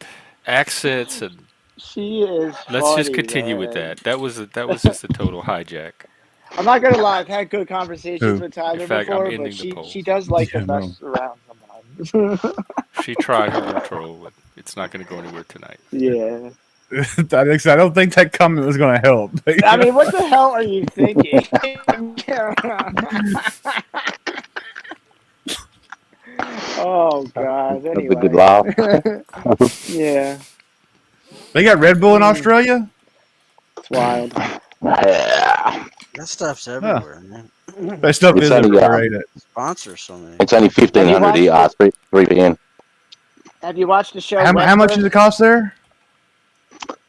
accents, and She is. let's just funny, continue with man. that. That was just a total hijack. I'm not gonna lie. I've had good conversations Who? with Tyler In fact, I'm before, ending but the she poll. does like Yeah, to no. mess around sometimes. She tried her little troll, but it's not going to go anywhere tonight. Yeah. I don't think that comment was going to help. I mean, what the hell are you thinking? Oh God. That's a Anyway. good laugh. Yeah, They got Red Bull in Australia? it's wild. Yeah. That stuff's everywhere, man. That stuff It's is only, everywhere, ain't it? Sponsors so many. It's only 1,500 watched ER, 3 p.m. Have you watched the show? How much does Westworld? it cost there?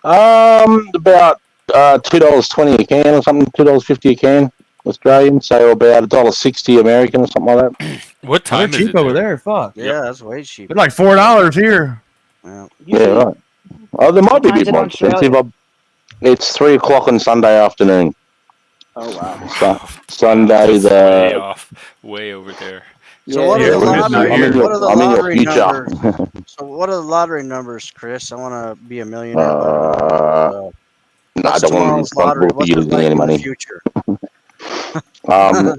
About $2.20 a can or something, $2.50 a can Australian, so about $1.60 American or something like that. What Oh, they're time is cheap it over there? there. Fuck. Yeah, that's way cheap. They're like $4 here. Yeah. Yeah, right. Oh, there might be a time's bit in more expensive. Australia? It's 3 o'clock on Sunday afternoon. Oh wow. Sunday That's way the. off, way over there. So what are the we're just not lottery? here. What are the I'm in your lottery future. numbers? So what are the lottery numbers, Chris? I want to be a millionaire. No, I What's don't want to be tomorrow's lottery? responsible for What's you it losing like any in the money. future?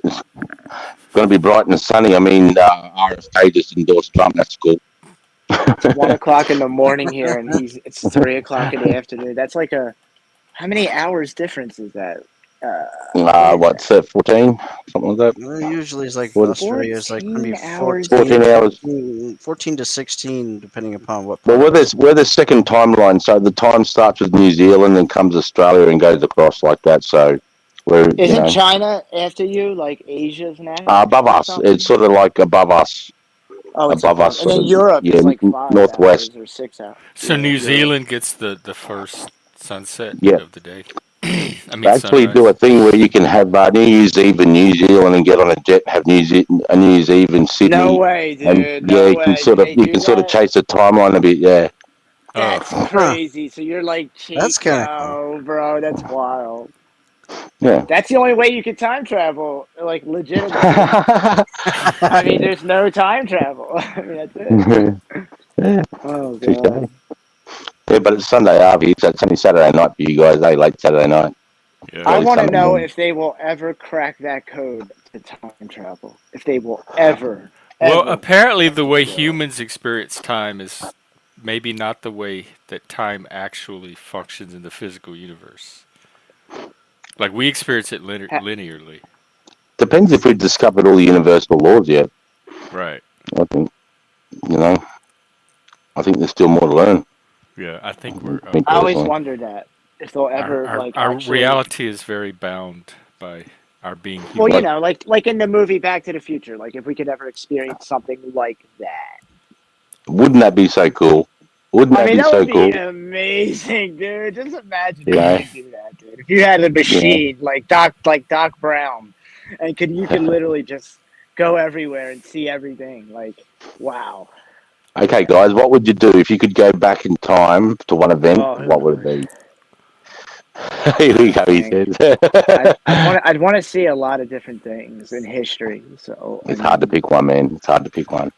It's going to be bright and sunny. I mean, RFK just endorsed Trump. That's cool. It's 1 o'clock in the morning here, and it's 3 o'clock in the afternoon. That's like how many hours difference is that? What's that, 14? Something like that? Well, usually it's like What- Australia is like going to be 14 14 hours. 14 to 16, depending upon what. Well, we're the second timeline, so the time starts with New Zealand and comes Australia and goes across like that. So we're Isn't China after you? Like Asia's next? above or us. something? It's sort of like above us. Oh, it's above us, and then sort of, Europe yeah, is like 5 northwest. hours or 6 hours. So Yeah, New Europe. Zealand gets the first sunset Yeah. of the day. I mean, They actually do a thing where you can have New Year's Eve in New Zealand and get on a jet, have New Year's Eve in Sydney. No way, dude. And No you way. can sort of They do sort of that? chase the timeline a bit. Yeah. That's crazy. So you're like, That's kinda Chico, bro. That's wild. Yeah. That's the only way you can time travel, like legitimately. I mean, there's no time travel. I mean, that's it. Yeah. Oh TK. god. Yeah, but it's Sunday Arby, so it's only Saturday night for you guys. Late Saturday night. I Early want to Sunday know morning. if they will ever crack that code to time travel. If they will ever. Well, ever. apparently the way humans experience time is maybe not the way that time actually functions in the physical universe. Like we experience it linearly. Depends if we've discovered all the universal laws yet. Right. I think, you know. I think there's still more to learn. Yeah, I think we're Me I always personally. wondered that if they'll ever like our actually. reality is very bound by our being Well, human. you know, like in the movie Back to the Future, like if we could ever experience something like that. Wouldn't that be so cool? Wouldn't I that mean, be that so would be cool? amazing, dude. Just imagine You if you know, could do that, dude. If you had a you know. machine like Doc Brown, and you could literally just go everywhere and see everything. Like, wow. Okay, guys, what would you do if you could go back in time to one event? Oh, who What would it knows? be? Here we go. He Dang. says. I'd want to see a lot of different things in history. So I It's hard to mean, pick one, man. It's hard to pick one.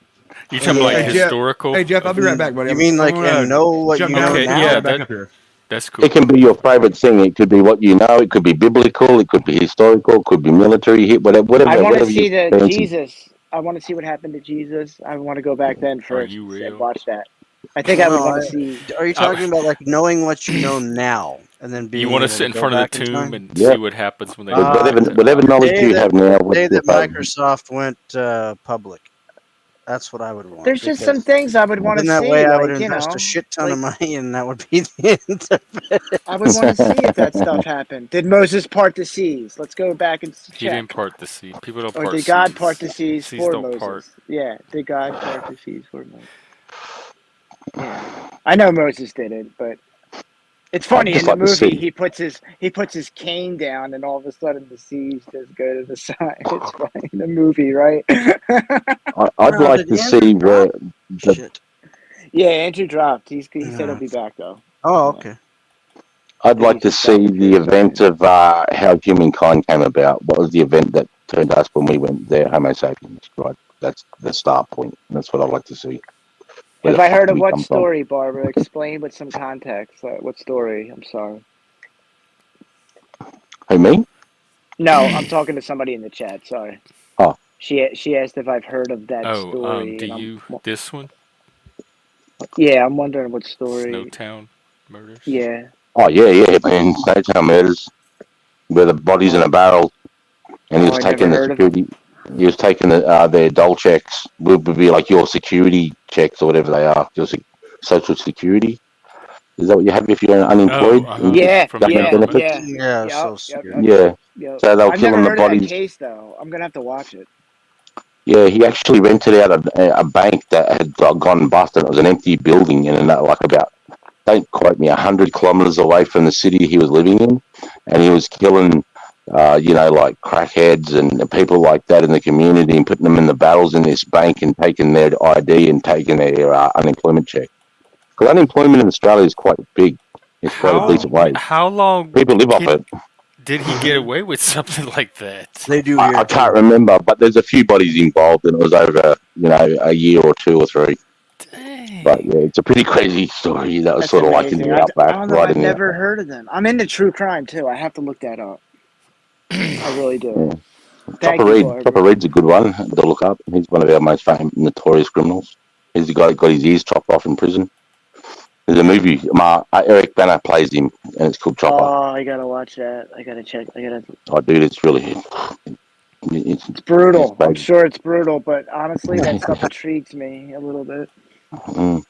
You talking like Hey Yeah. Jeff. historical? Hey Jeff, I'll be right back, buddy. You mean like I'm and gonna know what shut you down know Okay, and now? yeah, right back up here. that's cool. It can be your favorite thing. It could be what you know. It could be biblical. It could be historical. It could be military. Whatever, I want to whatever you see the fancy. Jesus. I want to see what happened to Jesus. I want to go back then Are first you and real? watch that. I think I would No, want to see. are you talking about like knowing what you know now and then You being want to able sit to in go front of the back in tomb time? and Yeah. see what happens when they But bring whatever, back whatever the knowledge Day you that have now, what's day your that favorite? Microsoft went public. That's what I would want There's just some because things I would want to then that way see, I would like invest a shit ton of like money and that would be the end of it. I would want to see if that stuff happened. Did Moses part the seas? Let's go back and He didn't check. part the sea. People don't Or part did God part seas. the seas Seas for don't part. Moses? Yeah, did God part the seas for Moses? Yeah, I know Moses did it, but it's I'd funny just in the like to movie see. he puts his cane down, and all of a sudden the seas just go to the side. It's funny in the movie, right? I'd Wow, like did to Andrew see drop? where the. Shit. Yeah, Andrew dropped. He said he'll Yeah. be back though. Oh, Yeah, okay. I I'd think like he's to just dropping see the for a event second. of how humankind came about. What was the event that turned us when we went there, Homo sapiens? Right. That's the start point. That's what I'd like to see. Where Have the I fuck heard did of we what come from? story, Barbara? Explain with some context. What story? I'm sorry. Who, me? No, I'm talking to somebody in the chat. Sorry. Oh, She asked if I've heard of that Oh, story, do and you this one? I'm wondering what story. Snowtown murders. Yeah. oh yeah, man. Snowtown murders, where the bodies in a Oh, barrel, and he was I never taking the heard of it. security. He was taking their dole checks. Would be like your security checks or whatever they are. Social security. Is that what you have if you're Oh, unemployed and you get Yeah, from the government yeah, government. benefits? yeah. Yeah, Yep, so yep, secure. yep, Yeah. yep. So they were I've never killing the heard of that bodies. case though. I'm gonna have to watch it. Yeah, he actually rented out a bank that had gone bust, and it was an empty building, and like about, don't quote me, 100 kilometers away from the city he was living in, and he was killing, like crackheads and people like that in the community, and putting them in the barrels in this bank and taking their ID and taking their unemployment check. Because unemployment in Australia is quite big. It's quite a Wow. decent wage. How long People live off it. did he get away with something like that? They do I here can't too. remember, but there's a few bodies involved, and it was over, a year or 2 or 3. But Dang. yeah, it's a pretty crazy story. That was That's sort of like in amazing. the I outback, don't know. right I've in the never outback. heard of them. I'm into true crime too. I have to look that up. I really do. Yeah. Thank Chopper you, Reed. Chopper Barbara. Reed's a good one to look up. He's one of our most famous, notorious criminals. He's the guy that got his ears chopped off in prison. There's a movie. Eric Banner plays him, and it's called Chopper. Oh, I gotta watch that. I gotta check. Oh, dude, it's really. It's It's brutal. I'm crazy. sure it's brutal, but honestly, that stuff intrigues me a little bit. Mm.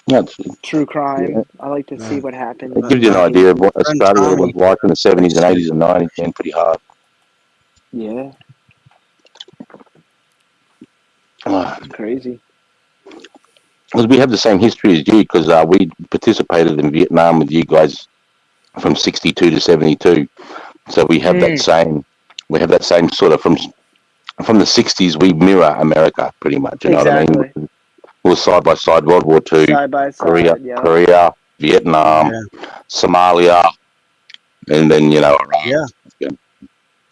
Yeah, True yeah. crime. I like to see Yeah. what It happened. gives you an My idea of what friend Australia was Tommy like in the 70s likes and to 80s and 90s, man. Pretty hard. Yeah, it's crazy. Because we have the same history as you, because we participated in Vietnam with you guys from 62 to 72. So we have that same sort of from the 60s. We mirror America pretty much. You know what I mean? Exactly. We were side by side. World War II, Side by Korea, side. Yep. Vietnam, Yeah. Somalia, and then Iraq. Yeah.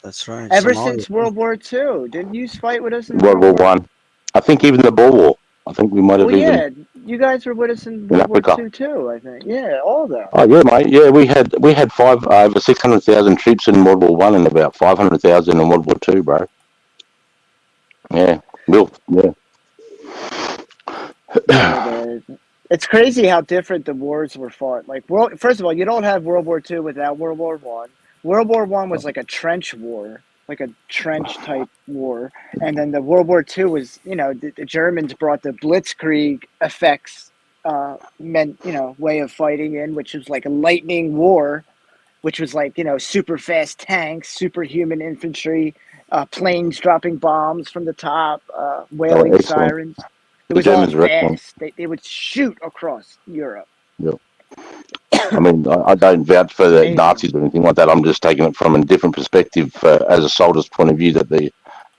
That's right. Ever Somalia. since World War II, didn't you fight with us in World War One. I think even the Boer War. I think we might have Well, even yeah, you guys were with us in in World War Africa. II too. I think. Yeah, all of them. Oh yeah, mate. Yeah, we had over 600,000 troops in World War One and about 500,000 in World War Two, bro. Yeah, yeah. It's crazy how different the wars were fought. Like, first of all, you don't have World War II without World War One. World War One was like a trench war, like a trench type war, and then the World War II was, the Germans brought the Blitzkrieg effects way of fighting in, which was like a lightning war, which was like, super fast tanks, superhuman infantry, planes dropping bombs from the top, They were wailing excellent. sirens. It The was all Germans were excellent. fast. They would shoot across Europe. Yeah. I mean, I don't vouch for the Amazing. Nazis or anything like that. I'm just taking it from a different perspective as a soldier's point of view, that the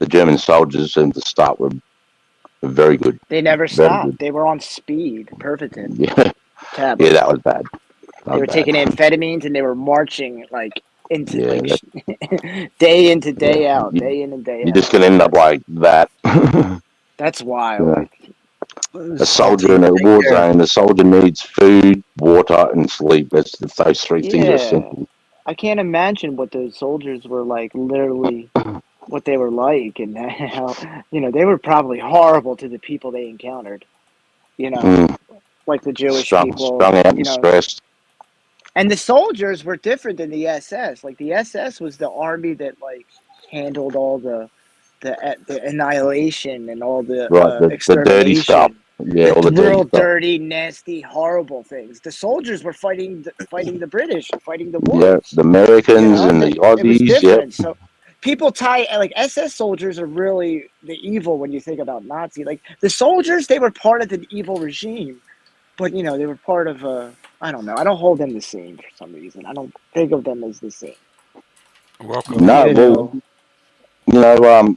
German soldiers at the start were very good. They never Very stopped. good. They were on speed, Pervitin Yeah, tablets. yeah, that was bad. They were taking amphetamines and they were marching like into Yeah, day into day yeah. out, day in and day You're out. just going to end up like that. That's wild. A soldier in a war zone, the soldier needs food, water, and sleep. That's those three things are simple. I can't imagine what those soldiers were like, literally what they were like, and how, they were probably horrible to the people they encountered, like the Jewish people, strung out and stressed. And the soldiers were different than the SS. Like the SS was the army that like handled all the annihilation and all the the dirty stuff. Yeah, all the real dirty, nasty, horrible things. The soldiers were fighting the British and fighting the wars. Yeah, the Americans and the Aussies. It was different. Yep. So people tie like SS soldiers are really the evil when you think about Nazi. Like the soldiers, they were part of the evil regime, but they were part of I don't know. I don't hold them the same for some reason. I don't think of them as the same. Welcome. No, well,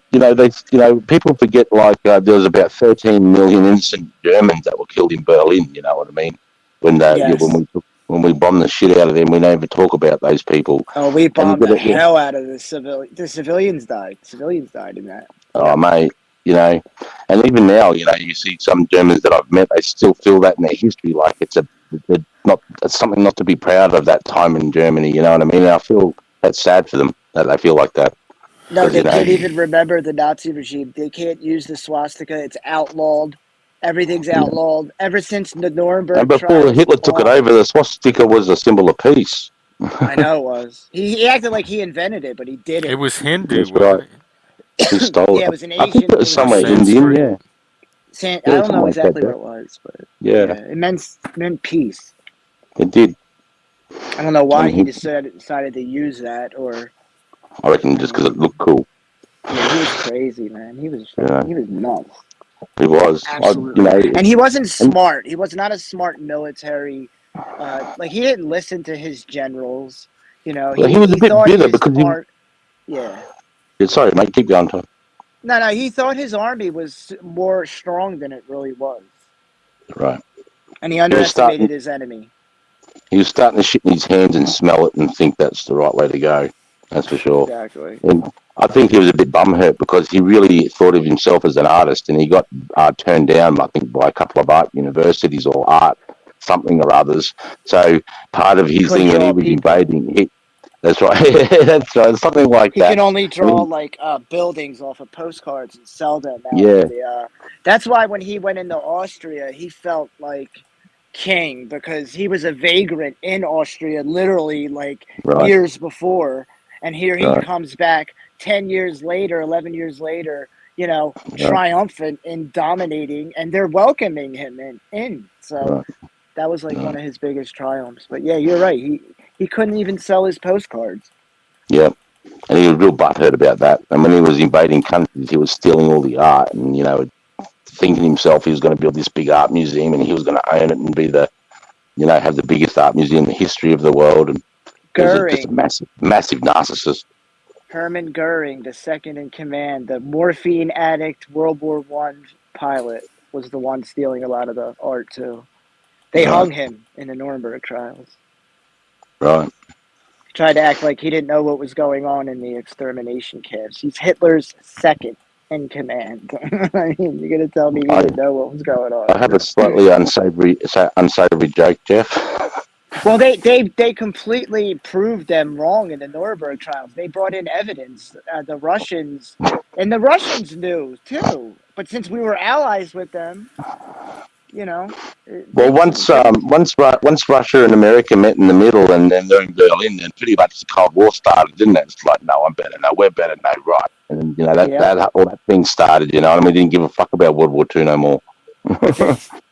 people forget like there was about 13 million innocent Germans that were killed in Berlin. You know what I mean? When we bombed the shit out of them, we don't even talk about those people. Oh, we bombed the hell out of the civilians. The civilians died. Civilians died in that. Oh, mate, and even now, you see some Germans that I've met, they still feel that in their history, like it's something not to be proud of that time in Germany. You know what I mean? And I feel that's sad for them that they feel like that. No, they can't even remember the Nazi regime. They can't use the swastika. It's outlawed. Everything's outlawed. Ever since the Nuremberg And before trials, Hitler took it over, the swastika was a symbol of peace. I know it was. He acted like he invented it, but he didn't. It was Hindu, That's right. He stole it. Yeah, it was an I think Asian. it was somewhere Indian, yeah. I don't know exactly where it was, but yeah, it meant peace. It did. I don't know why he decided to use that, or I reckon just because it looked cool. Yeah, he was crazy, man. He was nuts. He was. Absolutely. And he wasn't smart. He was not a smart military. Like he didn't listen to his generals. He was a bit bitter because Yeah. Sorry, mate. Keep going, Tom. No. He thought his army was more strong than it really was. Right. And he underestimated his enemy. He was starting to shit in his hands and smell it and think that's the right way to go. That's for sure. Exactly. And I think he was a bit bumhurt because he really thought of himself as an artist, and he got turned down, I think, by a couple of art universities or art something or others. So part of his thing when he was invading, that's right. That's right. Something like that. He can only draw buildings off of postcards and sell them. Yeah. That's why when he went into Austria, he felt like king because he was a vagrant in Austria, literally years before. And here he comes back 10 years later, 11 years later, triumphant and dominating, and they're welcoming him in. So that was one of his biggest triumphs. But yeah, you're right. He couldn't even sell his postcards. Yeah. And he was real butthurt about that. And when he was invading countries, he was stealing all the art and, thinking himself he was going to build this big art museum and he was going to own it and be have the biggest art museum in the history of the world. And Goering. Just a massive narcissist. Hermann Goering, the second in command, the morphine addict World War I pilot, was the one stealing a lot of the art too. They hung him in the Nuremberg trials. Right. He tried to act like he didn't know what was going on in the extermination camps. He's Hitler's second in command. I mean, you're gonna tell me he didn't know what was going on? I have a slightly unsavory joke, Jeff. Well, they completely proved them wrong in the Nuremberg trials. They brought in evidence. The Russians knew too. But since we were allies with them, Well, once Russia and America met in the middle, and then they're in Berlin, then pretty much the Cold War started, didn't it? It's like, no, I'm better. No, we're better. No, right. And that all that thing started. I mean, we didn't give a fuck about World War II no more.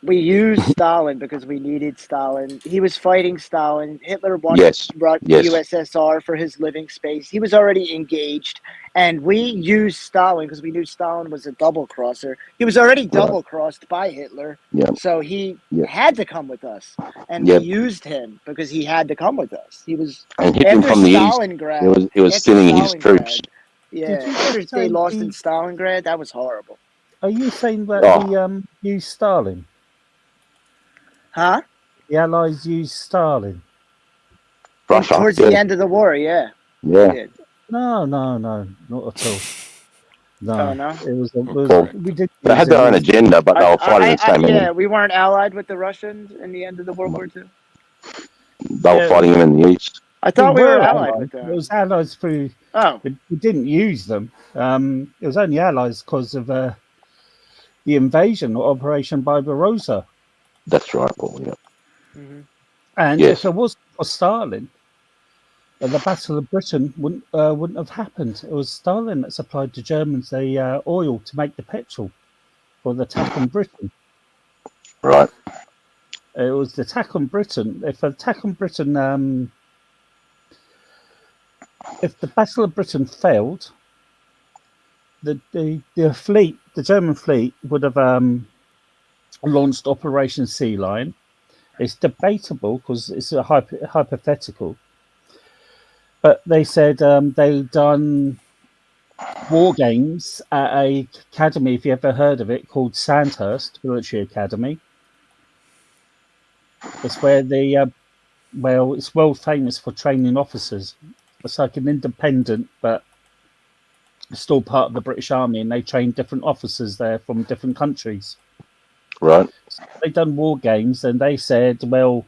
We used Stalin because we needed Stalin. He was fighting Stalin. Hitler wanted Yes. the Yes. USSR for his living space. He was already engaged, and we used Stalin because we knew Stalin was a double crosser. He was already double crossed by Hitler, Yeah. so he Yeah. had to come with us, and Yep. we used him because he had to come with us. He was And hit him after from the east. Stalingrad. He was After sending his troops. Stalingrad, yeah, Did you after just they say lost in the? Stalingrad, that was horrible. Are you saying that Oh, the used Stalin? Huh? The Allies used Stalin. Russia. Towards Yeah. the end of the war, yeah. Yeah. They did. No, not at all. No, Oh no. it was. Well, We did. they had their own agenda, but they were fighting the same Yeah, enemy. we weren't allied with the Russians in the end of the World War II. They were fighting them in the east. I We thought we were were allied allies. with It them. was allies through. Oh, We didn't use them. It was only allies because of the invasion or Operation Barbarossa. That's right, Paul. Yeah. And Yes. if it wasn't for Stalin, the Battle of Britain wouldn't have happened. It was Stalin that supplied the Germans the oil to make the petrol for the attack on Britain. Right. It was the attack on Britain. If the attack on Britain, if the Battle of Britain failed, the fleet, the German fleet, would have launched Operation Sea Lion. It's debatable because it's a hypothetical, but they said they'd done war games at a academy, if you ever heard of it, called Sandhurst Military Academy. It's where it's world famous for training officers. It's like an independent, but still part of the British Army, and they train different officers there from different countries. Right. So they've done war games, and they said, well,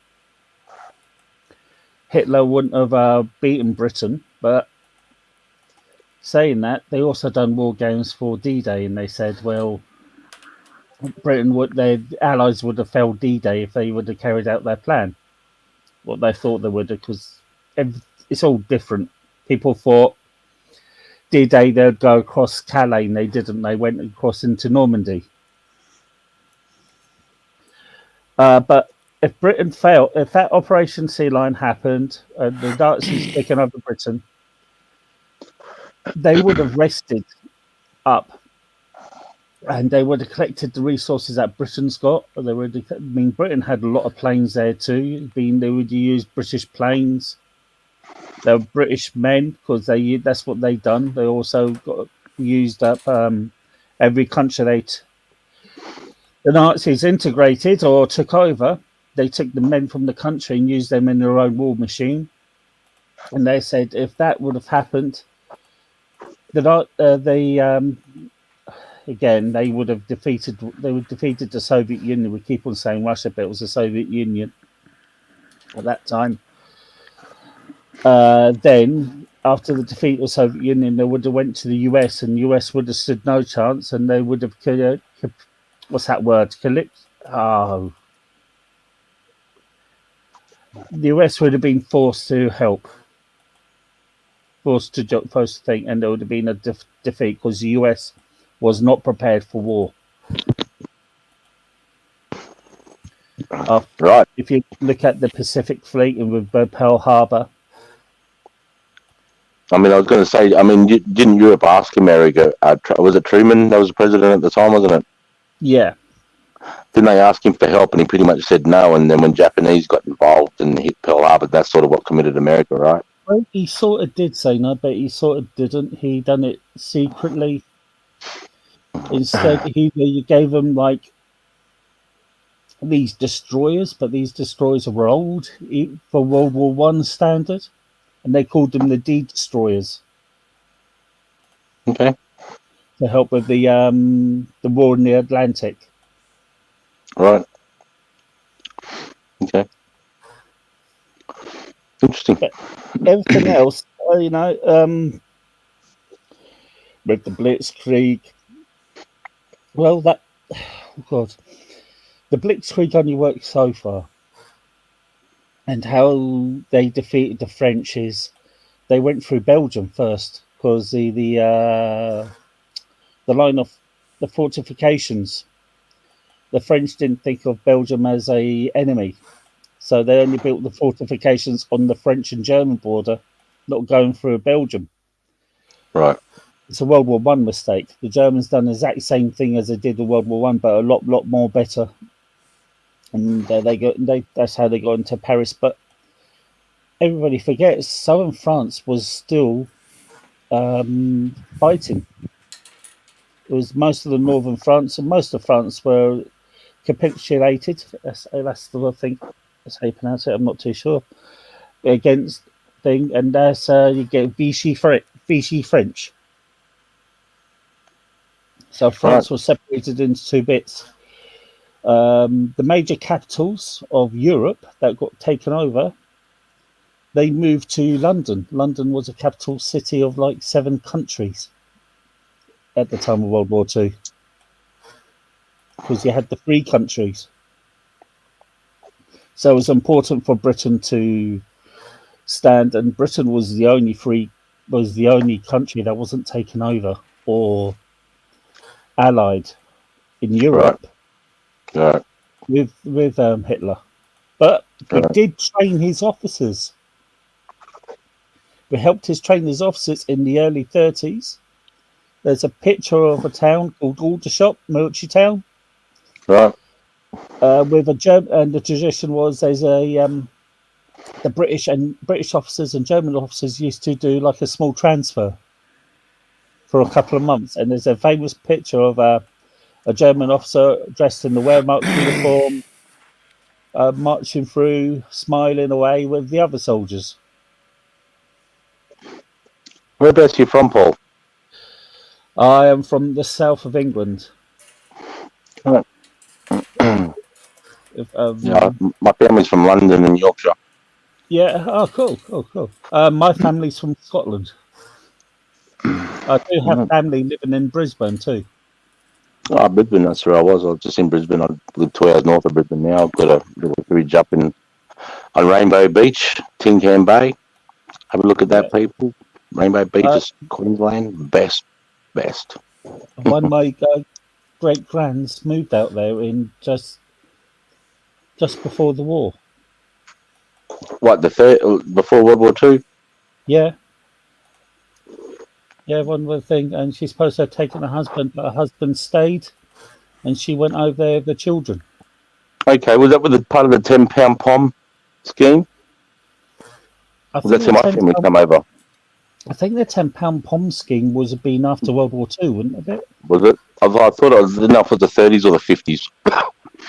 Hitler wouldn't have beaten Britain, but saying that, they also done war games for D-Day, and they said, well, their allies would have failed D-Day if they would have carried out their plan, what they thought they would, because it's all different. People thought D-Day they'd go across Calais, and they didn't. They went across into Normandy. But if Britain failed, if that Operation Sea Lion happened, the Nazis taken over Britain, they would have rested up, and they would have collected the resources that Britain's got. Britain had a lot of planes there too. They would use British planes. They were British men because that's what they done. They also got used up every country the Nazis integrated or took over. They took the men from the country and used them in their own war machine. And they said if that would have happened, again, they would have defeated the Soviet Union. We keep on saying Russia, but it was the Soviet Union at that time. Then, after the defeat of the Soviet Union, they would have went to the US, and the US would have stood no chance, and they would have what's that word? The US would have been forced to help, forced to think, and there would have been a defeat because the US was not prepared for war. Right. If you look at the Pacific Fleet and with Pearl Harbor. I mean, I was going to say, I mean, didn't Europe ask America, was it Truman that was the president at the time, wasn't it? Yeah. Didn't they ask him for help, and he pretty much said no, and then when Japanese got involved and hit Pearl Harbor, that's sort of what committed America, right? Well, he sort of did say no, but he sort of didn't. He done it secretly. Instead, he gave them like these destroyers, but these destroyers were old for World War One standard, and they called them the D destroyers. Okay. To help with the war in the Atlantic. Right. Okay. Interesting. But everything else, with the Blitzkrieg. Well, the Blitzkrieg only worked so far. And how they defeated the French is they went through Belgium first because the line of the fortifications the French didn't think of Belgium as a enemy, so they only built the fortifications on the French and German border, not going through Belgium. Right. It's a World War One mistake. The Germans done the exact same thing as they did in World War One, but a lot more better. And that's how they got into Paris. But everybody forgets southern France was still fighting. It was most of the northern France and most of France were capitulated. That's the thing. That's how you pronounce it. I'm not too sure. Against thing, and that's you get Vichy French. So France was separated into two bits. The major capitals of Europe that got taken over, they moved to London. London was a capital city of like 7 countries at the time of World War II, because you had the 3 countries. So it was important for Britain to stand, and Britain was the only country that wasn't taken over or allied in Europe with Hitler. But we did train his officers. We helped train his officers in the early 30s. There's a picture of a town called Aldershot, military town. Right. With a German, and the tradition was there's the British officers and German officers used to do like a small transfer for a couple of months, and there's a famous picture of a German officer dressed in the Wehrmacht uniform, marching through, smiling away with the other soldiers. Whereabouts are you from, Paul? I am from the south of England. Yeah, my family's from London and Yorkshire. Yeah. Oh, cool. My family's from Scotland. I do have family living in Brisbane too. Oh, Brisbane, that's where I was. I was just in Brisbane. I live 2 hours north of Brisbane now. I've got a little bridge up on Rainbow Beach, Tin Can Bay. Have a look at that, people. Rainbow Beach is Queensland. Best. One of my great grands moved out there in just before the war. What, before World War II? Yeah. Yeah, one of the things, and she's supposed to have taken her husband, but her husband stayed, and she went over there with the children. Okay, was that with the part of the £10 POM scheme? That's how my family come over. I think the £10 POM scheme was been after World War II, wouldn't it? Was it? I thought it was enough for the 30s or the 50s.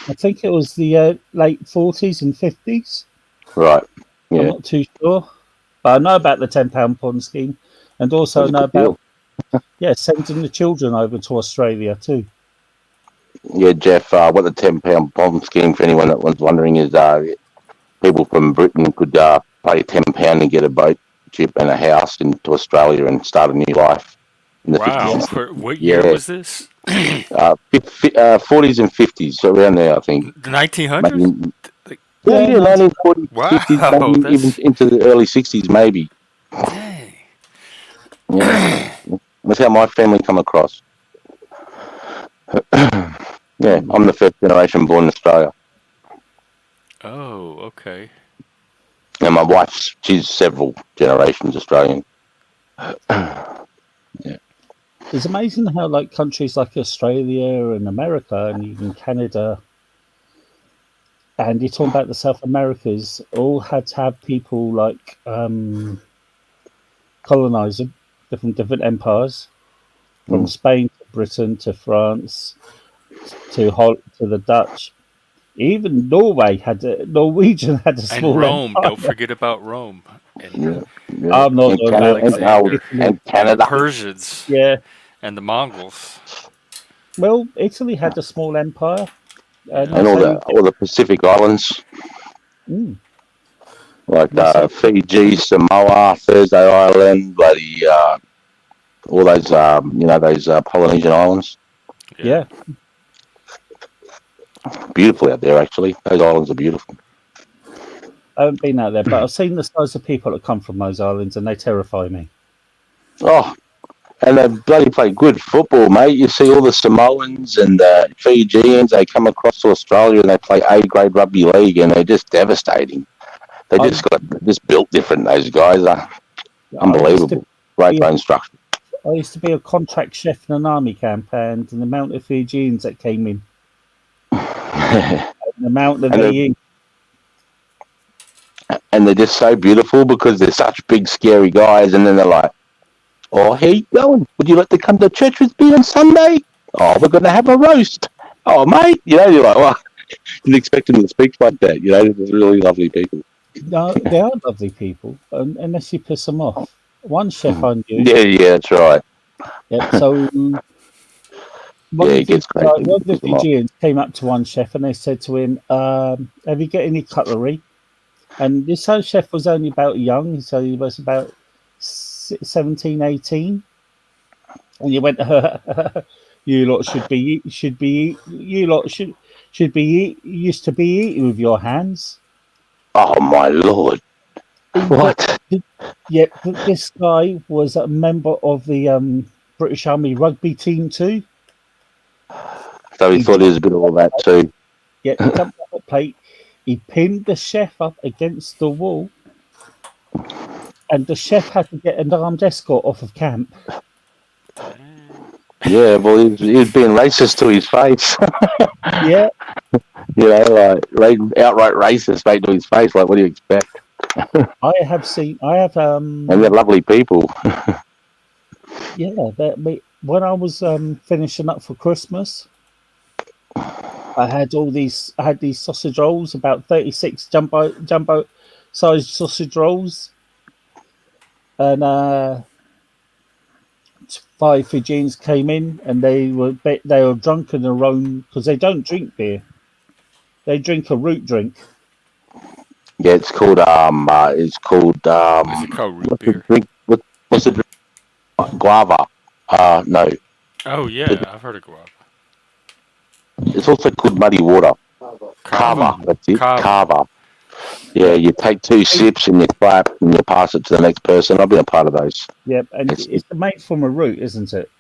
I think it was the late 40s and 50s. Right. Yeah. I'm not too sure, but I know about the £10 POM scheme, and also know about sending the children over to Australia too. Yeah, Jeff. What the £10 POM scheme, for anyone that was wondering, is people from Britain could pay £10 and get a boat ship and a house into Australia and start a new life. In the 50s. What year was this? 40s and 50s, so around there, I think. The 1900s? Yeah, 1940s, wow, 50s, maybe even into the early 60s, maybe. Dang. Yeah, that's how my family come across. Yeah, I'm the first generation born in Australia. Oh, okay. And my wife's, she's several generations Australian. Yeah. It's amazing how like countries like Australia and America and even Canada, and you're talking about the South Americas, all had to have people like colonizing from different empires, from Spain to Britain to France to the Dutch. Even Norwegian had a small and Rome. empire. Don't forget about Rome. And, I'm not and Alexander and Canada, the Persians. Yeah, and the Mongols. Well, Italy had a small empire, and all the Pacific Islands, like Fiji, Samoa, Thursday Island, bloody all those those Polynesian islands. Yeah. Beautiful out there, actually. Those islands are beautiful. I haven't been out there, but I've seen the size of people that come from those islands, and they terrify me. Oh, And they bloody play good football, mate. You see all the Samoans and the Fijians, they come across to Australia and they play A-grade rugby league, and they're just devastating. They I, just built different, those guys are I used to unbelievable. Great be bone structure. I used to be a contract chef in an army camp, and the amount of Fijians that came in, and the amount that and, they they're, eat. and they're just so beautiful because they're such big, scary guys, and then they're like, "Oh, how you going? Would you like to come to church with me on Sunday? Oh, we're going to have a roast. Oh, mate." You know, you're like, well, you didn't expect them to speak like that. You know, they're really lovely people. No, they are lovely people, unless you piss them off. One chef I knew. Yeah, that's right. Yep. So one It gets crazy. one of the Fijians came up to one chef and they said to him, "Have you got any cutlery?" And this whole chef was only about young, so he was about 17, 18. And you went, "You lot should be used to be eating with your hands." Oh my lord! What? This guy was a member of the British Army rugby team too. So he thought he was a bit of all that too. Yeah, he jumped off a plate. He pinned the chef up against the wall, and the chef had to get an armed escort off of camp. Yeah, well, he was being racist to his face. Yeah. You know, like outright racist, mate, to his face. Like, what do you expect? I have And they're lovely people. Yeah, when I was finishing up for Christmas, I had these sausage rolls, about 36 jumbo sized sausage rolls, and 5 Fijians came in, and they were drunk in their own, because they don't drink beer. They drink a root drink. Yeah, it's called Is it called root beer? What's the drink? Guava. No. Oh yeah, I've heard of guava. It's also called muddy water. Kava. That's it. Kava. Yeah, you take 2 sips and you clap and you pass it to the next person. I've been a part of those. Yep, and it's made from a root, isn't it?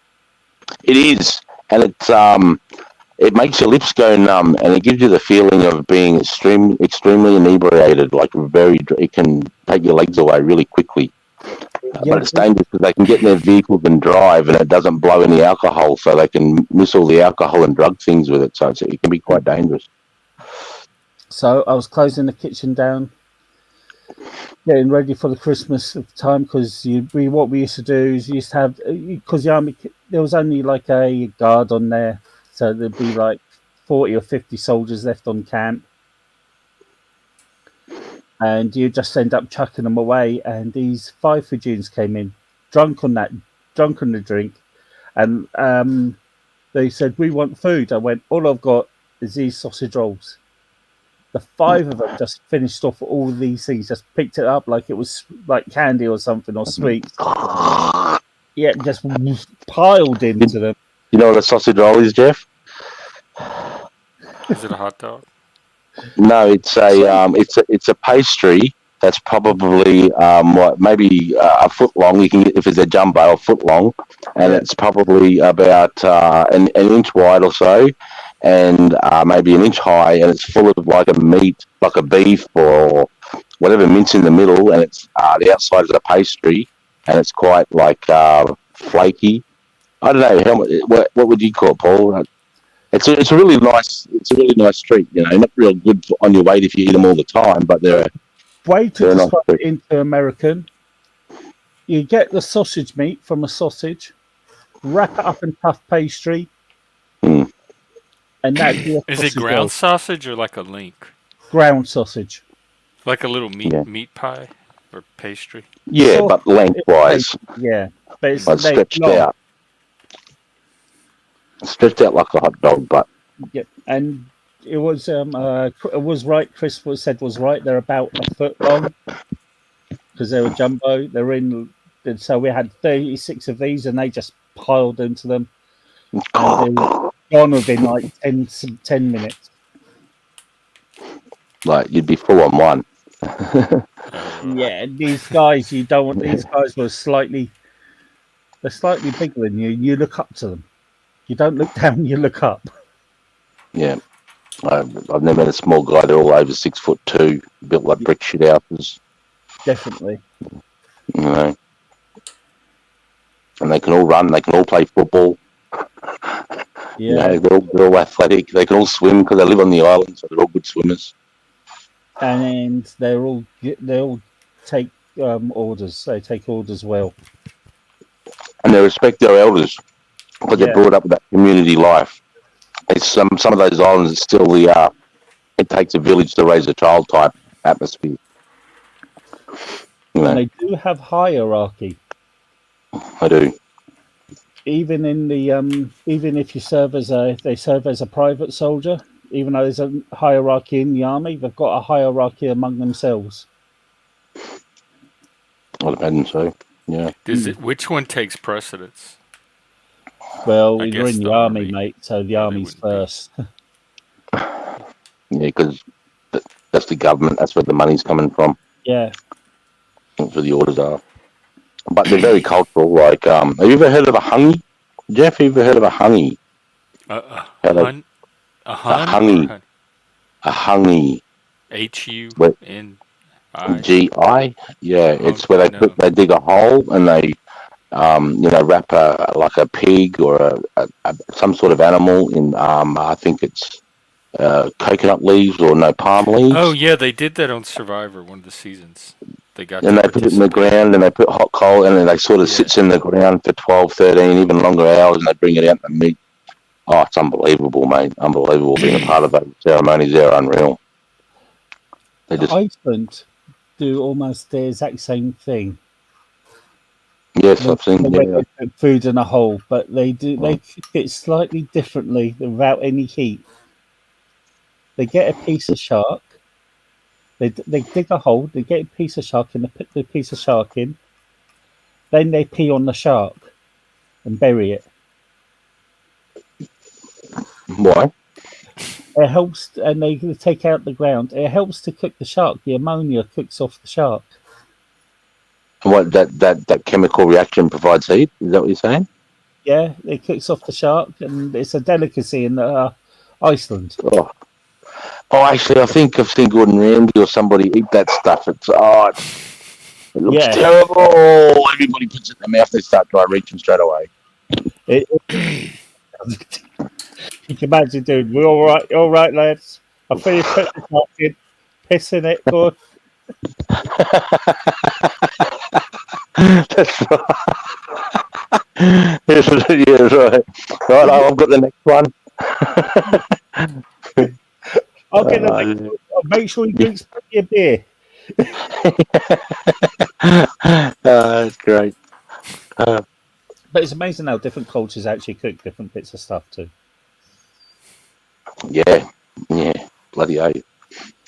It is, and it makes your lips go numb, and it gives you the feeling of being extremely inebriated. Like it can take your legs away really quickly. But it's dangerous because they can get in their vehicles and drive, and it doesn't blow any alcohol, so they can miss all the alcohol and drug things with it. So it can be quite dangerous. So I was closing the kitchen down, getting ready for the Christmas time, because what we used to do is you used to have, because the army, there was only like a guard on there, so there'd be like 40 or 50 soldiers left on camp, and you just end up chucking them away. And these 5 Fijians came in, drunk on the drink, and they said, "We want food." I went, "All I've got is these sausage rolls." The 5 of them just finished off all of these things, just picked it up like it was like candy or something, or sweets. Yeah, just piled into them. You know what a sausage roll is, Jeff? Is it a hot dog? No, it's a pastry that's probably maybe a foot long. You can get, if it's a jumbo, a foot long, and it's probably about an inch wide or so, and maybe an inch high, and it's full of like a meat, like a beef or whatever mince in the middle, and it's the outside is a pastry, and it's quite like flaky. I don't know what would you call it, Paul? It's a really nice treat. You know, not real good on your weight if you eat them all the time, but they're way to describe it into American. You get the sausage meat from a sausage, wrap it up in tough pastry, and that'd be Is it ground sausage or like a link? Ground sausage, like a little meat pie or pastry. Yeah, but lengthwise. Yeah, but it's like stretched out. Stretched out like a hot dog, but yep. And it was right. Chris said was right. They're about a foot long because they were jumbo. They're in, and so we had 36 of these, and they just piled into them. And they were gone within like 10 minutes. Like you'd be full on one. Yeah, these guys, you don't want. These guys were slightly. They're slightly bigger than you. You look up to them. You don't look down. You look up. Yeah. I've never met a small guy. They're all over 6'2", built like brick shit houses. Definitely. You know, and they can all run. They can all play football. Yeah. You know, they're all athletic. They can all swim because they live on the island, so they're all good swimmers. And they all take orders. They take orders well. And they respect their elders because they're Yeah. brought up with that community life. It's some of those islands. It's still the it takes a village to raise a child type atmosphere. You know, And they do have hierarchy. I do. Even in the even if you serve as a private soldier, even though there's a hierarchy in the army, they've got a hierarchy among themselves. I'd imagine so. Yeah. Which one takes precedence? Well, I you're guess in the the army, army. mate, so the Yeah, they army's wouldn't be. first. Yeah, because that's the government. That's where the money's coming from. Yeah. That's where the orders are. But they're very cultural. Like, have you ever heard of a hungy? Jeff, have you ever heard of a hungy? A How they- hun A or hungy. A hungy. HUNI? GI. Yeah, Oh, it's where no. they dig a hole and they wrap like a pig or some sort of animal in I think it's coconut leaves or no palm leaves. Oh yeah, they did that on Survivor, one of the seasons. They got And to they put it in the participate. ground and they put hot coal and then they sort of sits in the ground for 12, 13, even longer hours and they bring it out and the meat. Oh, it's unbelievable, mate. Unbelievable being a part of those ceremonies. They're unreal. They just, Iceland do almost the exact same thing. yes, I've seen, They yeah. put food in a hole, but they cook it slightly differently without any heat. They get a piece of shark. They dig a hole. They get a piece of shark and they put the piece of shark in. Then they pee on the shark and bury it. Why? It helps, and they take out the ground. It helps to cook the shark. The ammonia cooks off the shark. And what that chemical reaction provides heat? Is that what you're saying? Yeah, it cooks off the shark, and it's a delicacy in Iceland. Oh, actually, I think I've seen Gordon Ramsay or somebody eat that stuff. It looks terrible. Everybody puts it in their mouth. They start reaching straight away. You can imagine, dude. We're all right, lads. I finished putting the shark in, pissing it, good. That's right. Yes, right. Right, I've got the next one. I'll get the next one. Make sure you drink plenty of beer. That's great. But it's amazing how different cultures actually cook different bits of stuff too. Yeah, bloody hell.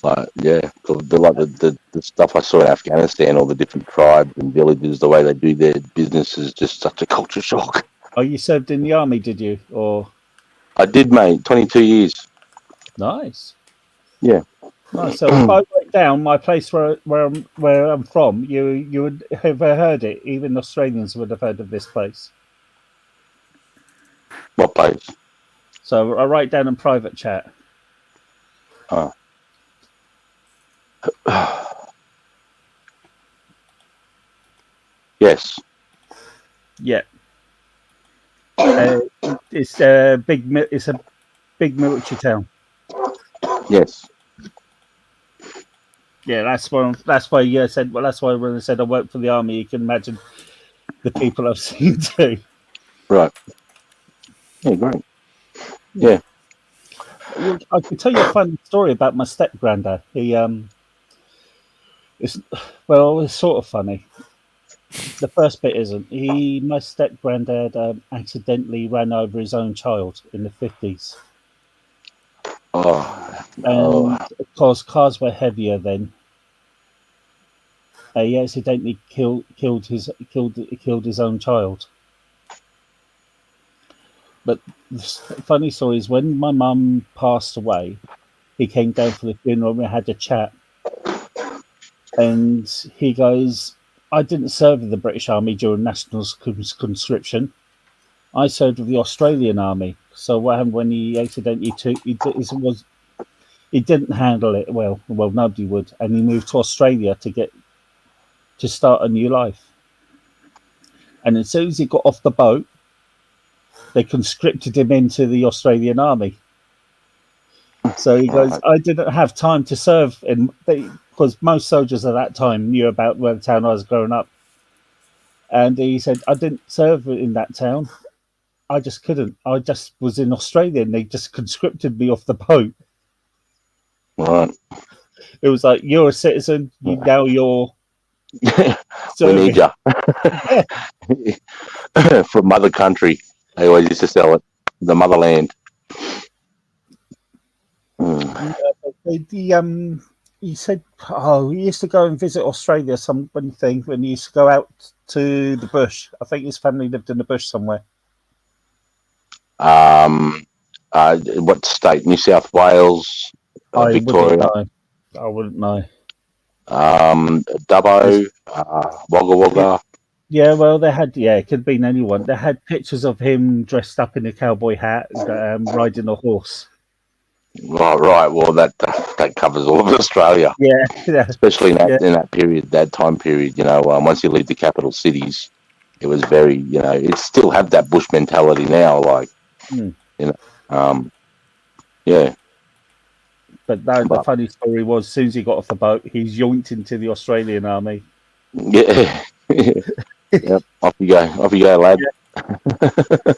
Like, yeah, the stuff I saw in Afghanistan, all the different tribes and villages, the way they do their business is just such a culture shock. Oh, you served in the army, did you? Or I did, mate. 22 years. nice. Yeah. Nice. So if I write down my place where I'm from, you would have heard it. Even Australians would have heard of this place. What place? So I write down in private chat. Oh. Yes. Yeah. It's a big military town. Yes. Yeah, that's why you said. Well, that's why when I said I worked for the army, you can imagine the people I've seen too. Right. Yeah, great. Yeah. I can tell you a funny story about my step granddad. It's sort of funny. The first bit isn't. My step granddad accidentally ran over his own child in the 50s. Oh, no. And of course, cars were heavier then. He accidentally killed his own child. But the funny story is when my mum passed away, he came down for the funeral and we had a chat. And he goes, I didn't serve in the British Army during national conscription. I served with the Australian Army. So what happened when he accidentally he didn't handle it well. Well, nobody would, and he moved to Australia to start a new life. And as soon as he got off the boat, they conscripted him into the Australian Army. So he goes, I didn't have time to serve because most soldiers at that time knew about where the town I was growing up. And he said, I didn't serve in that town. I just couldn't. I just was in Australia and they just conscripted me off the boat. Right. It was like, you're a citizen, now you're We need you. From mother country. They always used to sell it. The motherland. He said, he used to go and visit Australia, somebody thing, when he used to go out to the bush. I think his family lived in the bush somewhere. What state? New South Wales, Victoria. I wouldn't know. Dubbo, Wagga Wagga. Yeah, well, it could have been anyone. They had pictures of him dressed up in a cowboy hat, riding a horse. Right. Well, that covers all of Australia. Yeah. Especially in that period, that time period. Once you leave the capital cities, it was very. It still have that bush mentality now. Like, yeah. But the funny story was, as soon as he got off the boat, he's yoinked into the Australian Army. Yeah. Yep. Off you go, lad.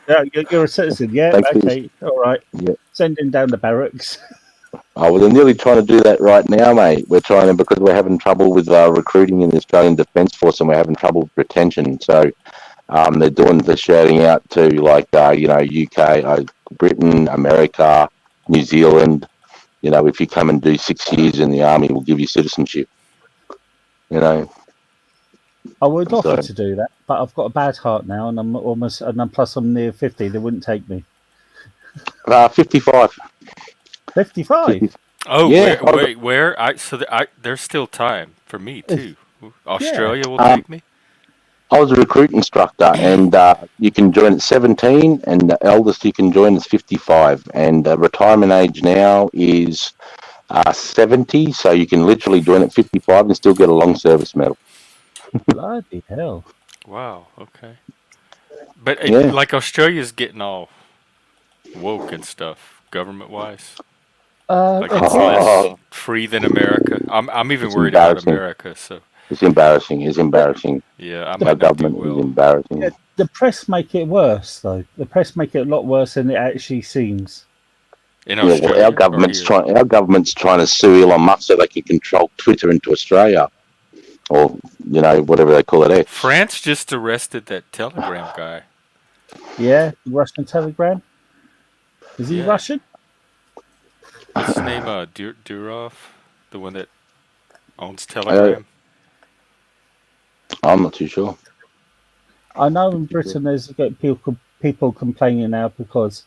Yeah, you're a citizen. Yeah. Thanks okay. All right. Yeah. Send him down the barracks. Oh, well, they're nearly trying to do that right now, mate. We're trying to, because we're having trouble with recruiting in the Australian Defence Force, and we're having trouble with retention. So they're shouting out to UK, Britain, America, New Zealand. If you come and do 6 years in the army, we'll give you citizenship. I would offer to do that, but I've got a bad heart now, and plus I'm near 50. They wouldn't take me. 55. 55. Oh, Yeah, where? There's still time for me too. Australia will take me. I was a recruit instructor, and you can join at 17, and the eldest you can join is 55. And retirement age now is 70, so you can literally join at 55 and still get a long service medal. Bloody hell! Wow. Okay. But Yeah. like Australia's getting all woke and stuff, government-wise. Like it's less free than America. I'm even worried about America. So it's embarrassing. It's embarrassing. Yeah, our government is embarrassing. Yeah, the press make it worse, though. The press make it a lot worse than it actually seems. In Australia, well, our government's trying to sue Elon Musk so they can control Twitter into Australia, or whatever they call it. France just arrested that Telegram guy. Yeah, Russian Telegram. Is he Russian? What's his name? Durov, the one that owns Telegram. I'm not too sure. I know in Britain there's people complaining now because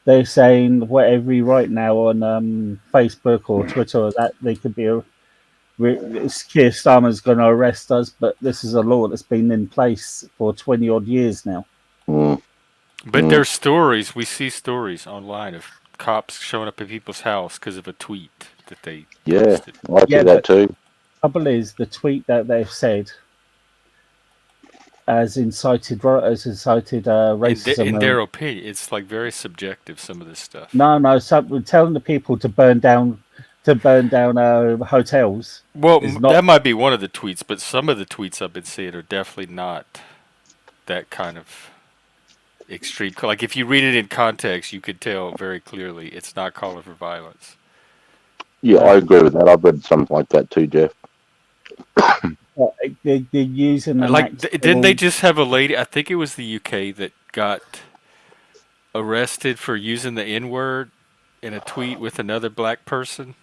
they're saying whatever you write now on Facebook or Twitter or that they could be Keir Starmer's going to arrest us, but this is a law that's been in place for 20 odd years now. But there's stories. We see stories online of cops showing up at people's house because of a tweet that they posted. I see that too. The trouble is the tweet that they've said as incited racism. In their opinion, it's like very subjective. Some of this stuff. No, telling the people to burn down hotels. Well, that might be one of the tweets, but some of the tweets I've been seeing are definitely not that kind of extreme. Like if you read it in context, you could tell very clearly it's not calling for violence. Yeah, I agree with that. I've read something like that too, Jeff. They're using didn't they just have a lady? I think it was the UK that got arrested for using the N-word in a tweet with another black person.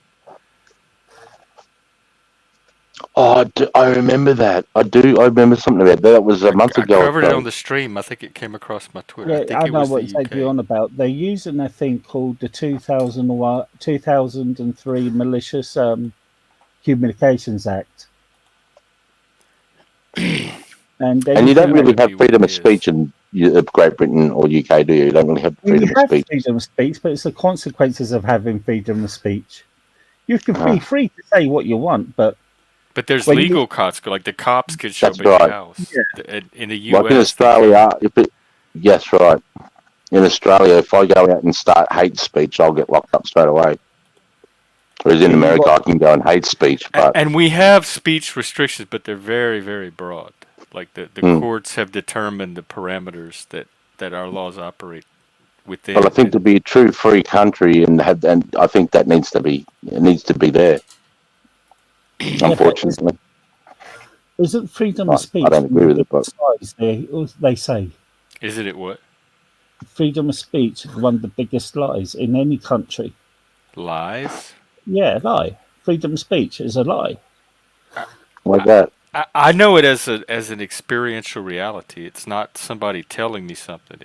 Oh, I remember that. I remember something about that. It was a month ago. I covered it on the stream. I think it came across my Twitter. Yeah, I think I it know was what the exactly you're UK. on about. They're using a thing called the 2003 Malicious Communications Act. And And you don't everything really that have freedom of speech in Great Britain or UK, do you? You don't really have well, you freedom of have speech. freedom of speech, but it's the consequences of having freedom of speech. You can be Ah, free to say what you want, but But there's when you legal consequences. Like the cops could show that's up at your right. house. yeah, In the Like in U.S., they can't. Australia, yes, right. In Australia, if I go out and start hate speech, I'll get locked up straight away. Whereas in yeah, you America, got I can go and hate speech, but And we have speech restrictions, but they're very, very broad. Like the mm. courts have determined the parameters that our laws operate Well, I within. think to be a true free country and I think that needs to be there. yeah, but Unfortunately, isn't freedom of I speech don't one agree of with the it, but biggest lies they say? Isn't it what? Freedom of speech is one of the biggest lies in any country. Lies? Yeah, lie. Freedom of speech is a lie. like that. I know it as an experiential reality. It's not somebody telling me something.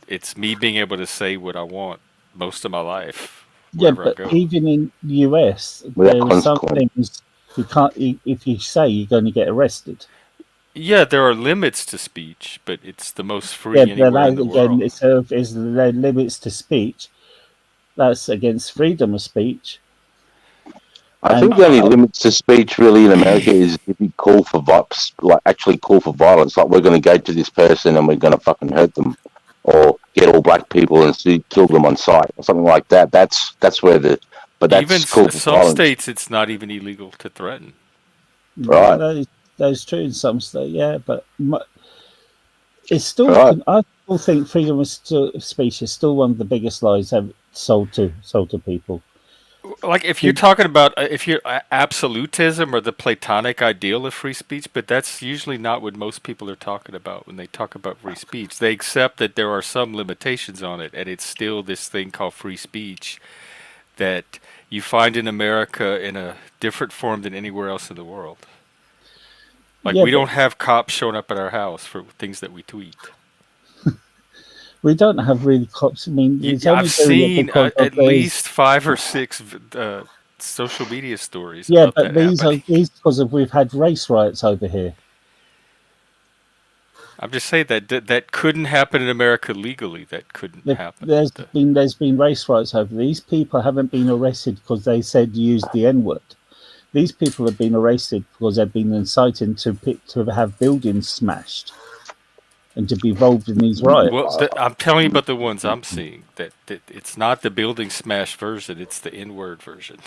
It's me being able to say what I want most of my life, Yeah, wherever I but go. even in the US, Without there are some consequence. things you can't. If you say, you're going to get arrested. Yeah, there are limits to speech, but it's the most Yeah, free but anywhere in that the again, world. is the limits to speech. That's against freedom of speech. I And think the only limits to speech really in America is if you call for like actually call for violence, like we're going to go to this person and we're going to fucking hurt them, or get all black people and kill them on sight, or something like that. That's where but Even that's call for some violence, states, it's not even illegal to threaten. yeah, right? that is true in some states. Yeah, but it's still. Right. I still think freedom of speech is still one of the biggest lies ever sold to people. Like if you're talking about if you're absolutism or the Platonic ideal of free speech, but that's usually not what most people are talking about when they talk about free speech. They accept that there are some limitations on it, and it's still this thing called free speech that you find in America in a different form than anywhere else in the world. Like Yeah, we but don't have cops showing up at our house for things that we tweet. we don't have really cops. I mean, it's only I've doing it seen because of at those. least 5 or 6 social media stories Yeah, about but that these are happening. these because of we've had race riots over here. I'm just saying that couldn't happen in America legally. That couldn't happen. There's been race riots over. These people haven't been arrested because they said use the N word. These people have been arrested because they've been inciting to have buildings smashed and to be involved in these Well, riots. I'm telling you about the ones I'm seeing. That it's not the building smash version. It's the N-word version.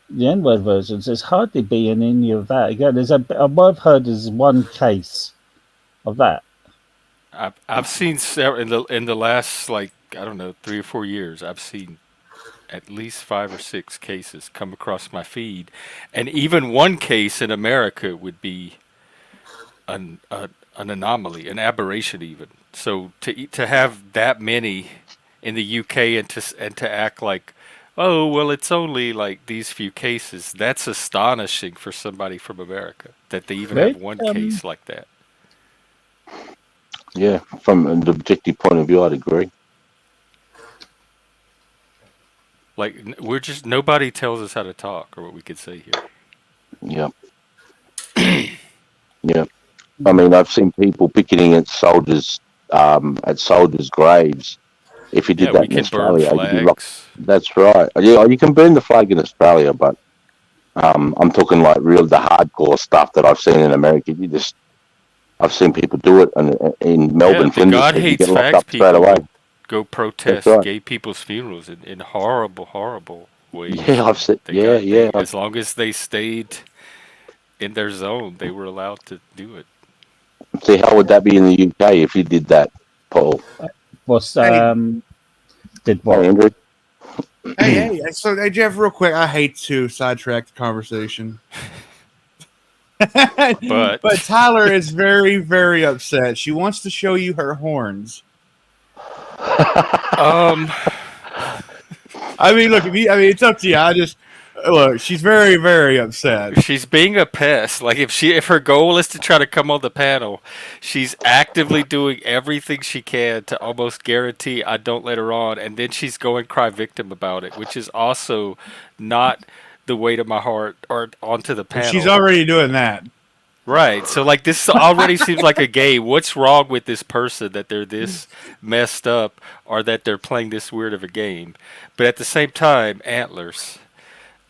The N word versions, there's hardly been any of that. Again, I've heard there's one case of that. I've seen several in the last like I don't know 3 or 4 years. I've seen at least 5 or 6 cases come across my feed, and even one case in America would be an anomaly, an aberration, even. So to have that many in the UK and to act like, oh well, it's only like these few cases. That's astonishing for somebody from America that they even have Right? one case like that. Yeah, from an objective point of view, I'd agree. Like we're just nobody tells us how to talk or what we could say here. Yep. Yep. I mean, I've seen people picketing at soldiers' graves. If you did Yeah, that we in can burn Australia, you'd be locked. flags. That's right. Yeah, you can burn the flag in Australia, but I'm talking like the hardcore stuff that I've seen in America. I've seen people do it, and in Yeah, Melbourne, the Flinders God Street, you hates get locked fags up straight people away. go That's protest right. gay people's funerals in horrible, horrible ways. Yeah, I've And seen. they Yeah, got yeah. they as long as they stayed in their zone, they were allowed to do it. See, how would that be in the UK if you did that, Paul? Was Hey, did Hey, what? Andrew. hey, so hey, Jeff, real quick, I hate to sidetrack the conversation, but But Tyler is very, very upset. She wants to show you her horns. um, I mean, look, it's up to you. I just look. She's very, very upset. she's being a pest. Like if her goal is to try to come on the panel, she's actively doing everything she can to almost guarantee I don't let her on, and then she's going cry victim about it, which is also not the way to my heart or onto the Well, she's panel. already doing that. Right. So like this already seems like a game. What's wrong with this person that they're this messed up or that they're playing this weird of a game? But at the same time, antlers.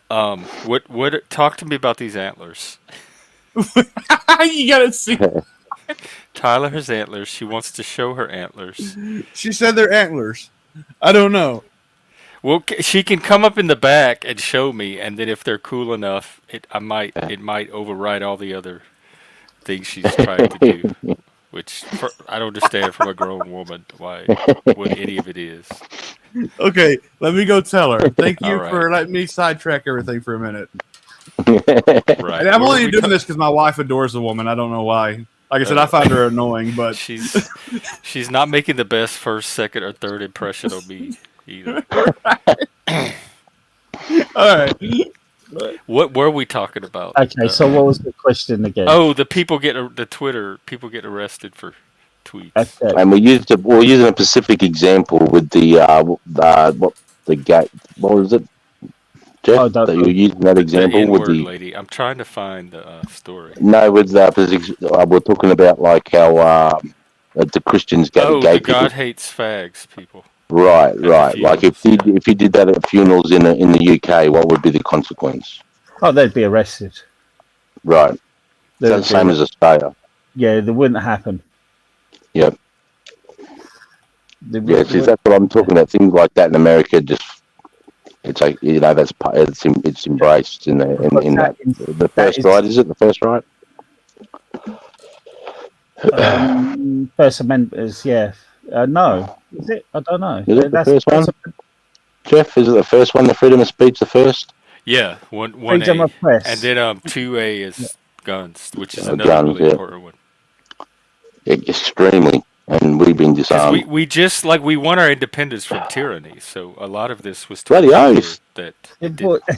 What talk to me about these antlers. You gotta see. Tyler has antlers. She wants to show her antlers. She said they're antlers. I don't know. Well, she can come up in the back and show me, and then if they're cool enough, it might override all the other things she's trying to do. Which I don't understand from a grown woman what any of it is. Okay, let me go tell her. Thank All you right. for letting me sidetrack everything for a minute. Right. And I'm only doing this because my wife adores the woman. I don't know why. Like I said, I find her annoying, but she's not making the best first, second, or third impression on me either. All right. What were we talking about? Okay, so what was the question again? Oh, the people get people get arrested for tweets. Okay. And we're using a specific example with the what was it, Jeff? That you were using that example the with N-word the lady. I'm trying to find the story. no, with we're talking about like how the Christians go to gay the people. God hates fags people. Right. Like if you did that at funerals in the UK, what would be the consequence? Oh, they'd be arrested. Right. That's the same as Australia. Yeah, that wouldn't happen. Yep. Yeah, see, that's what I'm talking about. Things like that in America, just it's like it's embraced in the first right. Is it the first right? First Amendment is no, is it? I don't know. Is it the first one? Jeff, is it the first one? The freedom of speech, the first? Yeah, one freedom A, of press, and then 2A is guns, which is another guns, really important one. Extremely, and we've been disarmed. We just we won our independence from tyranny, so a lot of this was to bloody oath. That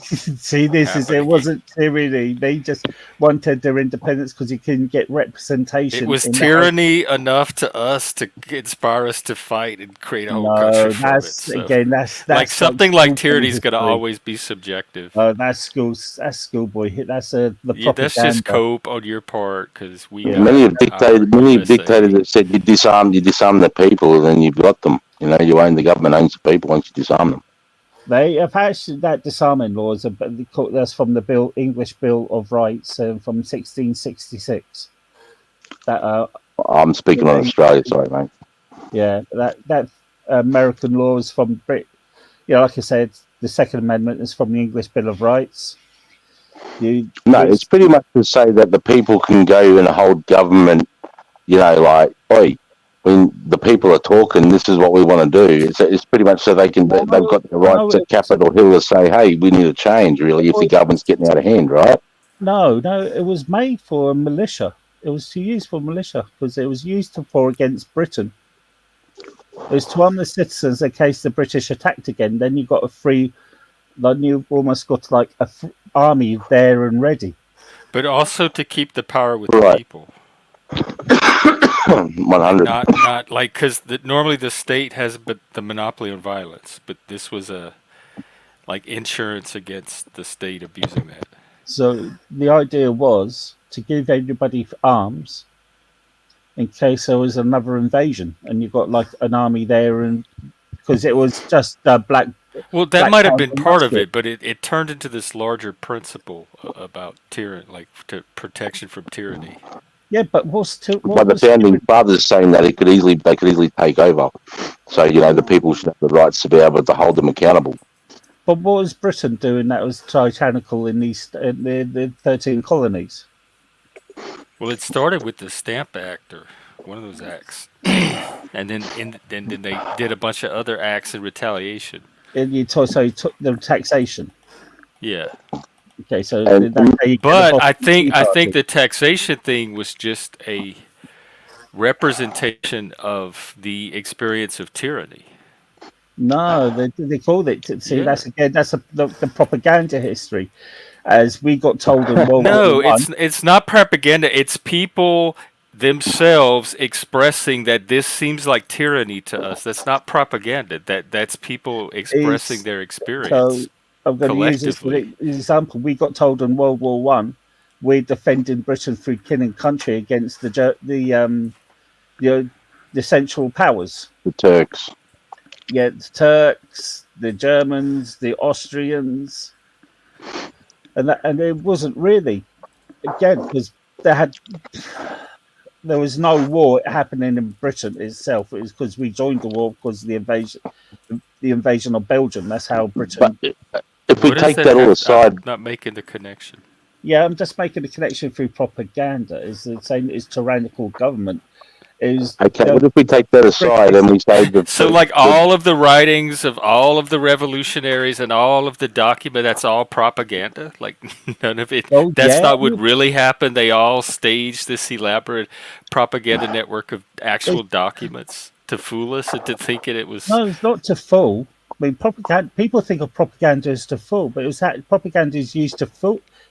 see, this is it wasn't tyranny. They just wanted their independence because you couldn't get representation. It was tyranny enough to us to inspire us to fight and create a whole country from it. So. Again, that's like something like tyranny is going to always be subjective. Oh, that's schoolboy. That's the propaganda. That's just cope on your part because we. Yeah, many have dictated that said you disarm the people, and then you've got them. You know, you own the government owns the people once you disarm them. They have actually that disarming laws. That's from the English Bill of Rights from 1666. That I'm speaking on Australia, sorry, mate. Yeah, that American law is from Brit. Yeah, like I said, the Second Amendment is from the English Bill of Rights. It's pretty much to say that the people can go and hold government. You know, like, oi, when the people are talking, this is what we want to do. It's pretty much so they've got the right to Capitol Hill to say, hey, we need a change, really, if the government's getting out of hand, right? No, it was made for a militia. It was to use for militia because it was used for against Britain. It was to arm the citizens in case the British attacked again. Then you got you almost got like a army there and ready. But also to keep the power with the people. 100. Not like because normally the state has the monopoly on violence, but this was like insurance against the state abusing that. So the idea was to give everybody arms in case there was another invasion, and you got like an army there, and because it was just black. Well, that might have been part of it, but it turned into this larger principle about tyranny, like protection from tyranny. Yeah, but But the founding fathers saying that they could easily take over. So, you know, the people should have the rights to be able to hold them accountable. But what was Britain doing that was tyrannical in the 13 colonies? Well, it started with the Stamp Act or one of those acts, and then they did a bunch of other acts in retaliation. And you took the taxation. Yeah. Okay, so but I think the taxation thing was just a representation of the experience of tyranny. No, they called it. See, that's the propaganda history, as we got told in World War I. It's not propaganda. It's people themselves expressing that this seems like tyranny to us. That's not propaganda. That's people expressing their experience. So I'm going to use this for example. We got told in World War I we're defending Britain through king and country against the Central Powers. The Turks. Yeah, the Turks, the Germans, the Austrians, and it wasn't really, again, because there was no war happening in Britain itself. It was because we joined the war because of the invasion of Belgium. That's how Britain. But if we What does take that that all have? aside, I'm not making the connection. Yeah, I'm just making a connection through propaganda. Is the same as tyrannical government. Is okay, what if we take that aside and we say that So, like all of the writings of all of the revolutionaries and all of the document, that's all propaganda. Like none of it. Oh, That's yeah. not what really happened. They all staged this elaborate propaganda network of actual documents to fool us and to think it was. No, it's not to fool. I mean, propaganda. People think of propaganda as to fool, but it was that propaganda is used to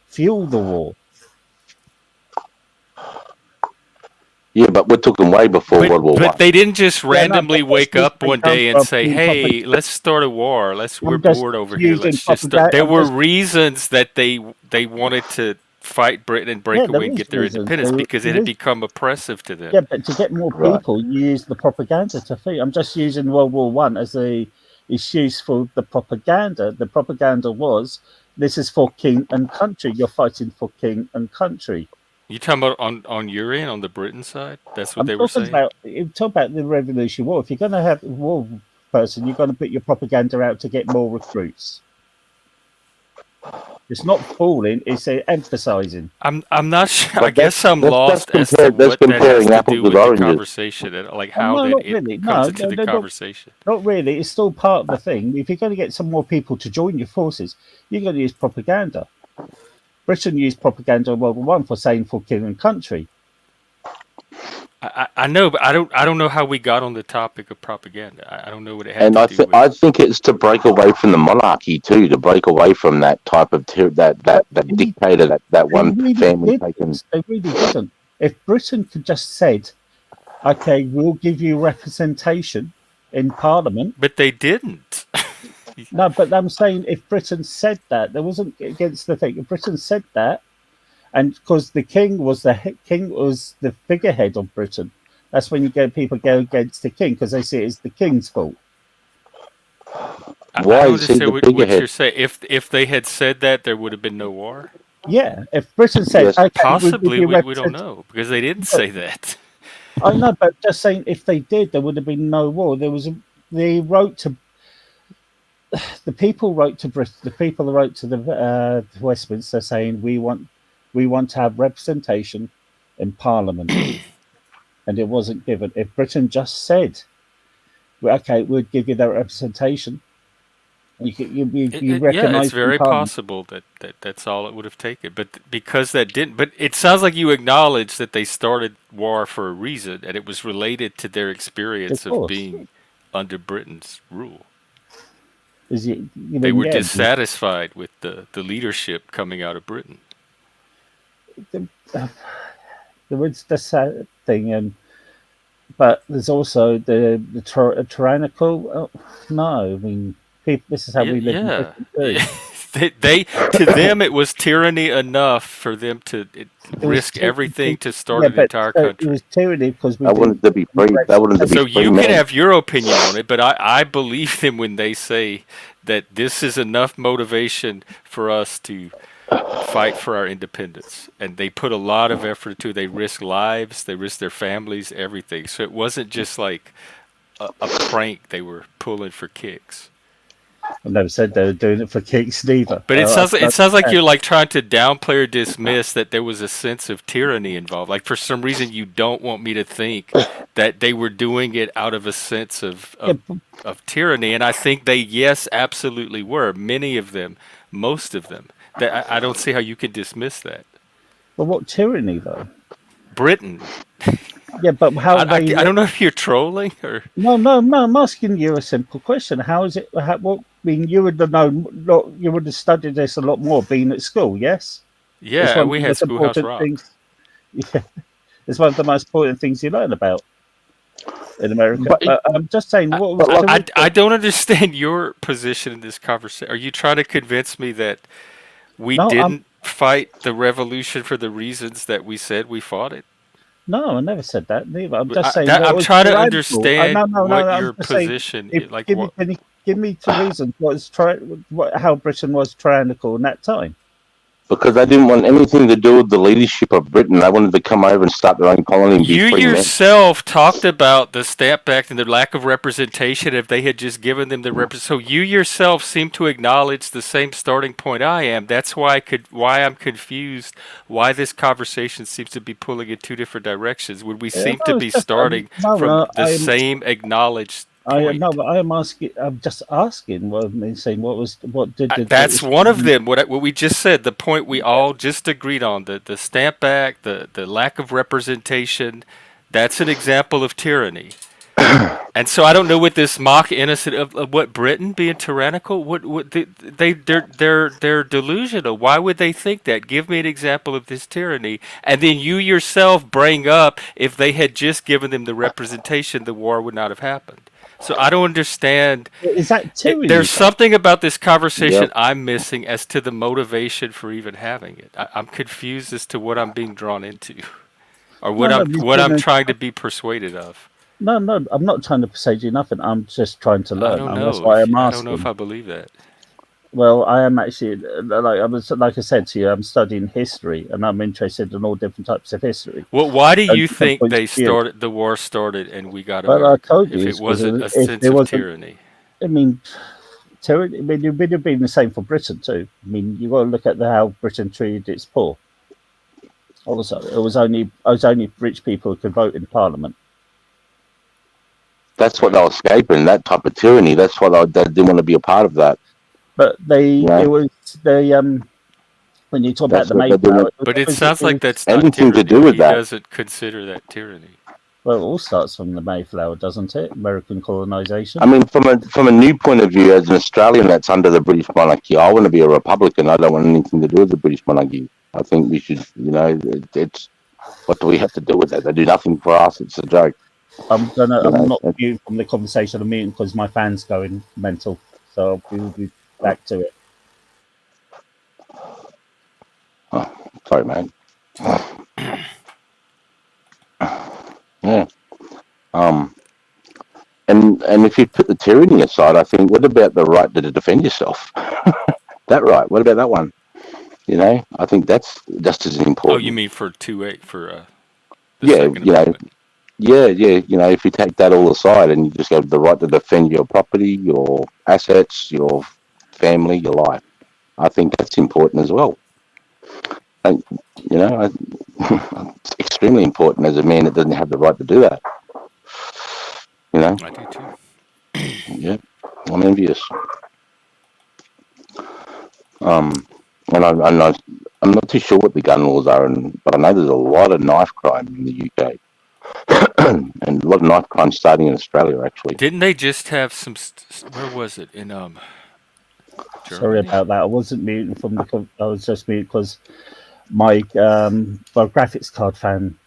fuel the war. yeah, but we're talking way before World War But One. they didn't just randomly but wake that's up where one they come day and from. say, I mean, "Hey, let's start a war. We're just bored over here. using Let's just start." propaganda. There I'm were just reasons that they wanted to fight Britain and break Yeah, there away and is get their reasons. independence because it There had is. become oppressive to them. Yeah, but to get more Right. people, you use the propaganda to feed. I'm just using World War One as a excuse for the propaganda. The propaganda was, this is for king and country. You're fighting for king and country. You talking about on your end, on the Britain side? That's what I'm they were saying. talking about the Revolutionary War. If you're going to have a war person, you're going to put your propaganda out to get more recruits. It's not fooling; it's emphasizing. I'm not sure. But I guess I'm that's lost as to that's what that has comparing to apples do with with the oranges. conversation and like how No, that not it really. comes No, into the no, conversation. not really. It's still part of the thing. If you're going to get some more people to join your forces, you're going to use propaganda. Britain used propaganda in World War One for saying for king and country. I know, but I don't know how we got on the topic of propaganda. I don't know what it had And to do with. I think it's to break away from the monarchy too, to break away from that type of that dictator, that They one really family didn't. taken. They really didn't. If Britain could just said, "Okay, we'll give you representation in Parliament," But they didn't. no, but I'm saying if Britain said that, there wasn't against the thing. If Britain said that, and because the king was the figurehead of Britain, that's when you get people go against the king because they see it as the king's fault. I Why don't is he understand the what you're figurehead? saying. If they had said that, there would have been no war. Yeah, if Britain said, Yes. "Okay, we'll give Possibly, you we don't represent," know because they didn't but say that. I know, but just saying, if they did, there would have been no war. They wrote to the people wrote to Britain. The people wrote to the Westminster saying, "We want to have representation in Parliament," and it wasn't given. If Britain just said, "Well, okay, we'll give you that representation," you Yeah, it's recognise in very Parliament. possible that's all it would have taken. But because that didn't, but it sounds like you acknowledge that they started war for a reason, and it was related to their experience Of of course, being under Britain's rule. is you They mean were yeah, dissatisfied with the leadership coming out of Britain. the, there was the sad thing, but there's also the tyrannical. No, I mean, this is how we live in Yeah. Britain too. They to them it was tyranny enough for them to It was risk everything to start yeah, an but entire so it country. was tyranny because we I wanted didn't to be free. I wanted to be So free you can man. have your opinion on it, but I believe them when they say that this is enough motivation for us to fight for our independence. And they put a lot of effort into it. They risk lives, they risk their families, everything. So it wasn't just like a prank they were pulling for kicks. I've never said they were doing it for kicks neither. But it I sounds like understand. you're like trying to downplay or dismiss that there was a sense of tyranny involved. Like for some reason you don't want me to think that they were doing it out of a sense of Yeah, of tyranny, and I think they yes absolutely were. Many of them, most of them. That I don't see how you can dismiss that. but what tyranny though? Britain. Yeah, but how I they? don't know if you're trolling or No, no, no. I'm asking you a simple question. How is it? What? I mean, you would have known. You would have studied this a lot more being at school. Yes, it's yeah, one of we the had most Schoolhouse important Rock. things. Yeah, it's one of the most important things you learn about in America. But But I'm just saying, what was but like, I don't understand your position in this conversation. Are you trying to convince me that we no, didn't fight the revolution for the reasons that we said we fought it? No, I never said that. Neither. I'm just I, saying that, what I'm was trying to tyrannical. understand No. what I'm your just saying. position If is. Like give what? give me two reasons how Britain was tyrannical in that time. Because they didn't want anything to do with the leadership of Britain. They wanted to come over and start their own colony and be You free men. yourself talked about the Stamp Act and the lack of representation. If they had just given them the so you yourself seem to acknowledge the same starting point I am. That's why I'm confused. Why this conversation seems to be pulling in two different directions. Would we seem to be starting from the same acknowledged point? No, but I am asking. I'm just asking. What I'm saying. What did the That's British one of them. What we just said. The point we all just agreed on. The Stamp Act. The lack of representation. That's an example of tyranny. And so I don't know what this mock innocent of what Britain being tyrannical. They're delusional. Why would they think that? Give me an example of this tyranny. And then you yourself bring up if they had just given them the representation, the war would not have happened. So I don't understand. Is that tyranny? There's something about this conversation I'm missing as to the motivation for even having it. I'm confused as to what I'm being drawn into, or what I'm trying to be persuaded of. No, I'm not trying to persuade you nothing. I'm just trying to learn. I don't know. That's why I'm asking. I don't know if I believe that. Well, I am actually like I said to you, I'm studying history, and I'm interested in all different types of history. Well, why do you think the war started and we got Well, America? I told you, if it wasn't a if sense there of wasn't- tyranny. I mean, tyranny. I mean, it would have been the same for Britain too. I mean, you got to look at how Britain treated its poor. Also, it was only rich people who could vote in Parliament. That's what they were escaping, that type of tyranny. That's why they didn't want to be a part of that. But when you talk about the Mayflower, But it sounds like that's anything not tyranny. to do with He that. doesn't consider that tyranny. Well, it all starts from the Mayflower, doesn't it? American colonization. I mean, from a new point of view, as an Australian that's under the British monarchy, I want to be a Republican. I don't want anything to do with the British monarchy. I think we should, it's what do we have to do with that? They do nothing for us. It's a joke. I'm not muting from the conversation. I'm muting because my fan's going mental. So we'll be back to it. Oh, sorry, man. Yeah. And if you put the tyranny aside, I think, what about the right to defend yourself? That right? What about that one? I think that's just as important. Oh, you mean for 2A for the yeah, Second Amendment? Yeah. If you take that all aside and you just go to the right to defend your property, your assets, your family, your life, I think that's important as well. And, it's extremely important as a man that doesn't have the right to do that. I do too. Yeah, I'm envious. And I'm not too sure what the gun laws are, but I know there's a lot of knife crime in the UK. And a lot of knife crime starting in Australia, actually. Didn't they just have some? Where was it in Germany? Sorry about that. I wasn't muting from the. I was just muting because my graphics card fan.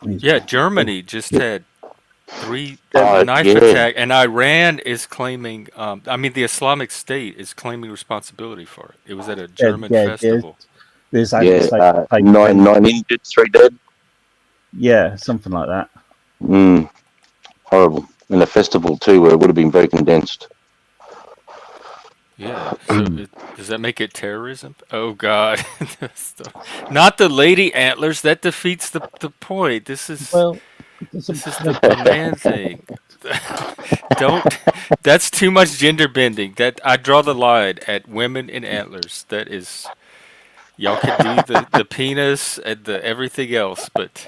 Yeah, Germany just had 3 knife attack, and Iran is claiming. The Islamic State is claiming responsibility for it. It was at a German festival. There's 9 injured, 3 dead. Yeah, something like that. Horrible. And a festival too, where it would have been very condensed. Yeah. So does that make it terrorism? Oh God! Not the lady antlers. That defeats the point. This is the man thing. Don't. That's too much gender bending. That I draw the line at women in antlers. That is. Y'all can do the penis and the everything else, but.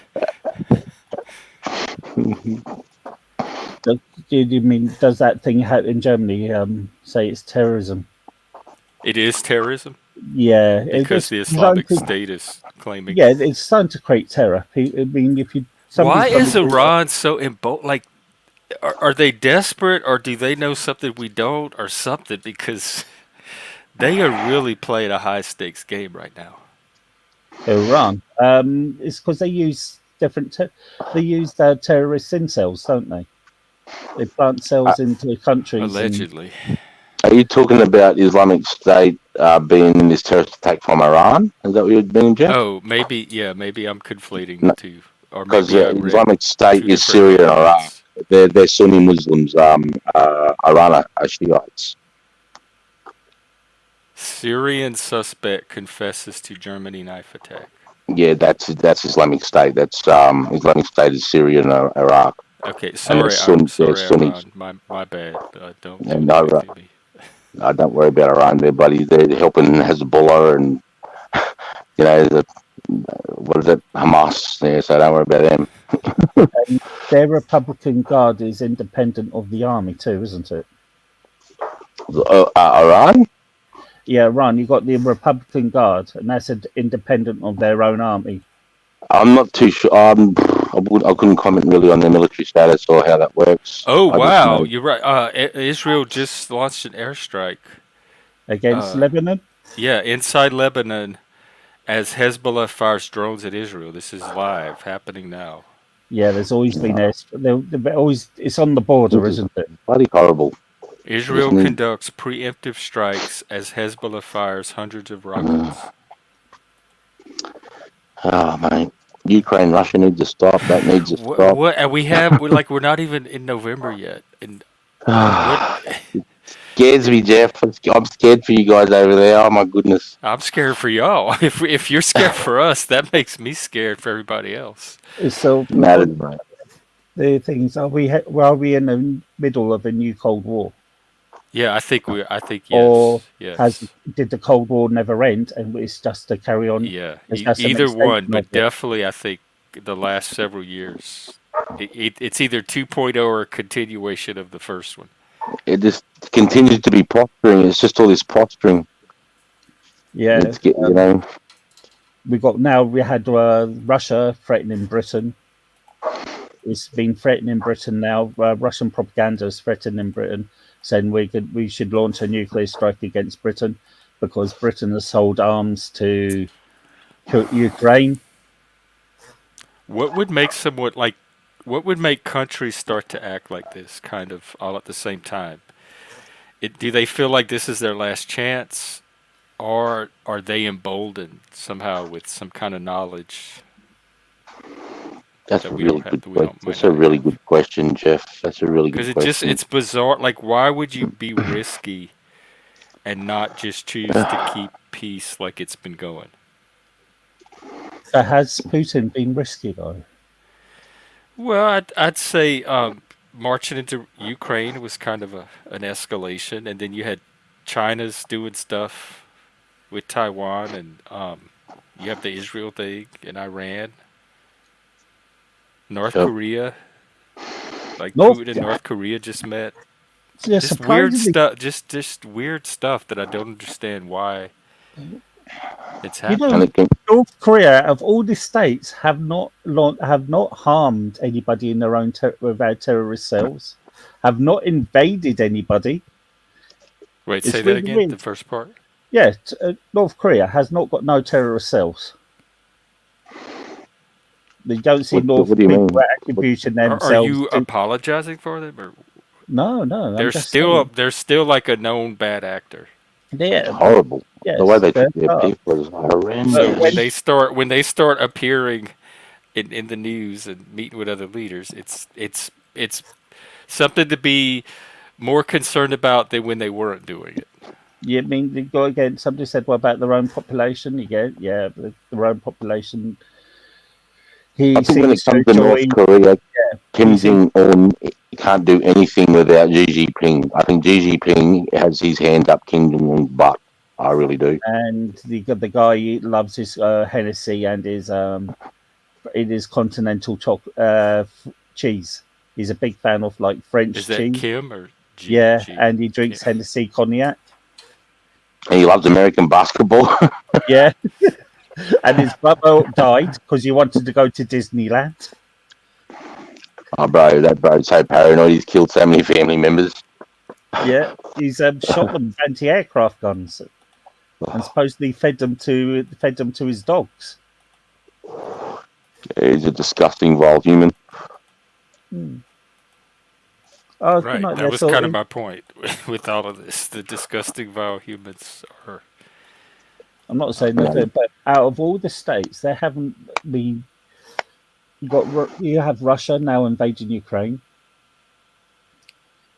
Do you mean does that thing in Germany say it's terrorism? It is terrorism. Yeah, because the Islamic State is claiming. Yeah, it's starting to create terror. I mean, if you. Why is Iran so like? Are they desperate, or do they know something we don't, or something? Because they are really playing a high stakes game right now. Iran. It's because they use different. They use terrorist sin cells, don't they? They plant cells into countries. Allegedly. Are you talking about Islamic State being in this terrorist attack from Iran. Is that what you're meaning, Jeff? Oh, maybe maybe I'm conflating the two, or Because maybe I read Islamic State two is different Syria and Iraq. headlines. They're Sunni Muslims. Iran are Shiites. Syrian suspect confesses to Germany knife attack. Yeah, that's Islamic State. That's Islamic State is Syria and Iraq. Okay, And sorry, they're sorry, Sunnis. Iran. My bad. Don't And do anything to me. don't worry about Iran. They're buddy. They're helping Hezbollah and what is it, Hamas? Yeah, so don't worry about them. And their Republican Guard is independent of the army too, isn't it? Iran? Yeah, Iran. You got the Republican Guard, and that's independent of their own army. I'm not too sure. I couldn't comment really on their military status or how that works. Oh I just wow, know- you're right. Israel just launched an airstrike Against Lebanon? Yeah, inside Lebanon, as Hezbollah fires drones at Israel. This is live, happening now. Yeah, there's always been they're always. It's on the border, isn't it? Bloody horrible. Israel Just need- conducts preemptive strikes as Hezbollah fires hundreds of rockets. Oh, mate. Ukraine, Russia needs to stop. That needs to stop. What? And we're not even in November yet. And Scares me, Jeff. I'm scared for you guys over there. Oh, my goodness. I'm scared for y'all. If you're scared for us, that makes me scared for everybody else. So Matters, mate. the things are we in the middle of a new Cold War, Yeah, I think yes. or Yes. did the Cold War never end and it's just to carry on? Yeah, It's just an either one, extension but of it? definitely I think the last several years, it's either 2.0 or a continuation of the first one. It just continues to be prospering. It's just all this prospering. Yeah, we had Russia threatening Britain. It's been threatening Britain now. Russian propaganda is threatening Britain, saying we should launch a nuclear strike against Britain because Britain has sold arms to Ukraine. What would make what would make countries start to act like this, kind of all at the same time? Do they feel like this is their last chance, or are they emboldened somehow with some kind of knowledge? That's that a we really don't have- good that we don't- question. That's a really good question, Jeff. That's a really good Because question. it's bizarre. Like, why would you be risky and not just choose to keep peace like it's been going? So has Putin been risky though? Well, I'd say marching into Ukraine was kind of an escalation, and then you had China's doing stuff with Taiwan, and you have the Israel thing and Iran, North Yep. Korea. Like North- Putin and North Korea just met. Yeah, Just weird surprisingly- stuff. Just weird stuff that I don't understand why it's You happening. know, North Korea, of all the states, have not harmed anybody in their own with their terrorist cells, have not invaded anybody. Wait, It's say that really again. weird. The first part. Yeah, North Korea has not got no terrorist cells. They don't see North what do you people mean? attributing Are themselves. you to, apologizing for them, or no, I'm they're just still like a known bad actor? saying, yeah, Horrible. yes, The way they treat they're their tough. people is horrendous. So when they start appearing in the news and meeting with other leaders, it's something to be more concerned about than when they weren't doing it. You mean they go against? Somebody said, "What about their own population?" You go, "Yeah, their own population." He I think when it seems to comes to North enjoy. Korea, Kim Jong Un can't do anything without Xi Jinping. I think Xi Jinping has his hand up Kim Jong Un's butt. I really do. And the guy loves his Hennessy and his continental cheese. He's a big fan of like French Is that cheese. Kim or G? Yeah, G? and he drinks Hennessy cognac. And he loves American basketball. Yeah. And his brother died because he wanted to go to Disneyland. Oh, bro, that bro's so paranoid. He's killed so many family members. Yeah, he's shot them with anti-aircraft guns, and supposedly fed them to his dogs. He's a disgusting, vile human. Oh, Right. good night That there, was Sultan. kind of my point with all of this. The disgusting, vile humans are I'm not saying that, but out of all the states, there haven't been. You have Russia now invading Ukraine.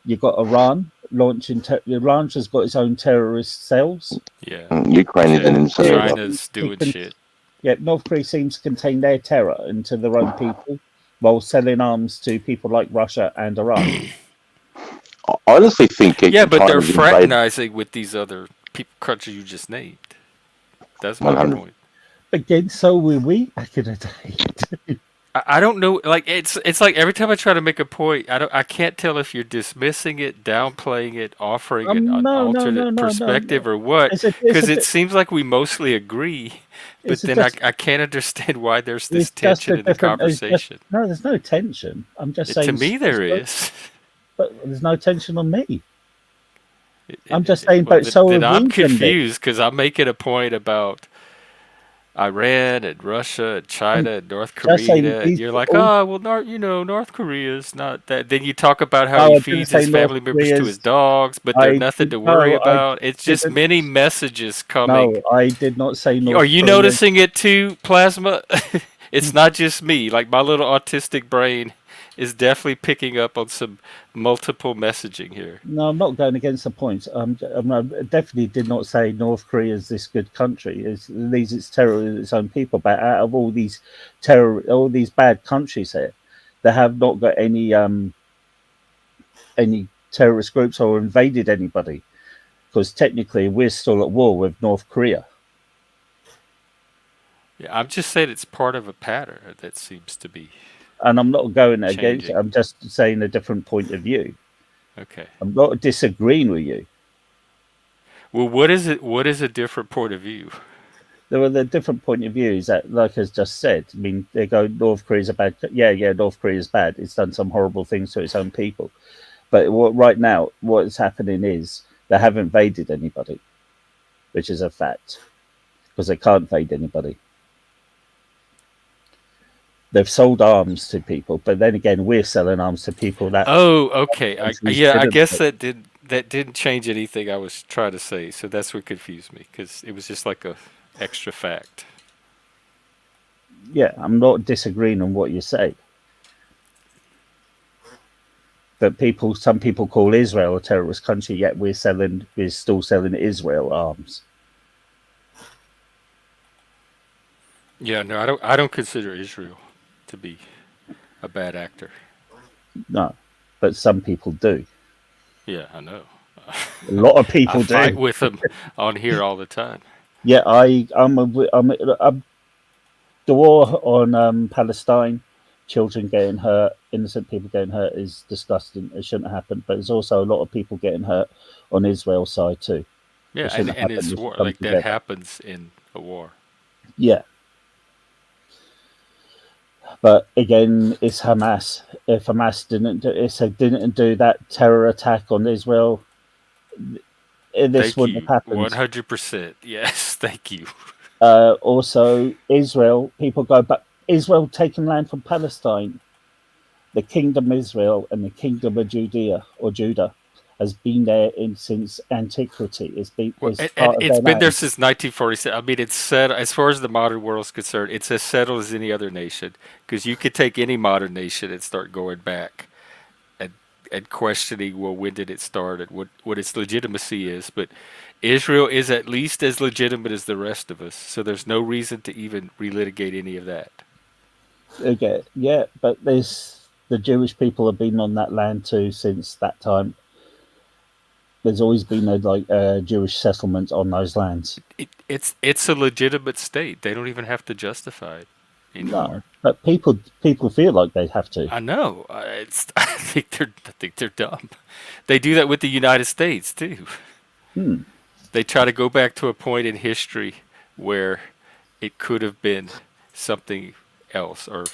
You've got Iran launching. Iran has got its own terrorist cells. Yeah. Ukraine is an insider. China's doing shit. Yeah, North Korea seems to contain their terror into their own people while selling arms to people like Russia and Iran. I honestly think Yeah, but they're China's invaded. fraternizing with these other countries you just named. That's my 100. point. Again, so were we back in the day. I don't know. Like it's like every time I try to make a point, I can't tell if you're dismissing it, downplaying it, offering an alternate perspective, or what. Because it seems like we mostly agree, but then I can't understand why there's this tension in the conversation. No, there's no tension. I'm just saying. To me, there is. But there's no tension on me. I'm just saying, but then I'm confused because I'm making a point about Iran and Russia and China and North Korea, and you're like, oh, well, North Korea's not that. Then you talk about how he feeds his family members to his dogs, but they're nothing to worry about. It's just many messages coming. No, I did not say North Are you Korea. noticing it too, Plasma? It's not just me. Like my little autistic brain is definitely picking up on some multiple messaging here. No, I'm not going against the point. I definitely did not say North Korea is this good country. It's terror its own people. But out of all these all these bad countries here, they have not got any terrorist groups or invaded anybody. Because technically, we're still at war with North Korea. Yeah, I'm just saying it's part of a pattern that seems to be. And I'm not going against it. I'm just saying a different point of view. Okay. I'm not disagreeing with you. Well, what is it? What is a different point of view? There are the different point of views that, like I just said, I mean, they go, North Korea's a bad. Yeah, North Korea's bad. It's done some horrible things to its own people. But right now, what is happening is they haven't invaded anybody, which is a fact, because they can't invade anybody. They've sold arms to people, but then again, we're selling arms to people that. Oh, okay. I guess that didn't change anything I was trying to say. So that's what confused me because it was just like a extra fact. Yeah, I'm not disagreeing on what you say, but some people call Israel a terrorist country, yet we're still selling Israel arms. Yeah, no, I don't consider Israel to be a bad actor. No, but some people do. Yeah, I know. A lot of people I fight do. with them on here all the time. Yeah, the war on Palestine, children getting hurt, innocent people getting hurt is disgusting. It shouldn't happen. But there's also a lot of people getting hurt on Israel's side too. Yeah, and it's war. Like that happens in a war. Yeah. But again, it's Hamas. If Hamas didn't do that terror attack on Israel, this wouldn't have happened. 100%. Yes, thank you. Also, Israel, people go back. Israel taking land from Palestine. The Kingdom of Israel and the Kingdom of Judea or Judah has been there since antiquity. It's been there since 1947. I mean, it's set as far as the modern world is concerned. It's as settled as any other nation because you could take any modern nation and start going back and questioning, well, when did it start and what its legitimacy is. But Israel is at least as legitimate as the rest of us, so there's no reason to even relitigate any of that. Okay, yeah, but the Jewish people have been on that land too since that time. There's always been a Jewish settlement on those lands. It's a legitimate state. They don't even have to justify it anymore. No, but people feel like they have to. I know. I think they're dumb. They do that with the United States too. They try to go back to a point in history where it could have been something else. Or,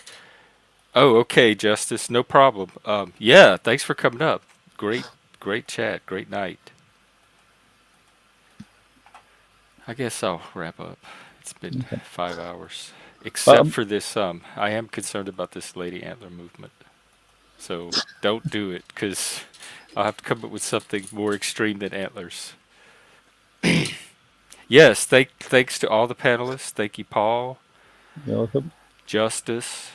oh, okay, Justice, no problem. Yeah, thanks for coming up. Great chat. Great night. I guess I'll wrap up. It's been 5 hours. Except for this, I am concerned about this Lady Antler movement. So don't do it, because I'll have to come up with something more extreme than antlers. Yes, thanks to all the panelists. Thank you, Paul, You're welcome. Justice.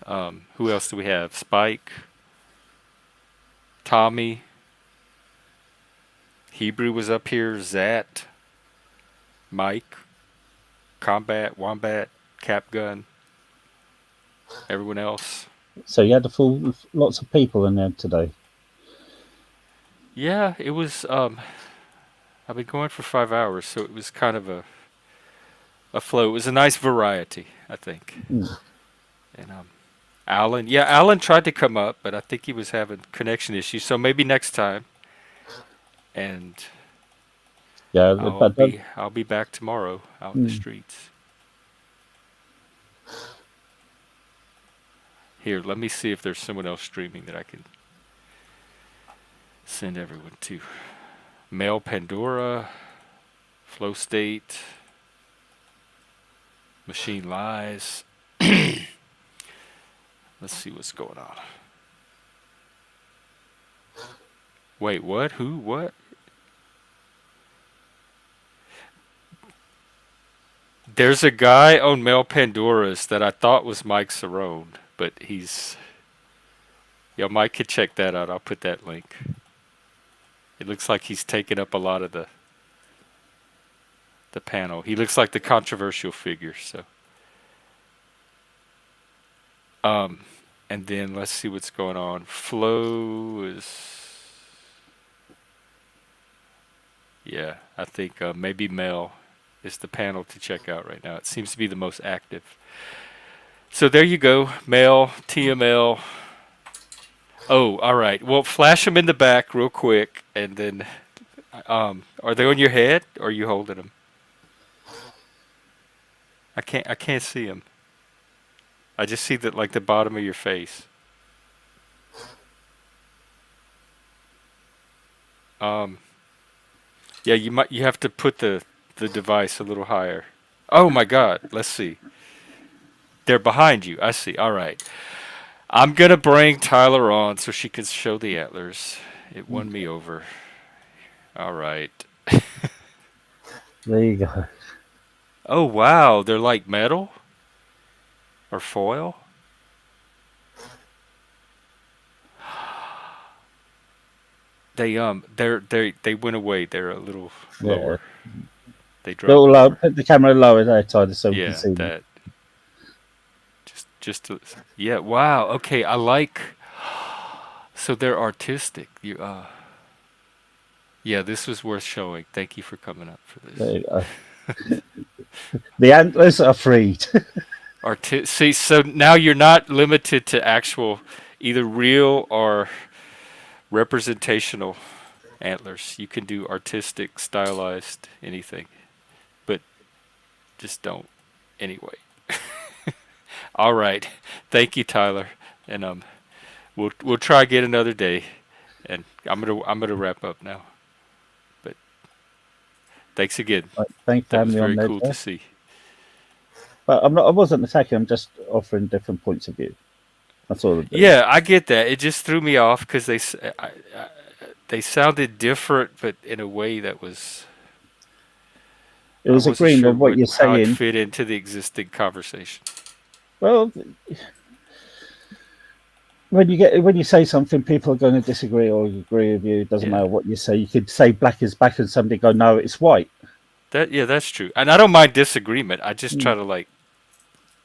Who else do we have? Spike, Tommy, Hebrew was up here, Zat, Mike, Combat, Wombat, Capgun, everyone else. So you had lots of people in there today. Yeah, it was. I've been going for 5 hours, so it was kind of a flow. It was a nice variety, I think. Mm. And Alan tried to come up, but I think he was having connection issues. So maybe next time. And Yeah, I'll be back tomorrow out in the streets. Here, let me see if there's someone else streaming that I can send everyone to. Male Pandora, Flow State, Machine Lies. Let's see what's going on. Wait, what? Who? What? There's a guy on Mel Pandora's that I thought was Mike Cerrone, but he's... Yo, Mike could check that out. I'll put that link. It looks like he's taken up a lot of the panel. He looks like the controversial figure, so... And then let's see what's going on. Flow is... Yeah, I think maybe Mel is the panel to check out right now. It seems to be the most active. So there you go. Mel, TML. Oh, all right. Well, flash them in the back real quick, and then... are they on your head, or are you holding them? I can't see them. I just see the bottom of your face. Yeah, you have to put the device a little higher. Oh my God, let's see. They're behind you. I see. All right. I'm gonna bring Tyler on so she can show the antlers. It won me over. All right. There you go. Oh wow, they're like metal or foil. They went away. They're a little lower. They dropped. Little low. Put the camera lower there, Tyler, so we Yeah, can see that. Just to, yeah. Wow. Okay, I like. So they're artistic. Yeah, this was worth showing. Thank you for coming up for this. There you go. The antlers are freed. See, so now you're not limited to actual, either real or representational antlers. You can do artistic, stylized, anything, but just don't anyway. All right, thank you, Tyler, and we'll try again another day, and I'm gonna wrap up now. But thanks again. Thanks for That was having me very on cool there. to see. But I wasn't attacking. I'm just offering different points of view. That's all. Yeah, I get that. It just threw me off because they sounded different, but in a way that was. It was agreeing on what you're how it saying. fit into the existing conversation. Well, when you say something, people are going to disagree or agree with you. It doesn't matter what you say. You could say black is black, and somebody go, no, it's white. That's true, and I don't mind disagreement. I just try to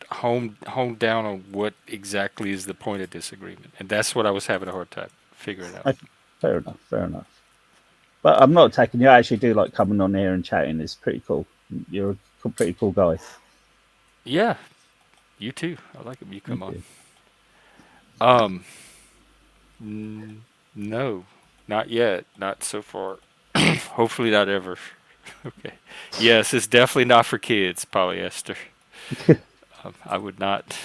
hone down on what exactly is the point of disagreement, and that's what I was having a hard time figuring out. Fair enough. But I'm not attacking you. I actually do like coming on here and chatting. It's pretty cool. You're a pretty cool guy. Yeah, you too. I like it when you come on. No, not yet. Not so far. Hopefully not ever. Okay. Yes, it's definitely not for kids, polyester. I would not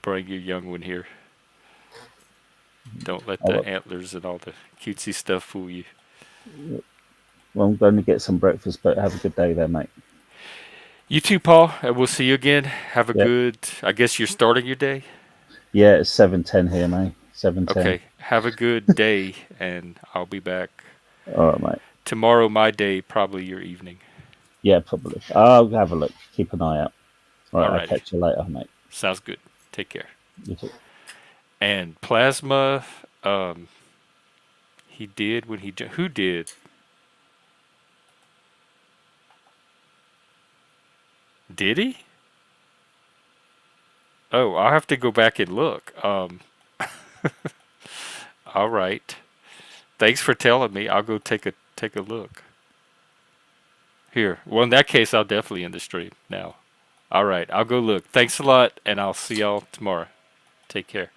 bring your young one here. Don't let the antlers and all the cutesy stuff fool you. Well, I'm going to get some breakfast, but have a good day there, mate. You too, Paul, and we'll see you again. Have a good... I guess you're starting your day? Yeah, it's 7:10 here, mate. 7:10. Okay. Have a good day, and I'll be back All right, mate. tomorrow my day, probably your evening. Yeah, probably. I'll have a look. Keep an eye out. All right, I'll Alrighty. catch you later, mate. Sounds good. Take care. You too. And Plasma, he did when he who did? Did he? Oh, I'll have to go back and look. All right. Thanks for telling me. I'll go take a look. Here. Well, in that case, I'll definitely end the stream now. All right. I'll go look. Thanks a lot, and I'll see y'all tomorrow. Take care.